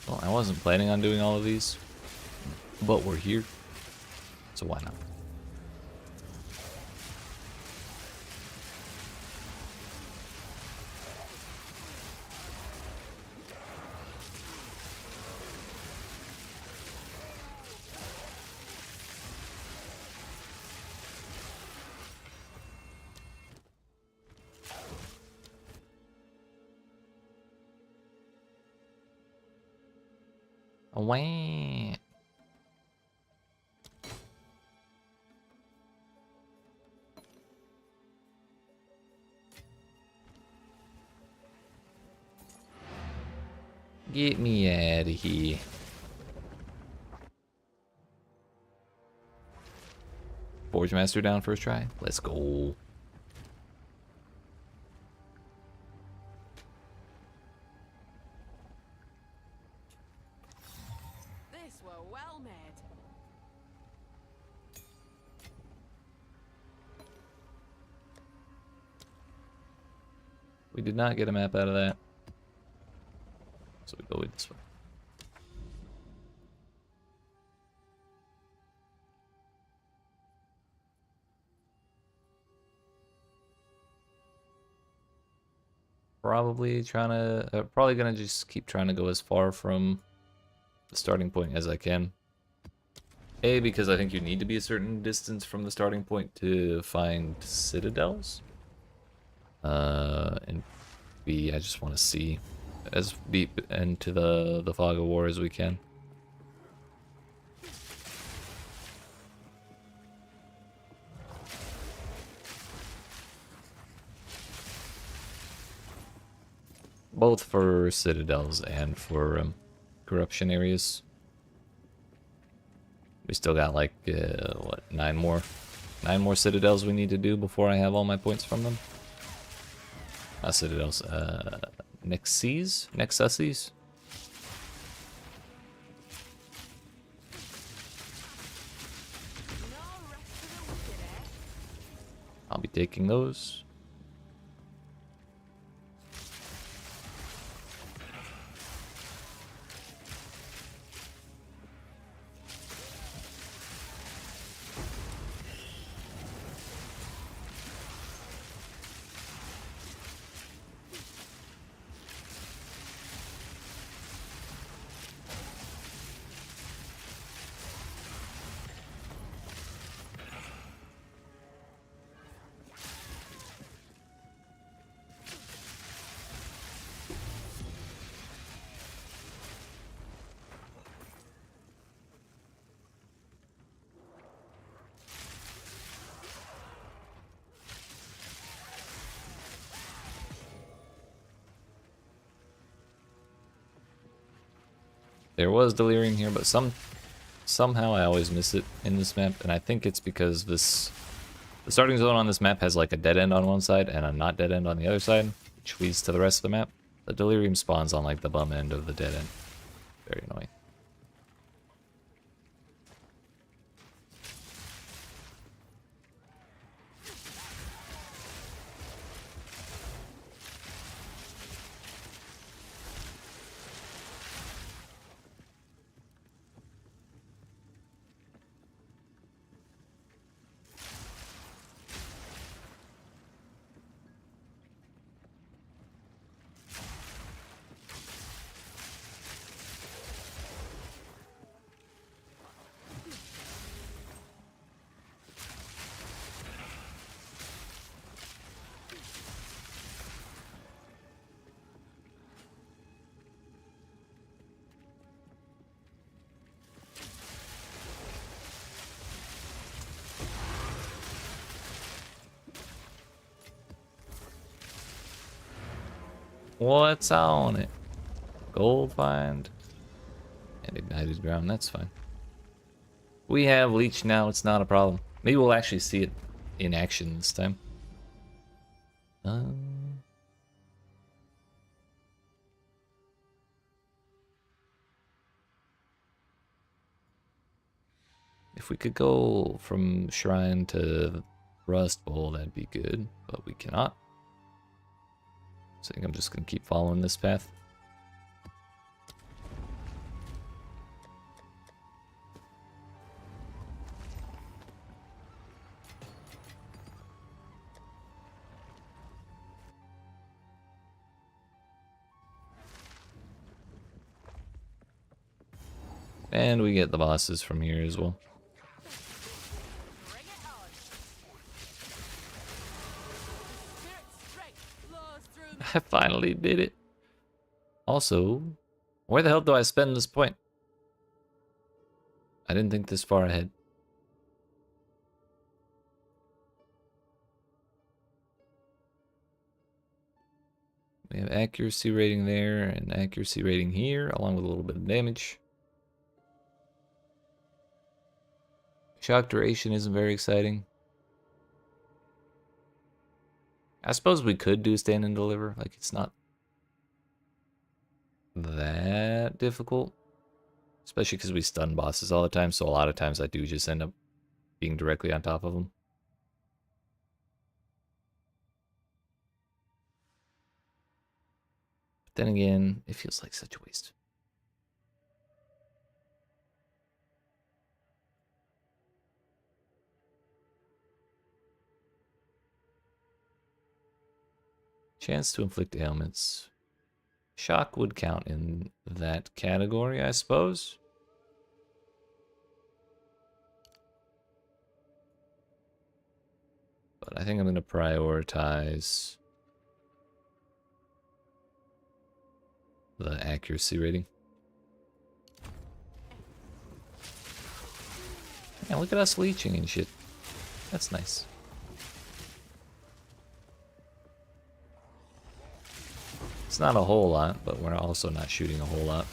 S1: Well, I wasn't planning on doing all of these, but we're here, so why not? Wah. Get me out of here. Forge Master down first try. Let's go.
S2: This were well made.
S1: We did not get a map out of that. So we go with this one. probably probably gonna just keep trying to go as far from the starting point as I can. A, because I think you need to be a certain distance from the starting point to find citadels. And B, I just want to see as deep into the fog of war as we can. Both for citadels and for corruption areas. We still got like, what, 9 more citadels we need to do before I have all my points from them. Not citadels, nexuses?
S2: No rest for the wicked, eh?
S1: I'll be taking those. There was Delirium here, but somehow I always miss it in this map, and I think it's because the starting zone on this map has like a dead end on one side and a not dead end on the other side, which leads to the rest of the map. The Delirium spawns on like the bum end of the dead end. Very annoying. What's on it? Gold find and ignited ground. That's fine. We have leech now. It's not a problem. Maybe we'll actually see it in action this time. If we could go from Shrine to Rust Bowl, that'd be good, but we cannot. So I think I'm just gonna keep following this path. And we get the bosses from here as well.
S2: Bring it on. Spirit strength flows through me.
S1: I finally did it. Also, where the hell do I spend this point? I didn't think this far ahead. We have accuracy rating there and accuracy rating here, along with a little bit of damage. Shock duration isn't very exciting. I suppose we could do stand and deliver. Like, it's not that difficult. Especially because we stun bosses all the time, so a lot of times I do just end up being directly on top of them. But then again, it feels like such a waste. Chance to inflict ailments. Shock would count in that category, I suppose. But I think I'm going to prioritize the accuracy rating. Yeah, look at us leeching and shit. That's nice. It's not a whole lot, but we're also not shooting a whole lot.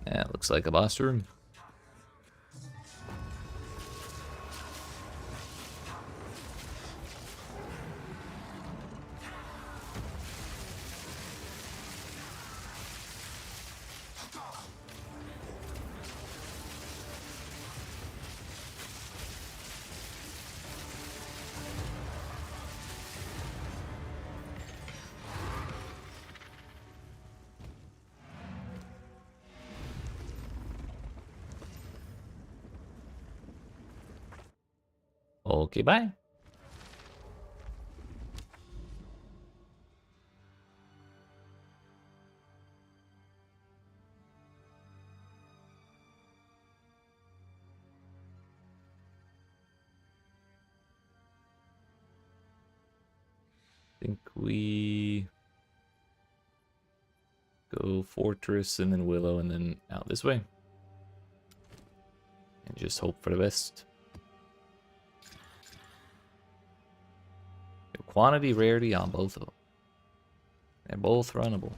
S1: Yeah, looks like a boss room. Okay, bye. Think we go Fortress and then Willow and then out this way. And just hope for the best. Quantity, rarity on both of them. They're both runnable.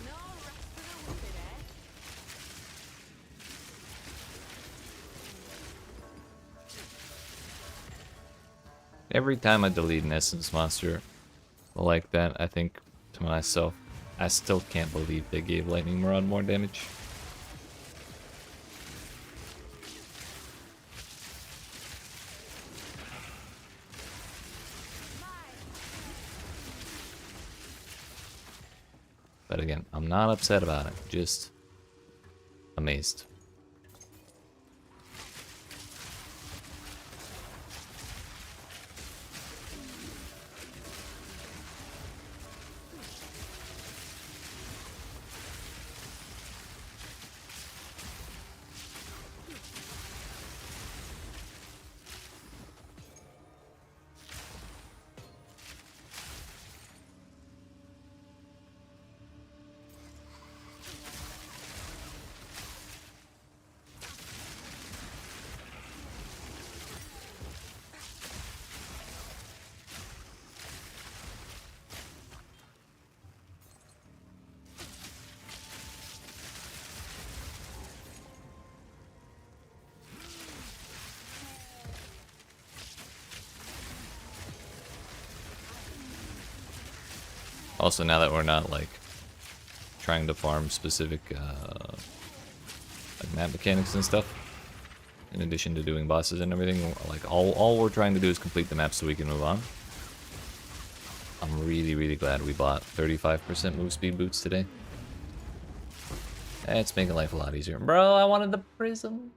S2: No rest for the wicked, eh?
S1: Every time I delete an essence monster like that, I think to myself, I still can't believe they gave Lightning Maraude more damage. But again, I'm not upset about it, just amazed. Also, now that we're not like trying to farm specific like map mechanics and stuff, in addition to doing bosses and everything, like all we're trying to do is complete the map so we can move on. I'm really glad we bought 35% move speed boots today. It's making life a lot easier. Bro, I wanted the prism.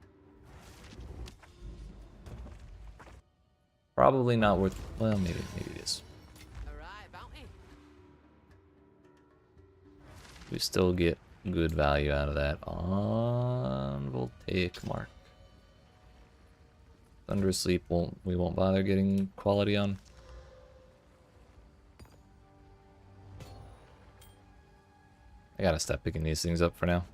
S1: Probably not worth, well, maybe it is.
S2: Alright, bounty.
S1: We still get good value out of that on Voltaic Mark. Thunderous Sleep we won't bother getting quality on. I gotta stop picking these things up for now.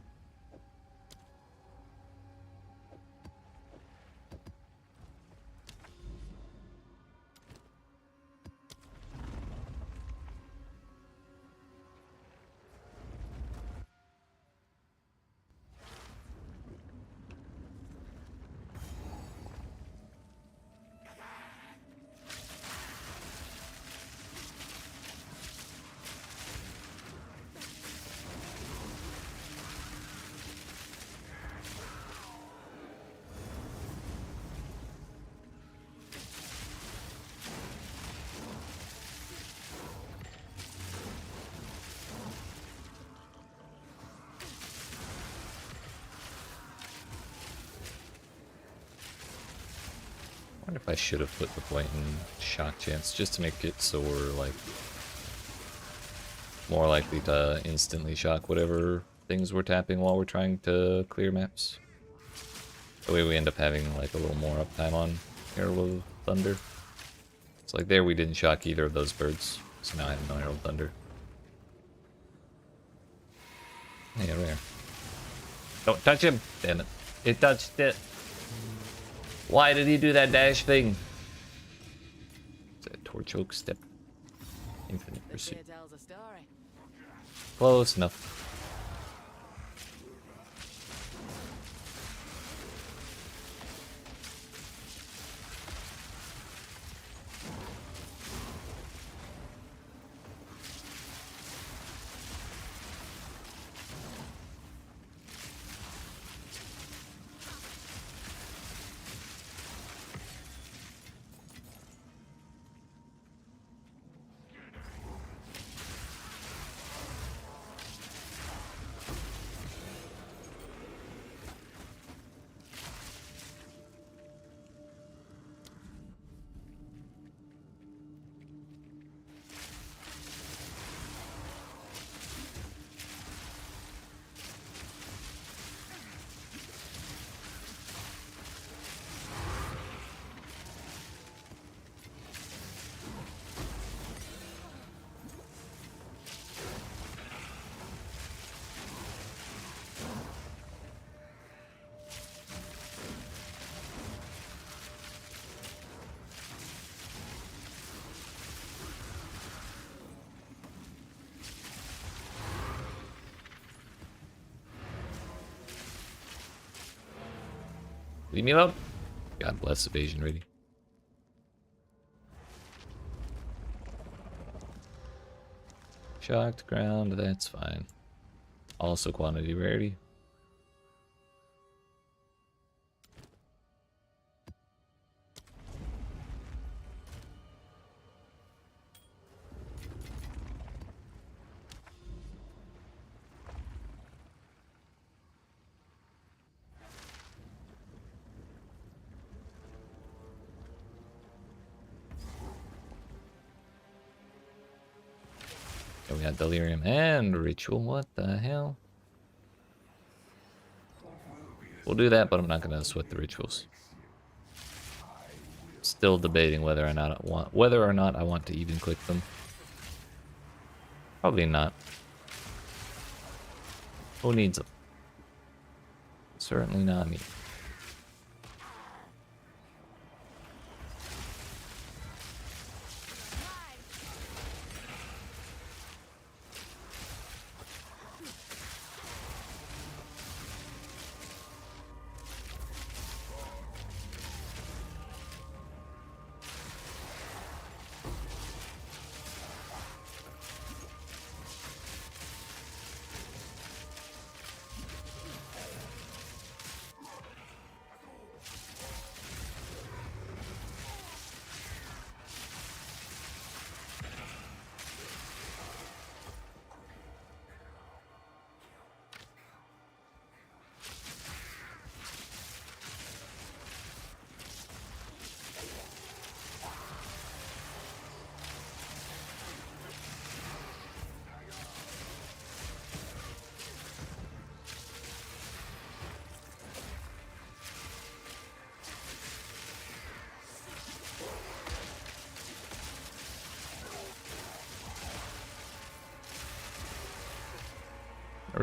S1: I wonder if I should have put the point in shock chance just to make it so we're like more likely to instantly shock whatever things we're tapping while we're trying to clear maps. The way we end up having like a little more uptime on Herald of Thunder. It's like there we didn't shock either of those birds, so now I have no Herald of Thunder. Hey, over here. Don't touch him! Damn it. It touched it. Why did he do that dash thing? Is that Torch Oak Step? Infinite
S2: The
S1: Pursuit.
S2: kid tells a story.
S1: Close enough. Leave me alone. God bless evasion ready. Shocked ground, that's fine. Also quantity rarity. We got Delirium and Ritual. What the hell? We'll do that, but I'm not gonna sweat the rituals. Still debating whether or not I want to even click them. Probably not. Who needs them? Certainly not me.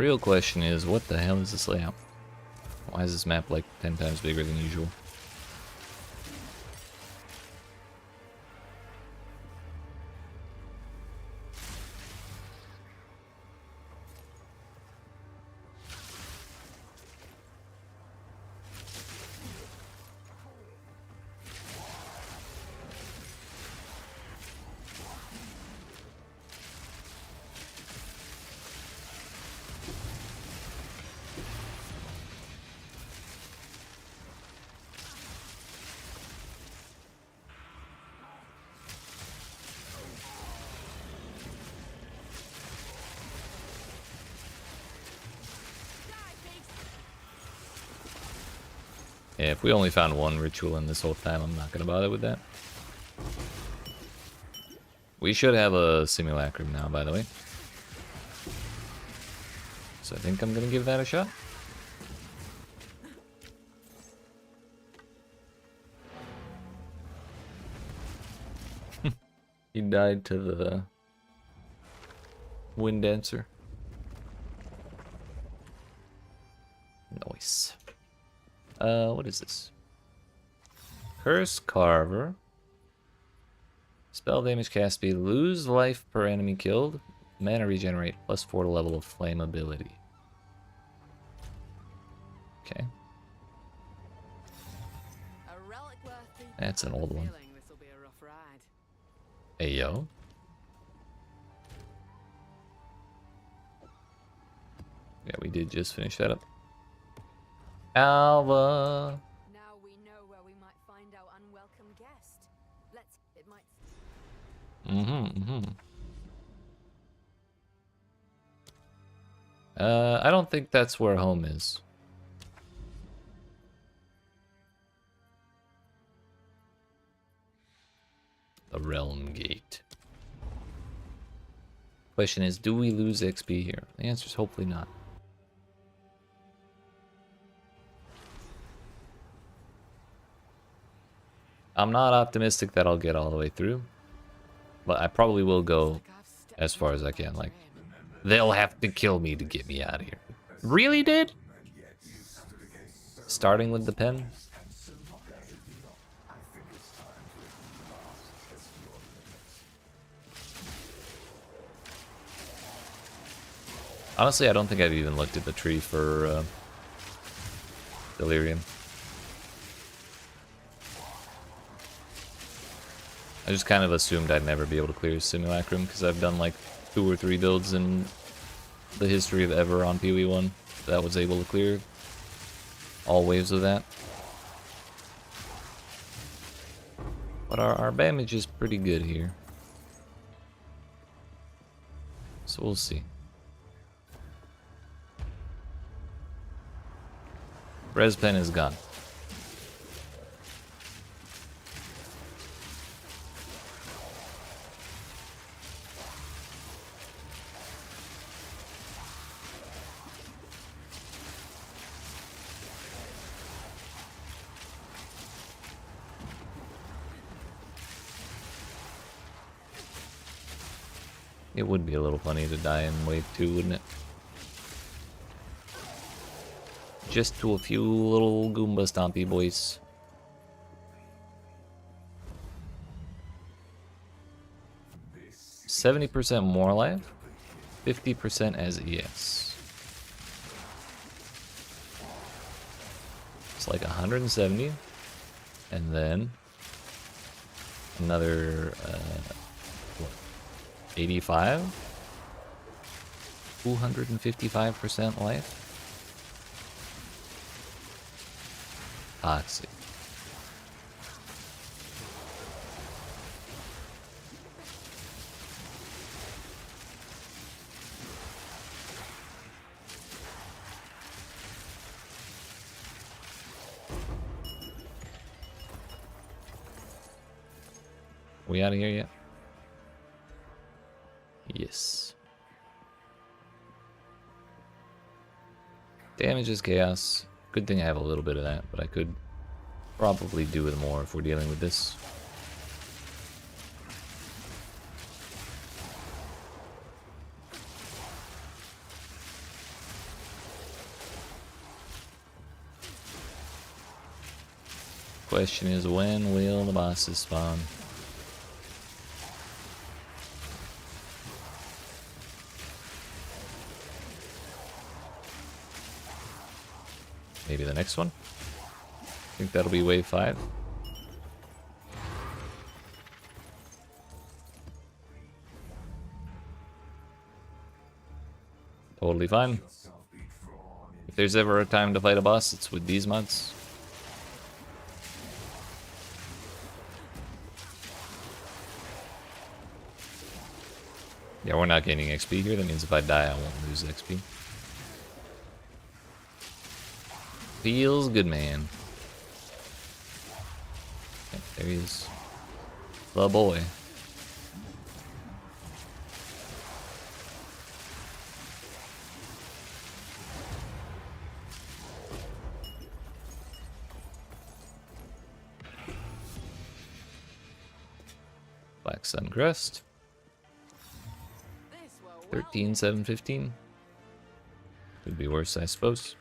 S1: real question is, what the hell is this layout? Why is this map like 10 times bigger than usual? Yeah, if we only found one ritual in this whole time, I'm not gonna bother with that. We should have a simulacrum now, by the way. So I think I'm gonna give that a shot. He died to the wind dancer. Nice. What is this? Curse Carver. Spell damage cast speed. Lose life per enemy killed. Mana regenerate. +4 to level of flammability. Okay.
S2: A relic worth the
S1: That's an old one.
S2: feeling this'll be a rough ride.
S1: Hey, yo. Yeah, we did just finish that up. Alva.
S2: Now we know where we might find our unwelcome guest. It might.
S1: I don't think that's where home is. The Realm Gate. Question is, do we lose XP here? The answer is hopefully not. I'm not optimistic that I'll get all the way through, but I probably will go as far as I can. Like, they'll have to kill me to get me out of here. Really, dude? Starting with the pen? Honestly, I don't think I've even looked at the tree for Delirium. I just kind of assumed I'd never be able to clear Simulacrum because I've done like 2 or 3 builds in the history of ever on PoE1 that was able to clear all waves of that. But our damage is pretty good here. So we'll see. Res pen is gone. It would be a little funny to die in wave 2, wouldn't it? Just to a few little Goomba stompy boys. %70 more life, 50% as ES. It's like 170, and then another 85, 255% life. Toxic. We out of here yet? Yes. Damage is chaos. Good thing I have a little bit of that, but I could probably do with more if we're dealing with this. Question is, when will the bosses spawn? Maybe the next one? I think that'll be wave 5. Totally fine. If there's ever a time to fight a boss, it's with these mods. Yeah, we're not gaining XP here. That means if I die, I won't lose XP. Feels good, man. Okay, there he is. The boy. Black Sun Crest. 13, 7, 15. Could be worse, I suppose.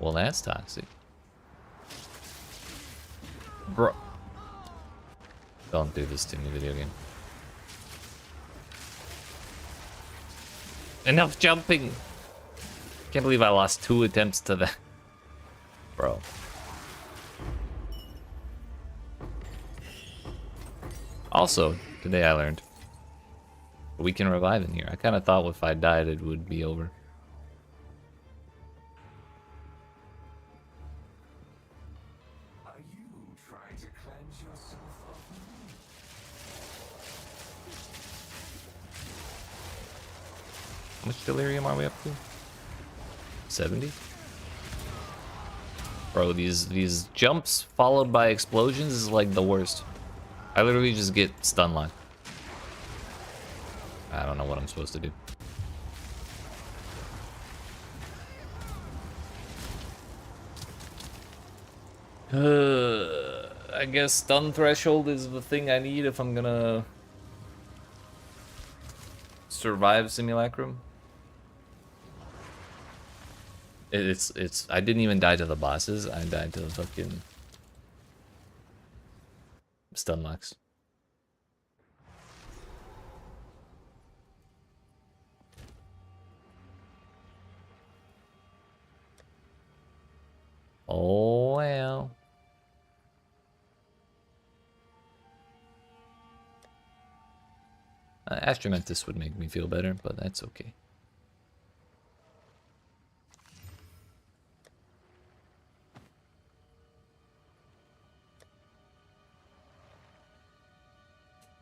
S1: Well, that's toxic. Bro. Don't do this to me, video game. Enough jumping! Can't believe I lost 2 attempts to that. Bro. Also, today I learned we can revive in here. I kind of thought if I died it would be over.
S4: Are you trying to cleanse yourself of me?
S1: How much delirium are we up to? 70? Bro, these jumps followed by explosions is like the worst. I literally just get stun locked. I don't know what I'm supposed to do. I guess stun threshold is the thing I need if I'm gonna survive Simulacrum. It's I didn't even die to the bosses, I died to the fucking stun locks. Oh well. Astromantis would make me feel better, but that's okay.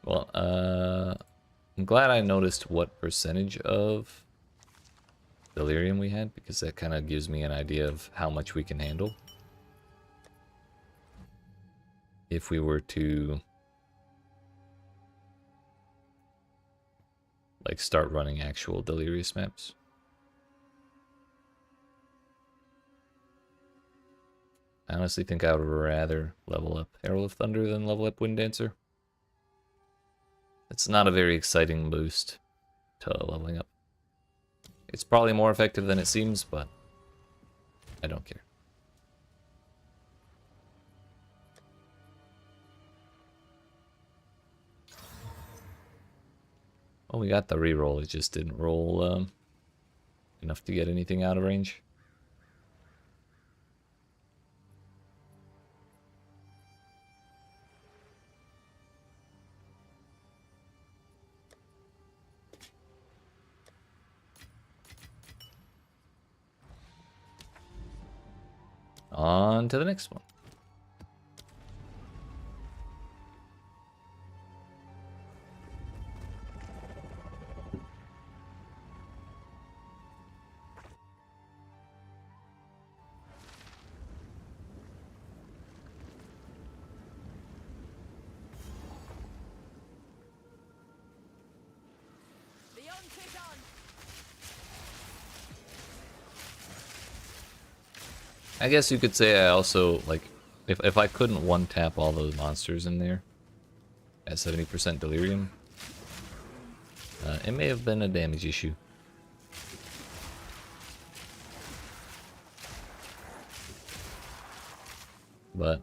S1: Well, I'm glad I noticed what percentage of delirium we had, because that kind of gives me an idea of how much we can handle. If we were to like start running actual delirious maps. I honestly think I would rather level up Herald of Thunder than level up Wind Dancer. It's not a very exciting boost to leveling up. It's probably more effective than it seems, but I don't care. Oh, we got the reroll. It just didn't roll enough to get anything out of range. On to the next one. I guess you could say I also, like, if I couldn't one-tap all those monsters in there at 70% delirium, it may have been a damage issue. But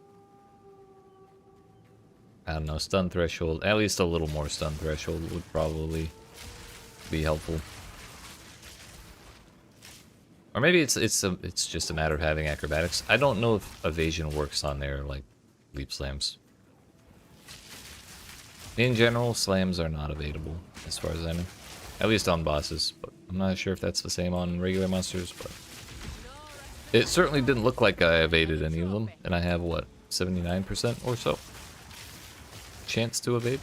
S1: I don't know, stun threshold, at least a little more stun threshold would probably be helpful. Or maybe it's just a matter of having acrobatics. I don't know if evasion works on their like leap slams. In general, slams are not evadable, as far as I know. At least on bosses, but I'm not sure if that's the same on regular monsters, but it certainly didn't look like I evaded any of them, and I have, what, 79% or so chance to evade?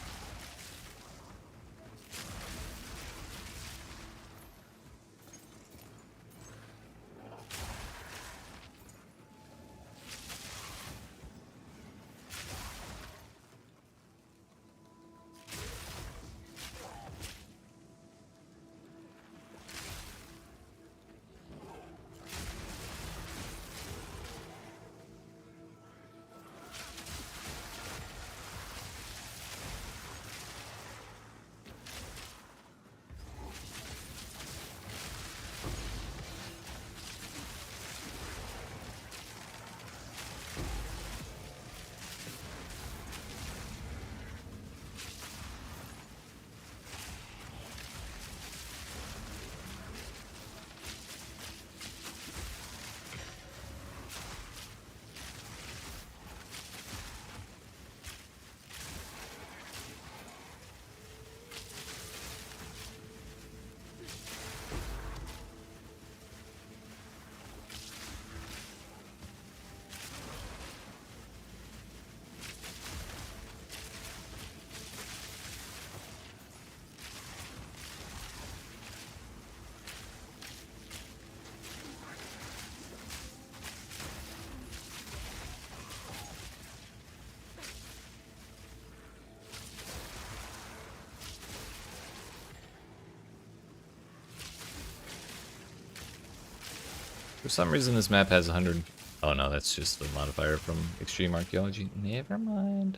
S1: For some reason this map has 100... Oh no, that's just the modifier from Extreme Archaeology. Never mind.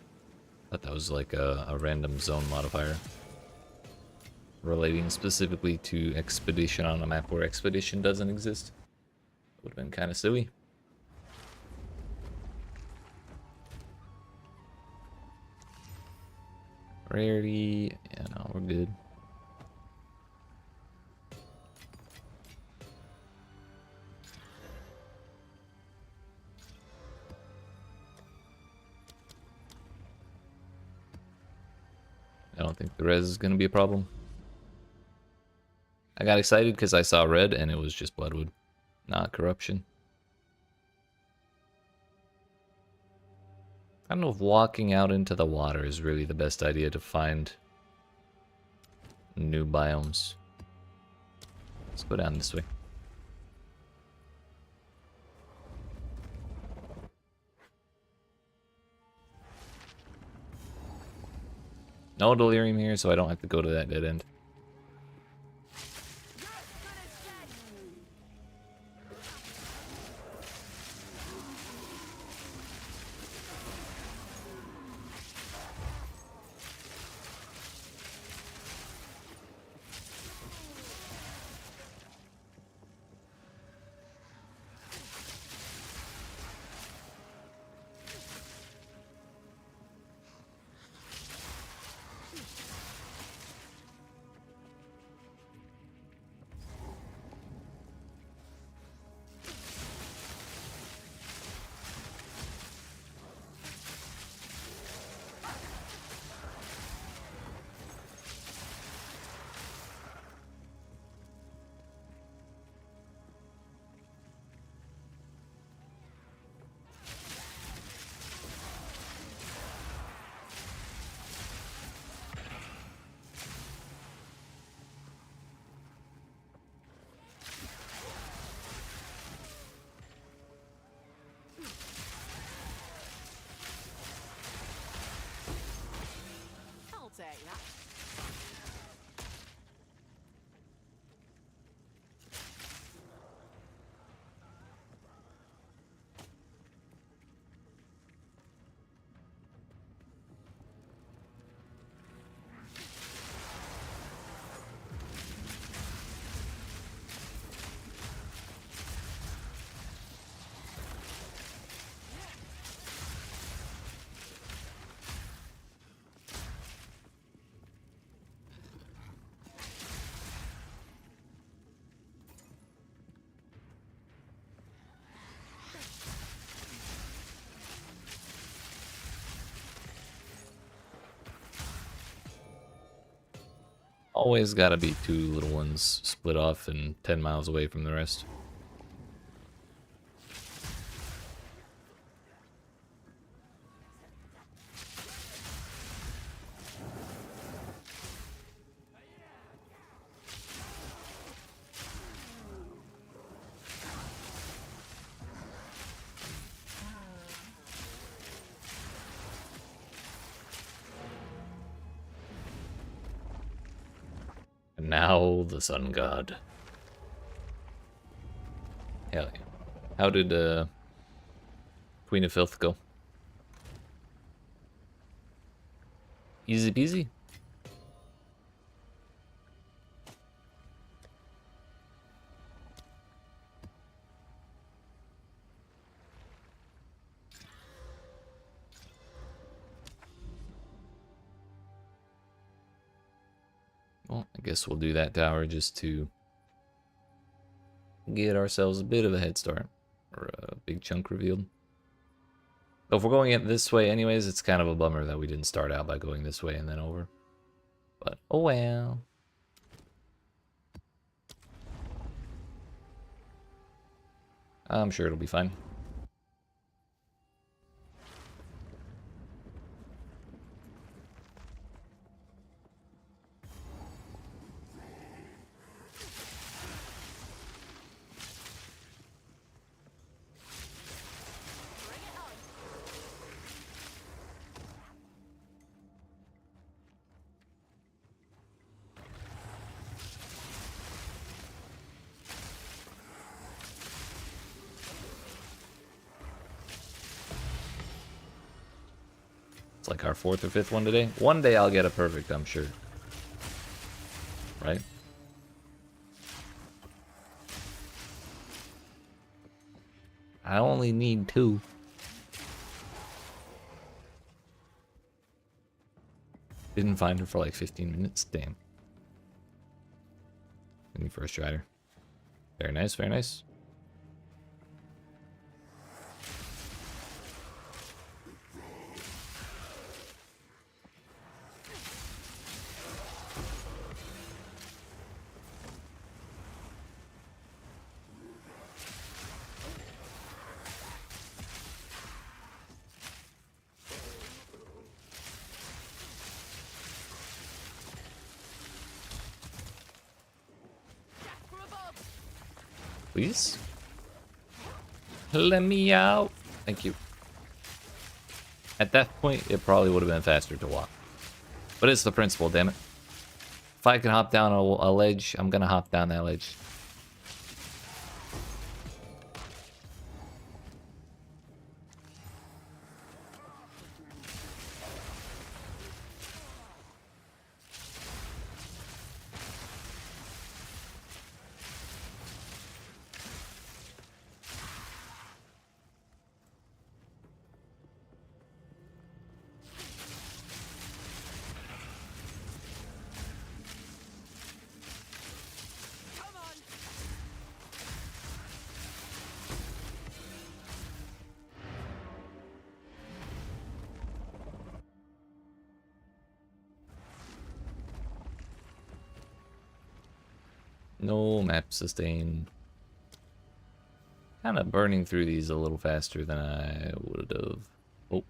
S1: Thought that was like a random zone modifier. Relating specifically to Expedition on a map where Expedition doesn't exist. Would have been kind of silly. Rarity... Yeah, no, we're good. I don't think the res is going to be a problem. I got excited because I saw red and it was just Bloodwood, not corruption. I don't know if walking out into the water is really the best idea to find new biomes. Let's go down this way. No delirium here, so I don't have to go to that dead end. Always gotta be two little ones split off and 10 miles away from the rest. And now the sun god. Hell yeah. How did Queen of Filth go? Easy peasy? Well, I guess we'll do that tower just to get ourselves a bit of a head start. Or a big chunk revealed. So if we're going it this way anyways, it's kind of a bummer that we didn't start out by going this way and then over. But, oh well. I'm sure it'll be fine.
S2: Bring it on.
S1: It's like our 4th or 5th one today. One day I'll get a perfect, I'm sure. Right? I only need 2. Didn't find her for like 15 minutes. Damn. Any first rider. Very nice, very nice.
S2: From above.
S1: Please? Let me out. Thank you. At that point, it probably would have been faster to walk. But it's the principle, damn it. If I can hop down a ledge, I'm gonna hop down that ledge.
S2: Come on.
S1: No map sustain. Kind of burning through these a little faster than I would have. Oh.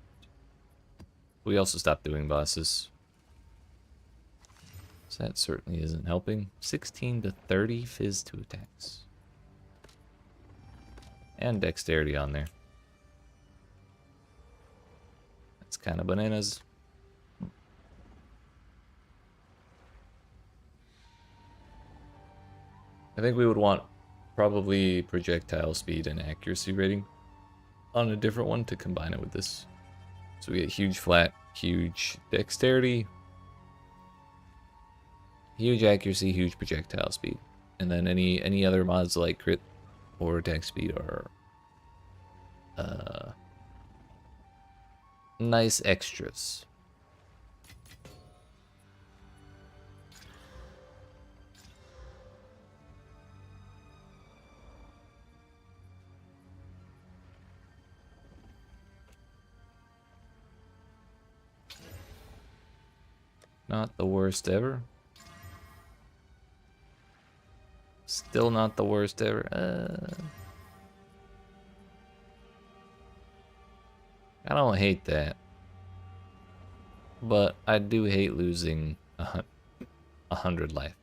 S1: We also stopped doing bosses. So that certainly isn't helping. 16 to 30 fizz 2 attacks. And dexterity on there. That's kind of bananas. I think we would want probably projectile speed and accuracy rating on a different one to combine it with this. So we get huge flat, huge dexterity, huge accuracy, huge projectile speed. And then any other mods like crit or attack speed are nice extras. Not the worst ever. Still not the worst ever. I don't hate that. But I do hate losing 100 life.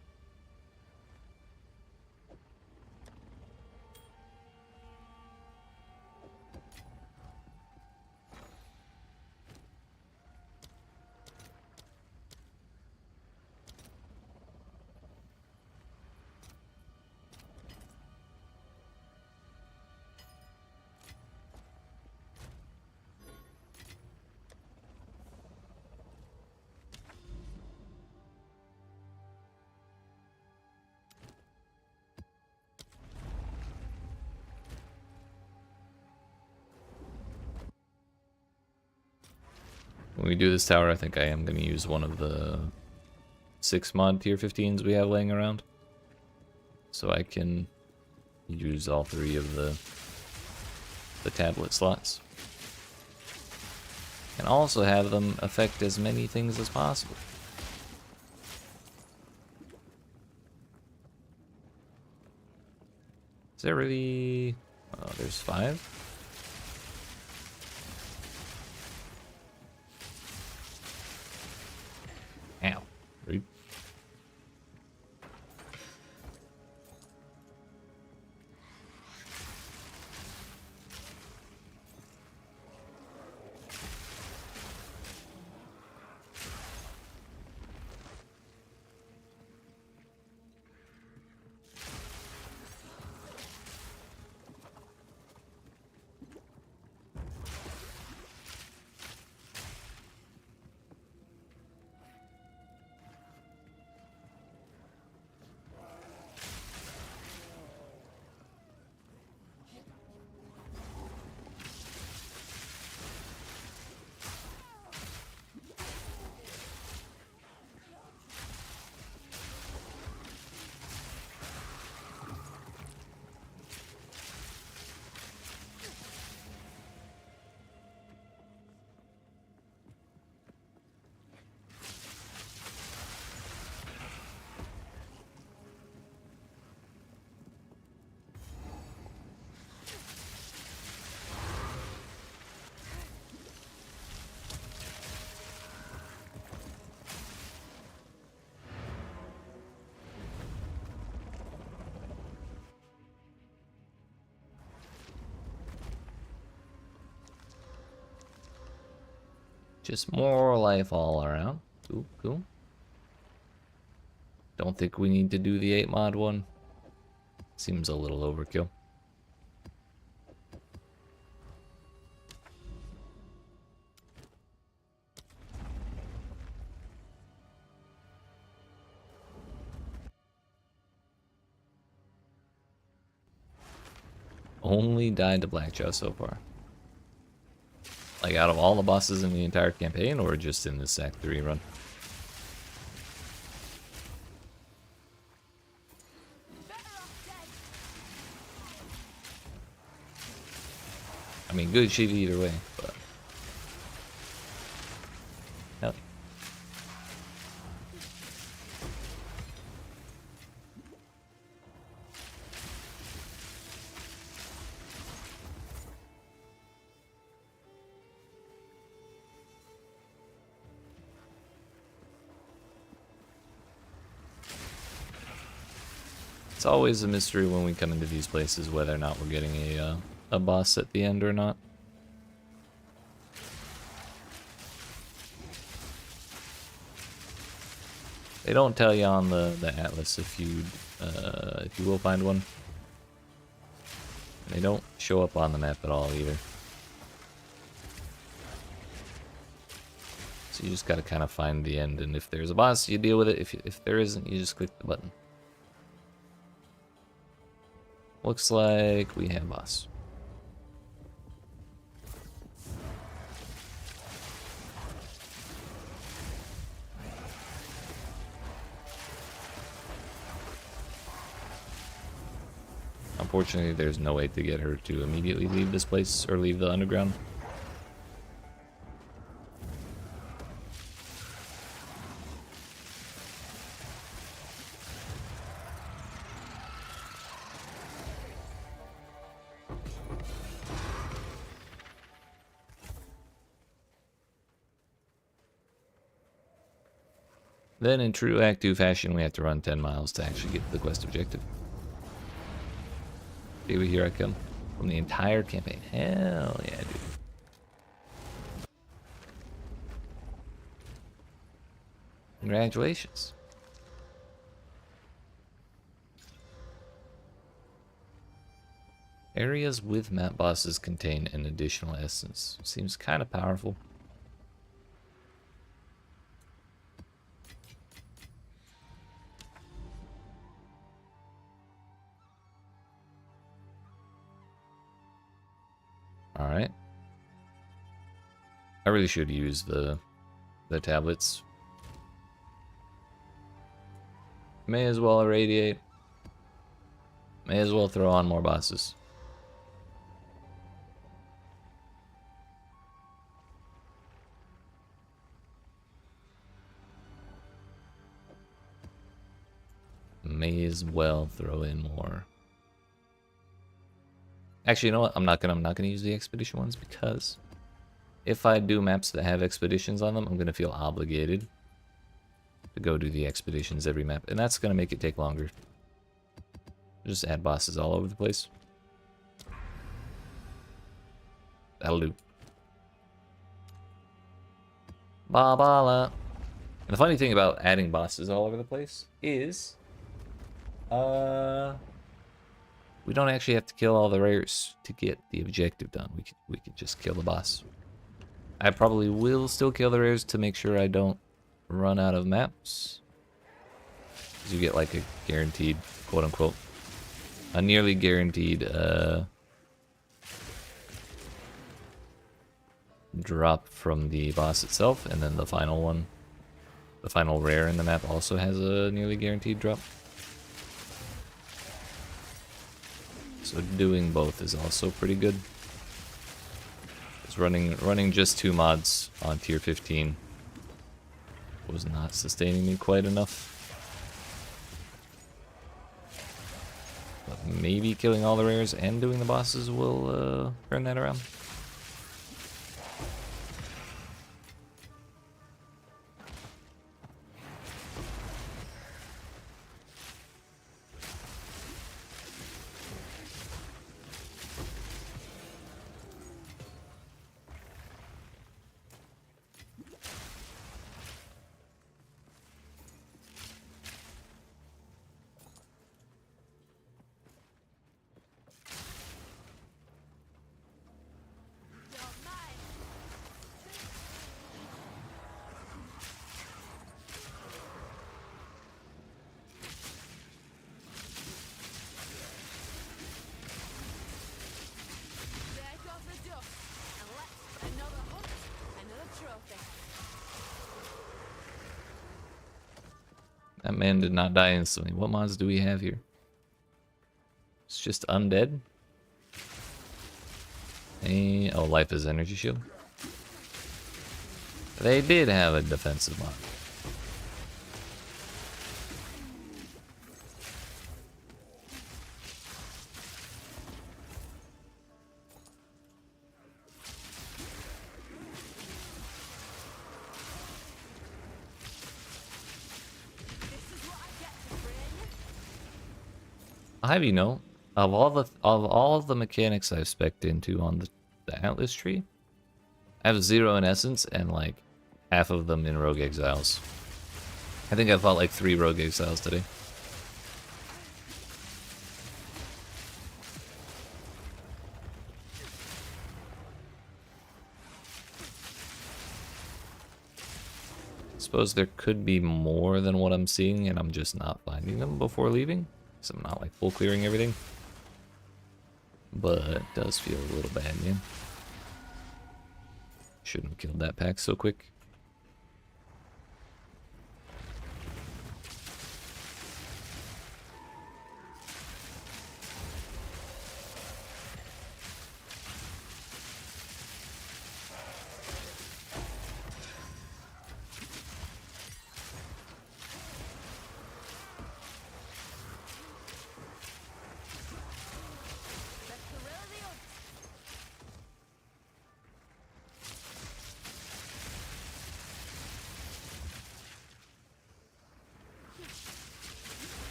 S1: When we do this tower, I think I am going to use one of the 6 mod tier 15s we have laying around. So I can use all 3 of the tablet slots. And also have them affect as many things as possible. Is there really... Oh, there's 5? Ow. Rude. Just more life all around. Cool, cool. Don't think we need to do the 8 mod one. Seems a little overkill. Only died to Blackjaw so far. Like out of all the bosses in the entire campaign, or just in this Act 3 run? I mean, good shit either way, but... Yep. It's always a mystery when we come into these places whether or not we're getting a boss at the end or not. They don't tell you on the atlas if you will find one. And they don't show up on the map at all either. So you just gotta kind of find the end, and if there's a boss, you deal with it. If there isn't, you just click the button. Looks like we have a boss. Unfortunately, there's no way to get her to immediately leave this place or leave the underground. Then in true Act 2 fashion, we have to run 10 miles to actually get to the quest objective. Baby, here I come. From the entire campaign. Hell yeah, dude. Congratulations. Areas with map bosses contain an additional essence. Seems kind of powerful. Alright. I really should use the tablets. May as well irradiate. May as well throw on more bosses. May as well throw in more. Actually, you know what? I'm not gonna use the expedition ones, because if I do maps that have expeditions on them, I'm gonna feel obligated to go do the expeditions every map, and that's gonna make it take longer. Just add bosses all over the place. That'll do. Babala. And the funny thing about adding bosses all over the place is, we don't actually have to kill all the rares to get the objective done. We could just kill the boss. I probably will still kill the rares to make sure I don't run out of maps. Because you get like a guaranteed, quote unquote, a nearly guaranteed drop from the boss itself, and then the final one, the final rare in the map also has a nearly guaranteed drop. So doing both is also pretty good. Because running just 2 mods on tier 15 was not sustaining me quite enough. But maybe killing all the rares and doing the bosses will turn that around.
S2: Don't mind. Take off the dust and let's another hunt, another trophy.
S1: That man did not die instantly. What mods do we have here? It's just undead. Oh, life is energy shield. They did have a defensive mod.
S2: This is what I get to train you.
S1: I'll have you know, of all the mechanics I've spec'd into on the Atlas tree, I have 0 in Essence and like half of them in Rogue Exiles. I think I fought like 3 Rogue Exiles today. Suppose there could be more than what I'm seeing, and I'm just not finding them before leaving, so I'm not like full clearing everything. But it does feel a little bad, man. Shouldn't have killed that pack so quick.
S2: Let's thrill the hunt.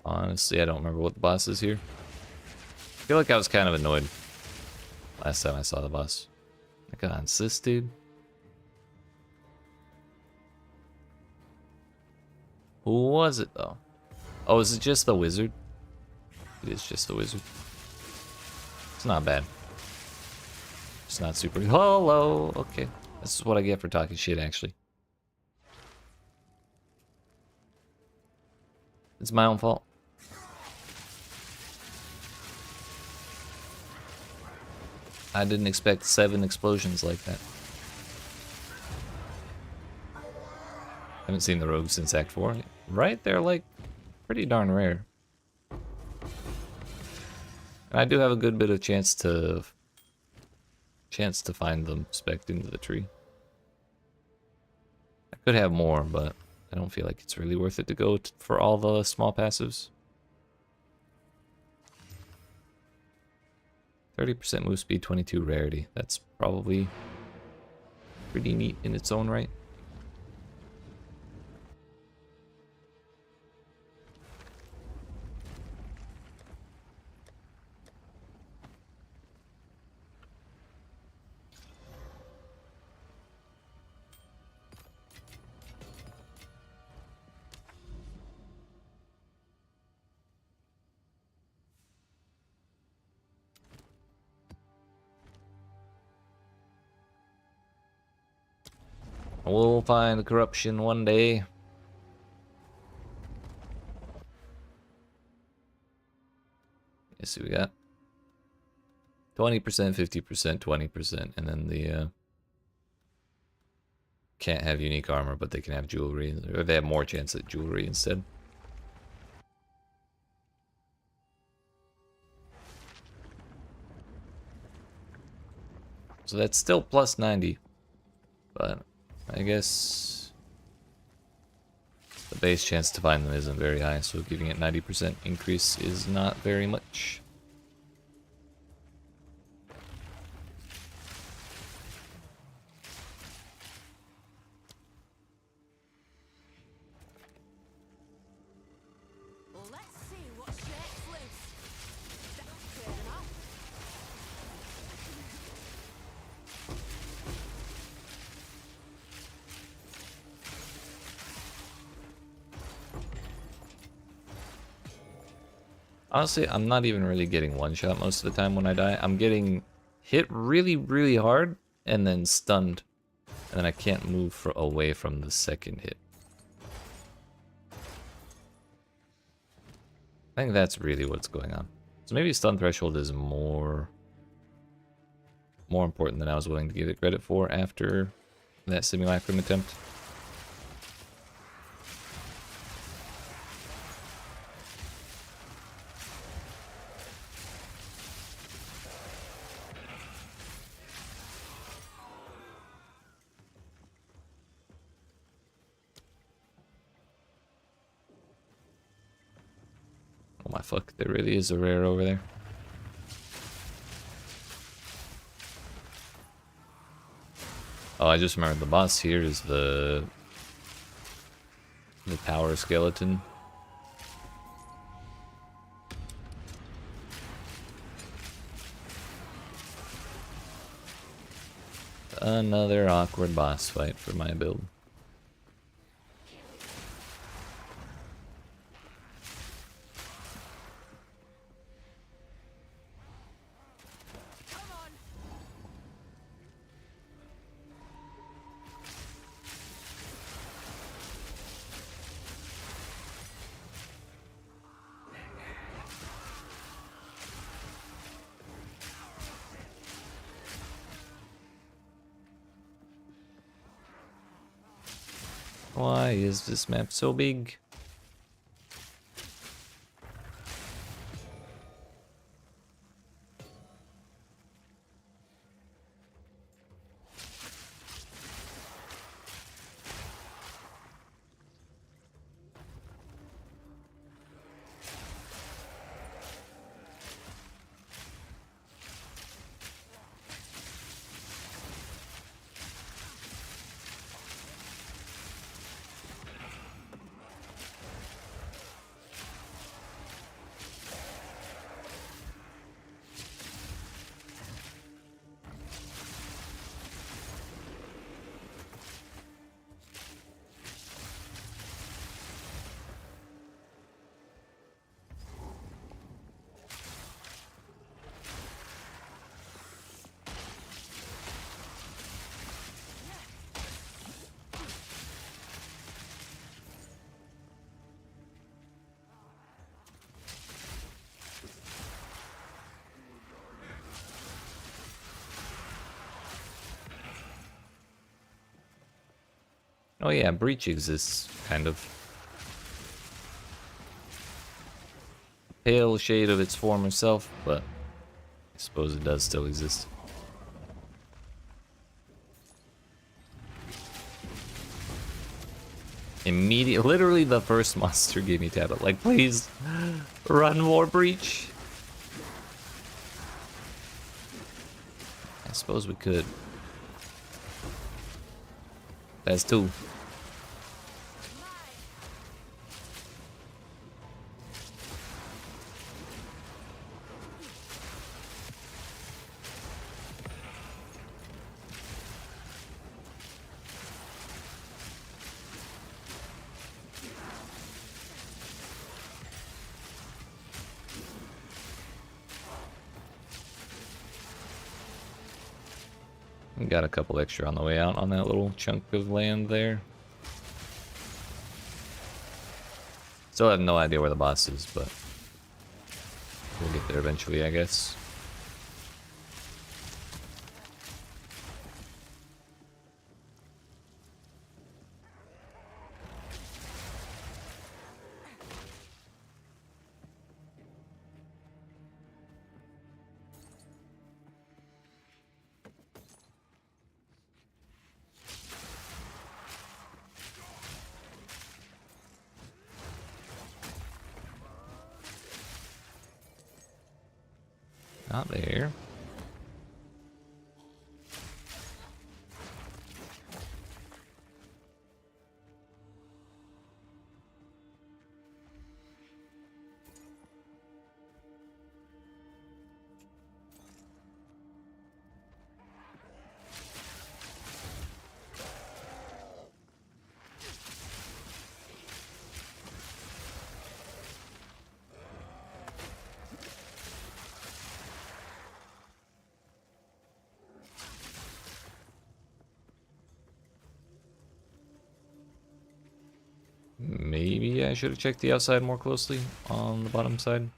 S1: Honestly, I don't remember what the boss is here. I feel like I was kind of annoyed last time I saw the boss. I got insist, dude. Who was it though? Oh, is it just the wizard? It is just the wizard. It's not bad. It's not super. Hello. Okay, this is what I get for talking shit. Actually, it's my own fault. I didn't expect 7 explosions like that. Haven't seen the rogues since Act 4. Right? They're like pretty darn rare. And I do have a good bit of chance to find them specced into the tree. I could have more, but I don't feel like it's really worth it to go for all the small passives. 30% move speed, 22 rarity. That's probably pretty neat in its own right. We'll find the corruption one day. Let's see, we got 20%, 50%, 20%, and then the can't have unique armor, but they can have jewelry, or they have more chance at jewelry instead. So that's still plus 90, but I guess the base chance to find them isn't very high, so giving it 90% increase is not very much.
S2: Let's see what shakes loose. That's good enough.
S1: Honestly, I'm not even really getting one shot most of the time when I die. I'm getting hit really, really hard and then stunned. And then I can't move away from the second hit. I think that's really what's going on. So maybe stun threshold is more important than I was willing to give it credit for after that simulacrum attempt. Oh my fuck, there really is a rare over there. Oh, I just remembered the boss here is the power skeleton. Another awkward boss fight for my build.
S2: Come on.
S1: Why is this map so big? Oh yeah, Breach exists, kind of. Pale shade of its former self, but I suppose it does still exist. Literally the first monster gave me tablet. Like, please, run more Breach. I suppose we could. That's two. We got a couple extra on the way out on that little chunk of land there. Still have no idea where the boss is, but we'll get there eventually, I guess. Not there. Maybe I should have checked the outside more closely on the bottom side.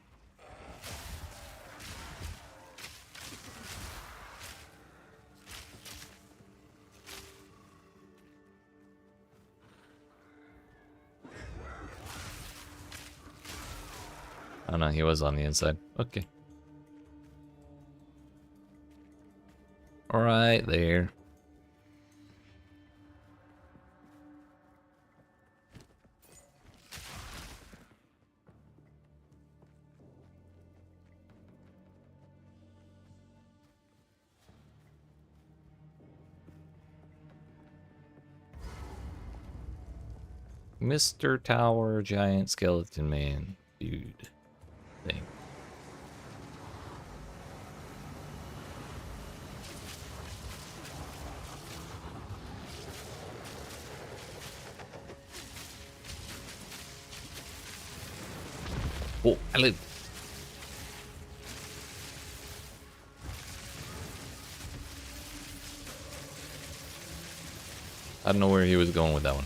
S1: Oh no, he was on the inside. Okay. Right there. Mr. Tower Giant Skeleton Man dude thing. Oh, I live. I don't know where he was going with that one.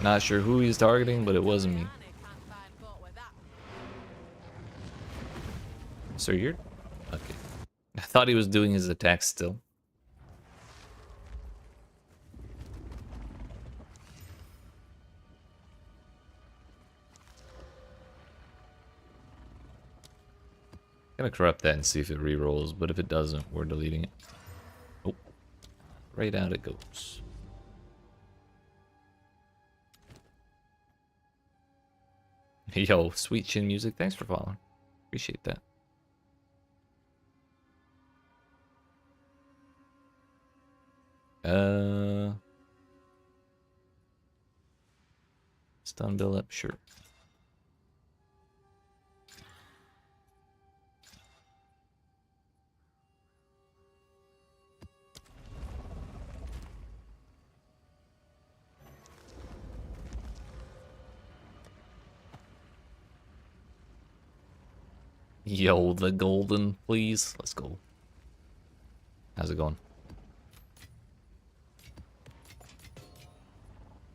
S1: Not sure who he's targeting, but it wasn't me. Sir, you're... Okay. I thought he was doing his attack still. Gonna corrupt that and see if it re-rolls, but if it doesn't, we're deleting it. Oh. Right out it goes. Yo, sweet chin music, thanks for following. Appreciate that. Stun build up, sure. Yo, the golden, please. Let's go. How's it going?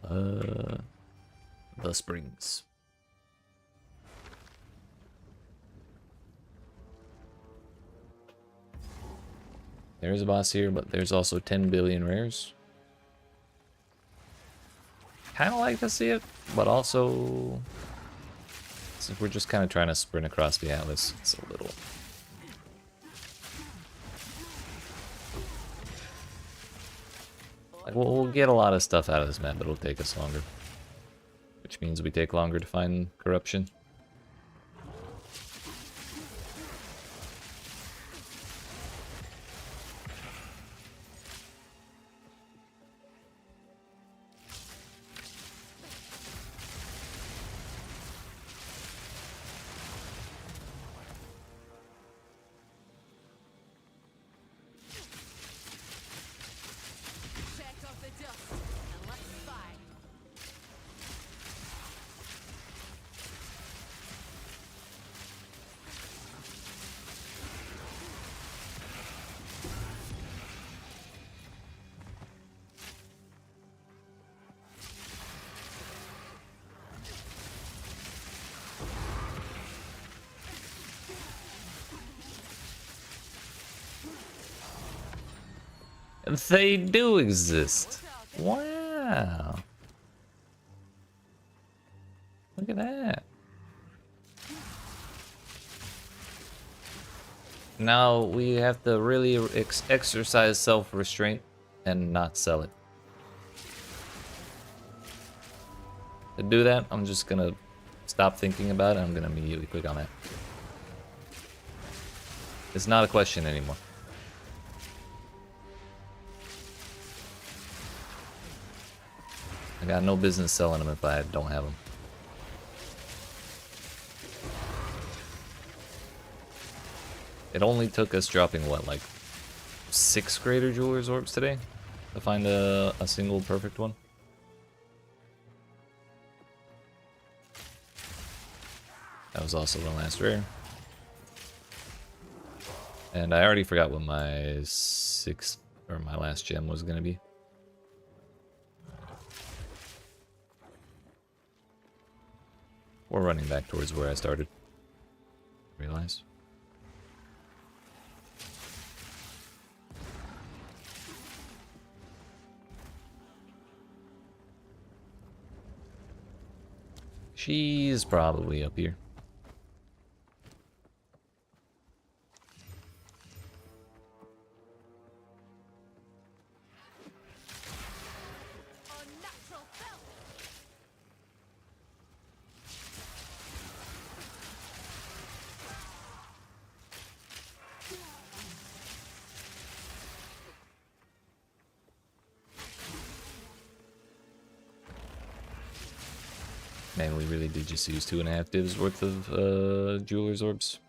S1: The springs. There's a boss here, but there's also 10 billion rares. kind of like to see it, but also since we're just kind of trying to sprint across the Atlas, it's a little. Like, we'll get a lot of stuff out of this map, but it'll take us longer. Which means we take longer to find corruption.
S2: Shake off the dust and let's fight.
S1: They do exist. Wow. Look at that. Now we have to really exercise self-restraint and not sell it. To do that, I'm just gonna stop thinking about it. I'm gonna immediately click on that. It's not a question anymore. I got no business selling them if I don't have them. It only took us dropping, what, like 6 Greater Jeweler's Orbs today to find a single perfect one? That was also the last rare. And I already forgot what my my last gem was gonna be. We're running back towards where I started. Realize. She's probably up here.
S2: Unnatural filth.
S1: Man, we really did just use 2.5 divs worth of Jeweler's Orbs.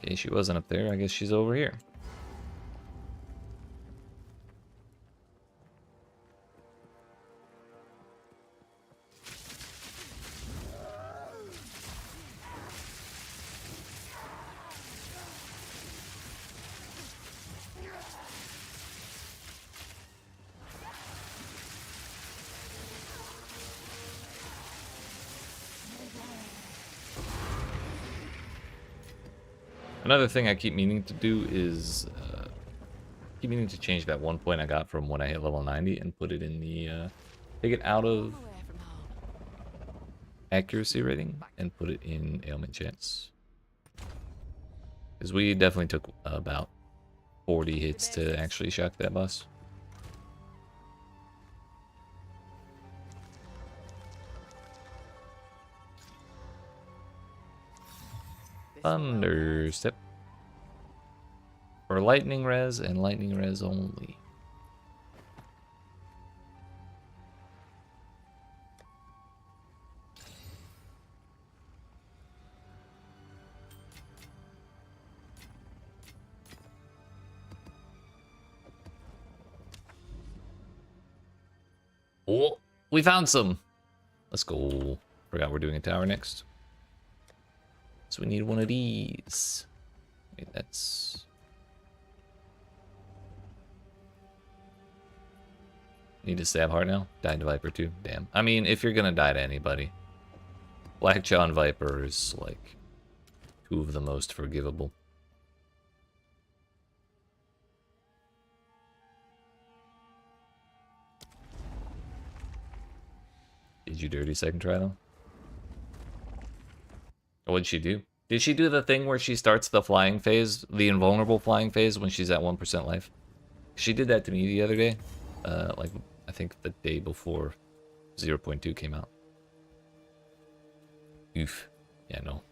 S1: Okay, she wasn't up there. I guess she's over here. Another thing I keep meaning to do is keep meaning to change that 1 point I got from when I hit level 90 and put it in the take it out of
S2: Away from home.
S1: accuracy rating and put it in ailment chance. Because we definitely took about 40 hits to actually shock that boss. Thunderstep. For lightning res and lightning res only. Oh, we found some. Let's go. Forgot we're doing a tower next. So we need one of these. Wait, that's... Need to stab heart now? Died to Viper too? Damn. I mean, if you're gonna die to anybody. Black John Viper is like Two of the most forgivable. Did you dirty second try though? What'd she do? Did she do the thing where she starts the flying phase, the invulnerable flying phase, when she's at 1% life? She did that to me the other day. Like, I think the day before 0.2 came out. Oof. Yeah, no.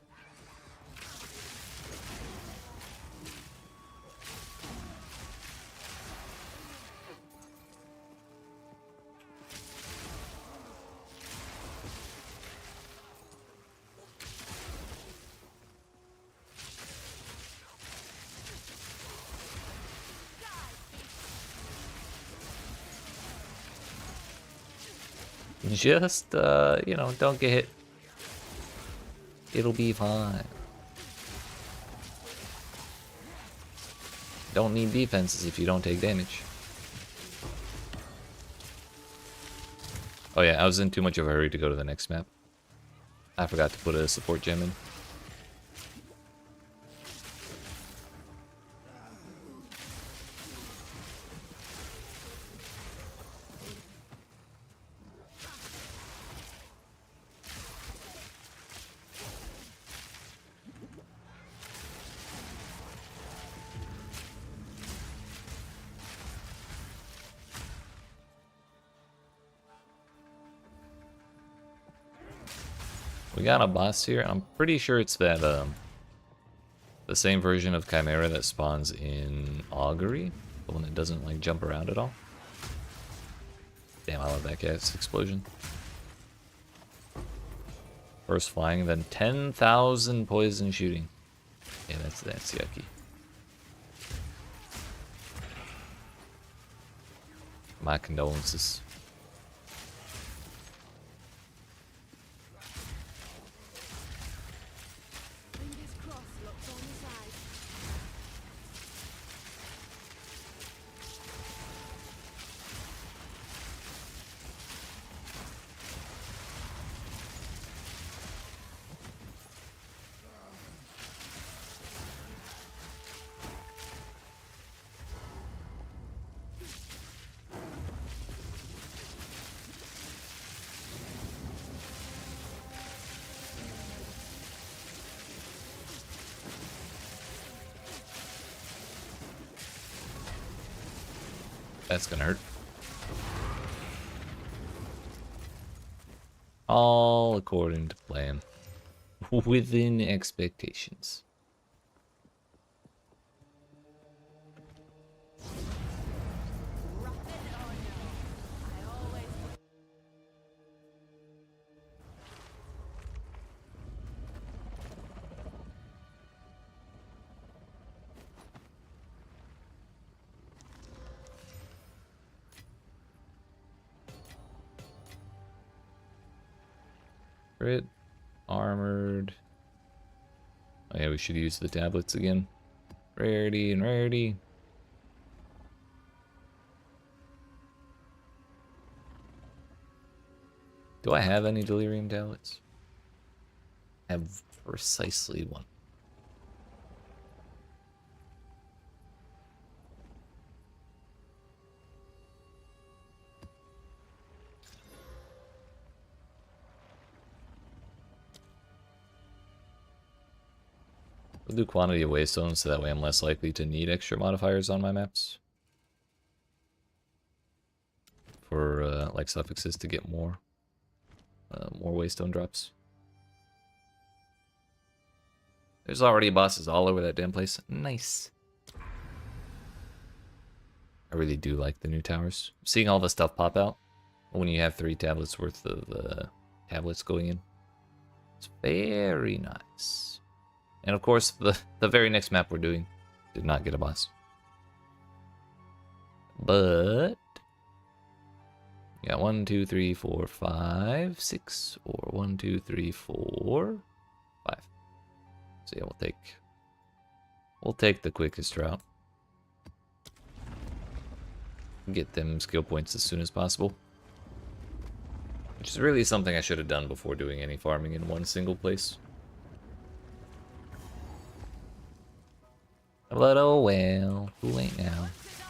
S1: Just, you know, don't get hit. It'll be fine. Don't need defenses if you don't take damage. Oh yeah, I was in too much of a hurry to go to the next map. I forgot to put a support gem in. We got a boss here. I'm pretty sure it's that, the same version of Chimera that spawns in Augury. The one that doesn't, like, jump around at all. Damn, I love that gas explosion. First flying, then 10,000 poison shooting. Yeah, that's yucky. My condolences.
S2: Fingers crossed, locked on the side.
S1: That's gonna hurt. All according to plan. Within expectations.
S2: Rapid or no? I always
S1: Crit. Armored. Oh yeah, we should use the tablets again. Rarity and rarity. Do I have any delirium tablets? I have precisely one. We'll do quantity of waystones so that way I'm less likely to need extra modifiers on my maps. For like suffixes to get more waystone drops. There's already bosses all over that damn place. Nice. I really do like the new towers. Seeing all the stuff pop out when you have 3 tablets worth of tablets going in. It's very nice. And of course, the very next map we're doing did not get a boss. But yeah, 1, 2, 3, 4, 5, 6, or 1, 2, 3, 4, 5. So yeah, we'll take the quickest route. Get them skill points as soon as possible. Which is really something I should have done before doing any farming in one single place. But oh well, who ain't now?
S2: What's it on?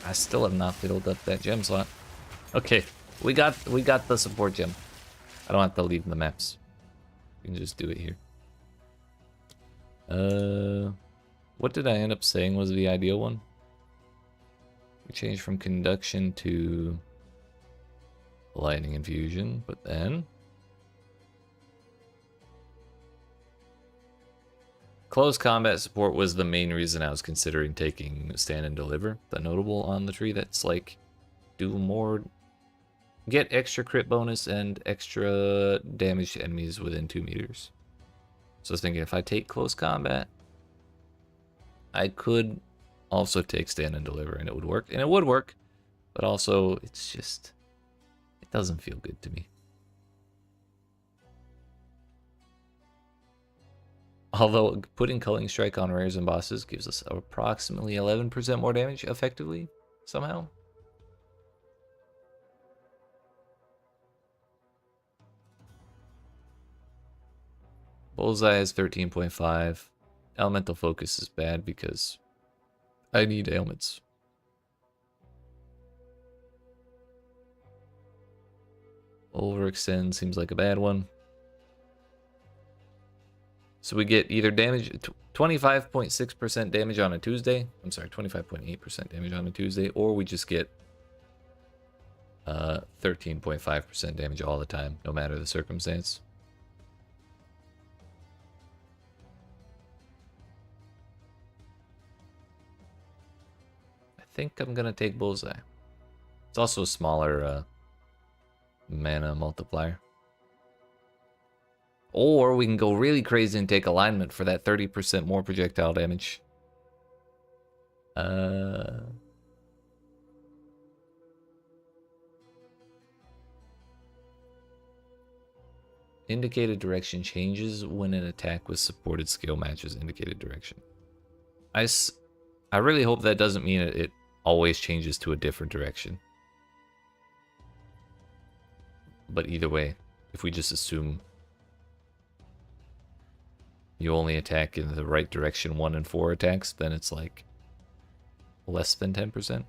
S1: I still have not fiddled up that gem slot. Okay, we got the support gem. I don't have to leave the maps. We can just do it here. What did I end up saying was the ideal one? We changed from conduction to lightning infusion, but then close combat support was the main reason I was considering taking stand and deliver, the notable on the tree that's like do more, get extra crit bonus and extra damage to enemies within 2 meters. So I was thinking if I take close combat, I could also take stand and deliver and it would work. And it would work, but also it's just, it doesn't feel good to me. Although putting Culling Strike on rares and bosses gives us approximately 11% more damage effectively, somehow. Bullseye is 13.5. Elemental Focus is bad because I need ailments. Overextend seems like a bad one. So we get either damage, 25.6% damage on a Tuesday. I'm sorry, 25.8% damage on a Tuesday, or we just get 13.5% damage all the time, no matter the circumstance. I think I'm gonna take Bullseye. It's also a smaller mana multiplier. Or we can go really crazy and take alignment for that 30% more projectile damage. Indicated direction changes when an attack with supported skill matches indicated direction. I really hope that doesn't mean it always changes to a different direction. But either way, if we just assume you only attack in the right direction 1 and 4 attacks, then it's like less than 10%.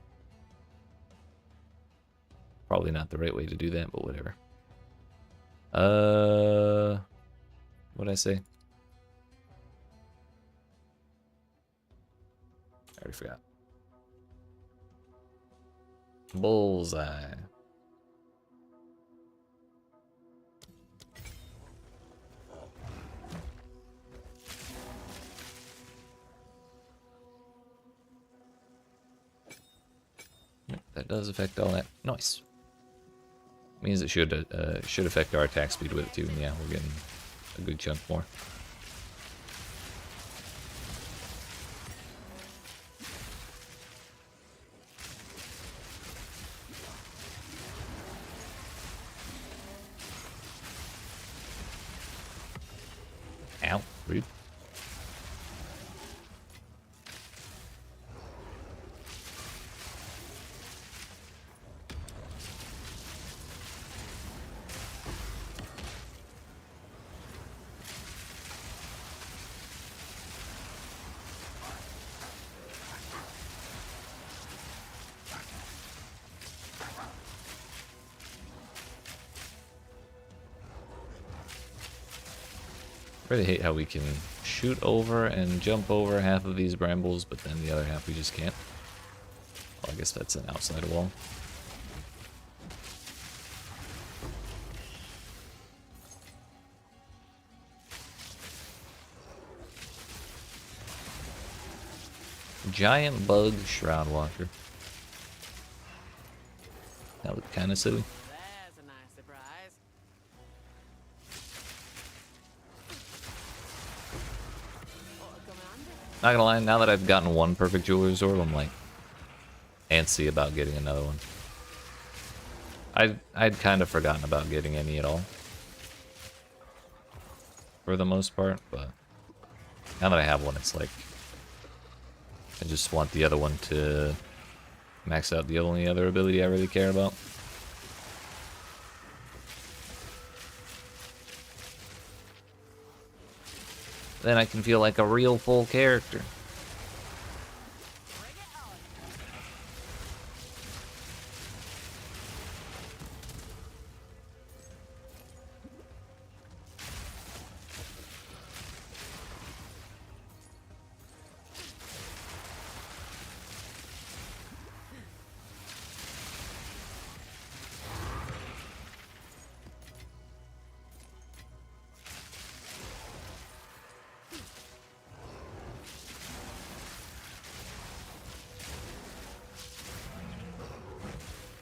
S1: Probably not the right way to do that, but whatever. What'd I say? I already forgot. Bullseye. That does affect all that. Nice. Means it should affect our attack speed with it too. And yeah, we're getting a good chunk more. Ow, rude. Really hate how we can shoot over and jump over half of these brambles, but then the other half we just can't. Well, I guess that's an outside wall. Giant bug shroud walker. That looked kind of silly.
S2: There's a nice surprise.
S1: Not gonna lie, now that I've gotten one perfect jeweler's orb, I'm like antsy about getting another one. I'd kind of forgotten about getting any at all. For the most part, but now that I have one, it's like I just want the other one to max out the only other ability I really care about. Then I can feel like a real full character.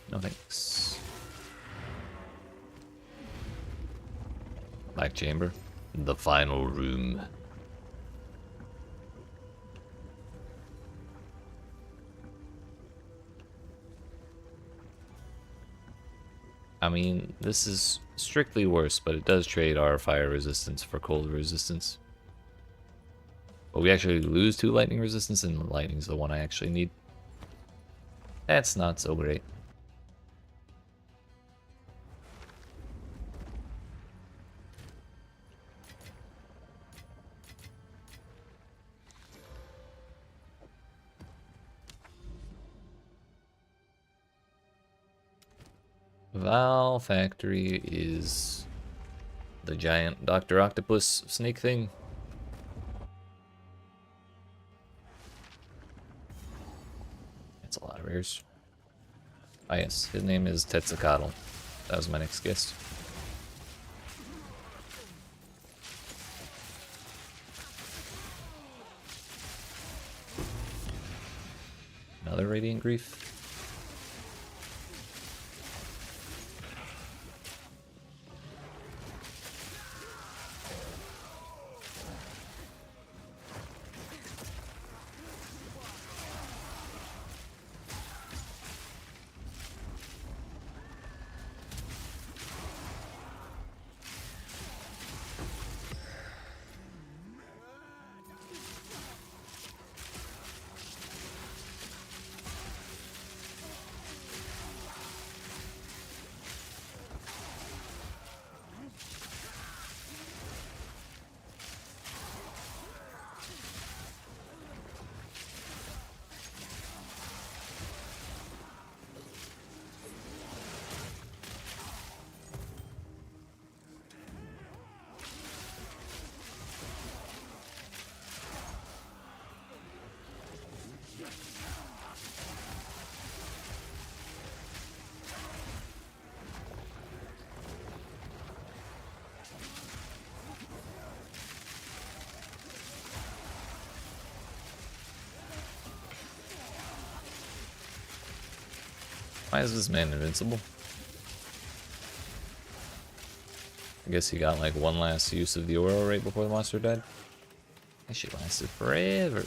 S1: No thanks. Black chamber. The final room. I mean, this is strictly worse, but it does trade our fire resistance for cold resistance. But we actually lose 2 lightning resistance, and lightning's the one I actually need. That's not so great. Val Factory is the giant Dr. Octopus snake thing. That's a lot of rares. Ah yes, his name is Tetzalcoatl. That was my next guess. Another Radiant Grief. Why is this man invincible? I guess he got like one last use of the aura right before the monster died. That shit lasted forever.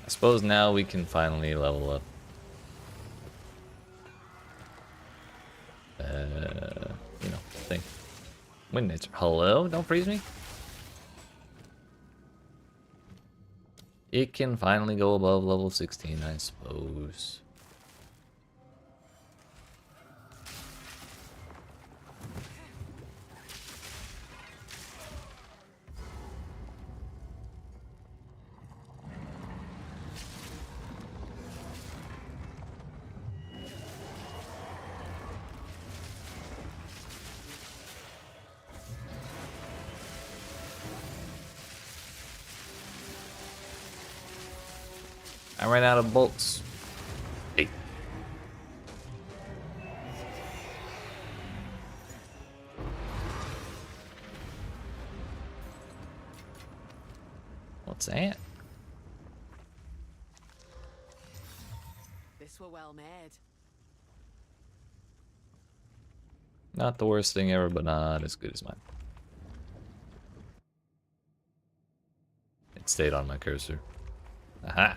S1: I suppose now we can finally level up. You know, thing. Wind nature. Hello? Don't freeze me? It can finally go above level 16, I suppose. I ran out of bolts. Hey. What's that?
S2: This were well made.
S1: Not the worst thing ever, but not as good as mine. It stayed on my cursor. Aha!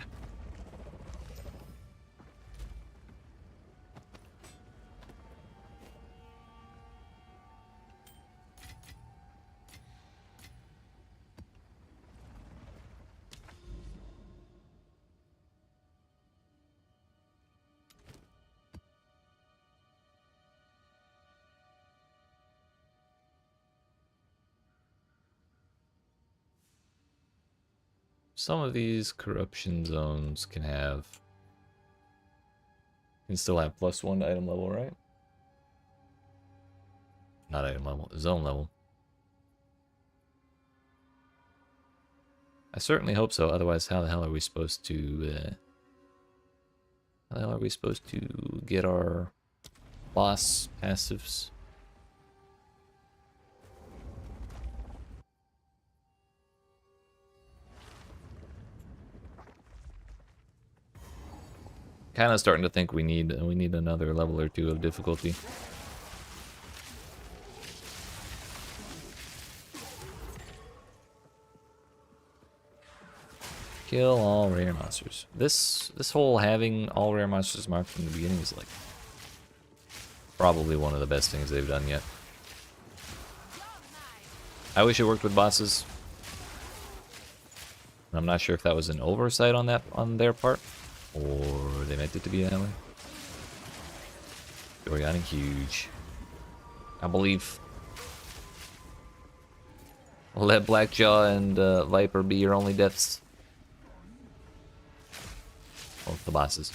S1: Some of these corruption zones can still have +1 to item level, right? Not item level, zone level. I certainly hope so. Otherwise, how the hell are we supposed to? How the hell are we supposed to get our boss passives? Kind of starting to think we need another level or two of difficulty. Kill all rare monsters. This whole having all rare monsters marked from the beginning is like probably one of the best things they've done yet. I wish it worked with bosses. I'm not sure if that was an oversight on their part, or they meant it to be that way. Doriani huge. I believe. Let Blackjaw and Viper be your only deaths. Well, the bosses.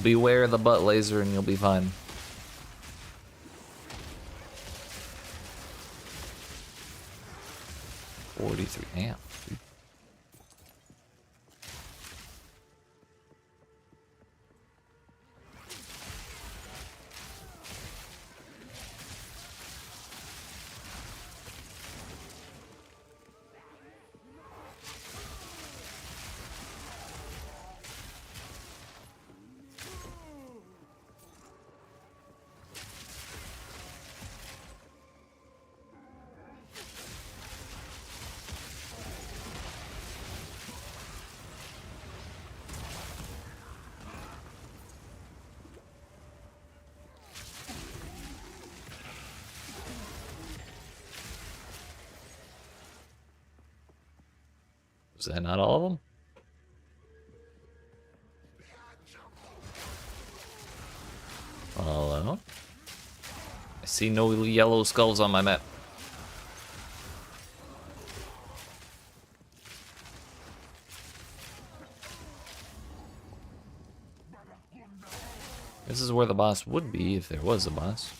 S1: Beware the butt laser and you'll be fine. $43. Damn. Is that not all of them? Hello? I see no yellow skulls on my map. This is where the boss would be if there was a boss.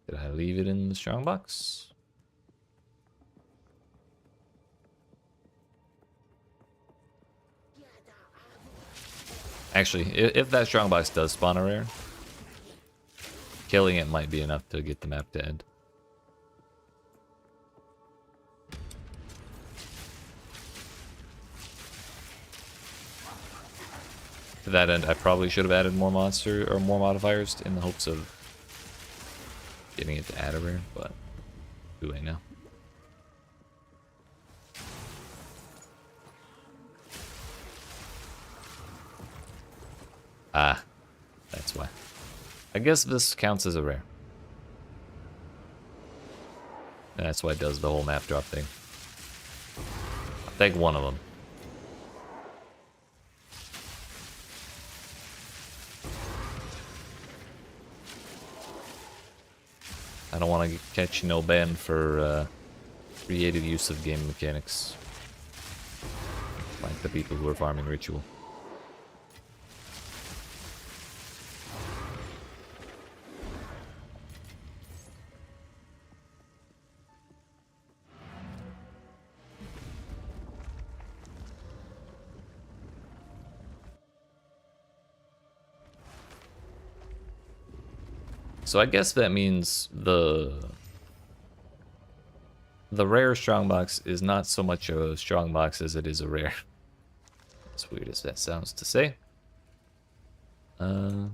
S1: Did I leave it in the strongbox? Actually, if that strongbox does spawn a rare, killing it might be enough to get the map to end. To that end, I probably should have added more monster or more modifiers in the hopes of getting it to add a rare, but who I know. Ah, that's why. I guess this counts as a rare. And that's why it does the whole map drop thing. I'll take one of them. I don't want to catch no ban for creative use of game mechanics. Like the people who are farming ritual. So I guess that means the rare strongbox is not so much a strongbox as it is a rare. As weird as that sounds to say. Because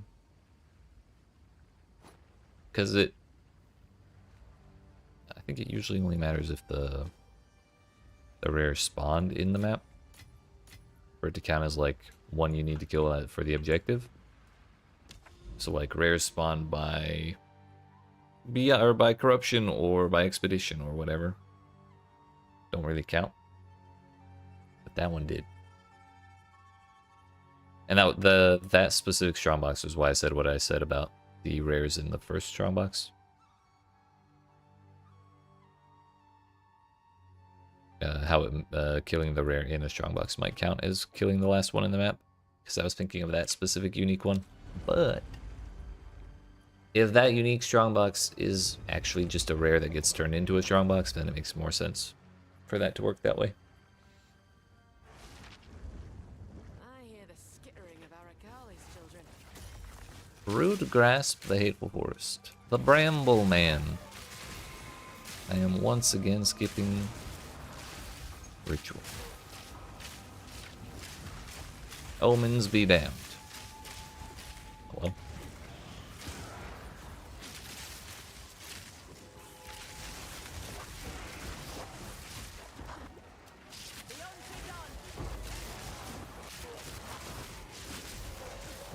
S1: I think it usually only matters if the rare spawned in the map for it to count as like one you need to kill for the objective. So like rares spawned by or by corruption or by expedition or whatever don't really count, but that one did. And that specific strongbox was why I said what I said about the rares in the first strongbox. How killing the rare in a strongbox might count as killing the last one in the map, because I was thinking of that specific unique one. But if that unique strongbox is actually just a rare that gets turned into a strongbox, then it makes more sense for that to work that way.
S2: I hear the skittering of Arakaali's children.
S1: Rude grasp the hateful forest. The Bramble Man. I am once again skipping ritual. Omens be damned. Hello?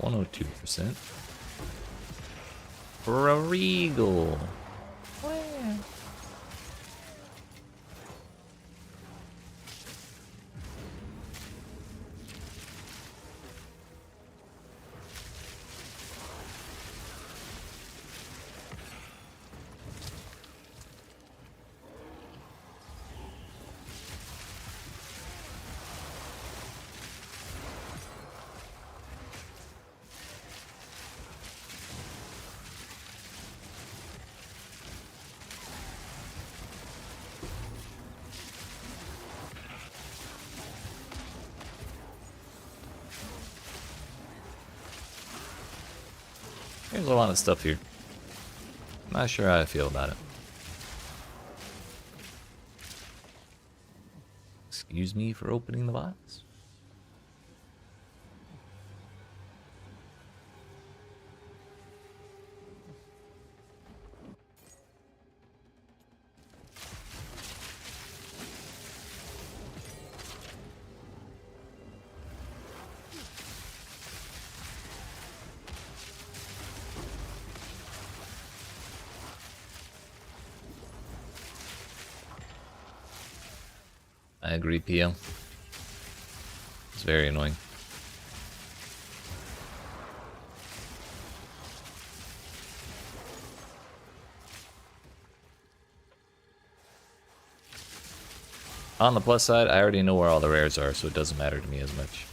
S2: Beyond
S1: 102%. For a regal. Where? There's a lot of stuff here. I'm not sure how I feel about it. Excuse me for opening the box. I agree, PL. It's very annoying. On the plus side, I already know where all the rares are, so it doesn't matter to me as much.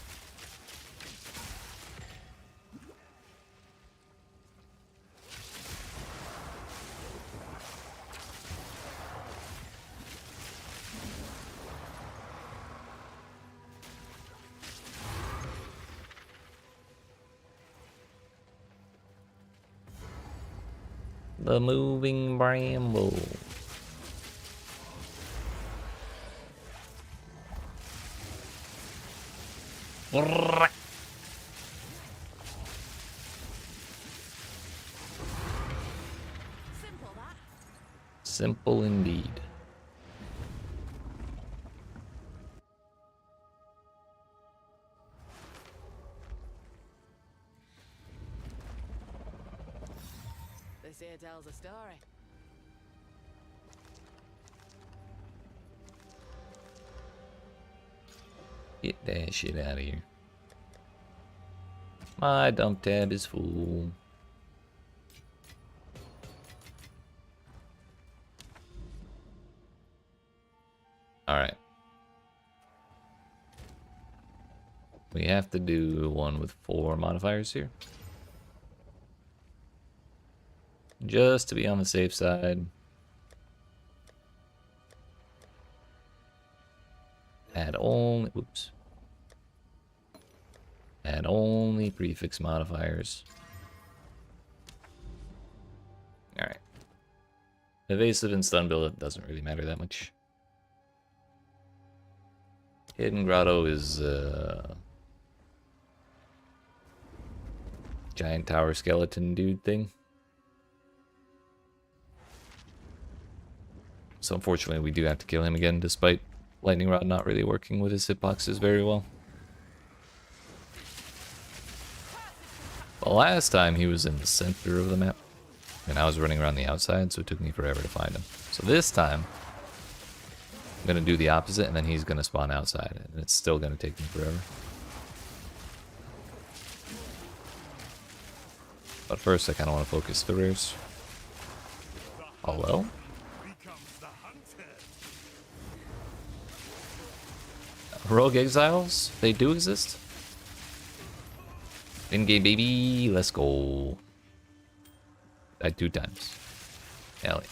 S1: The moving bramble.
S2: simple that.
S1: Simple indeed.
S2: This here tells a story.
S1: Get that shit out of here. My dump tab is full. Alright. We have to do one with 4 modifiers here. Just to be on the safe side. Add only, oops. Add only prefix modifiers. Alright. Evasive and stun build-up doesn't really matter that much. Hidden Grotto is giant tower skeleton dude thing. So unfortunately we do have to kill him again, despite Lightning Rod not really working with his hitboxes very well. The last time he was in the center of the map, and I was running around the outside, so it took me forever to find him. So this time, I'm going to do the opposite, and then he's going to spawn outside, and it's still going to take me forever. But first, I kind of want to focus the rares. Hello? Rogue Exiles? They do exist? Endgame, baby. Let's go. Died 2 times. Hell yeah.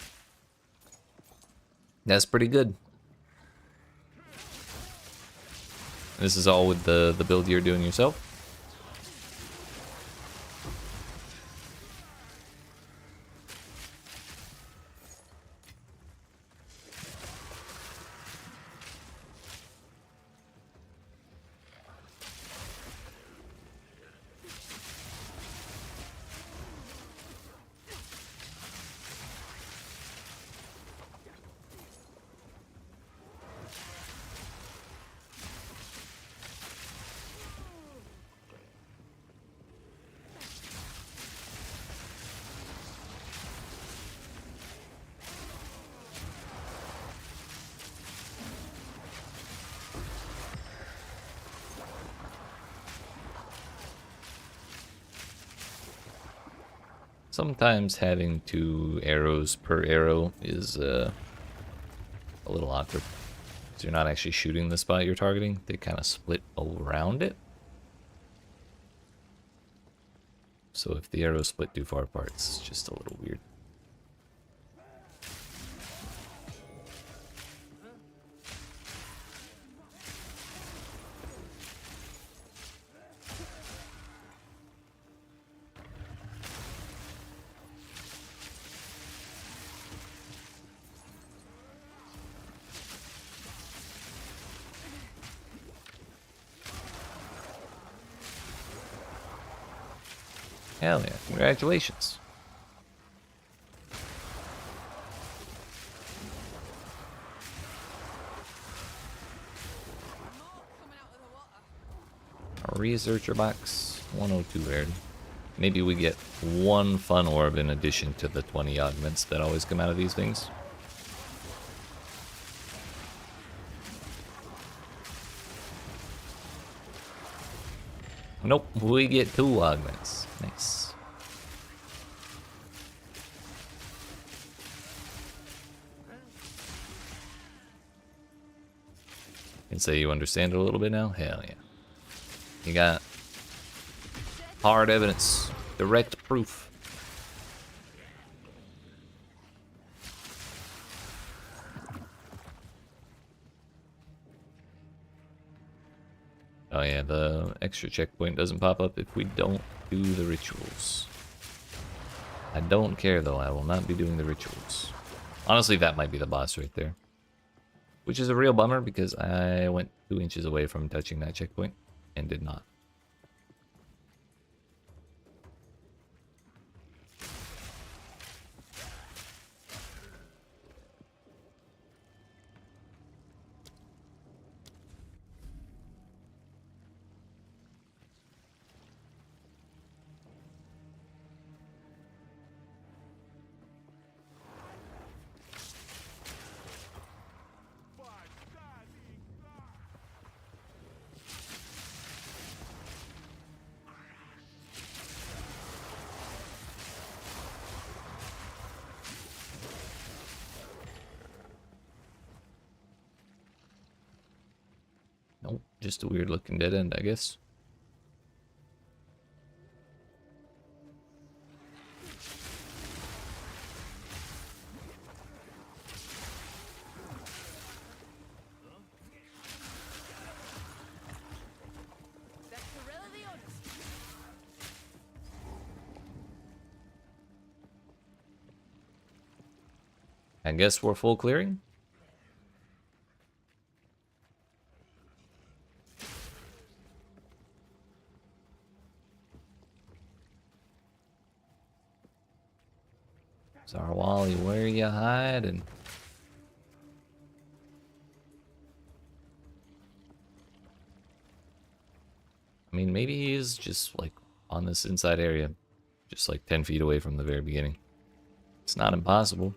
S1: That's pretty good. This is all with the build you're doing yourself? Sometimes having 2 arrows per arrow is a little awkward. So you're not actually shooting the spot you're targeting. They kind of split around it. So if the arrows split too far apart, it's just a little weird. Hell yeah, congratulations. A researcher box, 102 aired. Maybe we get 1 fun orb in addition to the 20 augments that always come out of these things. Nope, we get 2 augments. Nice. And say you understand it a little bit now? Hell yeah. You got hard evidence, direct proof. Oh yeah, the extra checkpoint doesn't pop up if we don't do the rituals. I don't care though, I will not be doing the rituals. Honestly, that might be the boss right there. Which is a real bummer because I went 2 inches away from touching that checkpoint and did not. Nope, just a weird looking dead end, I guess.
S2: That's really the honest.
S1: I guess we're full clearing. Zarwali, where you hiding? I mean, maybe he is just like on this inside area, just like 10 feet away from the very beginning. It's not impossible.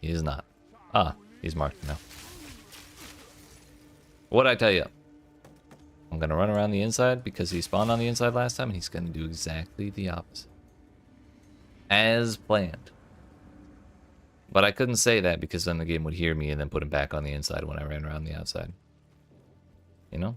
S1: He is not. Ah, he's marked now. What'd I tell you? I'm gonna run around the inside because he spawned on the inside last time, and he's gonna do exactly the opposite. As planned. But I couldn't say that because then the game would hear me and then put him back on the inside when I ran around the outside. You know?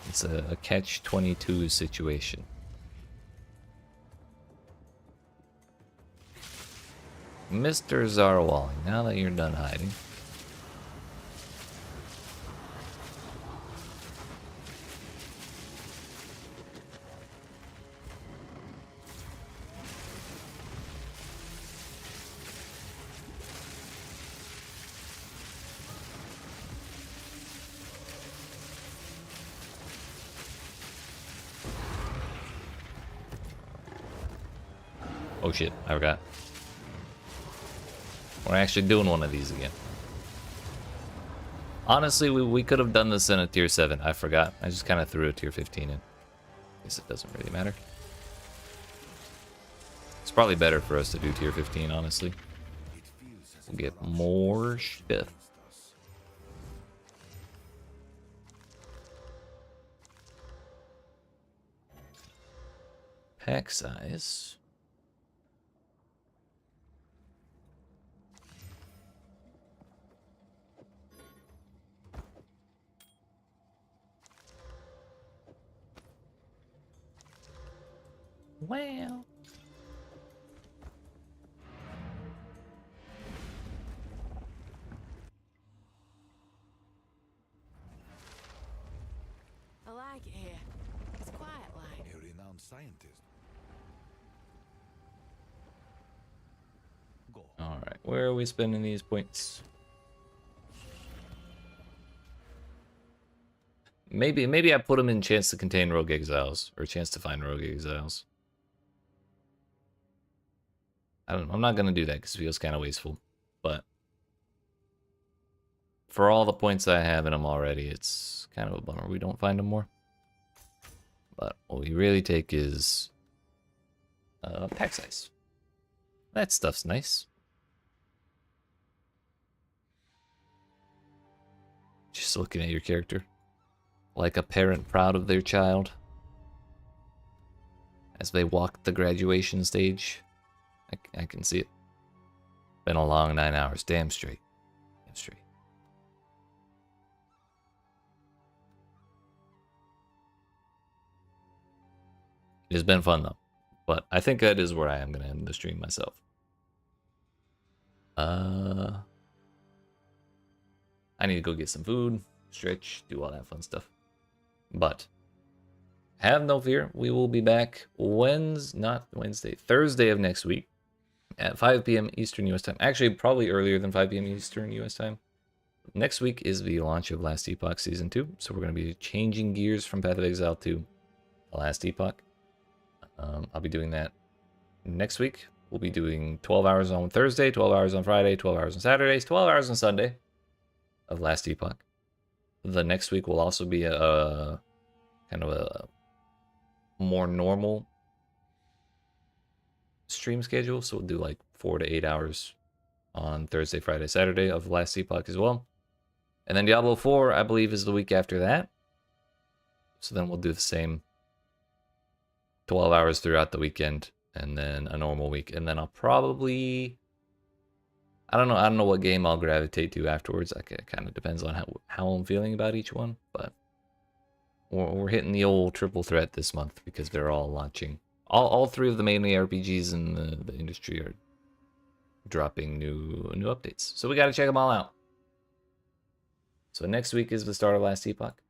S1: It's a catch-22 situation. Mr. Zarwali, now that you're done hiding. Oh shit, I forgot. We're actually doing one of these again. Honestly, we could have done this in a tier 7. I forgot. I just kind of threw a tier 15 in. Guess it doesn't really matter. It's probably better for us to do tier 15, honestly. We'll get more stuff. Pack size. Well.
S2: I like it here. It's quiet like.
S5: A renowned scientist. Go.
S1: Alright, where are we spending these points? Maybe I put them in chance to contain rogue exiles, or chance to find rogue exiles. I don't know, I'm not gonna do that because it feels kind of wasteful, but for all the points I have in them already, it's kind of a bummer we don't find them more. But what we really take is pack size. That stuff's nice. Just looking at your character. Like a parent proud of their child. As they walk the graduation stage. I can see it. Been a long 9 hours. Damn straight. Damn straight. It has been fun though. But I think that is where I am going to end the stream myself. I need to go get some food, stretch, do all that fun stuff. But have no fear, we will be back Thursday of next week at 5 p.m. Eastern US time. Actually, probably earlier than 5 p.m. Eastern US time. Next week is the launch of Last Epoch Season 2, so we're going to be changing gears from Path of Exile to The Last Epoch. I'll be doing that next week. We'll be doing 12 hours on Thursday, 12 hours on Friday, 12 hours on Saturdays, 12 hours on Sunday of Last Epoch. The next week will also be a kind of a more normal stream schedule, so we'll do like 4 to 8 hours on Thursday, Friday, Saturday of Last Epoch as well. And then Diablo 4, I believe, is the week after that. So then we'll do the same 12 hours throughout the weekend and then a normal week. And then I'll probably, I don't know what game I'll gravitate to afterwards. It kind of depends on how I'm feeling about each one, but we're hitting the old triple threat this month because they're all launching. All 3 of the main RPGs in the industry are dropping new updates. So we got to check them all out. So next week is the start of Last Epoch.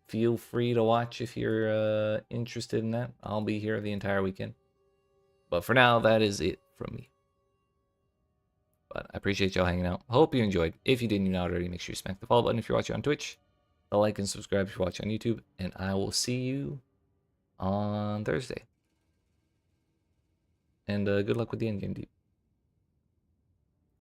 S1: Feel free to watch if you're interested in that. I'll be here the entire weekend. But for now, that is it from me. But I appreciate y'all hanging out. Hope you enjoyed. If you didn't already, make sure you smack the follow button if you're watching on Twitch. The like and subscribe if you're watching on YouTube. And I will see you on Thursday. And good luck with the endgame, Deep.